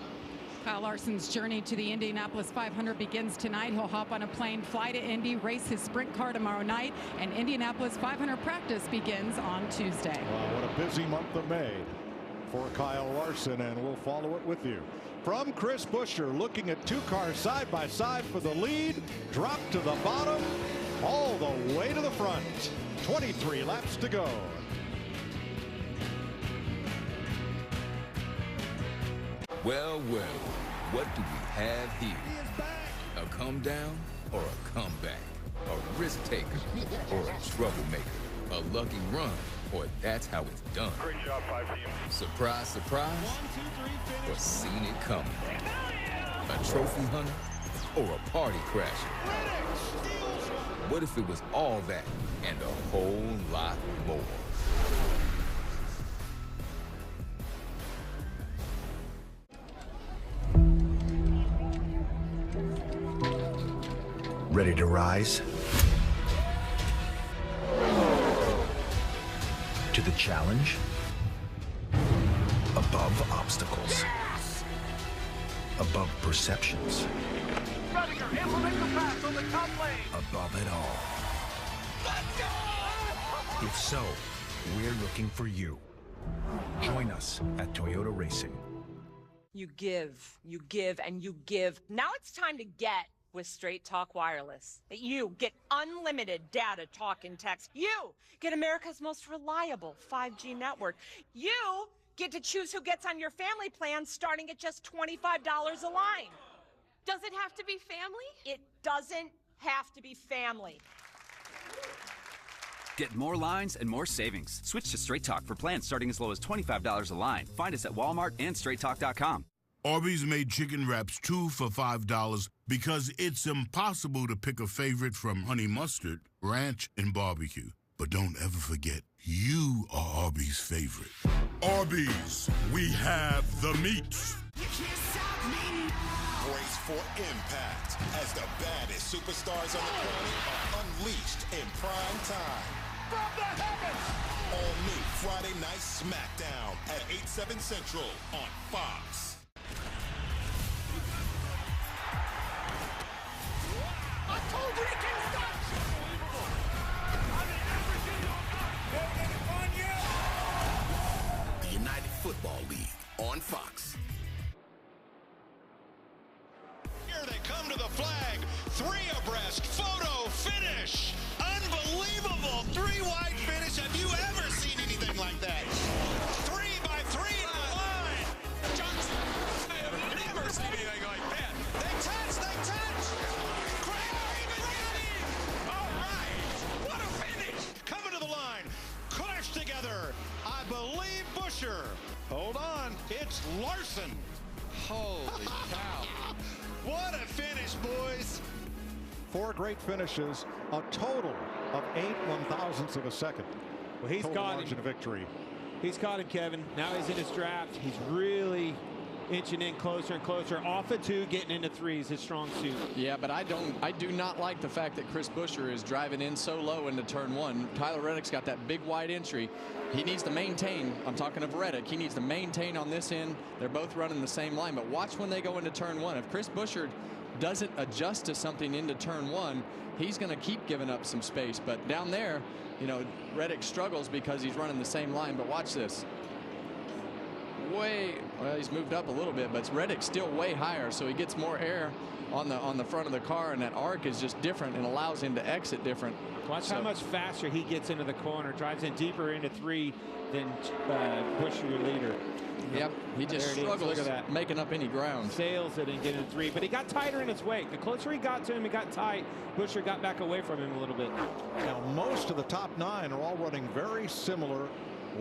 Kyle Larson's journey to the Indianapolis 500 begins tonight. He'll hop on a plane, fly to Indy, race his sprint car tomorrow night, and Indianapolis 500 practice begins on Tuesday. Well, what a busy month of May for Kyle Larson, and we'll follow it with you. From Chris Buescher, looking at 2 cars side by side for the lead, drop to the bottom, all the way to the front. 23 laps to go. Well, what do we have here? A come down or a comeback? A risk taker or a troublemaker? A lucky run, or that's how it's done? Great job, 5 teams. Surprise, surprise, 1, 2, 3, finish. or seen it coming? A trophy hunter or a party crasher? What if it was all that and a whole lot more? Ready to rise? To the challenge? Above obstacles. Yes! Above perceptions. Redinger, implement the pass on the top lane. Above it all. Let's go! If so, we're looking for you. Join us at Toyota Racing. You give, and you give. Now it's time to get with Straight Talk Wireless. You get unlimited data, talk, and text. You get America's most reliable 5G network. You get to choose who gets on your family plan starting at just $25 a line. Does it have to be family? It doesn't have to be family. Get more lines and more savings. Switch to Straight Talk for plans starting as low as $25 a line. Find us at Walmart and StraightTalk.com. Arby's made chicken wraps 2 for $5 because it's impossible to pick a favorite from honey mustard, ranch, and barbecue. But don't ever forget, you are Arby's favorite. Arby's, we have the meats. Brace for impact as the baddest superstars on the planet are unleashed in prime time. From the heavens! All new Friday Night SmackDown at 8/7 Central on Fox. I told you he can stop! The United Football League on Fox. Here they come to the flag. 3 abreast. Photo finish. Unbelievable. 3-wide finish. Have you ever seen anything like that? 3 by 3 in the line. Johnson. I have never seen anything like that. They touch. All right. What a finish. Coming to the line. Clash together. I believe Buescher. Hold on. It's Larson. Holy cow. What a finish, boys. 4 great finishes, a total of 8 1/1000ths of a second. Well, he's total caught margin him. of victory. He's caught him, Kevin. Now he's in his draft. He's really inching in closer and closer. Off of 2, getting into 3 is his strong suit. Yeah, but I do not like the fact that Chris Buescher is driving in so low into turn 1. Tyler Reddick's got that big wide entry. He needs to maintain. I'm talking of Reddick. He needs to maintain on this end. They're both running the same line, but watch when they go into turn 1. If Chris Buescher doesn't adjust to something into turn 1, he's going to keep giving up some space. But down there, you know, Reddick struggles because he's running the same line. But watch this. Well, he's moved up a little bit, but Reddick's still way higher, so he gets more air on the front of the car, and that arc is just different and allows him to exit different. Watch how much faster he gets into the corner, drives in deeper into 3 than Buescher, your leader. Yep, he just struggles making up any ground. Sails it and getting 3, but he got tighter in his wake. The closer he got to him, he got tight. Buescher got back away from him a little bit. Now, most of the top 9 are all running very similar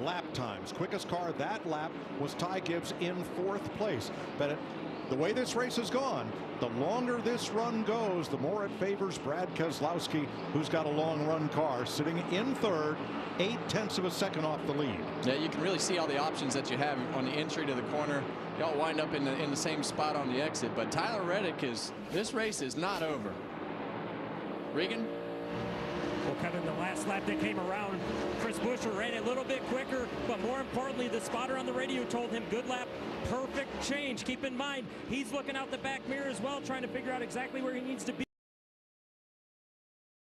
lap times. Quickest car that lap was Ty Gibbs in 4th place. But the way this race has gone, the longer this run goes, the more it favors Brad Keselowski, who's got a long run car, sitting in 3rd, 0.8 of a second off the lead. Yeah, you can really see all the options that you have on the entry to the corner. Y'all wind up in the same spot on the exit. But Tyler Reddick this race is not over. Regan? Well, Kevin, the last lap that came around, Chris Buescher ran a little bit quicker, but more importantly, the spotter on the radio told him, good lap, perfect change. Keep in mind, he's looking out the back mirror as well, trying to figure out exactly where he needs to be.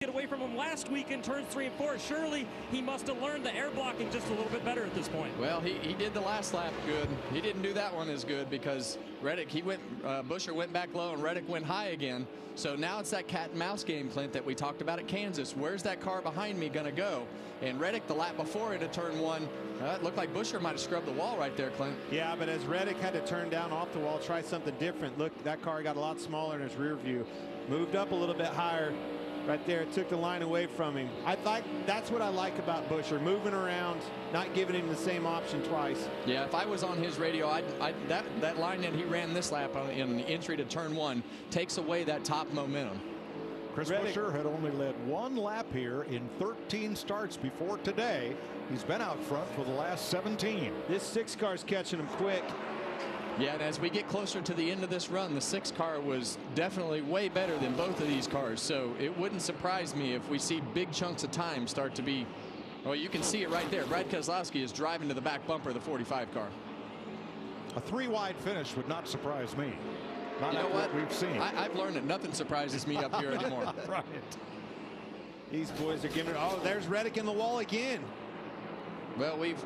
Get away from him last week in turns 3 and 4. Surely he must have learned the air blocking just a little bit better at this point. Well, he did the last lap good. He didn't do that one as good because Reddick, Buescher went back low and Reddick went high again. So now it's that cat and mouse game, Clint, that we talked about at Kansas. Where's that car behind me going to go? And Reddick, the lap before into turn 1, it looked like Buescher might have scrubbed the wall right there, Clint. Yeah, but as Reddick had to turn down off the wall, try something different. Look, that car got a lot smaller in his rear view. Moved up a little bit higher. Right there, took the line away from him. That's what I like about Buescher, moving around, not giving him the same option twice. Yeah, if I was on his radio, that line that he ran this lap in the entry to turn 1 takes away that top momentum. Chris Buescher had only led 1 lap here in 13 starts before today. He's been out front for the last 17. This 6 car's catching him quick. Yeah, and as we get closer to the end of this run, the 6 car was definitely way better than both of these cars. So it wouldn't surprise me if we see big chunks of time start to be, well, you can see it right there. Brad Keselowski is driving to the back bumper of the 45 car. A 3-wide finish would not surprise me. Not you know what we've seen. I've learned that nothing surprises me up here anymore. Right. These boys are giving it. Oh, there's Reddick in the wall again. Well, we've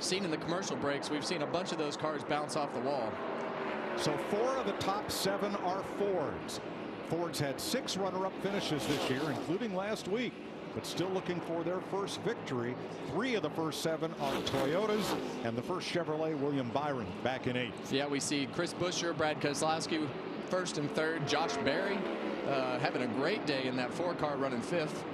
seen in the commercial breaks, we've seen a bunch of those cars bounce off the wall. So 4 of the top 7 are Fords. Fords had 6 runner-up finishes this year, including last week, but still looking for their first victory. 3 of the first 7 are Toyotas, and the first Chevrolet, William Byron, back in 8th. Yeah, we see Chris Buescher, Brad Keselowski 1st and 3rd. Josh Berry having a great day in that 4 car running 5th.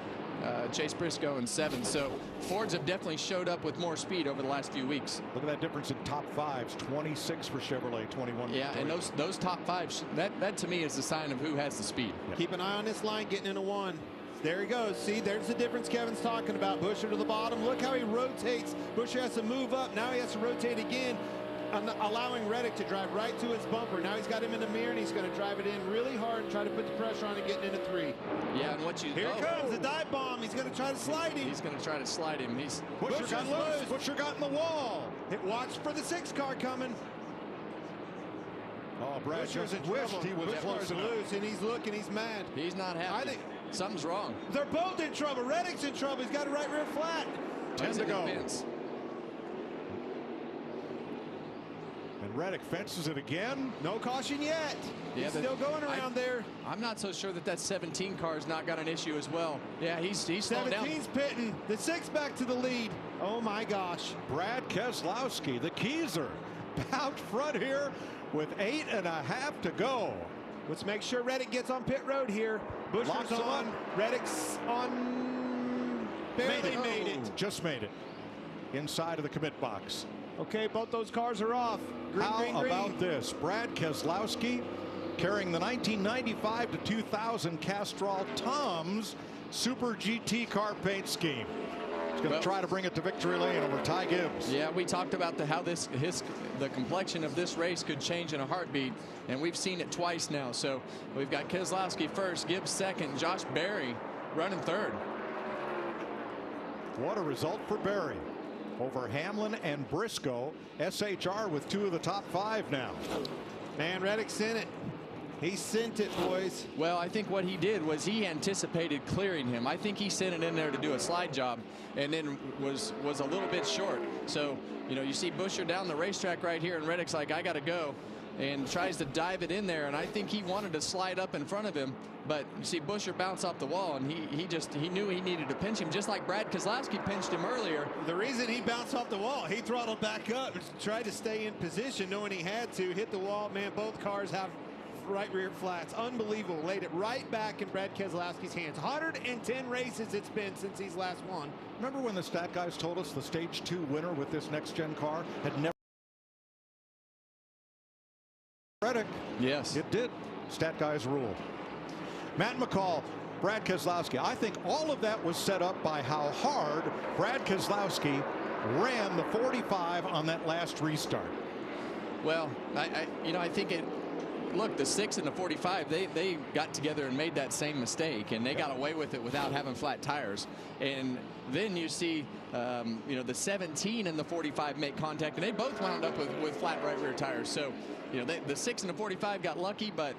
Chase Briscoe in 7th. So Fords have definitely showed up with more speed over the last few weeks. Look at that difference in top 5s. 26 for Chevrolet, 21 yeah, and those top 5s, that to me is the sign of who has the speed. Yep. Keep an eye on this line getting into 1. There he goes. See, there's the difference Kevin's talking about. Buescher to the bottom. Look how he rotates. Buescher has to move up. Now he has to rotate again, allowing Reddick to drive right to his bumper. Now he's got him in the mirror, and he's going to drive it in really hard and try to put the pressure on and getting into 3. Yeah, and what you here comes the dive bomb. He's going to try to slide him. He's going to try to slide him. Buescher got loose. Buescher got in the wall. Watch for the 6 car coming. Oh, Brad just wished he was close enough. Loose, and he's looking. He's mad. He's not happy. I think something's wrong. They're both in trouble. Reddick's in trouble. He's got a right rear flat. 10 to go. And Reddick fences it again. No caution yet. Yeah, he's still going around there. I'm not so sure that 17 car's not got an issue as well. Yeah, he's slowing down. 17's pitting. The 6 back to the lead. Oh my gosh. Brad Keselowski, the Keezer, out front here with 8.5 to go. Let's make sure Reddick gets on pit road here. Buescher's on. Reddick's on. Barely made it. Just made it. inside of the commit box. Okay, both those cars are off. Green, How green, green. about this? Brad Keselowski carrying the 1995 to 2000 Castrol Tom's Super GT car paint scheme. He's going to try to bring it to victory lane over Ty Gibbs. Yeah, we talked about how the complexion of this race could change in a heartbeat, and we've seen it twice now. So we've got Keselowski first, Gibbs second, Josh Berry running third. What a result for Berry over Hamlin and Briscoe. SHR with 2 of the top 5 now. Man, Reddick sent it. He sent it, boys. Well, I think what he did was he anticipated clearing him. I think he sent it in there to do a slide job and then was a little bit short. So, you know, you see Buescher down the racetrack right here, and Reddick's like, I got to go, and tries to dive it in there. And I think he wanted to slide up in front of him, but you see Buescher bounce off the wall, and he knew he needed to pinch him, just like Brad Keselowski pinched him earlier. The reason he bounced off the wall, he throttled back up, tried to stay in position, knowing he had to hit the wall. Man, both cars have right rear flats. Unbelievable. Laid it right back in Brad Keselowski's hands. 110 races it's been since he's last won. Remember when the stat guys told us the stage 2 winner with this next gen car had never? Reddick. Yes, it did. Stat guys rule. Matt McCall, Brad Keselowski. I think all of that was set up by how hard Brad Keselowski ran the 45 on that last restart. Well, I think it. Look, the 6 and the 45, they got together and made that same mistake, and they got away with it without having flat tires. And then you see, the 17 and the 45 make contact, and they both wound up with flat right rear tires. So, the 6 and the 45 got lucky, but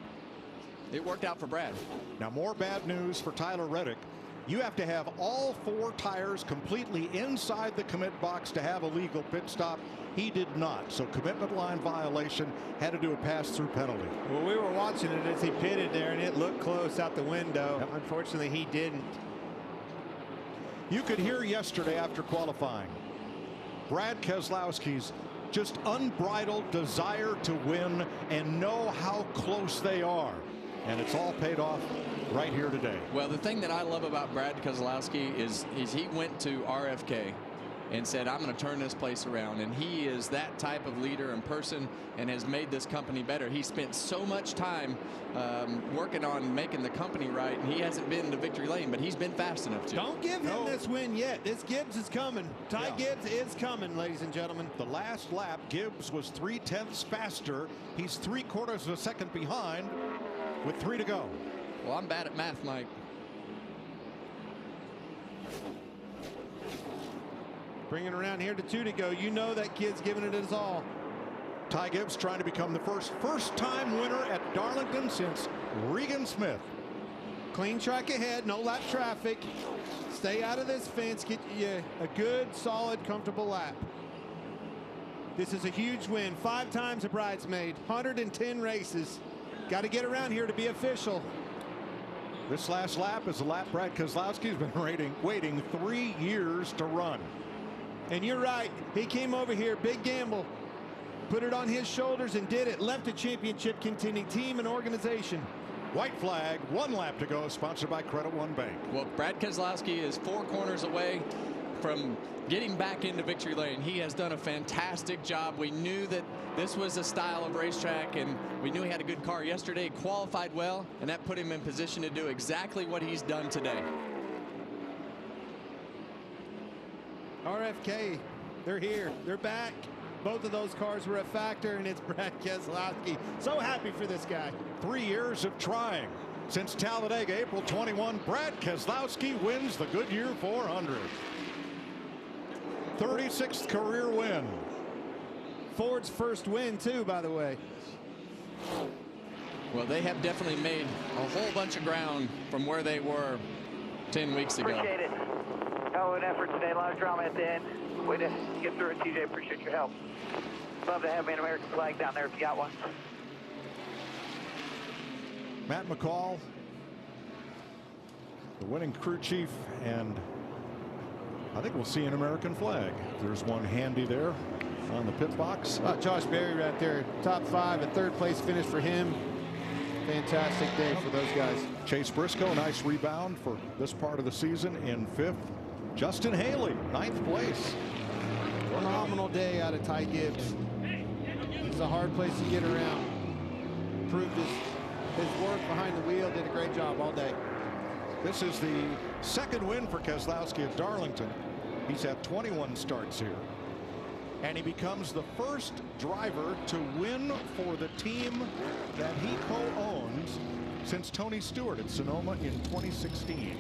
it worked out for Brad. Now, more bad news for Tyler Reddick. You have to have all 4 tires completely inside the commit box to have a legal pit stop. He did not. So commitment line violation, had to do a pass-through penalty. Well, we were watching it as he pitted there, and it looked close out the window. Yep. Unfortunately, he didn't. You could hear yesterday after qualifying Brad Keselowski's just unbridled desire to win and know how close they are. And it's all paid off right here today. Well, the thing that I love about Brad Keselowski is he went to RFK and said, I'm going to turn this place around. And he is that type of leader and person and has made this company better. He spent so much time working on making the company right, and he hasn't been to victory lane, but he's been fast enough to. Don't give him this win yet. This Gibbs is coming. Ty Gibbs is coming, ladies and gentlemen. The last lap, Gibbs was 3/10 faster. He's 3/4 of a second behind with 3 to go. Well, I'm bad at math, Mike. Bringing around here to 2 to go. You know that kid's giving it his all. Ty Gibbs trying to become the first-time winner at Darlington since Regan Smith. Clean track ahead, no lap traffic. Stay out of this fence. Get you a good, solid, comfortable lap. This is a huge win. 5 times a bridesmaid, 110 races. Got to get around here to be official. This last lap is a lap Brad Keselowski's been waiting 3 years to run. And you're right. He came over here, big gamble, put it on his shoulders and did it. Left a championship contending team and organization. White flag, 1 lap to go, sponsored by Credit One Bank. Well, Brad Keselowski is 4 corners away from getting back into victory lane. He has done a fantastic job. We knew that this was a style of racetrack, and we knew he had a good car yesterday. He qualified well, and that put him in position to do exactly what he's done today. RFK, they're here. They're back. Both of those cars were a factor, and it's Brad Keselowski. So happy for this guy. 3 years of trying. Since Talladega, April 21, Brad Keselowski wins the Goodyear 400. 36th career win. Ford's first win, too, by the way. Well, they have definitely made a whole bunch of ground from where they were 10 weeks ago. Appreciate it. Hell of an effort today. A lot of drama at the end. Way to get through it, TJ. Appreciate your help. Love to have an American flag down there if you got one. Matt McCall, the winning crew chief, and I think we'll see an American flag. There's one handy there on the pit box. Josh Berry right there, top 5, a 3rd place finish for him. Fantastic day for those guys. Chase Briscoe, nice rebound for this part of the season in 5th. Justin Haley, 9th place. out of Ty Gibbs. It's a hard place to get around. Proved his work behind the wheel, did a great job all day. This is the second win for Keselowski at Darlington. He's had 21 starts here. And he becomes the first driver to win for the team that he co-owns since Tony Stewart at Sonoma in 2016.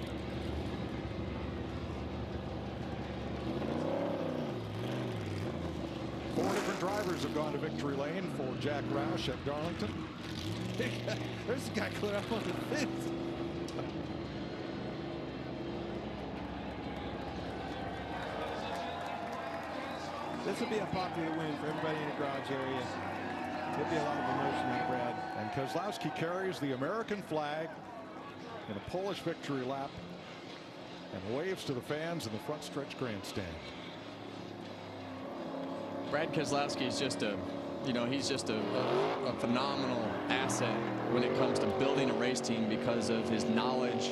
Four different drivers have gone to victory lane for Jack Roush at Darlington. There's a guy clear up on the fence. This will be a popular win for everybody in the garage area. There'll be a lot of emotion there, Brad. And Keselowski carries the American flag in a Polish victory lap and waves to the fans in the front stretch grandstand. Brad Keselowski is just a, he's just a phenomenal asset when it comes to building a race team because of his knowledge.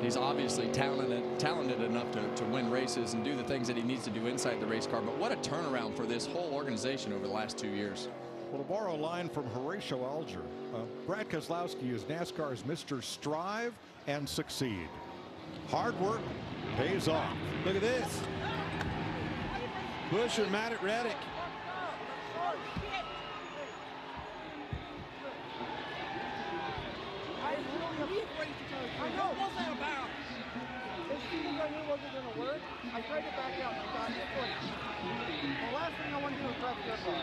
He's obviously talented enough to win races and do the things that he needs to do inside the race car. But what a turnaround for this whole organization over the last 2 years. Well, to borrow a line from Horatio Alger, Brad Keselowski is NASCAR's Mr. Strive and Succeed. Hard work pays off. Look at this. Buescher mad at Reddick. I know, what's that about? As soon as I knew it wasn't going to work, I tried to back out and I got it. The last thing I want to do is press your car.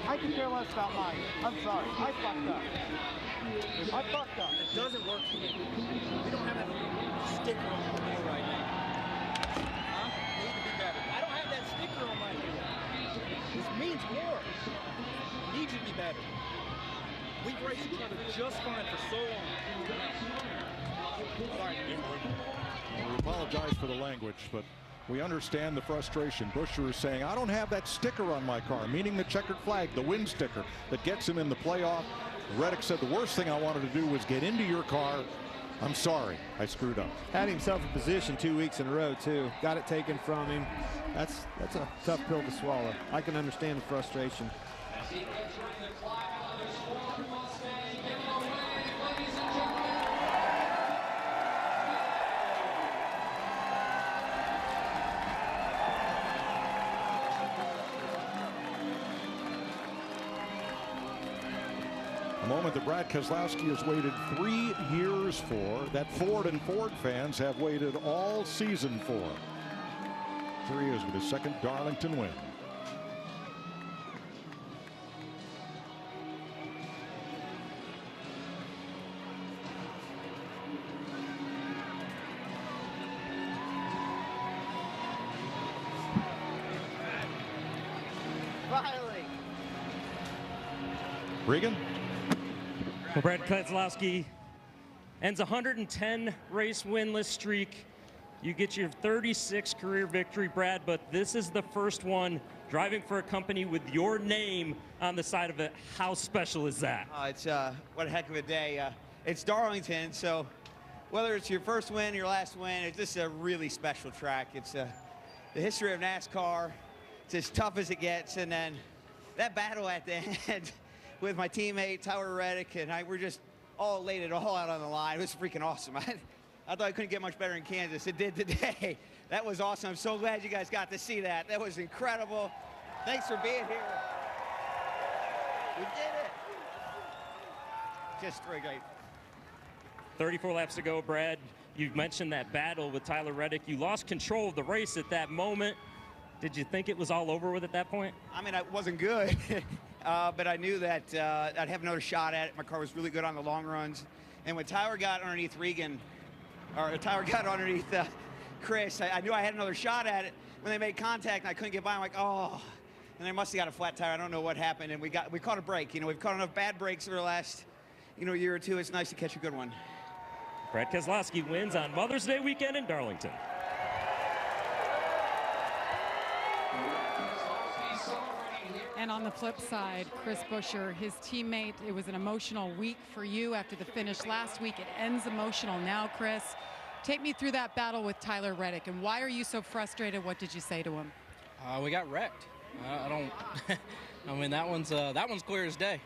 I can care less about mine. I'm sorry. I fucked up. I fucked up. It doesn't work for me. We don't have that sticker on the wheel right now. Huh? We need to be better. I don't have that sticker on my wheel. This means more. We need to be better. We've raced each other just fine for so long. Sorry. We apologize for the language, but we understand the frustration. Buescher is saying, I don't have that sticker on my car, meaning the checkered flag, the win sticker that gets him in the playoff. Reddick said the worst thing I wanted to do was get into your car. I'm sorry, I screwed up. Had himself in position 2 weeks in a row, too. Got it taken from him. That's a tough pill to swallow. I can understand the frustration. A moment that Brad Keselowski has waited 3 years for, that Ford and Ford fans have waited all season for. Here he is with his second Darlington win. Finally. Regan? Well, Brad Keselowski ends a 110 race winless streak. You get your 36th career victory, Brad, but this is the first one driving for a company with your name on the side of it. How special is that? It's what a heck of a day. It's Darlington, so whether it's your first win, your last win, it's just a really special track. It's the history of NASCAR. It's as tough as it gets, and then that battle at the end with my teammate Tyler Reddick and we're just all laid it all out on the line. It was freaking awesome. I thought I couldn't get much better in Kansas. It did today. That was awesome. I'm so glad you guys got to see that. That was incredible. Thanks for being here. We did it. Just really great. 34 laps to go, Brad. You've mentioned that battle with Tyler Reddick. You lost control of the race at that moment. Did you think it was all over with at that point? I mean, I wasn't good. But I knew that I'd have another shot at it. My car was really good on the long runs. And when Tyler got underneath Chris, I knew I had another shot at it. When they made contact and I couldn't get by, I'm like, oh. And they must have got a flat tire. I don't know what happened. And we caught a break. We've caught enough bad breaks over the last, year or two. It's nice to catch a good one. Brad Keselowski wins on Mother's Day weekend in Darlington. And on the flip side, Chris Buescher, his teammate, it was an emotional week for you after the finish last week. It ends emotional now, Chris. Take me through that battle with Tyler Reddick, and why are you so frustrated? What did you say to him? We got wrecked. I don't. I mean, that one's clear as day.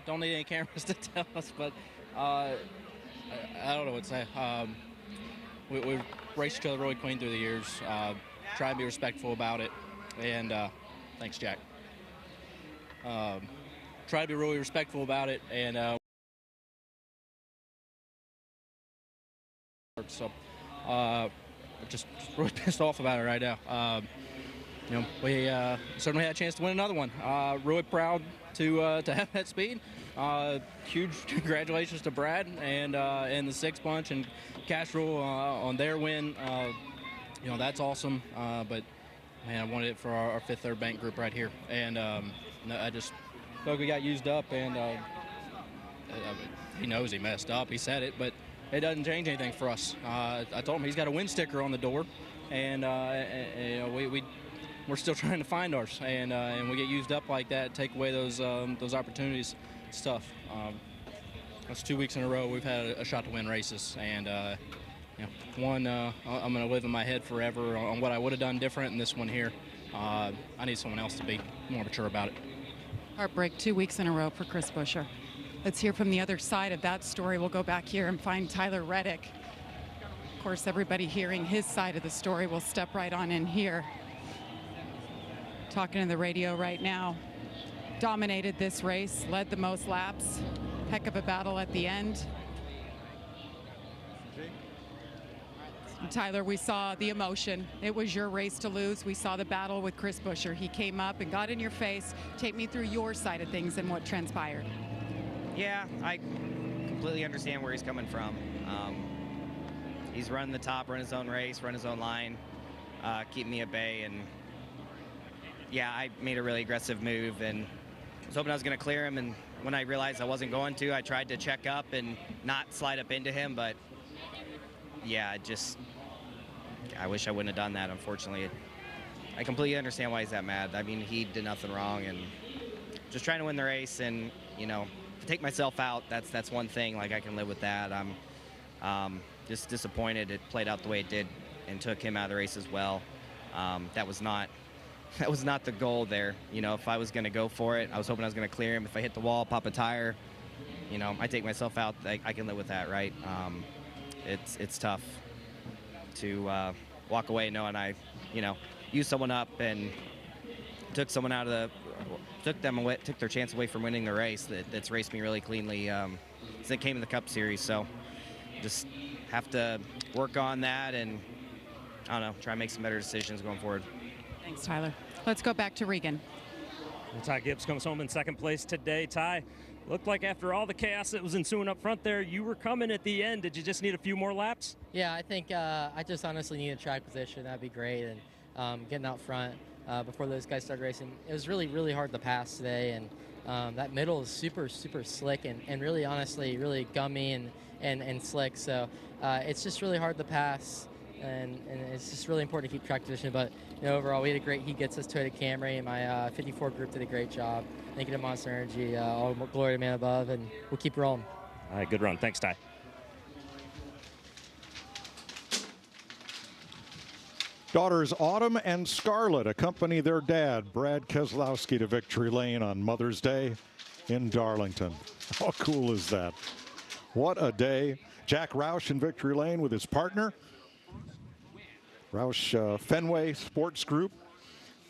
Don't need any cameras to tell us, but I don't know what to say. We've raced each other really clean through the years. Try and be respectful about it, and thanks, Jack. Try to be really respectful about it, and so just really pissed off about it right now. You know, we certainly had a chance to win another one. Really proud to have that speed. Huge congratulations to Brad and the Six Bunch and Castro on their win. You know, that's awesome. But man, I wanted it for our Fifth Third Bank group right here, and I just felt we got used up. And he knows he messed up. He said it, but it doesn't change anything for us. I told him he's got a win sticker on the door, and you know, we're still trying to find ours, and we get used up like that, take away those opportunities. It's tough. That's 2 weeks in a row we've had a shot to win races, and you know, one I'm going to live in my head forever on what I would have done different, and this one here, I need someone else to be more mature about it. Heartbreak 2 weeks in a row for Chris Buescher. Let's hear from the other side of that story. We'll go back here and find Tyler Reddick. Of course, everybody hearing his side of the story will step right on in here. Talking to the radio right now. Dominated this race, led the most laps. Heck of a battle at the end. And Tyler, we saw the emotion. It was your race to lose. We saw the battle with Chris Buescher. He came up and got in your face. Take me through your side of things and what transpired. Yeah, I completely understand where he's coming from. He's running the top, run his own race, run his own line, keep me at bay, and yeah, I made a really aggressive move and was hoping I was going to clear him, and when I realized I wasn't going to, I tried to check up and not slide up into him, but yeah, I wish I wouldn't have done that, unfortunately. I completely understand why he's that mad. I mean, he did nothing wrong, and just trying to win the race, and, you know, to take myself out, that's one thing. Like, I can live with that. I'm just disappointed it played out the way it did and took him out of the race as well. That was not the goal there. You know, if I was going to go for it, I was hoping I was going to clear him. If I hit the wall, pop a tire, you know, I take myself out. I can live with that, right? It's tough to walk away knowing I, you know, used someone up and took someone out of took their chance away from winning the race. That's raced me really cleanly since it came in the Cup Series. So just have to work on that and, I don't know, try and make some better decisions going forward. Thanks, Tyler. Let's go back to Regan. Well, Ty Gibbs comes home in second place today. Ty, looked like after all the chaos that was ensuing up front there, you were coming at the end. Did you just need a few more laps? Yeah, I think I just honestly need a track position. That'd be great. And getting out front before those guys started racing. It was really, really hard to pass today. And that middle is super, super slick and really, honestly, really gummy and slick. So it's just really hard to pass. And it's just really important to keep track position. But you know, overall, we had a great. He gets us Toyota Camry, and my 54 group did a great job. Thank you to Monster Energy, all glory to man above, and we'll keep rolling. All right, good run. Thanks, Ty. Daughters Autumn and Scarlett accompany their dad, Brad Keselowski, to victory lane on Mother's Day in Darlington. How cool is that? What a day. Jack Roush in victory lane with his partner. Roush Fenway Sports Group,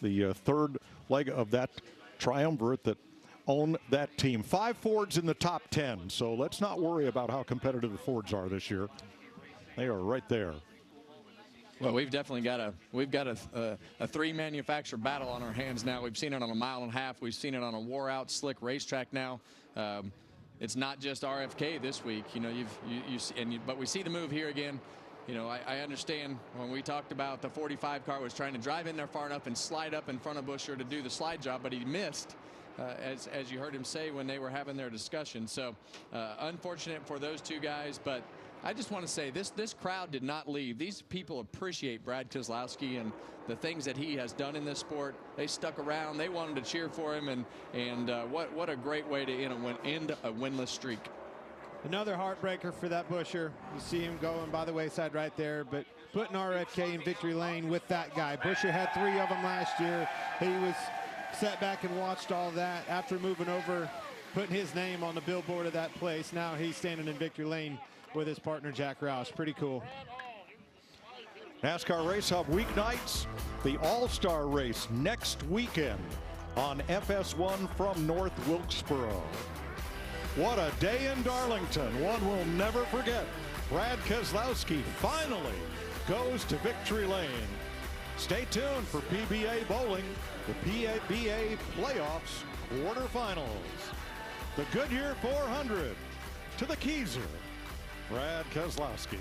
the third leg of that triumvirate that own that team. 5 Fords in the top 10, so let's not worry about how competitive the Fords are this year. They are right there. Well, we've definitely got a three manufacturer battle on our hands now. We've seen it on a 1.5 miles. We've seen it on a wore-out, slick racetrack now. It's not just RFK this week, you know. But we see the move here again. You know, I understand when we talked about the 45 car was trying to drive in there far enough and slide up in front of Buescher to do the slide job, but he missed, as you heard him say when they were having their discussion. So unfortunate for those two guys, but I just want to say this crowd did not leave. These people appreciate Brad Keselowski and the things that he has done in this sport. They stuck around. They wanted to cheer for him, and what a great way to end a winless streak. Another heartbreaker for that Buescher. You see him going by the wayside right there, but putting RFK in victory lane with that guy. Buescher had 3 of them last year. He was sat back and watched all that after moving over, putting his name on the billboard of that place. Now he's standing in victory lane with his partner Jack Roush. Pretty cool. NASCAR Race Hub weeknights, the All-Star Race next weekend on FS1 from North Wilkesboro. What a day in Darlington, one we'll never forget. Brad Keselowski finally goes to victory lane. Stay tuned for PBA Bowling, the PBA Playoffs quarterfinals. The Goodyear 400 to the Keyser, Brad Keselowski.